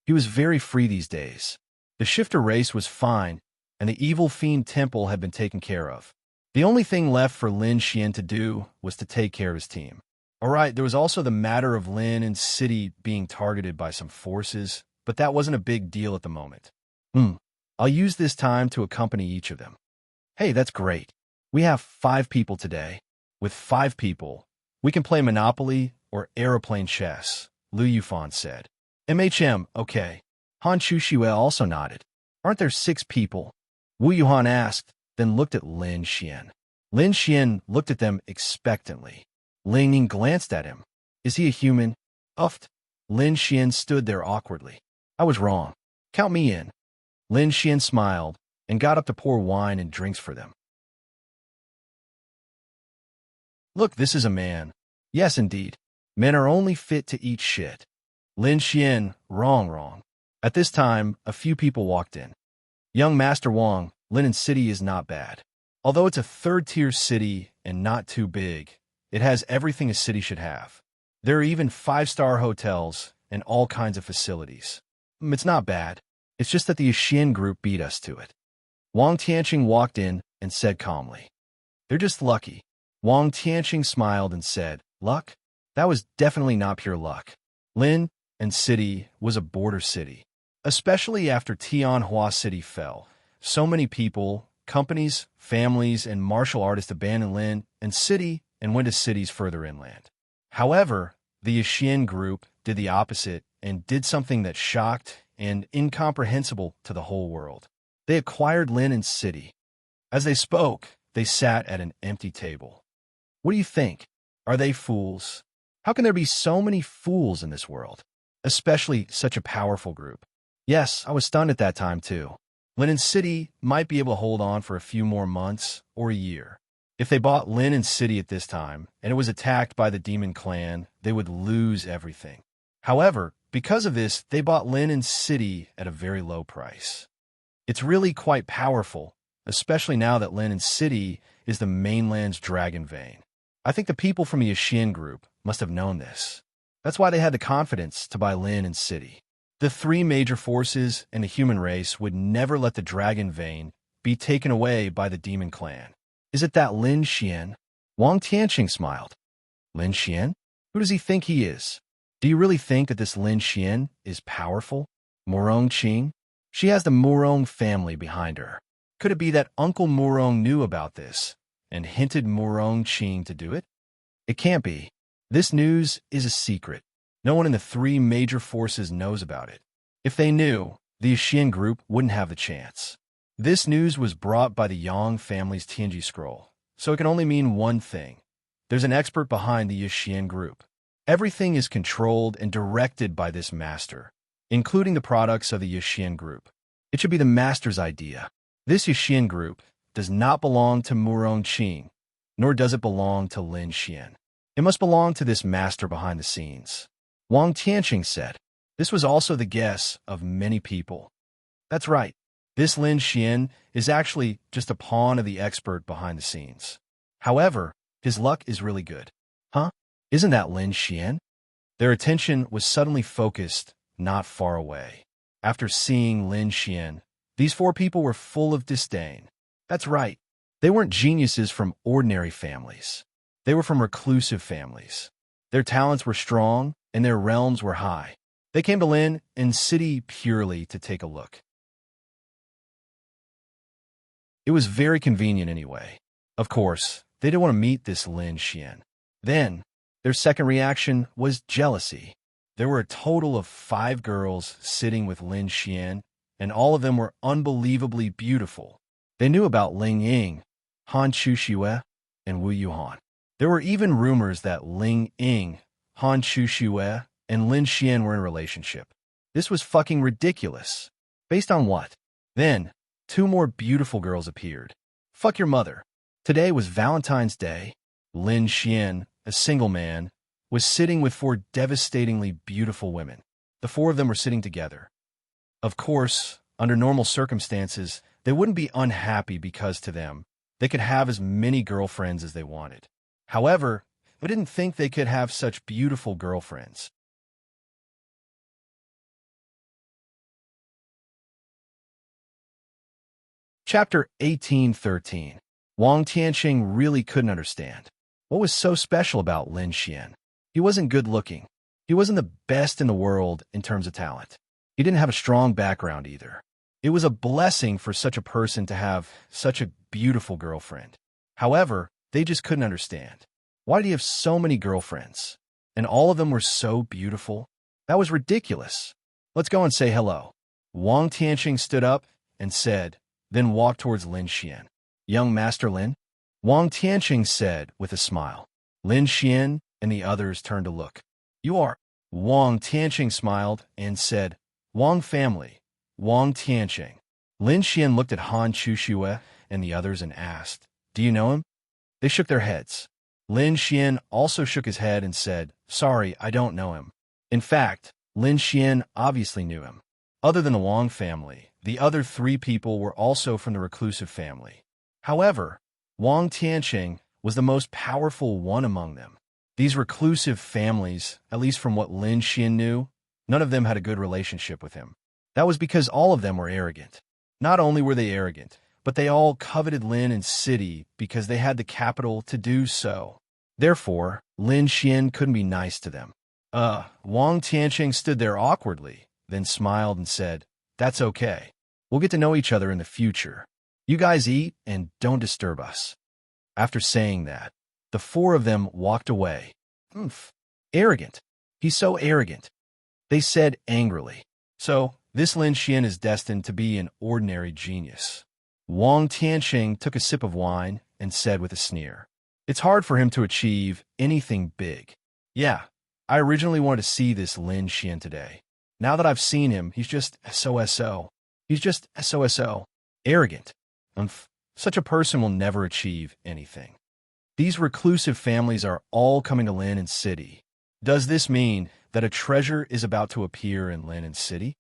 He was very free these days. The shifter race was fine, and the evil fiend temple had been taken care of. The only thing left for Lin Xian to do was to take care of his team. Alright, there was also the matter of Lin and City being targeted by some forces, but that wasn't a big deal at the moment. I'll use this time to accompany each of them. Hey, that's great. We have 5 people today. With 5 people, we can play Monopoly or aeroplane chess, Liu Yufan said. Okay. Han Chuxue also nodded. Aren't there 6 people? Wu Yuhan asked, then looked at Lin Xian. Lin Xian looked at them expectantly. Ling Ying glanced at him. Is he a human? Uffed. Lin Xian stood there awkwardly. I was wrong. Count me in. Lin Xian smiled and got up to pour wine and drinks for them. Look, this is a man. Yes, indeed. Men are only fit to eat shit. Lin Xian, wrong. At this time, a few people walked in. Young Master Wang, Linen City is not bad. Although it's a 3rd-tier city and not too big, it has everything a city should have. There are even 5-star hotels and all kinds of facilities. It's not bad. It's just that the Yixian group beat us to it. Wang Tianqing walked in and said calmly. They're just lucky. Wang Tianqing smiled and said, luck? That was definitely not pure luck. Lin and City was a border city. Especially after Tianhua City fell. So many people, companies, families, and martial artists abandoned Lin and City and went to cities further inland. However, the Yixian group did the opposite and did something that shocked and incomprehensible to the whole world. They acquired Lin and City. As they spoke, they sat at an empty table. What do you think? Are they fools? How can there be so many fools in this world? Especially such a powerful group. Yes, I was stunned at that time too. Lin and City might be able to hold on for a few more months or a year. If they bought Lin and City at this time, and it was attacked by the Demon Clan, they would lose everything. However, because of this, they bought Lin and City at a very low price. It's really quite powerful, especially now that Lin and City is the mainland's dragon vein. I think the people from the Yixian group must have known this. That's why they had the confidence to buy Lin and City. The 3 major forces and the human race would never let the dragon vein be taken away by the Demon Clan. Is it that Lin Xian? Wang Tianqing smiled. Lin Xian? Who does he think he is? Do you really think that this Lin Xian is powerful? Murong Qing? She has the Murong family behind her. Could it be that Uncle Murong knew about this and hinted Murong Qing to do it? It can't be. This news is a secret. No one in the 3 major forces knows about it. If they knew, the Yixian group wouldn't have the chance. This news was brought by the Yang family's Tianji scroll, so it can only mean one thing. There's an expert behind the Yixian group. Everything is controlled and directed by this master, including the products of the Yixian group. It should be the master's idea. This Yixian group does not belong to Murong Qing, nor does it belong to Lin Xian. It must belong to this master behind the scenes. Wang Tianqing said. This was also the guess of many people. That's right. This Lin Xian is actually just a pawn of the expert behind the scenes. However, his luck is really good. Huh? Isn't that Lin Xian? Their attention was suddenly focused not far away. After seeing Lin Xian, these 4 people were full of disdain. That's right. They weren't geniuses from ordinary families. They were from reclusive families. Their talents were strong, and their realms were high. They came to Lin and City purely to take a look. It was very convenient anyway. Of course, they didn't want to meet this Lin Xian. Then, their second reaction was jealousy. There were a total of 5 girls sitting with Lin Xian, and all of them were unbelievably beautiful. They knew about Ling Ying, Han Chuxue, and Wu Yuhan. There were even rumors that Ling Ying, Han Chuxue, and Lin Xian were in a relationship. This was fucking ridiculous. Based on what? Then, 2 more beautiful girls appeared. Fuck your mother. Today was Valentine's Day. Lin Xian, a single man, was sitting with 4 devastatingly beautiful women. The 4 of them were sitting together. Of course, under normal circumstances, they wouldn't be unhappy because to them, they could have as many girlfriends as they wanted. However, they didn't think they could have such beautiful girlfriends. Chapter 1813. Wang Tianqing really couldn't understand. What was so special about Lin Xian? He wasn't good looking. He wasn't the best in the world in terms of talent. He didn't have a strong background either. It was a blessing for such a person to have such a beautiful girlfriend. However, they just couldn't understand. Why did he have so many girlfriends? and all of them were so beautiful. That was ridiculous. Let's go and say hello. Wang Tianqing stood up and said, then walked towards Lin Xian. Young Master Lin? Wang Tianqing said with a smile. Lin Xian and the others turned to look. You are? Wang Tianqing smiled and said, Wang family, Wang Tianqing. Lin Xian looked at Han Chuxue and the others and asked, do you know him? They shook their heads. Lin Xian also shook his head and said, sorry, I don't know him. In fact, Lin Xian obviously knew him. Other than the Wang family, the other 3 people were also from the reclusive family. However, Wang Tianqing was the most powerful one among them. These reclusive families, at least from what Lin Xian knew, none of them had a good relationship with him. That was because all of them were arrogant. Not only were they arrogant, but they all coveted Lin and city because they had the capital to do so. Therefore, Lin Xian couldn't be nice to them. Wang Tianqing stood there awkwardly, then smiled and said, that's okay. We'll get to know each other in the future. You guys eat and don't disturb us. After saying that, the 4 of them walked away. Arrogant. He's so arrogant. They said angrily. So, this Lin Xian is destined to be an ordinary genius. Wang Tianqing took a sip of wine and said with a sneer, it's hard for him to achieve anything big. Yeah, I originally wanted to see this Lin Xian today. Now that I've seen him, he's just so. He's just so. Arrogant. Such a person will never achieve anything. These reclusive families are all coming to Lin and City. Does this mean that a treasure is about to appear in Lin and City?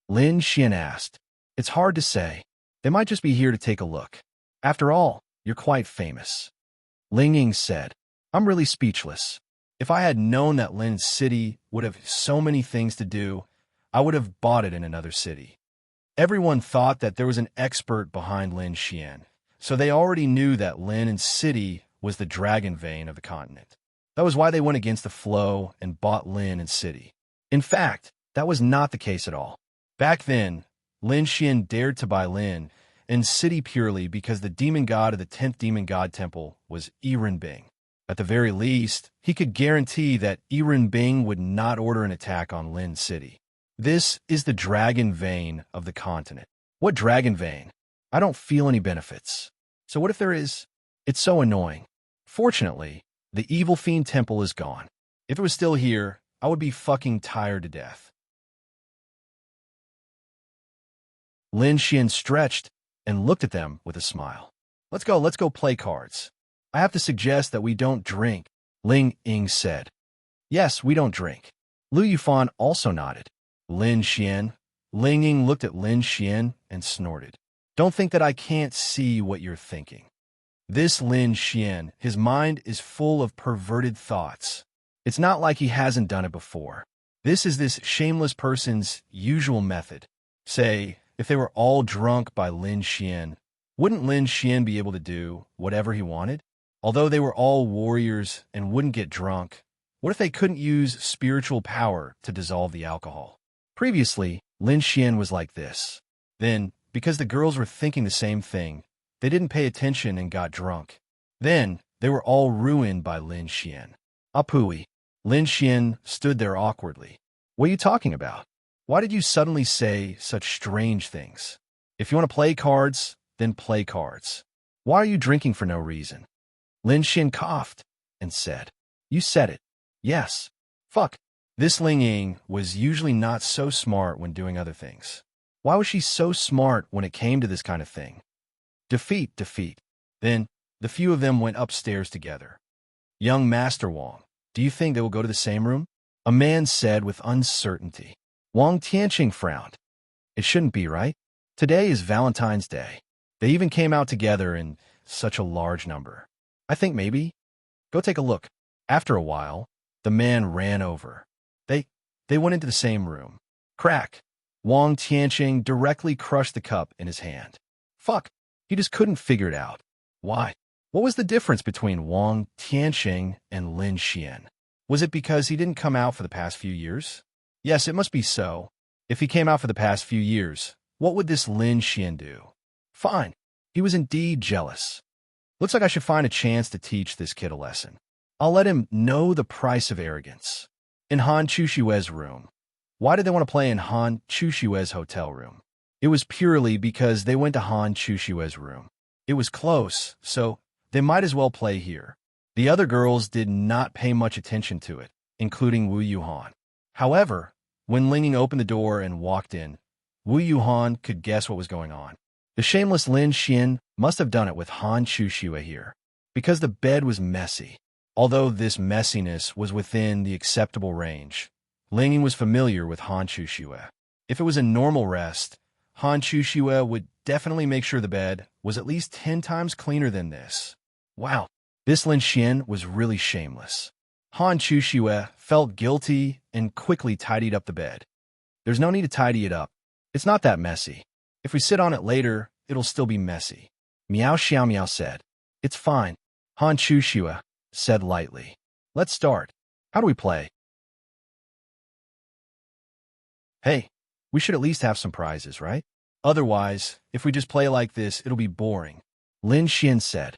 Lin Xian asked. It's hard to say. They might just be here to take a look. After all, you're quite famous. Ling Ying said, I'm really speechless. If I had known that Lin City would have so many things to do, I would have bought it in another city. Everyone thought that there was an expert behind Lin Xian, so they already knew that Lin and City was the dragon vein of the continent. That was why they went against the flow and bought Lin and City. In fact, that was not the case at all. Back then, Lin Xian dared to buy Lin and City purely because the demon god of the 10th demon god temple was Yiren Bing. At the very least, he could guarantee that Yiren Bing would not order an attack on Lin City. This is the dragon vein of the continent. What dragon vein? I don't feel any benefits. So what if there is? It's so annoying. Fortunately, the evil fiend temple is gone. If it was still here, I would be fucking tired to death. Lin Xian stretched and looked at them with a smile. Let's go play cards. I have to suggest that we don't drink, Ling Ying said. Yes, we don't drink. Lu Yufan also nodded. Lin Xian. Ling Ying looked at Lin Xian and snorted. Don't think that I can't see what you're thinking. This Lin Xian, his mind is full of perverted thoughts. It's not like he hasn't done it before. This is this shameless person's usual method. Say, if they were all drunk by Lin Xian, wouldn't Lin Xian be able to do whatever he wanted? Although they were all warriors and wouldn't get drunk, what if they couldn't use spiritual power to dissolve the alcohol? Previously, Lin Xian was like this. Then, because the girls were thinking the same thing, they didn't pay attention and got drunk. Then, they were all ruined by Lin Xian. Apui. Lin Xian stood there awkwardly. What are you talking about? Why did you suddenly say such strange things? If you want to play cards, then play cards. Why are you drinking for no reason? Lin Xian coughed and said, You said it. Yes. Fuck. This Ling Ying was usually not so smart when doing other things. Why was she so smart when it came to this kind of thing? Defeat. Then, the few of them went upstairs together. Young Master Wang, do you think they will go to the same room? A man said with uncertainty. Wang Tianqing frowned. It shouldn't be, right? Today is Valentine's Day. They even came out together in such a large number. I think maybe. Go take a look. After a while, the man ran over. They went into the same room. Crack. Wang Tianqing directly crushed the cup in his hand. Fuck. He just couldn't figure it out. Why? What was the difference between Wang Tianqing and Lin Xian? Was it because he didn't come out for the past few years? Yes, it must be so. If he came out for the past few years, what would this Lin Xian do? Fine. He was indeed jealous. Looks like I should find a chance to teach this kid a lesson. I'll let him know the price of arrogance. In Han Chushue's room. Why did they want to play in Han Chushue's hotel room? It was purely because they went to Han Chushue's room. It was close, so they might as well play here. The other girls did not pay much attention to it, including Wu Yuhan. However, when Ling Ying opened the door and walked in, Wu Yuhan could guess what was going on. The shameless Lin Xian must have done it with Han Chuxue here, because the bed was messy. Although this messiness was within the acceptable range, Ling Ying was familiar with Han Chuxue. If it was a normal rest, Han Chuxue would definitely make sure the bed was at least 10 times cleaner than this. Wow, this Lin Xian was really shameless. Han Chuxue felt guilty and quickly tidied up the bed. There's no need to tidy it up. It's not that messy. If we sit on it later, it'll still be messy. Miao Xiao Miao said. It's fine. Han Chuxue said lightly. Let's start. How do we play? Hey, we should at least have some prizes, right? Otherwise, if we just play like this, it'll be boring. Lin Xian said.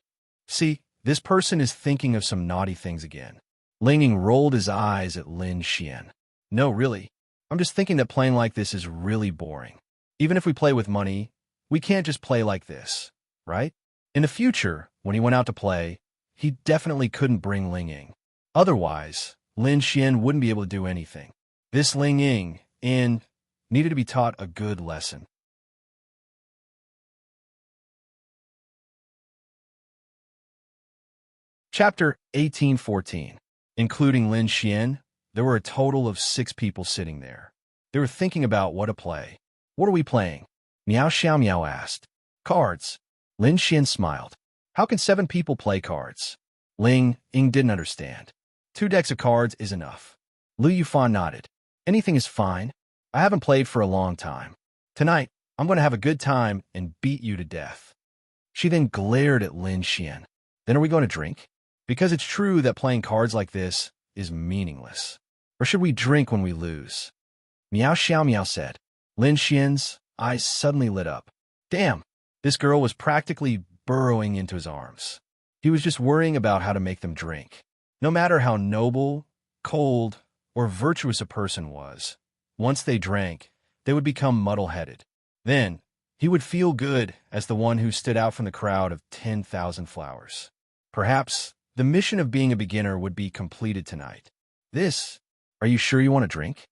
See, this person is thinking of some naughty things again. Ling Ying rolled his eyes at Lin Xian. No, really. I'm just thinking that playing like this is really boring. Even if we play with money, we can't just play like this, right? In the future, when he went out to play, he definitely couldn't bring Ling Ying. Otherwise, Lin Xian wouldn't be able to do anything. This Ling Ying, needed to be taught a good lesson. Chapter 1814. Including Lin Xian, there were a total of 6 people sitting there. They were thinking about what to play. What are we playing? Miao Xiao Miao asked. Cards. Lin Xian smiled. How can 7 people play cards? Ling Ying didn't understand. 2 decks of cards is enough. Lu Yufan nodded. Anything is fine. I haven't played for a long time. Tonight, I'm going to have a good time and beat you to death. She then glared at Lin Xian. Then are we going to drink? Because it's true that playing cards like this is meaningless. Or should we drink when we lose? Miao Xiao Miao said. Lin Xian's eyes suddenly lit up. Damn, this girl was practically burrowing into his arms. He was just worrying about how to make them drink. No matter how noble, cold, or virtuous a person was, once they drank, they would become muddle-headed. Then, he would feel good as the one who stood out from the crowd of 10,000 flowers. Perhaps the mission of being a beginner would be completed tonight. Are you sure you want to drink?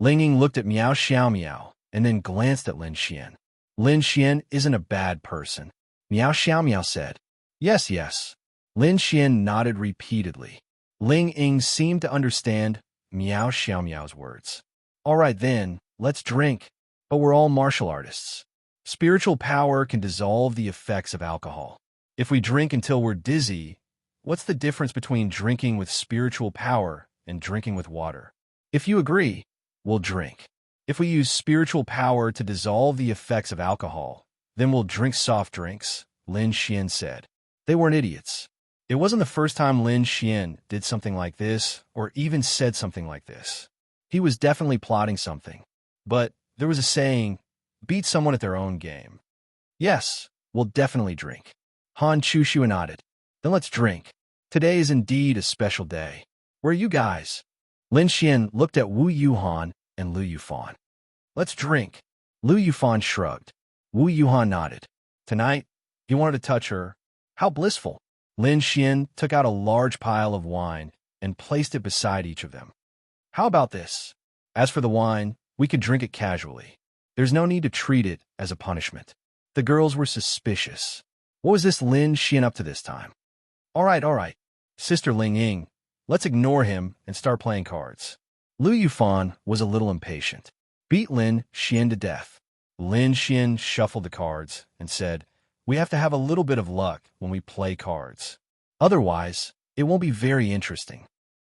Ling Ying looked at Miao Xiao Miao and then glanced at Lin Xian. Lin Xian isn't a bad person. Miao Xiao Miao said. Yes, yes. Lin Xian nodded repeatedly. Ling Ying seemed to understand Miao Xiao Miao's words. All right then, let's drink. But we're all martial artists. Spiritual power can dissolve the effects of alcohol. If we drink until we're dizzy, what's the difference between drinking with spiritual power and drinking with water? If you agree, we'll drink. If we use spiritual power to dissolve the effects of alcohol, then we'll drink soft drinks, Lin Xian said. They weren't idiots. It wasn't the first time Lin Xian did something like this or even said something like this. He was definitely plotting something. But there was a saying, beat someone at their own game. Yes, we'll definitely drink. Han Chuxue nodded. Then let's drink. Today is indeed a special day. Where are you guys? Lin Xian looked at Wu Yuhan and Lu Yufan. Let's drink. Lu Yufan shrugged. Wu Yuhan nodded. Tonight, he wanted to touch her. How blissful. Lin Xian took out a large pile of wine and placed it beside each of them. How about this? As for the wine, we could drink it casually. There's no need to treat it as a punishment. The girls were suspicious. What was this Lin Xian up to this time? All right. Sister Ling Ying, let's ignore him and start playing cards. Lu Yufan was a little impatient. Beat Lin Xian to death. Lin Xian shuffled the cards and said, we have to have a little bit of luck when we play cards. Otherwise, it won't be very interesting.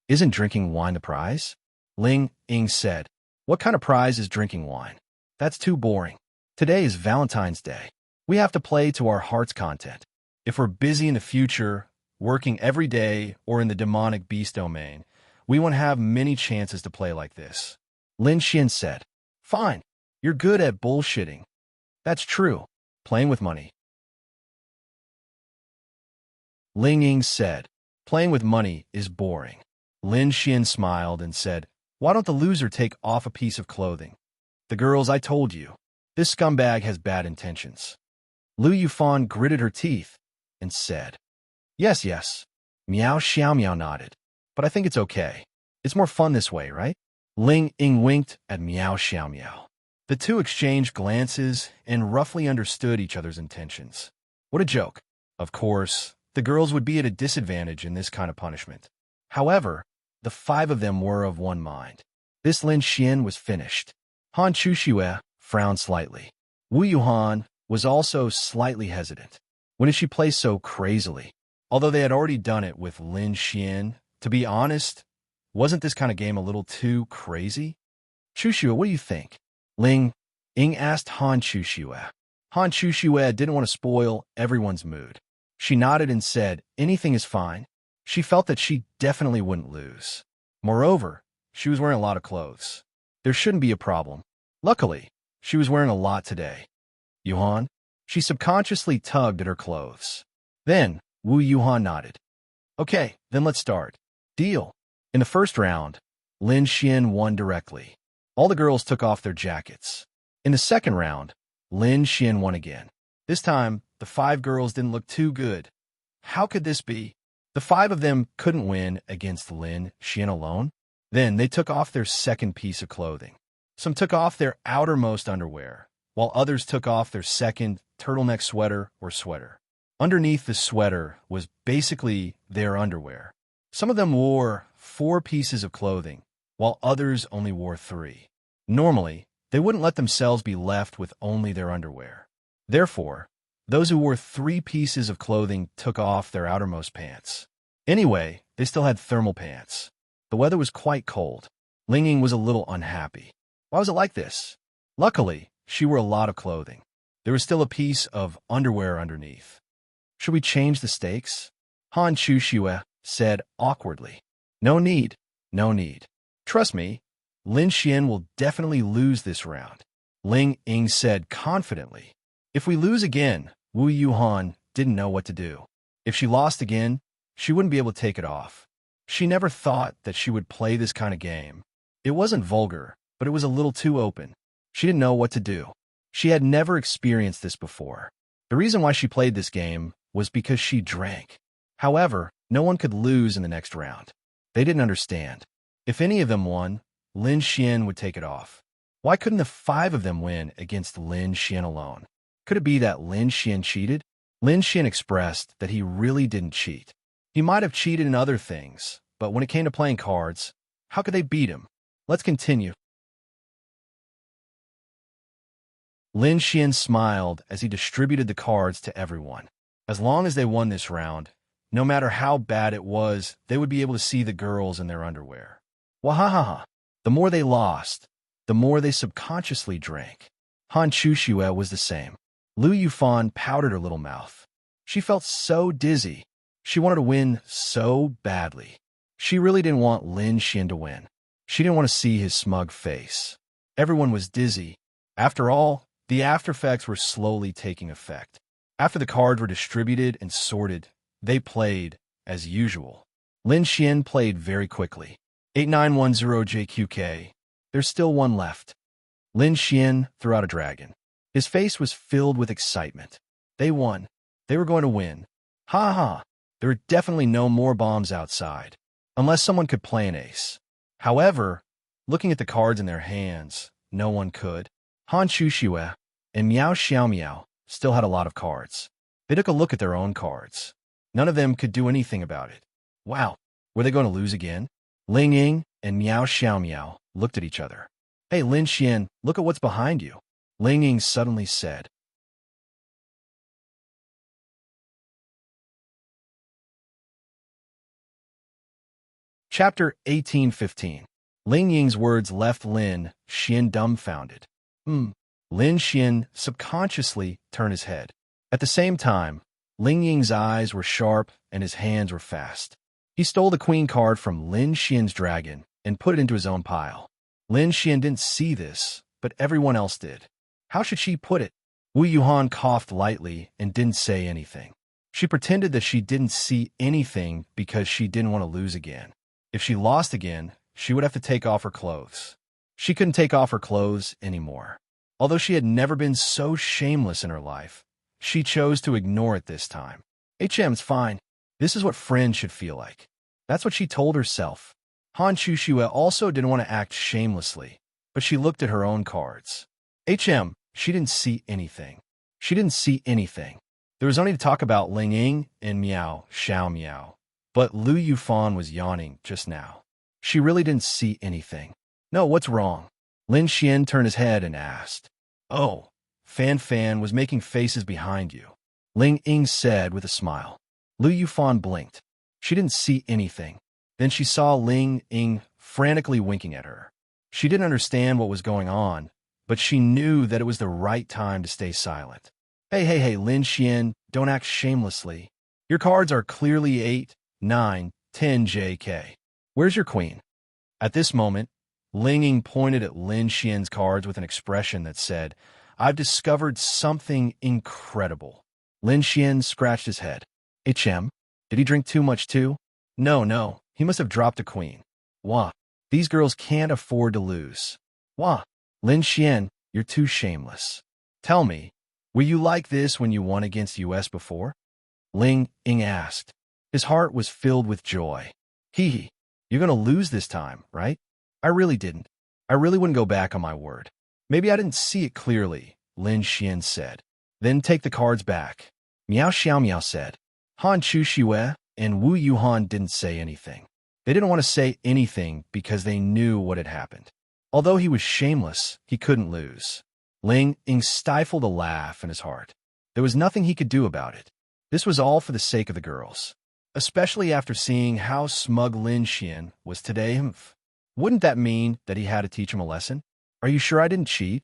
Isn't drinking wine the prize? Ling Ying said. What kind of prize is drinking wine? That's too boring. Today is Valentine's Day. We have to play to our heart's content. If we're busy in the future, working every day, or in the demonic beast domain, we won't have many chances to play like this. Lin Xian said. Fine. You're good at bullshitting. That's true. Playing with money. Ling Ying said. Playing with money is boring. Lin Xian smiled and said, "Why don't the loser take off a piece of clothing?" "The girls, I told you. This scumbag has bad intentions." Lu Yufan gritted her teeth and said, "Yes, yes." Miao Xiaomiao nodded. "But I think it's okay. It's more fun this way, right?" Ling Ying winked at Miao Xiaomiao. The two exchanged glances and roughly understood each other's intentions. What a joke. Of course, the girls would be at a disadvantage in this kind of punishment. However, the five of them were of one mind. This Lin Xian was finished. Han Chuxue frowned slightly. Wu Yuhan was also slightly hesitant. When did she play so crazily? Although they had already done it with Lin Xian, to be honest, wasn't this kind of game a little too crazy? Chuxue, what do you think? Ling Ying asked Han Chuxue. Han Chuxue didn't want to spoil everyone's mood. She nodded and said, "Anything is fine." She felt that she definitely wouldn't lose. Moreover, she was wearing a lot of clothes. There shouldn't be a problem. Luckily, she was wearing a lot today. Yuhan? She subconsciously tugged at her clothes. Then, Wu Yuhan nodded. "Okay, then let's start." Deal. In the first round, Lin Xian won directly. All the girls took off their jackets. In the second round, Lin Xian won again. This time, the five girls didn't look too good. How could this be? The five of them couldn't win against Lin Xian alone. Then they took off their second piece of clothing. Some took off their outermost underwear, while others took off their second turtleneck sweater or sweater. Underneath the sweater was basically their underwear. Some of them wore 4 pieces of clothing, while others only wore 3. Normally, they wouldn't let themselves be left with only their underwear. Therefore, those who wore 3 pieces of clothing took off their outermost pants. Anyway, they still had thermal pants. The weather was quite cold. Ling Ying was a little unhappy. Why was it like this? Luckily, she wore a lot of clothing. There was still a piece of underwear underneath. "Should we change the stakes?" Han Chuxue said awkwardly. No need. No need. Trust me, Lin Xian will definitely lose this round. Ling Ying said confidently. If we lose again, Wu Yuhan didn't know what to do. If she lost again, she wouldn't be able to take it off. She never thought that she would play this kind of game. It wasn't vulgar, but it was a little too open. She didn't know what to do. She had never experienced this before. The reason why she played this game was because she drank. However, no one could lose in the next round. They didn't understand. If any of them won, Lin Xian would take it off. Why couldn't the 5 of them win against Lin Xian alone? Could it be that Lin Xian cheated? Lin Xian expressed that he really didn't cheat. He might have cheated in other things, but when it came to playing cards, how could they beat him? Let's continue. Lin Xian smiled as he distributed the cards to everyone. As long as they won this round, no matter how bad it was, they would be able to see the girls in their underwear. Wahahaha. The more they lost, the more they subconsciously drank. Han Chuxue was the same. Lu Yufan powdered her little mouth. She felt so dizzy. She wanted to win so badly. She really didn't want Lin Xian to win. She didn't want to see his smug face. Everyone was dizzy. After all, the aftereffects were slowly taking effect. After the cards were distributed and sorted, they played as usual. Lin Xian played very quickly. 8910JQK. There's still one left. Lin Xian threw out a dragon. His face was filled with excitement. They won. They were going to win. Ha ha. There were definitely no more bombs outside, unless someone could play an ace. However, looking at the cards in their hands, no one could. Han Chuxue and Miao Xiaomiao still had a lot of cards. They took a look at their own cards. None of them could do anything about it. Wow, were they going to lose again? Ling Ying and Miao Xiaomiao looked at each other. Hey, Lin Xian, look at what's behind you, Ling Ying suddenly said. Chapter 1815. Ling Ying's words left Lin Xian dumbfounded. Lin Xian subconsciously turned his head. At the same time, Ling Ying's eyes were sharp and his hands were fast. He stole the queen card from Lin Xian's dragon and put it into his own pile. Lin Xian didn't see this, but everyone else did. How should she put it? Wu Yuhan coughed lightly and didn't say anything. She pretended that she didn't see anything because she didn't want to lose again. If she lost again, she would have to take off her clothes. She couldn't take off her clothes anymore. Although she had never been so shameless in her life, she chose to ignore it this time. HM's fine. This is what friends should feel like. That's what she told herself. Han Chushue also didn't want to act shamelessly, but she looked at her own cards. She didn't see anything. She didn't see anything. There was only to talk about Ling Ying and Miao Xiao Miao, but Lu Yufan was yawning just now. She really didn't see anything. No, what's wrong? Lin Xian turned his head and asked. Oh, Fan was making faces behind you, Ling Ying said with a smile. Lu Yufan blinked. She didn't see anything. Then she saw Ling Ying frantically winking at her. She didn't understand what was going on, but she knew that it was the right time to stay silent. Hey, Lin Xian, don't act shamelessly. Your cards are clearly 8, 9, 10 JK. Where's your queen? At this moment, Ling Ying pointed at Lin Xian's cards with an expression that said, I've discovered something incredible. Lin Xian scratched his head. Did he drink too much too? No, he must have dropped a queen. Wah, these girls can't afford to lose. Wah, Lin Xian, you're too shameless. Tell me, were you like this when you won against US before? Ling Ying asked. His heart was filled with joy. Hee, you're going to lose this time, right? I really didn't. I really wouldn't go back on my word. Maybe I didn't see it clearly, Lin Xian said. Then take the cards back. Miao Xiao Miao said. Han Chushue and Wu Yuhan didn't say anything. They didn't want to say anything because they knew what had happened. Although he was shameless, he couldn't lose. Ling Ying stifled a laugh in his heart. There was nothing he could do about it. This was all for the sake of the girls. Especially after seeing how smug Lin Xian was today. Wouldn't that mean that he had to teach him a lesson? Are you sure I didn't cheat?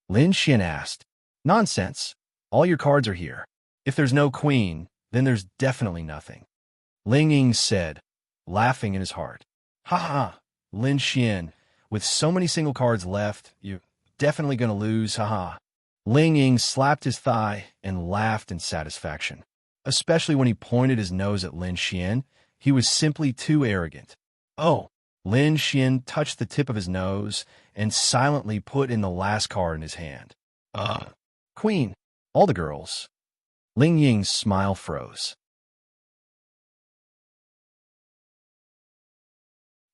Lin Xian asked. Nonsense. All your cards are here. If there's no queen, then there's definitely nothing. Ling Ying said, laughing in his heart. Ha, Lin Xian, with so many single cards left, you're definitely going to lose, haha. Ling Ying slapped his thigh and laughed in satisfaction. Especially when he pointed his nose at Lin Xian, he was simply too arrogant. Oh, Lin Xian touched the tip of his nose and silently put in the last card in his hand. Queen, all the girls. Ling Ying's smile froze.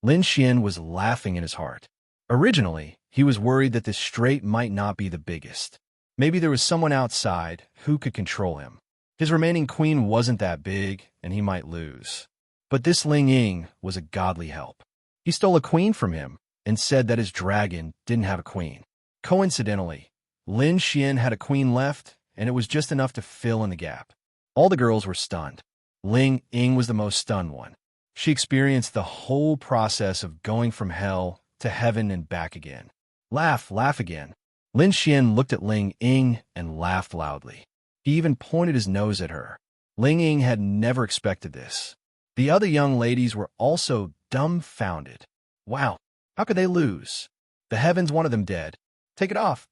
Lin Xian was laughing in his heart. Originally, he was worried that this straight might not be the biggest. Maybe there was someone outside who could control him. His remaining queen wasn't that big, and he might lose. But this Ling Ying was a godly help. He stole a queen from him and said that his dragon didn't have a queen. Coincidentally, Lin Xian had a queen left, and it was just enough to fill in the gap. All the girls were stunned. Ling Ying was the most stunned one. She experienced the whole process of going from hell to heaven and back again. Laugh again. Lin Xian looked at Ling Ying and laughed loudly. He even pointed his nose at her. Ling Ying had never expected this. The other young ladies were also dumbfounded. Wow, how could they lose? The heavens wanted them dead. Take it off.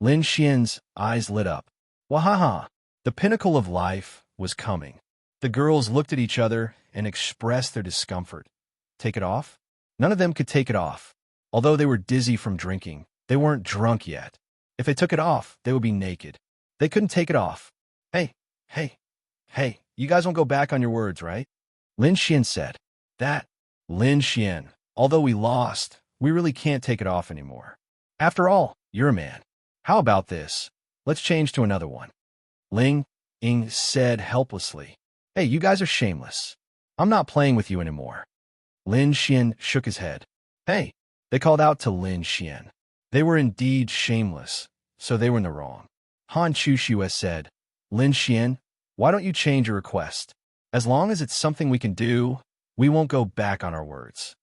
Lin Xian's eyes lit up. Wahaha, the pinnacle of life was coming. The girls looked at each other and expressed their discomfort. Take it off? None of them could take it off. Although they were dizzy from drinking, they weren't drunk yet. If they took it off, they would be naked. They couldn't take it off. Hey, you guys won't go back on your words, right? Lin Xian said. Lin Xian, although we lost, we really can't take it off anymore. After all, you're a man. How about this? Let's change to another one. Ling Ying said helplessly. Hey, you guys are shameless. I'm not playing with you anymore. Lin Xian shook his head. Hey, they called out to Lin Xian. They were indeed shameless, so they were in the wrong. Han Chushue said, Lin Xian, why don't you change your request? As long as it's something we can do, we won't go back on our words.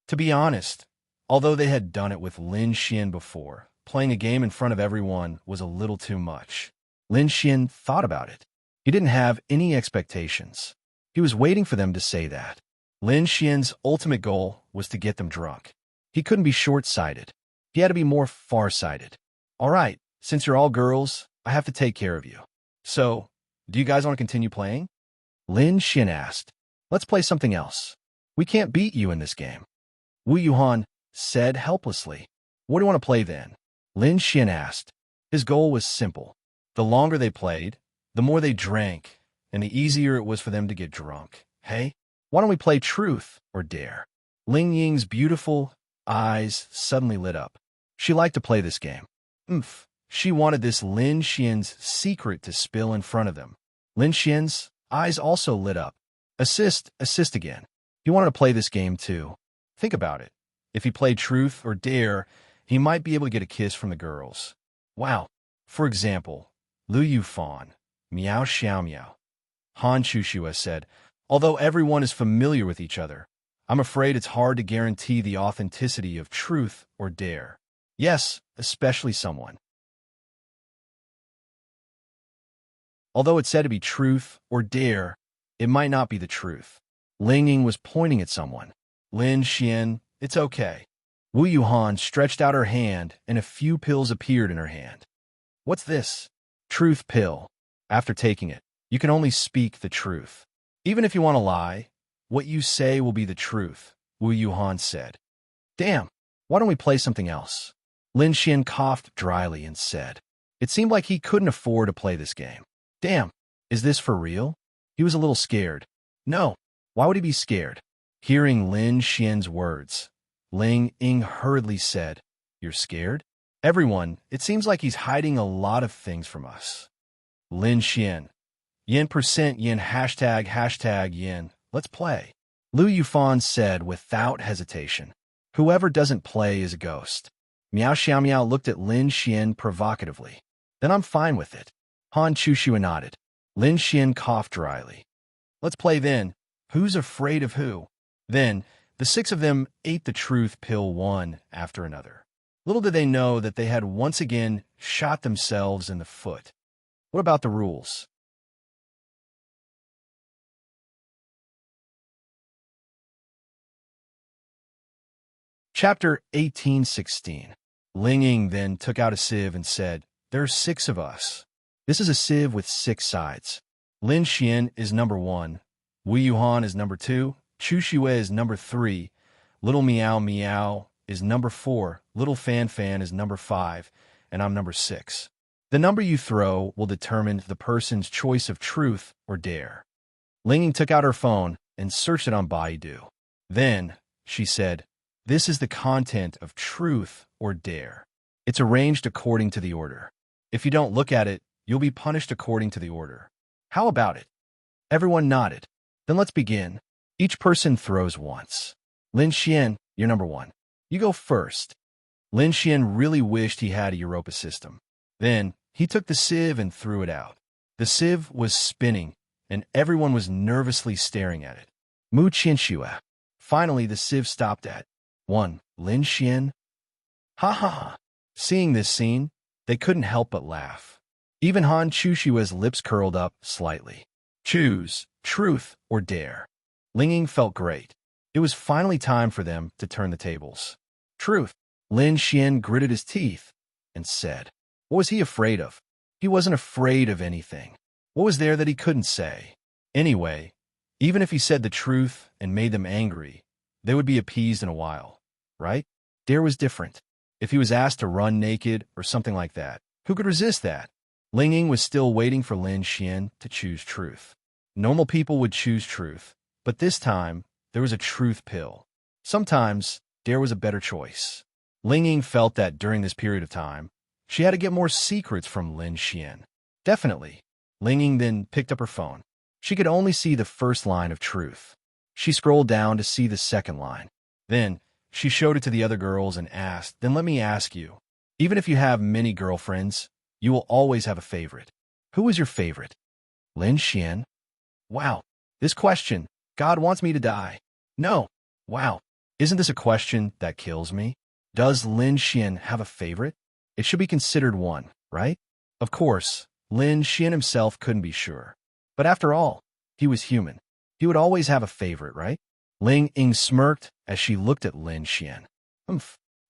To be honest, although they had done it with Lin Xian before, playing a game in front of everyone was a little too much. Lin Xian thought about it. He didn't have any expectations. He was waiting for them to say that. Lin Xian's ultimate goal was to get them drunk. He couldn't be short-sighted. He had to be more far-sighted. All right, since you're all girls, I have to take care of you. So, Do you guys want to continue playing? Lin Xin asked. Let's play something else. We can't beat you in this game. Wu Yuhan said helplessly. What do you want to play then? Lin Xin asked. His goal was simple. The longer they played, the more they drank, and the easier it was for them to get drunk. Hey, why don't we play Truth or Dare? Ling Ying's beautiful eyes suddenly lit up. She liked to play this game. She wanted this Lin Xian's secret to spill in front of them. Lin Xian's eyes also lit up. Assist again. He wanted to play this game too. Think about it. If he played Truth or Dare, he might be able to get a kiss from the girls. Wow. For example, Lu Yufan, Miao Xiao Miao. Han Chushua said, although everyone is familiar with each other, I'm afraid it's hard to guarantee the authenticity of Truth or Dare. Yes, especially someone. Although it's said to be Truth or Dare, it might not be the truth. Ling Ying was pointing at someone. Lin Xian, it's okay. Wu Yuhan stretched out her hand, and a few pills appeared in her hand. What's this? Truth pill. After taking it, you can only speak the truth. Even if you want to lie, what you say will be the truth, Wu Yuhan said. Damn, why don't we play something else? Lin Xian coughed dryly and said. It seemed like he couldn't afford to play this game. Damn, is this for real? He was a little scared. No, why would he be scared? Hearing Lin Xian's words, Ling Ying hurriedly said, You're scared? Everyone, it seems like he's hiding a lot of things from us. Lin Xian. Yin percent yin hashtag yin. Let's play. Lu Yufan said without hesitation. Whoever doesn't play is a ghost. Miao Xiao Miao looked at Lin Xian provocatively. Then I'm fine with it. Han Chushua nodded. Lin Xian coughed dryly. Let's play then. Who's afraid of who? Then, the six of them ate the truth pill one after another. Little did they know that they had once again shot themselves in the foot. What about the rules? Chapter 18:16. Ling Ying then took out a sieve and said, There are 6 of us. This is a sieve with 6 sides. Lin Xian is number 1. Wu Yuhan is number 2. Chu Xue is number 3. Little Miao Miao is number 4. Little Fan Fan is number 5. And I'm number 6. The number you throw will determine the person's choice of truth or dare. Ling Ying took out her phone and searched it on Baidu. Then, she said, This is the content of truth or dare. It's arranged according to the order. If you don't look at it, you'll be punished according to the order. How about it? Everyone nodded. Then let's begin. Each person throws once. Lin Xian, you're number 1. You go first. Lin Xian really wished he had a Europa system. Then, he took the sieve and threw it out. The sieve was spinning, and everyone was nervously staring at it. Mu Qianxue. Finally, the sieve stopped at 1. Lin Xian. Ha ha ha. Seeing this scene, they couldn't help but laugh. Even Han Chushua's lips curled up slightly. Choose, truth or dare. Ling Ying felt great. It was finally time for them to turn the tables. Truth. Lin Xian gritted his teeth and said, What was he afraid of? He wasn't afraid of anything. What was there that he couldn't say? Anyway, even if he said the truth and made them angry, they would be appeased in a while, right? Dare was different. If he was asked to run naked or something like that, who could resist that? Ling Ying was still waiting for Lin Xian to choose truth. Normal people would choose truth, but this time, there was a truth pill. Sometimes, dare was a better choice. Ling Ying felt that during this period of time, she had to get more secrets from Lin Xian. Definitely. Ling Ying then picked up her phone. She could only see the first line of truth. She scrolled down to see the second line. Then, she showed it to the other girls and asked, Then let me ask you, even if you have many girlfriends, you will always have a favorite. Who is your favorite? Lin Xian? Wow, this question, God wants me to die. No. Wow, isn't this a question that kills me? Does Lin Xian have a favorite? It should be considered one, right? Of course, Lin Xian himself couldn't be sure. But after all, he was human. He would always have a favorite, right? Ling Ying smirked as she looked at Lin Xian.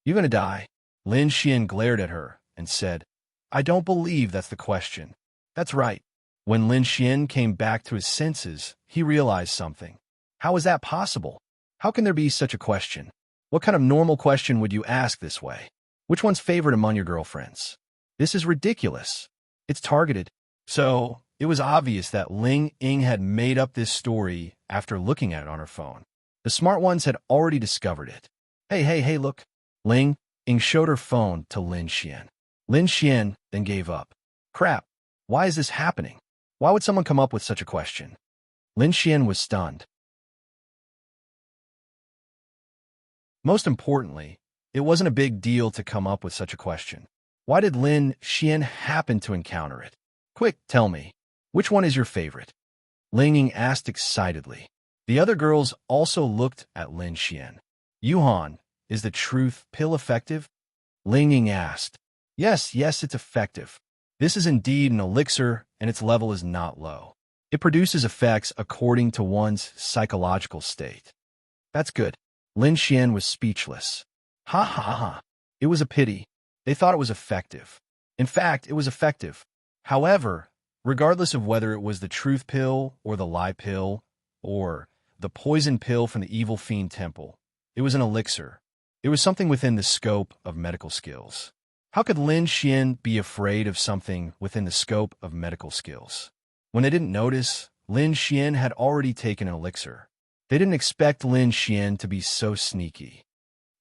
You gonna die? Lin Xian glared at her and said, I don't believe that's the question. That's right. When Lin Xian came back to his senses, he realized something. How is that possible? How can there be such a question? What kind of normal question would you ask this way? Which one's favorite among your girlfriends? This is ridiculous. It's targeted. So, it was obvious that Ling Ying had made up this story after looking at it on her phone. The smart ones had already discovered it. Hey, look. Ling Ying showed her phone to Lin Xian. Lin Xian then gave up. Crap, why is this happening? Why would someone come up with such a question? Lin Xian was stunned. Most importantly, it wasn't a big deal to come up with such a question. Why did Lin Xian happen to encounter it? Quick, tell me, which one is your favorite? Ling Ying asked excitedly. The other girls also looked at Lin Xian. Yuhan, is the truth pill effective? Ling Ying asked. Yes, it's effective. This is indeed an elixir, and its level is not low. It produces effects according to one's psychological state. That's good. Lin Xian was speechless. Ha. It was a pity. They thought it was effective. In fact, it was effective. However, regardless of whether it was the truth pill or the lie pill or the poison pill from the evil fiend temple, it was an elixir. It was something within the scope of medical skills. How could Lin Xian be afraid of something within the scope of medical skills? When they didn't notice, Lin Xian had already taken an elixir. They didn't expect Lin Xian to be so sneaky.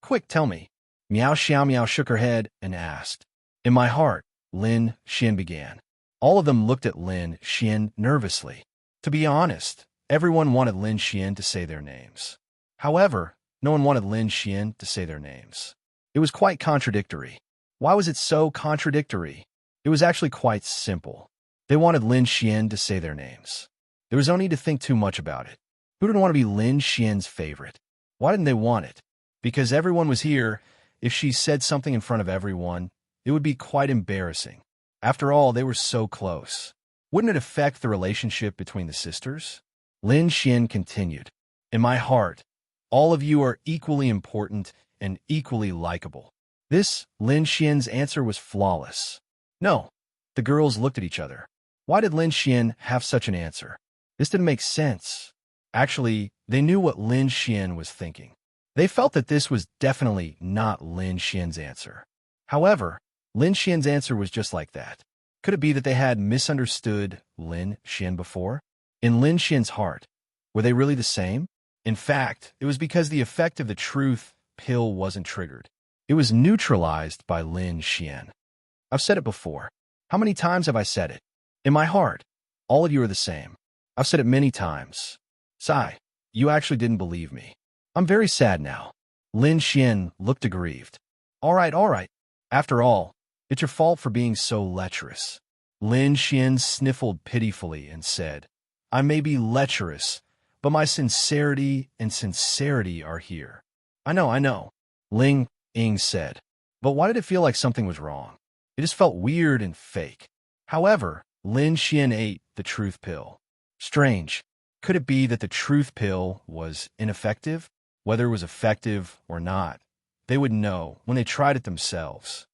Quick, tell me. Miao Xiao shook her head and asked. In my heart, Lin Xian began. All of them looked at Lin Xian nervously. To be honest, everyone wanted Lin Xian to say their names. However, no one wanted Lin Xian to say their names. It was quite contradictory. Why was it so contradictory? It was actually quite simple. They wanted Lin Xian to say their names. There was no need to think too much about it. Who didn't want to be Lin Xian's favorite? Why didn't they want it? Because everyone was here. If she said something in front of everyone, it would be quite embarrassing. After all, they were so close. Wouldn't it affect the relationship between the sisters? Lin Xian continued. In my heart, all of you are equally important and equally likable. This, Lin Xian's answer was flawless. No. The girls looked at each other. Why did Lin Xian have such an answer? This didn't make sense. Actually, they knew what Lin Xian was thinking. They felt that this was definitely not Lin Xian's answer. However, Lin Xian's answer was just like that. Could it be that they had misunderstood Lin Xian before? In Lin Xian's heart, were they really the same? In fact, it was because the effect of the truth pill wasn't triggered. It was neutralized by Lin Xian. I've said it before. How many times have I said it? In my heart, all of you are the same. I've said it many times. Sigh, you actually didn't believe me. I'm very sad now. Lin Xian looked aggrieved. All right. After all, it's your fault for being so lecherous. Lin Xian sniffled pitifully and said, I may be lecherous, but my sincerity and sincerity are here. I know. Ling Ying said. But why did it feel like something was wrong? It just felt weird and fake. However, Lin Xian ate the truth pill. Strange. Could it be that the truth pill was ineffective? Whether it was effective or not, they would know when they tried it themselves.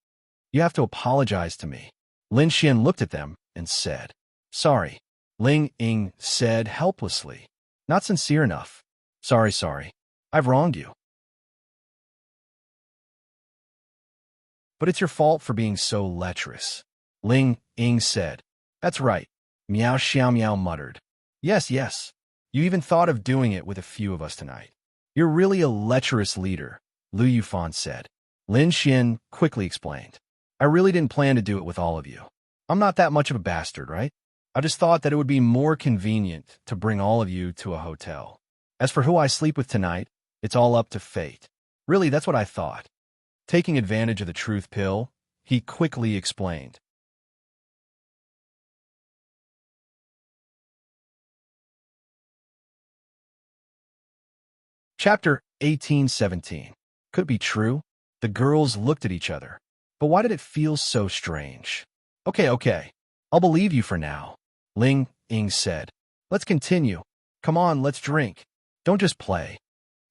You have to apologize to me. Lin Xian looked at them and said, Sorry. Ling Ying said helplessly. Not sincere enough. Sorry. I've wronged you. But it's your fault for being so lecherous. Ling Ying said. That's right. Miao Xiao muttered. Yes. You even thought of doing it with a few of us tonight. You're really a lecherous leader, Lu Yufan said. Lin Xian quickly explained. I really didn't plan to do it with all of you. I'm not that much of a bastard, right? I just thought that it would be more convenient to bring all of you to a hotel. As for who I sleep with tonight, it's all up to fate. Really, that's what I thought. Taking advantage of the truth pill, he quickly explained. Chapter 1817. Could it be true? The girls looked at each other. But why did it feel so strange? Okay. I'll believe you for now, Ling Ying said. Let's continue. Come on, let's drink. Don't just play.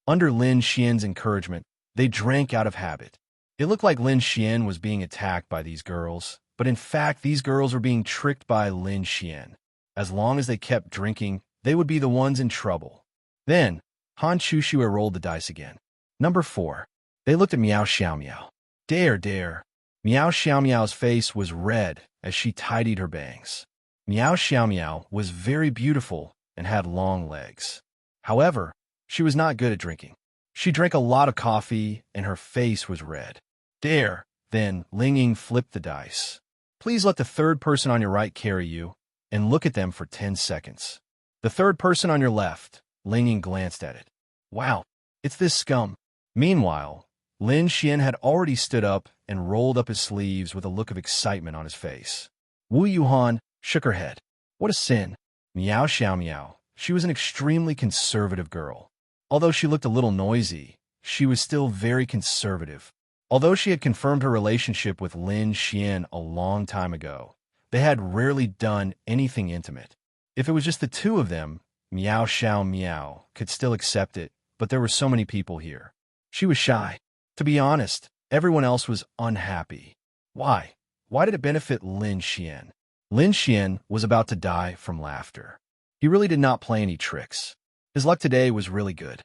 Under Lin Xian's encouragement, they drank out of habit. It looked like Lin Xian was being attacked by these girls, but in fact, these girls were being tricked by Lin Xian. As long as they kept drinking, they would be the ones in trouble. Then, Han Chushue rolled the dice again. Number 4. They looked at Miao Xiao Miao. Dare, dare. Miao Xiao Miao's face was red as she tidied her bangs. Miao Xiao Miao was very beautiful and had long legs. However, she was not good at drinking. She drank a lot of coffee and her face was red. Dare. Then Ling Ying flipped the dice. Please let the third person on your right carry you, and look at them for 10 seconds. The third person on your left. Ling Ying glanced at it. Wow, it's this scum. Meanwhile, Lin Xian had already stood up and rolled up his sleeves with a look of excitement on his face. Wu Yuhan shook her head. What a sin. Miao Xiao Miao. She was an extremely conservative girl. Although she looked a little noisy, she was still very conservative. Although she had confirmed her relationship with Lin Xian a long time ago, they had rarely done anything intimate. If it was just the two of them, Miao Xiao Miao could still accept it, but there were so many people here. She was shy. To be honest, everyone else was unhappy. Why? Why did it benefit Lin Xian? Lin Xian was about to die from laughter. He really did not play any tricks. His luck today was really good.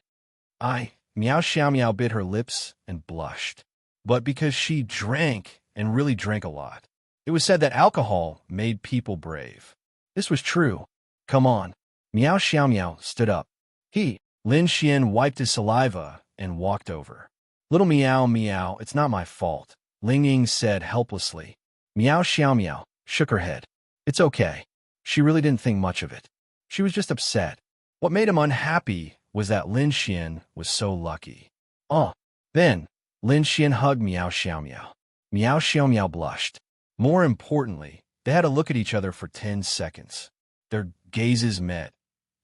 Miao Xiao Miao bit her lips and blushed. But because she drank and really drank a lot. It was said that alcohol made people brave. This was true. Come on. Miao Xiao Miao stood up. Lin Xian wiped his saliva and walked over. Little Miao Miao, it's not my fault, Ling Ying said helplessly. Miao Xiao Miao shook her head. It's okay. She really didn't think much of it. She was just upset. What made him unhappy was that Lin Xian was so lucky. Then, Lin Xian hugged Miao Xiao Miao. Miao Xiao Miao blushed. More importantly, they had to look at each other for 10 seconds. Their gazes met,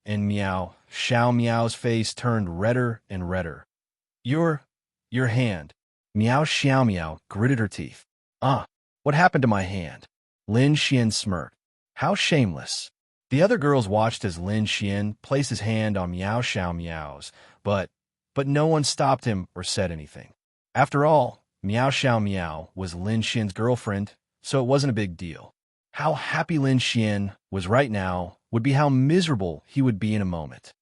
and Miao Xiao Miao's face turned redder and redder. Your hand. Miao Xiao Miao gritted her teeth. What happened to my hand? Lin Xian smirked. How shameless. The other girls watched as Lin Xian placed his hand on Miao Xiao Miao's, but no one stopped him or said anything. After all, Miao Xiao Miao was Lin Xian's girlfriend, so it wasn't a big deal. How happy Lin Xian was right now would be how miserable he would be in a moment.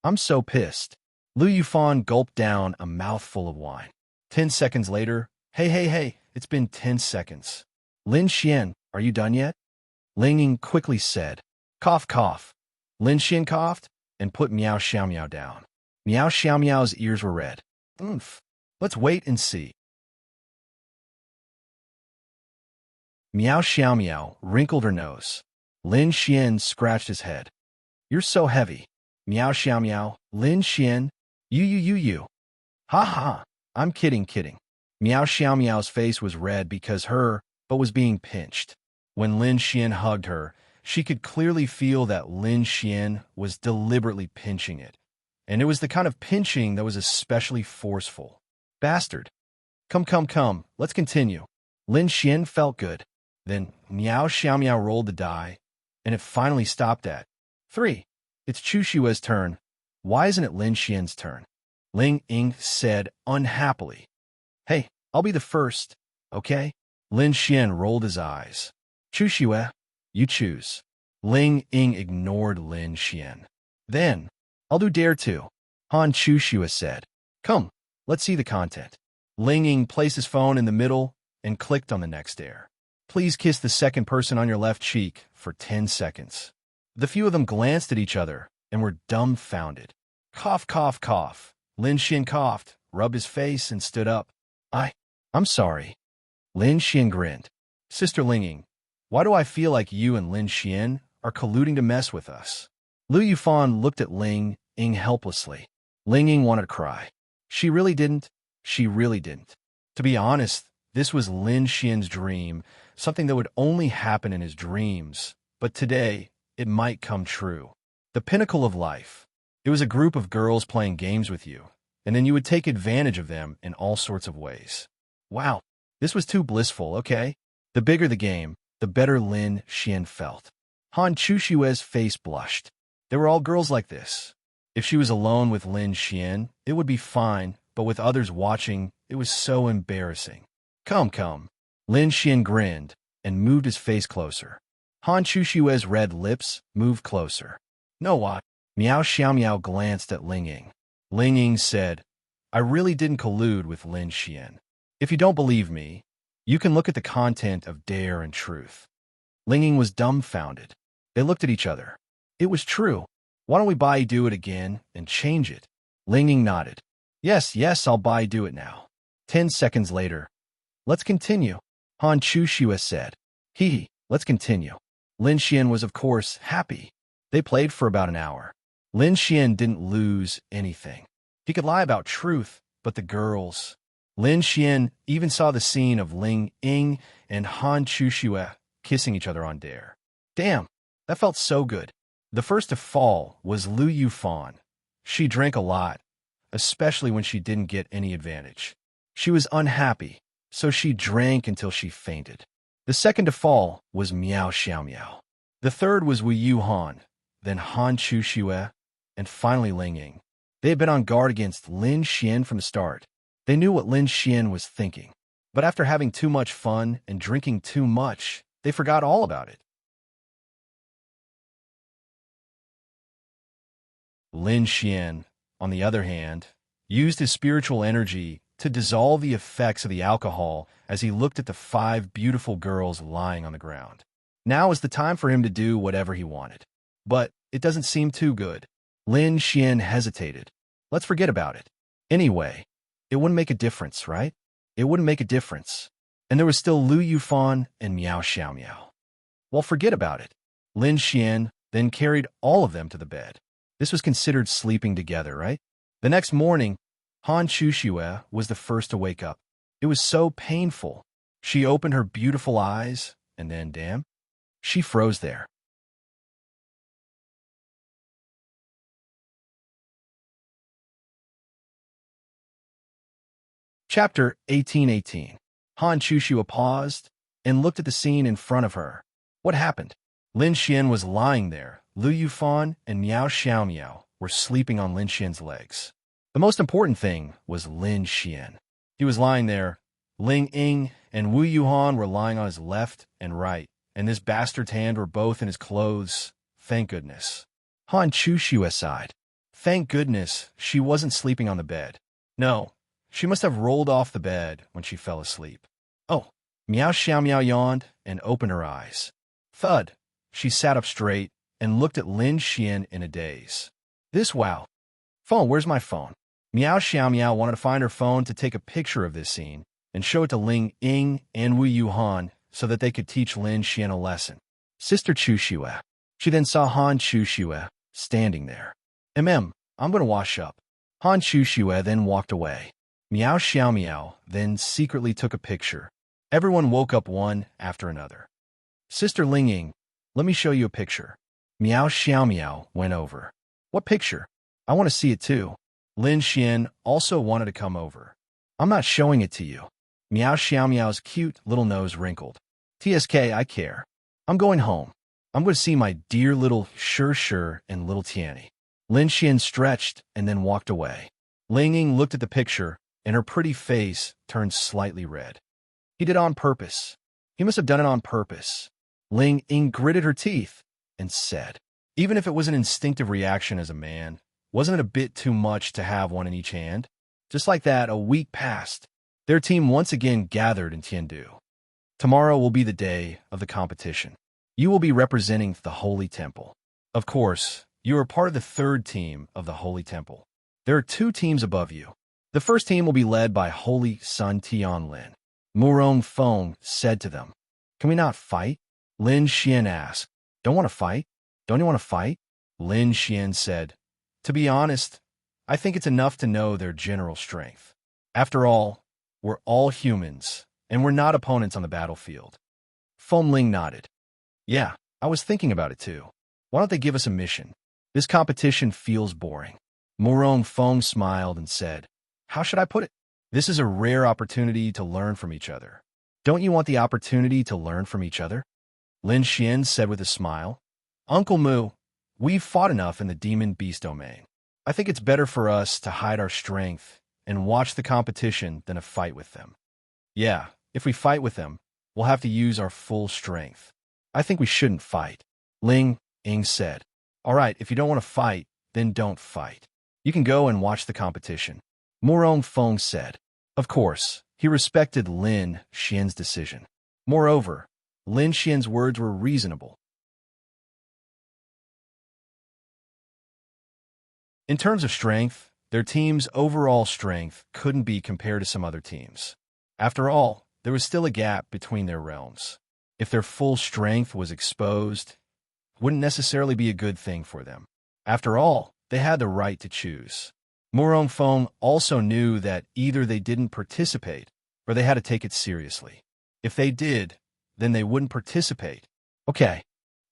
I'm so pissed. Lu Yufan gulped down a mouthful of wine. 10 seconds later, hey, it's been 10 seconds. Lin Xian, are you done yet? Ling Ying quickly said. Cough, cough. Lin Xian coughed and put Miao Xiao Miao down. Miao Xiao Miao's ears were red. Oomph. Let's wait and see. Miao Xiao Miao wrinkled her nose. Lin Xian scratched his head. You're so heavy. Miao Xiao Miao, Lin Xian, you. Ha ha, I'm kidding. Miao Xiao Miao's face was red because but was being pinched. When Lin Xian hugged her, she could clearly feel that Lin Xian was deliberately pinching it. And it was the kind of pinching that was especially forceful. Bastard. Come, let's continue. Lin Xian felt good. Then Miao Xiao Miao rolled the die, and it finally stopped at 3. It's Chu Shue's turn. Why isn't it Lin Xian's turn? Ling Ying said unhappily. Hey, I'll be the first, okay? Lin Xian rolled his eyes. Chu Shue, you choose. Ling Ying ignored Lin Xian. Then, I'll do dare too. Han Chu Shue said. Come, let's see the content. Ling Ying placed his phone in the middle and clicked on the next dare. Please kiss the second person on your left cheek for 10 seconds. The few of them glanced at each other and were dumbfounded. Cough, cough, cough. Lin Xian coughed, rubbed his face, and stood up. I'm sorry. Lin Xian grinned. Sister Ling Ying, why do I feel like you and Lin Xian are colluding to mess with us? Lu Yufan looked at Ling Ying helplessly. Ling Ying wanted to cry. She really didn't. To be honest, this was Lin Xian's dream, something that would only happen in his dreams. But today, it might come true. The pinnacle of life. It was a group of girls playing games with you, and then you would take advantage of them in all sorts of ways. Wow, this was too blissful, okay? The bigger the game, the better Lin Xian felt. Han Chushue's face blushed. They were all girls like this. If she was alone with Lin Xian, it would be fine, but with others watching, it was so embarrassing. Come. Lin Xian grinned and moved his face closer. Han Chushue's red lips moved closer. "No, what?" Miao Xiaomiao glanced at Ling Ying. Ling Ying said, "I really didn't collude with Lin Xian. If you don't believe me, you can look at the content of Dare and Truth." Ling Ying was dumbfounded. They looked at each other. It was true. "Why don't we buy do it again and change it?" Ling Ying nodded. Yes, I'll buy do it now." 10 seconds later, "Let's continue," Han Chushue said. Let's continue." Lin Xian was, of course, happy. They played for about an hour. Lin Xian didn't lose anything. He could lie about truth, but the girls... Lin Xian even saw the scene of Ling Ying and Han Chushue kissing each other on Dare. Damn, that felt so good. The first to fall was Lu Yufan. She drank a lot, especially when she didn't get any advantage. She was unhappy, so she drank until she fainted. The second to fall was Miao Xiaomiao. The third was Wu Yuhan, then Han Chushue, and finally Ling Ying. They had been on guard against Lin Xian from the start. They knew what Lin Xian was thinking. But after having too much fun and drinking too much, they forgot all about it. Lin Xian, on the other hand, used his spiritual energy to dissolve the effects of the alcohol as he looked at the 5 beautiful girls lying on the ground. Now is the time for him to do whatever he wanted. But it doesn't seem too good. Lin Xian hesitated. Let's forget about it. Anyway, it wouldn't make a difference, right? It wouldn't make a difference. And there was still Lu Yufan and Miao Xiaomiao. Well, forget about it. Lin Xian then carried all of them to the bed. This was considered sleeping together, right? The next morning, Han Chushue was the first to wake up. It was so painful. She opened her beautiful eyes, and then, damn, she froze there. Chapter 1818. Han Chushue paused and looked at the scene in front of her. What happened? Lin Xian was lying there. Lu Yufan and Miao Xiaomiao were sleeping on Lin Xian's legs. The most important thing was Lin Xian. He was lying there. Ling Ying and Wu Yuhan were lying on his left and right, and this bastard's hand were both in his clothes. Thank goodness. Han Chushue sighed. Thank goodness she wasn't sleeping on the bed. No, she must have rolled off the bed when she fell asleep. Oh, Miao Xiaomiao yawned and opened her eyes. Thud. She sat up straight and looked at Lin Xian in a daze. Wow. Phone, where's my phone? Miao Xiaomiao wanted to find her phone to take a picture of this scene and show it to Ling Ying and Wu Yuhan so that they could teach Lin Xian a lesson. Sister Chushue. She then saw Han Chushue standing there. I'm going to wash up. Han Chushue then walked away. Miao Xiaomiao then secretly took a picture. Everyone woke up one after another. Sister Ling Ying, let me show you a picture. Miao Xiaomiao went over. What picture? I want to see it too. Lin Xian also wanted to come over. I'm not showing it to you. Miao Xiaomiao's cute little nose wrinkled. TSK, I care. I'm going home. I'm going to see my dear little Sure and little Tianny. Lin Xian stretched and then walked away. Ling Ying looked at the picture, and her pretty face turned slightly red. He did it on purpose. He must have done it on purpose. Ling Ying gritted her teeth and said, even if it was an instinctive reaction as a man, wasn't it a bit too much to have one in each hand? Just like that, a week passed. Their team once again gathered in Tiandu. Tomorrow will be the day of the competition. You will be representing the Holy Temple. Of course, you are part of the 3rd team of the Holy Temple. There are 2 teams above you. The first team will be led by Holy Sun Tianlin. Murong Feng said to them, can we not fight? Lin Xian asked, don't want to fight? Don't you want to fight? Lin Xian said, to be honest, I think it's enough to know their general strength. After all, we're all humans, and we're not opponents on the battlefield. Feng Ling nodded. Yeah, I was thinking about it too. Why don't they give us a mission? This competition feels boring. Murong Feng smiled and said, how should I put it? This is a rare opportunity to learn from each other. Don't you want the opportunity to learn from each other? Lin Xian said with a smile. Uncle Mu, we've fought enough in the demon beast domain. I think it's better for us to hide our strength and watch the competition than to fight with them. Yeah, if we fight with them, we'll have to use our full strength. I think we shouldn't fight. Ling Ying said. All right, if you don't want to fight, then don't fight. You can go and watch the competition. Morong Feng said. Of course, he respected Lin Xian's decision. Moreover, Lin Xian's words were reasonable. In terms of strength, their team's overall strength couldn't be compared to some other teams. After all, there was still a gap between their realms. If their full strength was exposed, it wouldn't necessarily be a good thing for them. After all, they had the right to choose. Morong Feng also knew that either they didn't participate or they had to take it seriously. If they did, then they wouldn't participate. Okay.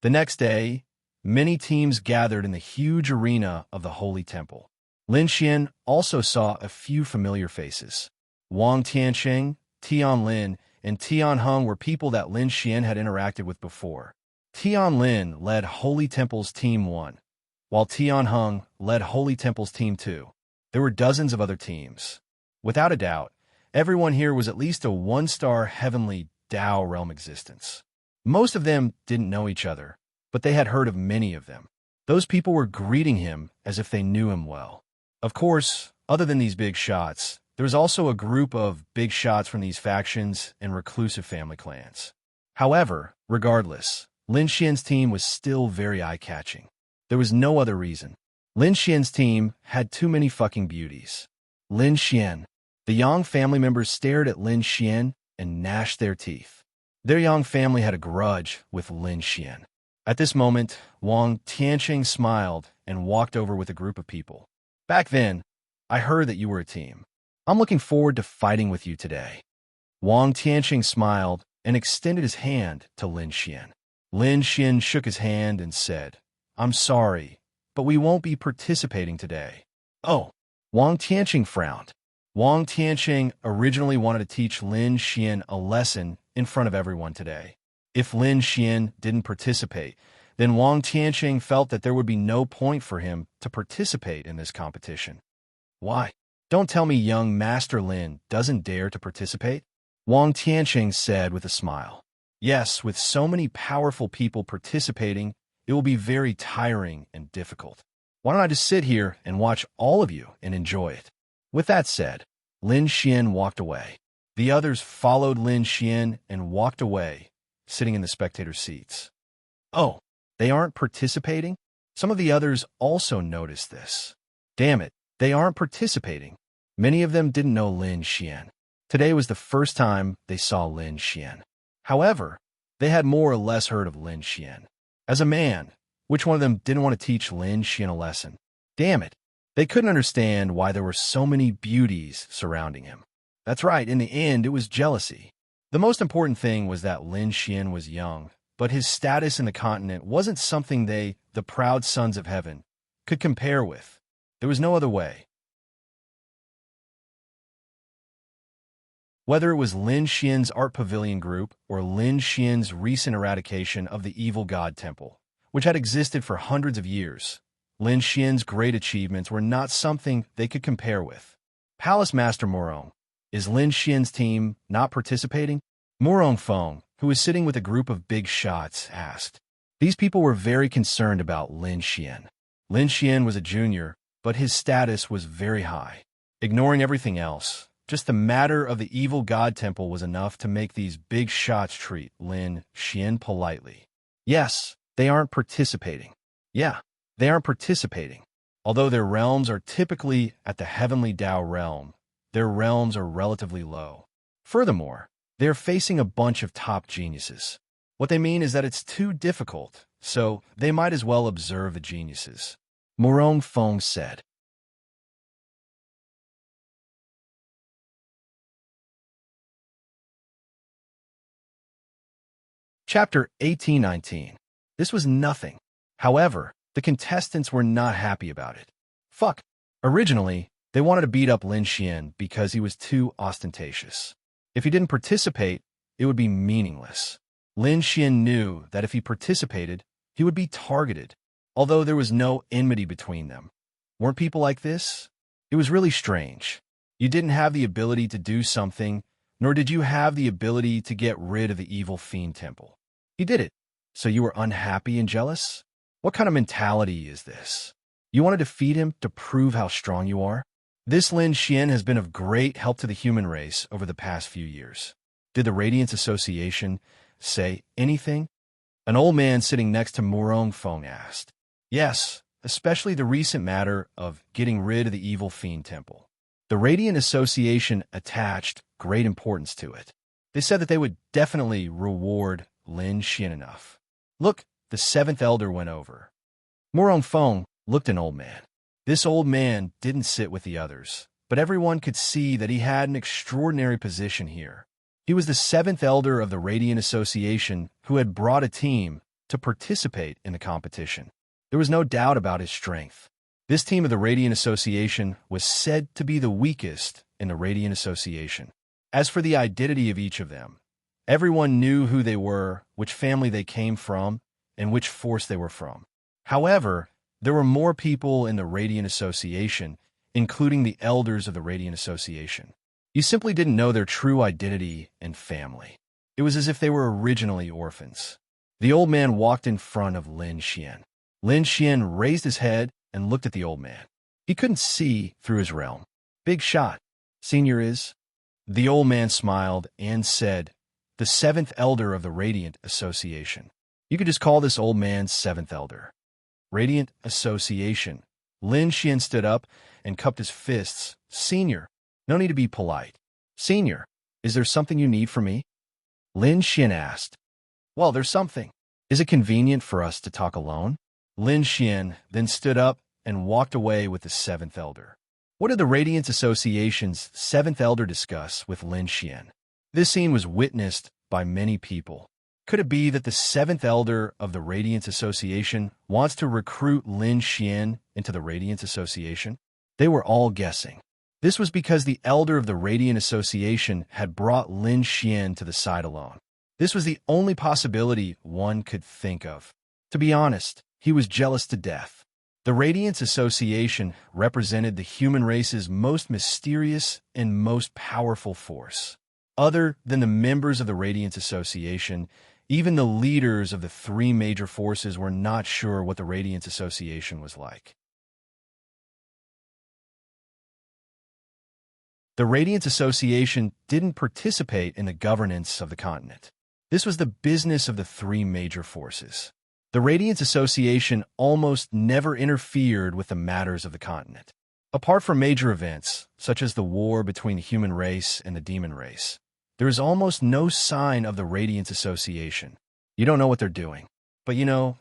The next day, many teams gathered in the huge arena of the Holy Temple. Lin Xian also saw a few familiar faces. Wang Tianqing, Tian Lin, and Tian Heng were people that Lin Xian had interacted with before. Tian Lin led Holy Temple's Team 1, while Tian Heng led Holy Temple's Team 2. There were dozens of other teams. Without a doubt, everyone here was at least a one-star heavenly Dao realm existence. Most of them didn't know each other, but they had heard of many of them. Those people were greeting him as if they knew him well. Of course, other than these big shots, there was also a group of big shots from these factions and reclusive family clans. However, regardless, Lin Xian's team was still very eye-catching. There was no other reason. Lin Xian's team had too many fucking beauties. Lin Xian. The Yang family members stared at Lin Xian and gnashed their teeth. Their Yang family had a grudge with Lin Xian. At this moment, Wang Tianqing smiled and walked over with a group of people. Back then, I heard that you were a team. I'm looking forward to fighting with you today. Wang Tianqing smiled and extended his hand to Lin Xian. Lin Xian shook his hand and said, I'm sorry, but we won't be participating today. Oh, Wang Tianqing frowned. Wang Tianqing originally wanted to teach Lin Xian a lesson in front of everyone today. If Lin Xian didn't participate, then Wang Tianqing felt that there would be no point for him to participate in this competition. Why? Don't tell me young Master Lin doesn't dare to participate? Wang Tianqing said with a smile. Yes, with so many powerful people participating, it will be very tiring and difficult. Why don't I just sit here and watch all of you and enjoy it? With that said, Lin Xian walked away. The others followed Lin Xian and walked away, sitting in the spectator seats. Oh, they aren't participating? Some of the others also noticed this. Damn it, they aren't participating. Many of them didn't know Lin Xian. Today was the first time they saw Lin Xian. However, they had more or less heard of Lin Xian. As a man, which one of them didn't want to teach Lin Xian a lesson? Damn it, they couldn't understand why there were so many beauties surrounding him. That's right, in the end, it was jealousy. The most important thing was that Lin Xian was young, but his status in the continent wasn't something they, the proud sons of heaven, could compare with. There was no other way. Whether it was Lin Xian's Art Pavilion group or Lin Xian's recent eradication of the evil god temple, which had existed for hundreds of years, Lin Xian's great achievements were not something they could compare with. Palace Master Morong, is Lin Xian's team not participating? Morong Feng, who was sitting with a group of big shots, asked. These people were very concerned about Lin Xian. Lin Xian was a junior, but his status was very high. Ignoring everything else, just the matter of the evil god temple was enough to make these big shots treat Lin Xian politely. Yes, they aren't participating. Yeah, they aren't participating. Although their realms are typically at the heavenly Dao realm, their realms are relatively low. Furthermore, they are facing a bunch of top geniuses. What they mean is that it's too difficult, so they might as well observe the geniuses. Morong Feng said. Chapter 18-19. This was nothing. However, the contestants were not happy about it. Fuck. Originally, they wanted to beat up Lin Xian because he was too ostentatious. If he didn't participate, it would be meaningless. Lin Xian knew that if he participated, he would be targeted, although there was no enmity between them. Weren't people like this? It was really strange. You didn't have the ability to do something, nor did you have the ability to get rid of the evil fiend temple. He did it. So you were unhappy and jealous? What kind of mentality is this? You want to defeat him to prove how strong you are? This Lin Xian has been of great help to the human race over the past few years. Did the Radiance Association say anything? An old man sitting next to Murong Feng asked. Yes, especially the recent matter of getting rid of the evil fiend temple. The Radiant Association attached great importance to it. They said that they would definitely reward Lin Xian enough. Look, the seventh elder went over. Murong Feng looked at an old man. This old man didn't sit with the others, but everyone could see that he had an extraordinary position here. He was the seventh elder of the Radiant Association who had brought a team to participate in the competition. There was no doubt about his strength. This team of the Radiant Association was said to be the weakest in the Radiant Association. As for the identity of each of them, everyone knew who they were, which family they came from, and which force they were from. However, there were more people in the Radiant Association, including the elders of the Radiant Association. You simply didn't know their true identity and family. It was as if they were originally orphans. The old man walked in front of Lin Xian. Lin Xian raised his head and looked at the old man. He couldn't see through his realm. Big shot. Senior is? The old man smiled and said, the seventh elder of the Radiant Association. You could just call this old man seventh elder. Radiant Association. Lin Xian stood up and cupped his fists. Senior, no need to be polite. Senior, is there something you need from me? Lin Xian asked. Well, there's something. Is it convenient for us to talk alone? Lin Xian then stood up and walked away with the seventh elder. What did the Radiance Association's seventh elder discuss with Lin Xian? This scene was witnessed by many people. Could it be that the seventh elder of the Radiance Association wants to recruit Lin Xian into the Radiance Association? They were all guessing. This was because the elder of the Radiant Association had brought Lin Xian to the side alone. This was the only possibility one could think of. To be honest, he was jealous to death. The Radiance Association represented the human race's most mysterious and most powerful force. Other than the members of the Radiance Association, even the leaders of the three major forces were not sure what the Radiance Association was like. The Radiance Association didn't participate in the governance of the continent. This was the business of the three major forces. The Radiance Association almost never interfered with the matters of the continent. Apart from major events, such as the war between the human race and the demon race, there is almost no sign of the Radiance Association. You don't know what they're doing. But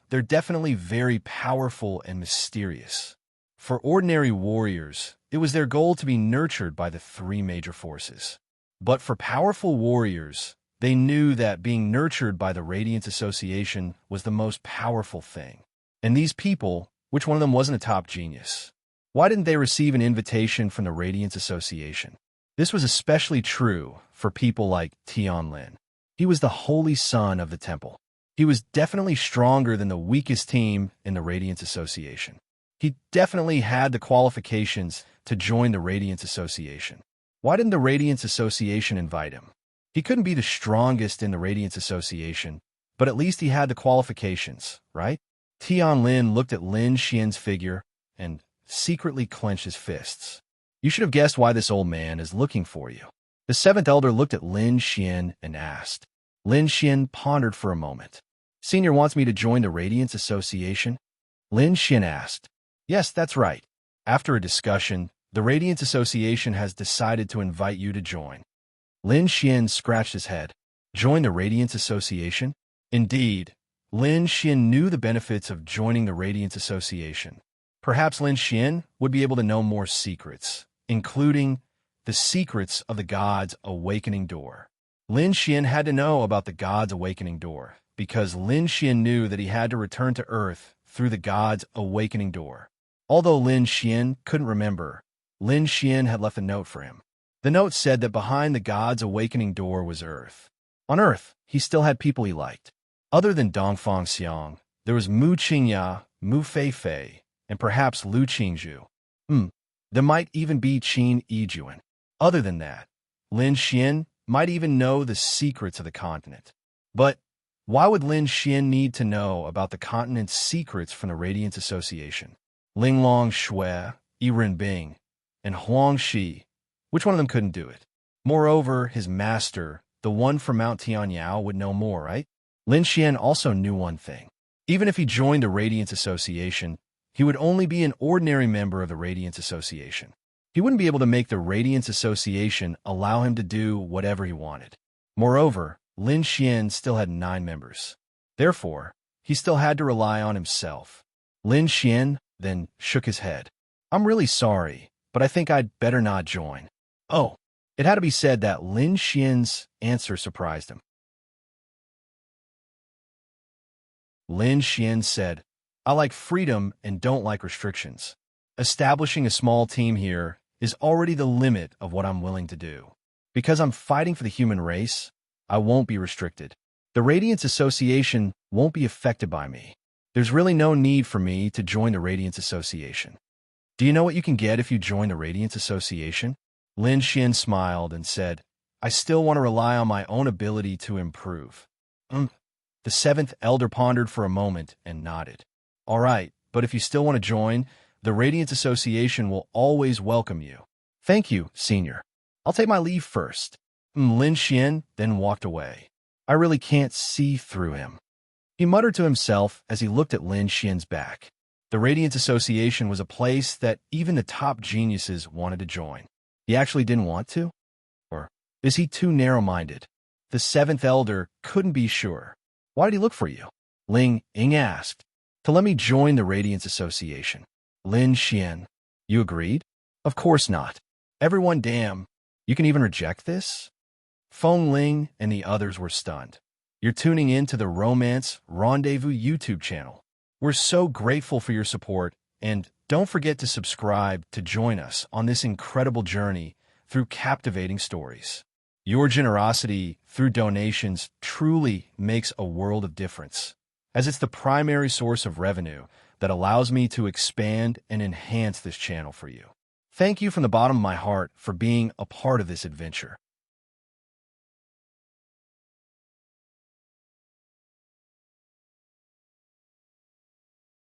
they're definitely very powerful and mysterious. For ordinary warriors, it was their goal to be nurtured by the three major forces. But for powerful warriors, they knew that being nurtured by the Radiance Association was the most powerful thing. And these people, which one of them wasn't a top genius? Why didn't they receive an invitation from the Radiance Association? This was especially true for people like Tianlin. He was the holy son of the temple. He was definitely stronger than the weakest team in the Radiance Association. He definitely had the qualifications to join the Radiance Association. Why didn't the Radiance Association invite him? He couldn't be the strongest in the Radiance Association, but at least he had the qualifications, right? Tianlin looked at Lin Xian's figure and secretly clenched his fists. You should have guessed why this old man is looking for you. The seventh elder looked at Lin Xian and asked. Lin Xian pondered for a moment. Senior wants me to join the Radiance Association? Lin Xian asked. Yes, that's right. After a discussion, the Radiance Association has decided to invite you to join. Lin Xian scratched his head. Join the Radiance Association? Indeed, Lin Xian knew the benefits of joining the Radiance Association. Perhaps Lin Xian would be able to know more secrets, including the secrets of the God's Awakening Door. Lin Xian had to know about the God's Awakening Door, because Lin Xian knew that he had to return to Earth through the God's Awakening Door. Although Lin Xian couldn't remember, Lin Xian had left a note for him. The note said that behind the God's Awakening Door was Earth. On Earth, he still had people he liked. Other than Dongfang Xiang, there was Mu Qingya, Mu Feifei, and perhaps Lu Qingzhu. There might even be Qin Yijuan. Other than that, Lin Xian might even know the secrets of the continent. But Why would Lin Xian need to know about the continent's secrets from the Radiance Association? Linglong Shui, Yiren Bing, and Huang Shi, which one of them couldn't do it? Moreover, his master, the one from Mount Tianyao, would know more, right? Lin Xian also knew one thing. Even if he joined the Radiance Association, he would only be an ordinary member of the Radiance Association. He wouldn't be able to make the Radiance Association allow him to do whatever he wanted. Moreover, Lin Xian still had 9 members. Therefore, he still had to rely on himself. Lin Xian then shook his head. I'm really sorry, but I think I'd better not join. Oh, it had to be said that Lin Xian's answer surprised him. Lin Xian said, I like freedom and don't like restrictions. Establishing a small team here is already the limit of what I'm willing to do. Because I'm fighting for the human race, I won't be restricted. The Radiance Association won't be affected by me. There's really no need for me to join the Radiance Association. Do you know what you can get if you join the Radiance Association? Lin Xian smiled and said, I still want to rely on my own ability to improve. The 7th elder pondered for a moment and nodded. All right, but if you still want to join, the Radiance Association will always welcome you. Thank you, Senior. I'll take my leave first. Lin Xian then walked away. I really can't see through him. He muttered to himself as he looked at Lin Xian's back. The Radiance Association was a place that even the top geniuses wanted to join. He actually didn't want to? Or is he too narrow-minded? The 7th elder couldn't be sure. Why did he look for you? Ling Ying asked. To let me join the Radiance Association. Lin Xian, you agreed? Of course not. Everyone, damn. You can even reject this? Feng Ling and the others were stunned. You're tuning in to the Romance Rendezvous YouTube channel. We're so grateful for your support, and don't forget to subscribe to join us on this incredible journey through captivating stories. Your generosity through donations truly makes a world of difference, as it's the primary source of revenue that allows me to expand and enhance this channel for you. Thank you from the bottom of my heart for being a part of this adventure.